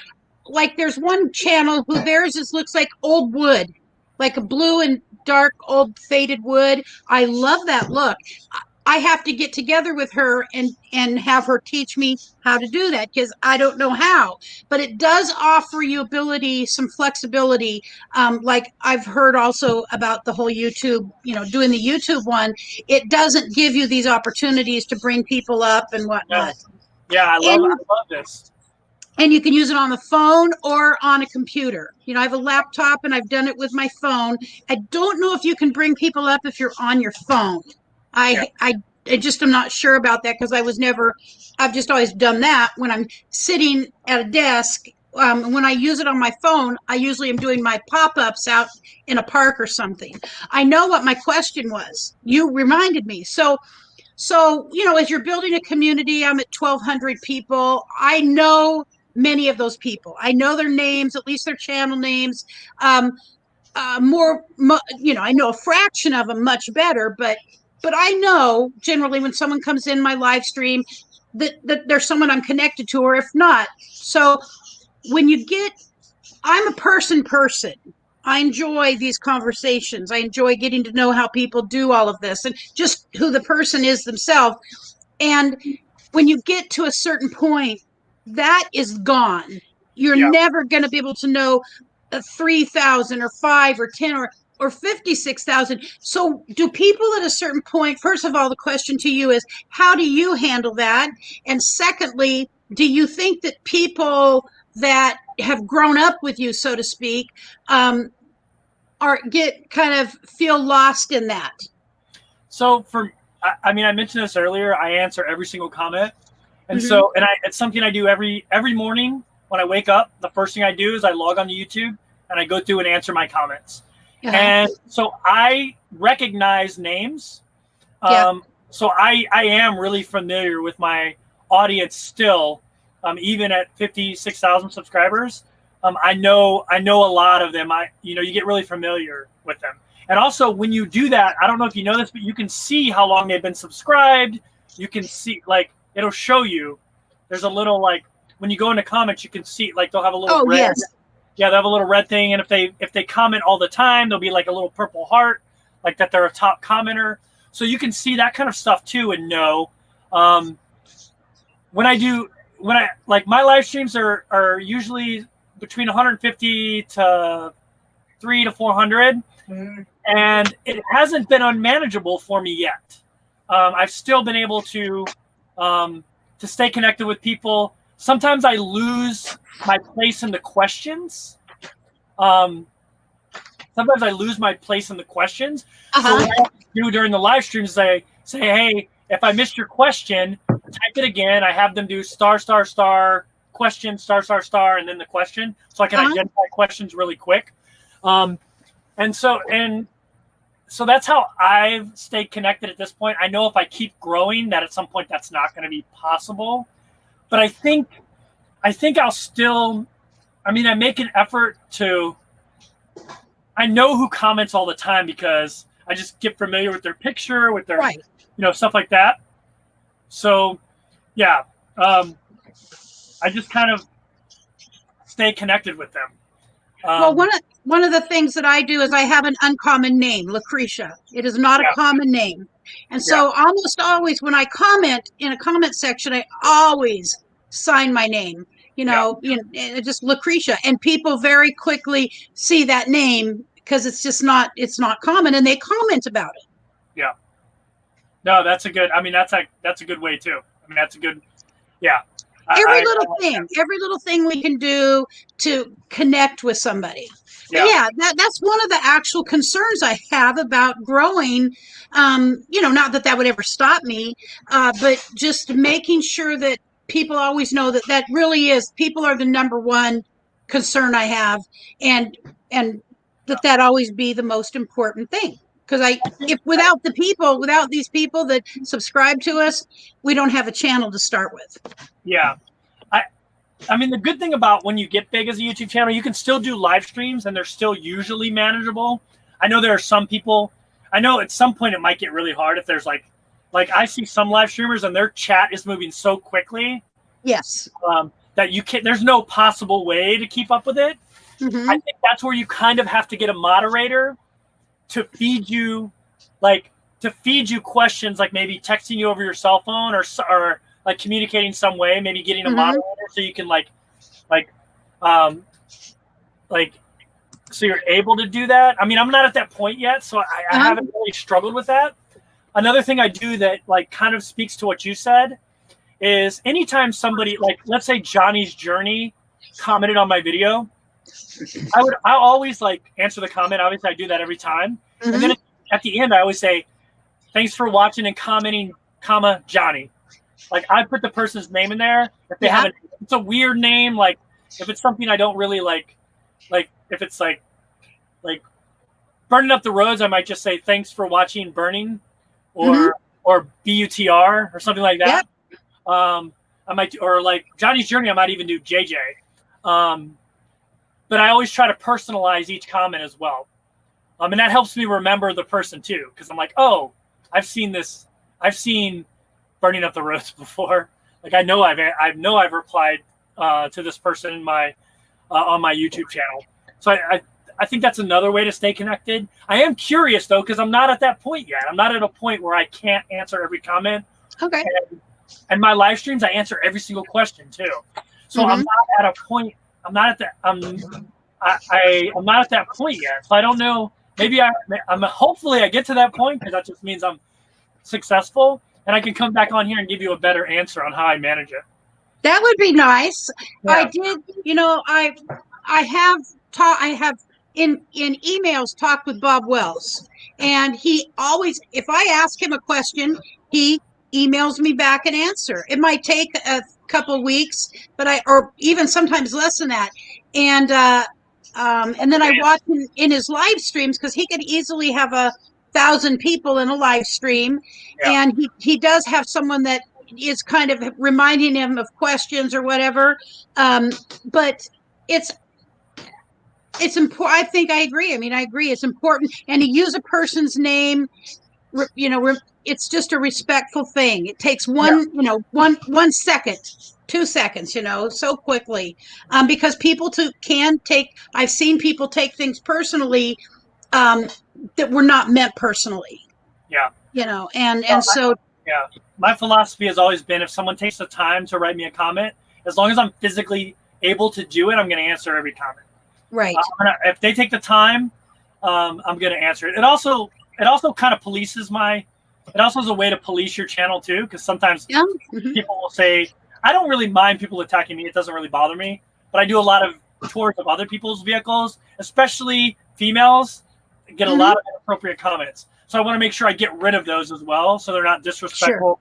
like. There's one channel who theirs looks like old wood, like a blue and dark old faded wood. I love that look. I have to get together with her and have her teach me how to do that because I don't know how. But it does offer you some flexibility. Like I've heard also about the whole YouTube, doing the YouTube one. It doesn't give you these opportunities to bring people up and whatnot. Yeah, I love this. And you can use it on the phone or on a computer. I have a laptop and I've done it with my phone. I don't know if you can bring people up if you're on your phone. I just am not sure about that because I've just always done that when I'm sitting at a desk. When I use it on my phone, I usually am doing my pop-ups out in a park or something. I know what my question was. You reminded me. So as you're building a community, I'm at 1,200 people. I know many of those people. I know their names, at least their channel names. I know a fraction of them much better, but I know generally when someone comes in my live stream that there's someone I'm connected to, or if not. So when I'm a person. I enjoy these conversations. I enjoy getting to know how people do all of this and just who the person is themselves. And when you get to a certain point, that is gone. You're never going to be able to know 3,000 or 5 or 10 or 56,000. So do people at a certain point, first of all, the question to you is, how do you handle that? And secondly, do you think that people that have grown up with you, so to speak, feel lost in that? So I mentioned this earlier, I answer every single comment. And it's something I do every morning when I wake up. The first thing I do is I log on to YouTube and I go through and answer my comments. And so I recognize names. So I am really familiar with my audience still, even at 56,000 subscribers. I know a lot of them. You get really familiar with them. And also when you do that, I don't know if you know this, but you can see how long they've been subscribed. You can see, like, it'll show you. There's a little, like, when you go into comments, you can see, like, they'll have a little red. Yes. Yeah, they have a little red thing, and if they comment all the time, there'll be like a little purple heart, like that they're a top commenter. So you can see that kind of stuff too, and know. When I my live streams are usually between 150 to 300 to 400, and it hasn't been unmanageable for me yet. I've still been able to stay connected with people. Sometimes I lose my place in the questions. sometimes I lose my place in the questions. So what I do during the live streams is I say, hey, if I missed your question, type it again. I have them do star, star, star, question, star, star, star, and then the question, so I can identify questions really quick. And so that's how I've stayed connected at this point. I know if I keep growing, that at some point that's not going to be possible. But I think I'll still. I mean, I make an effort to. I know who comments all the time because I just get familiar with their picture, with their, stuff like that. So, yeah, I just kind of stay connected with them. Well, one of the things that I do is I have an uncommon name, Lucretia. It is not a common name. And so almost always when I comment in a comment section, I always sign my name, just Lucretia. And people very quickly see that name because it's not common, and they comment about it. Yeah. No, that's a good way too. I mean, that's a good, Every little thing we can do to connect with somebody. Yeah, that's one of the actual concerns I have about growing. Not that would ever stop me, but just making sure that people always know that really is, people are the number one concern I have, and that always be the most important thing. Because without these people that subscribe to us, we don't have a channel to start with. Yeah. I mean, the good thing about when you get big as a YouTube channel, you can still do live streams and they're still usually manageable. I know there are some people, I know at some point it might get really hard if there's like I see some live streamers and their chat is moving so quickly. Yes. That there's no possible way to keep up with it. Mm-hmm. I think that's where you kind of have to get a moderator to feed you questions, like maybe texting you over your cell phone or like communicating some way, maybe getting a moderator so you can so you're able to do that. I mean, I'm not at that point yet, so I haven't really struggled with that. Another thing I do that kind of speaks to what you said is anytime somebody, let's say Jonnies Journey commented on my video, I'll always answer the comment. Obviously I do that every time. And then at the end I always say, thanks for watching and commenting, Johnny. I put the person's name in there. If they have it's a weird name, if it's something I don't really like if it's like burning up the roads, I might just say thanks for watching burning or BUTR or something like that. Yep. I might, or Jonnies Journey, I might even do JJ. But I always try to personalize each comment as well. And that helps me remember the person too, because I'm like, oh, I've seen burning up the roads before. I know I've replied to this person in my on my YouTube channel. So I think that's another way to stay connected. I am curious though, because I'm not at that point yet. I'm not at a point where I can't answer every comment. Okay. And my live streams, I answer every single question too. So I'm not at a point. I'm not at that. I'm not at that point yet. So I don't know. Maybe I'm hopefully I get to that point, because that just means I'm successful and I can come back on here and give you a better answer on how I manage it. That would be nice. Yeah. I did. I have in emails talked with Bob Wells, and he always, if I ask him a question, he emails me back an answer. It might take a couple weeks, or even sometimes less than that. And then I watch him in his live streams, because he could easily have 1,000 people in a live stream. Yeah. And he does have someone that is kind of reminding him of questions or whatever. But it's important. I think I agree. I mean, I agree. It's important. And to use a person's name, it's just a respectful thing. It takes one second, 2 seconds, so quickly, because people I've seen people take things personally that were not meant personally. Yeah. So. Yeah. My philosophy has always been, if someone takes the time to write me a comment, as long as I'm physically able to do it, I'm going to answer every comment. Right. If they take the time, I'm going to answer it. It also kind of polices it also is a way to police your channel too, because sometimes people will say, I don't really mind people attacking me. It doesn't really bother me. But I do a lot of tours of other people's vehicles, especially females get a Mhm. lot of inappropriate comments. So I want to make sure I get rid of those as well, so they're not disrespectful.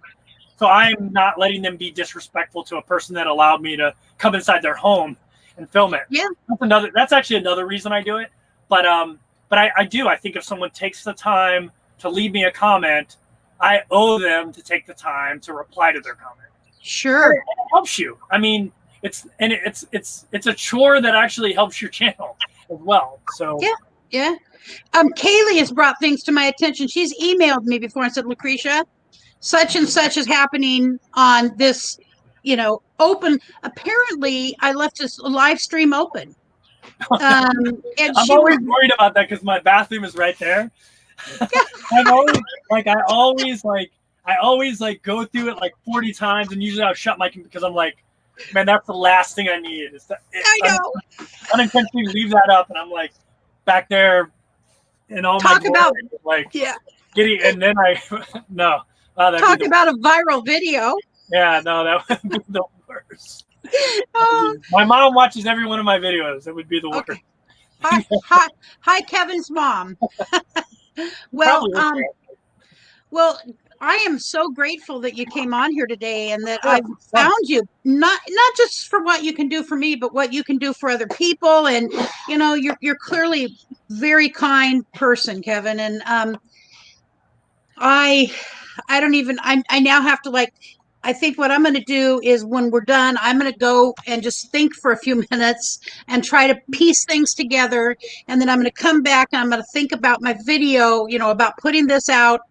So I'm not letting them be disrespectful to a person that allowed me to come inside their home and film it. Yeah. That's actually another reason I do it. But I do. I think if someone takes the time to leave me a comment, I owe them to take the time to reply to their comment. Sure. It helps you. I mean, it's a chore that actually helps your channel as well. So Yeah. Kaylee has brought things to my attention. She's emailed me before and said, Lucretia, such and such is happening on this, open. Apparently, I left this live stream open. And I'm always worried about that because my bathroom is right there. I always go through it like 40 times, and usually I'll shut my computer because I'm like, man, that's the last thing I need. I know. Unintentionally leave that up, and I'm like back there in all Talk my about glory, yeah. and then no. Talk about a viral video. Yeah, no, that would be the worst. Oh. My mom watches every one of my videos. It would be the worst. Okay. Hi, Kevin's mom. Well, I am so grateful that you came on here today and that I found you, not just for what you can do for me, but what you can do for other people. And, you're clearly a very kind person, Kevin. And I now have to I think what I'm going to do is when we're done, I'm going to go and just think for a few minutes and try to piece things together. And then I'm going to come back and I'm going to think about my video, about putting this out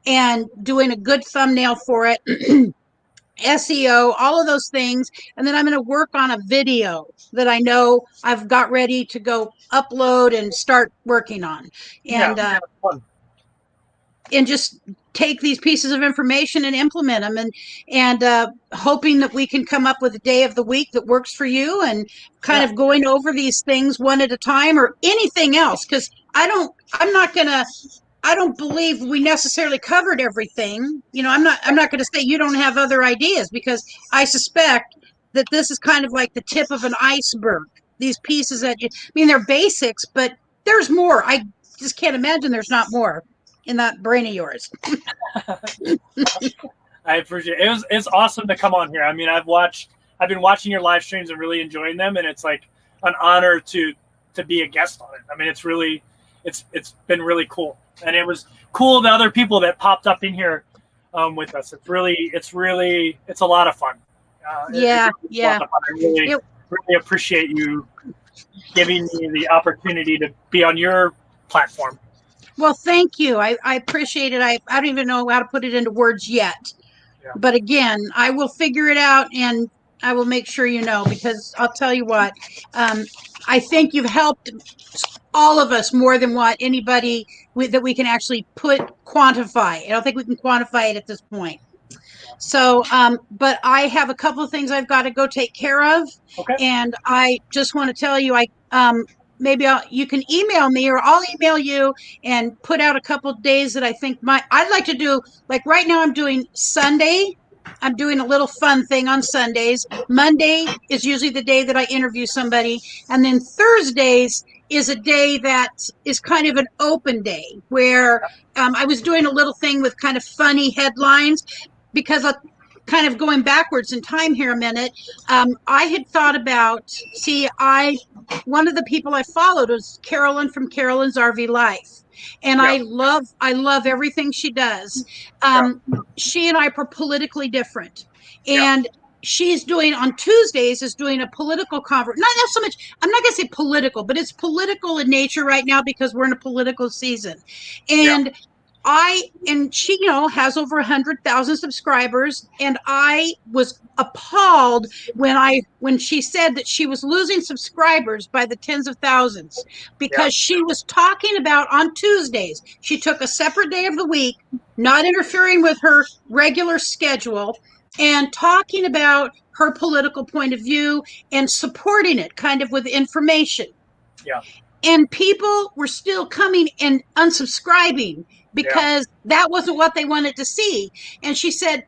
and doing a good thumbnail for it, SEO, all of those things. And then I'm going to work on a video that I know I've got ready to go upload and start working on. And, and just take these pieces of information and implement them, and hoping that we can come up with a day of the week that works for you, and kind of going over these things one at a time, or anything else, because I don't believe we necessarily covered everything. I'm not going to say you don't have other ideas, because I suspect that this is kind of like the tip of an iceberg. These pieces that they're basics, but there's more. I just can't imagine there's not more in that brain of yours. I appreciate it. It's awesome to come on here. I mean, I've been watching your live streams and really enjoying them, and it's like an honor to be a guest on it. I mean, it's been really cool, and it was cool the other people that popped up in here with us. It's a lot of fun. Yeah. I really appreciate you giving me the opportunity to be on your platform. Well, thank you. I appreciate it. I don't even know how to put it into words yet. Yeah. But again, I will figure it out, and I will make sure because I'll tell you what, I think you've helped all of us more than what anybody that we can actually quantify. I don't think we can quantify it at this point. So, but I have a couple of things I've got to go take care of. Okay. And I just want to tell you, maybe you can email me, or I'll email you and put out a couple of days that I think I'd like to do. Like right now I'm doing Sunday. I'm doing a little fun thing on Sundays. Monday is usually the day that I interview somebody. And then Thursdays is a day that is kind of an open day where I was doing a little thing with kind of funny headlines, because kind of going backwards in time here a minute. I had thought about, one of the people I followed was Carolyn from Carolyn's RV Life. And I love everything she does. She and I are politically different. And she's doing on Tuesdays is doing a political conference. Not so much, I'm not going to say political, but it's political in nature right now because we're in a political season. And she, has over 100,000 subscribers. And I was appalled when she said that she was losing subscribers by the tens of thousands, because she was talking about on Tuesdays, she took a separate day of the week, not interfering with her regular schedule, and talking about her political point of view and supporting it kind of with information. Yeah. And people were still coming and unsubscribing because that wasn't what they wanted to see. And she said,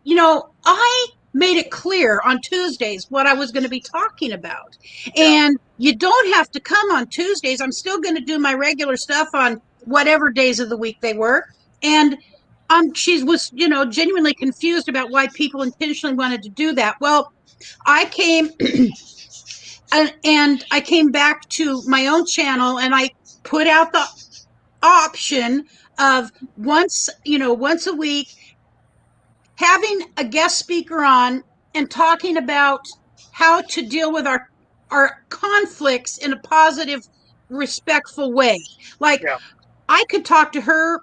made it clear on Tuesdays what I was going to be talking about. And you don't have to come on Tuesdays. I'm still going to do my regular stuff on whatever days of the week they were. And she was, genuinely confused about why people intentionally wanted to do that. Well, I came and I came back to my own channel and I put out the option of once a week having a guest speaker on and talking about how to deal with our conflicts in a positive, respectful way. Like I could talk to her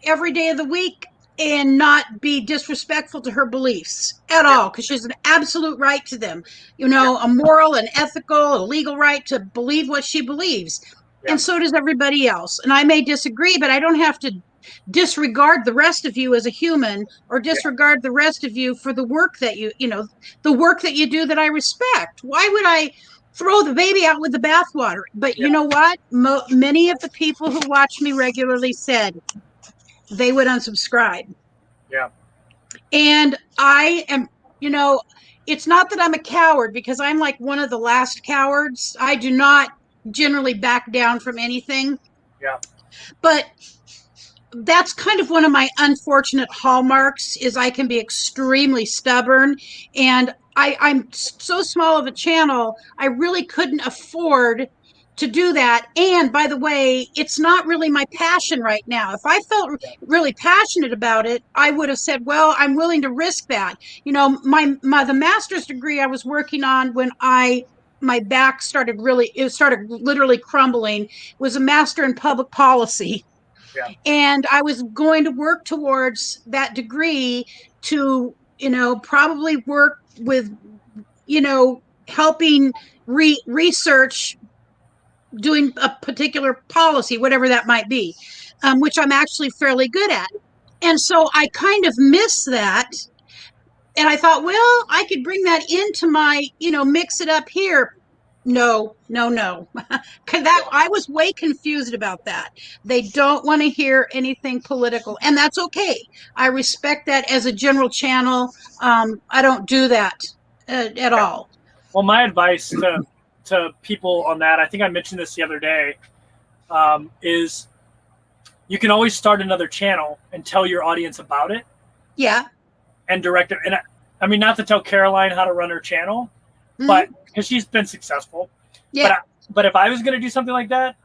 every day of the week and not be disrespectful to her beliefs at all, because she has an absolute right to them, a moral and ethical, a legal right to believe what she believes. And so does everybody else. And I may disagree, but I don't have to disregard the rest of you as a human, or disregard the rest of you for the work that the work that you do that I respect. Why would I throw the baby out with the bathwater? But you know what? Many of the people who watch me regularly said they would unsubscribe. Yeah. And I am, it's not that I'm a coward, because I'm like one of the last cowards. I do not generally back down from anything. Yeah. But that's kind of one of my unfortunate hallmarks, is I can be extremely stubborn, and I'm so small of a channel, I really couldn't afford to do that. And by the way, it's not really my passion right now. If I felt really passionate about it, I would have said, well, I'm willing to risk that. The master's degree I was working on when my back started literally crumbling was a master in public policy. Yeah. And I was going to work towards that degree to, probably work with, helping research, doing a particular policy, whatever that might be, which I'm actually fairly good at. And so I kind of miss that. And I thought, well, I could bring that into my, mix it up here. No. Because I was way confused about that. They don't want to hear anything political, and that's okay. I respect that as a general channel. I don't do that at all. Well, my advice to people on that, I think I mentioned this the other day, is you can always start another channel and tell your audience about it. Yeah. And direct it. And I mean, not to tell Caroline how to run her channel, but because she's been successful. Yeah. But if I was going to do something like that,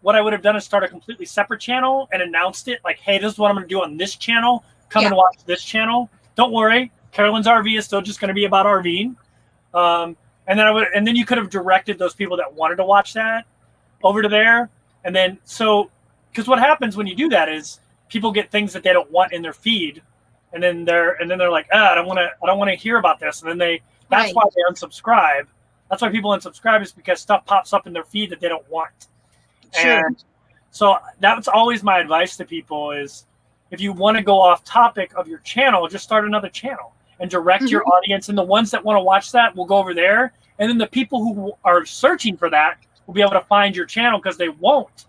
what I would have done is start a completely separate channel and announced it like, hey, this is what I'm going to do on this channel. Come and watch this channel. Don't worry, Carolyn's RV is still just going to be about RVing. And then you could have directed those people that wanted to watch that over to there. And then because what happens when you do that is people get things that they don't want in their feed, and then they're like, I don't want to hear about this, and then that's why they unsubscribe. That's why people unsubscribe, is because stuff pops up in their feed that they don't want. Sure. And so that's always my advice to people is, if you want to go off topic of your channel, just start another channel and direct your audience. And the ones that want to watch that will go over there. And then the people who are searching for that will be able to find your channel, because they won't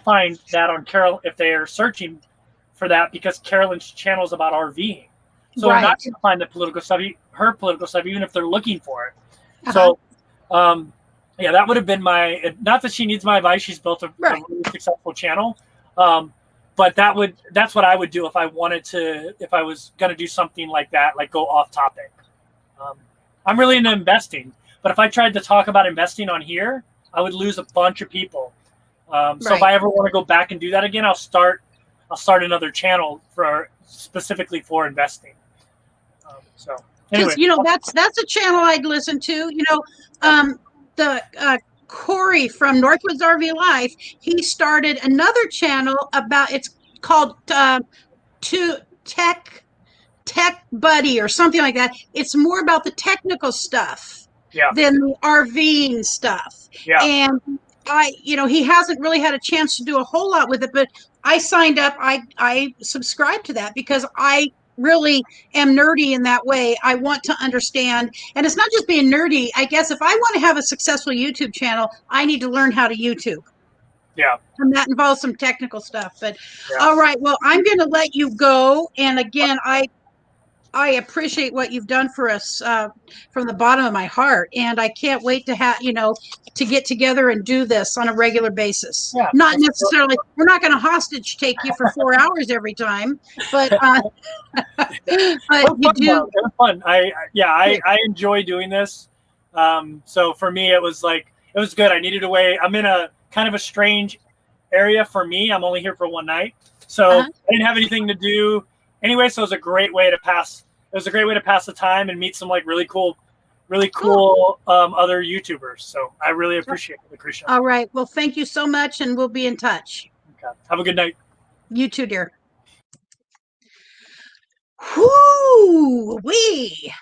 find that on Carol if they are searching for that, because Carolyn's channel is about RVing. So they're not going to find her political stuff, even if they're looking for it. So, that would have been not that she needs my advice. She's built a really successful channel. But that's what I would do if I was going to do something like that, like go off topic. I'm really into investing, but if I tried to talk about investing on here, I would lose a bunch of people. So if I ever want to go back and do that again, I'll start another channel specifically for investing. So anyway, that's a channel I'd listen to. Corey from Northwoods RV Life, he started another channel it's called Tech Buddy or something like that. It's more about the technical stuff than the RVing stuff. Yeah. And he hasn't really had a chance to do a whole lot with it, but I signed up. I subscribed to that because I really am nerdy in that way. I want to understand, and it's not just being nerdy. I guess if I want to have a successful YouTube channel, I need to learn how to YouTube. Yeah. And that involves some technical stuff. But all right, well, I'm going to let you go. And again, I appreciate what you've done for us from the bottom of my heart, and I can't wait to have to get together and do this on a regular basis. Yeah. Not necessarily, we're not going to hostage take you for 4 hours every time, but but It was you fun, do. though. It was fun. I enjoy doing this. So for me, it was good. I needed a way. I'm in a kind of a strange area for me. I'm only here for one night, so I didn't have anything to do anyway. So it was a great way to pass. It was a great way to pass the time and meet some really cool other YouTubers. So I really appreciate it, Lucretia. All right. Well, thank you so much, and we'll be in touch. Okay. Have a good night. You too, dear. Whoo wee,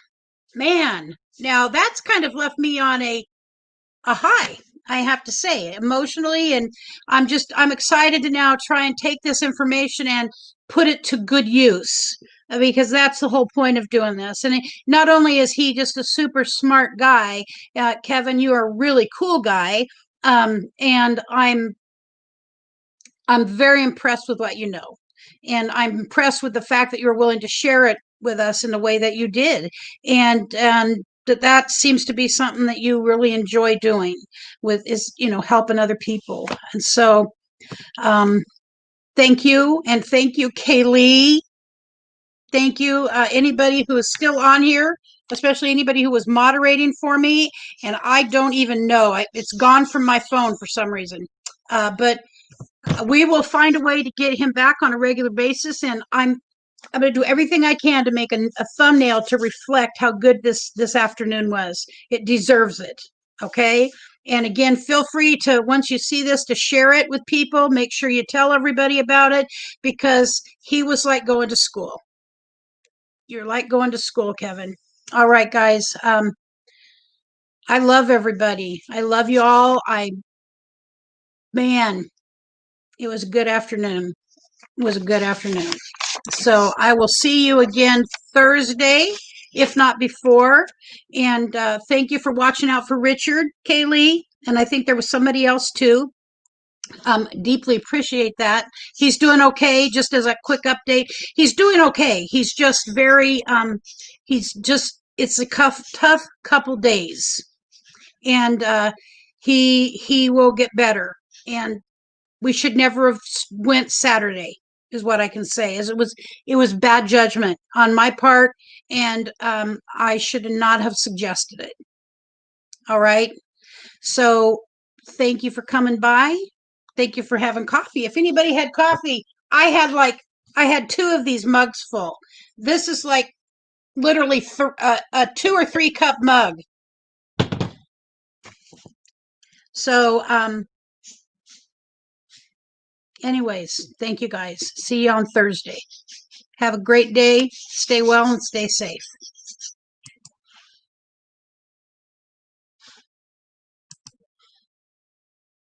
man. Now that's kind of left me on a high, I have to say, emotionally, and I'm excited to now try and take this information and put it to good use, because that's the whole point of doing this. And not only is he just a super smart guy, Kevin, you are a really cool guy, and I'm very impressed with what you know, and I'm impressed with the fact that you're willing to share it with us in the way that you did, and that seems to be something that you really enjoy doing, with is helping other people. And so thank you, and thank you, Kaylee. Thank you, anybody who is still on here, especially anybody who was moderating for me, and I don't even know, it's gone from my phone for some reason, but we will find a way to get him back on a regular basis, and I'm going to do everything I can to make a thumbnail to reflect how good this afternoon was. It deserves it. Okay. And again, feel free to, once you see this, to share it with people. Make sure you tell everybody about it, because he was like going to school. You're like going to school, Kevin. All right, guys. I love everybody. I love you all. Man, it was a good afternoon. It was a good afternoon. So I will see you again Thursday, if not before. And thank you for watching out for Richard, Kaylee. And I think there was somebody else too. Deeply appreciate that. He's doing okay. Just as a quick update, he's doing okay. He's just very, it's a tough couple days. And he will get better. And we should never have went Saturday, is what I can say. As it was bad judgment on my part, and I should not have suggested it. All right. So thank you for coming by. Thank you for having coffee. If anybody had coffee, I had 2 of these mugs full. This is like literally a 2 or 3 cup mug. So anyways, thank you guys. See you on Thursday. Have a great day. Stay well and stay safe.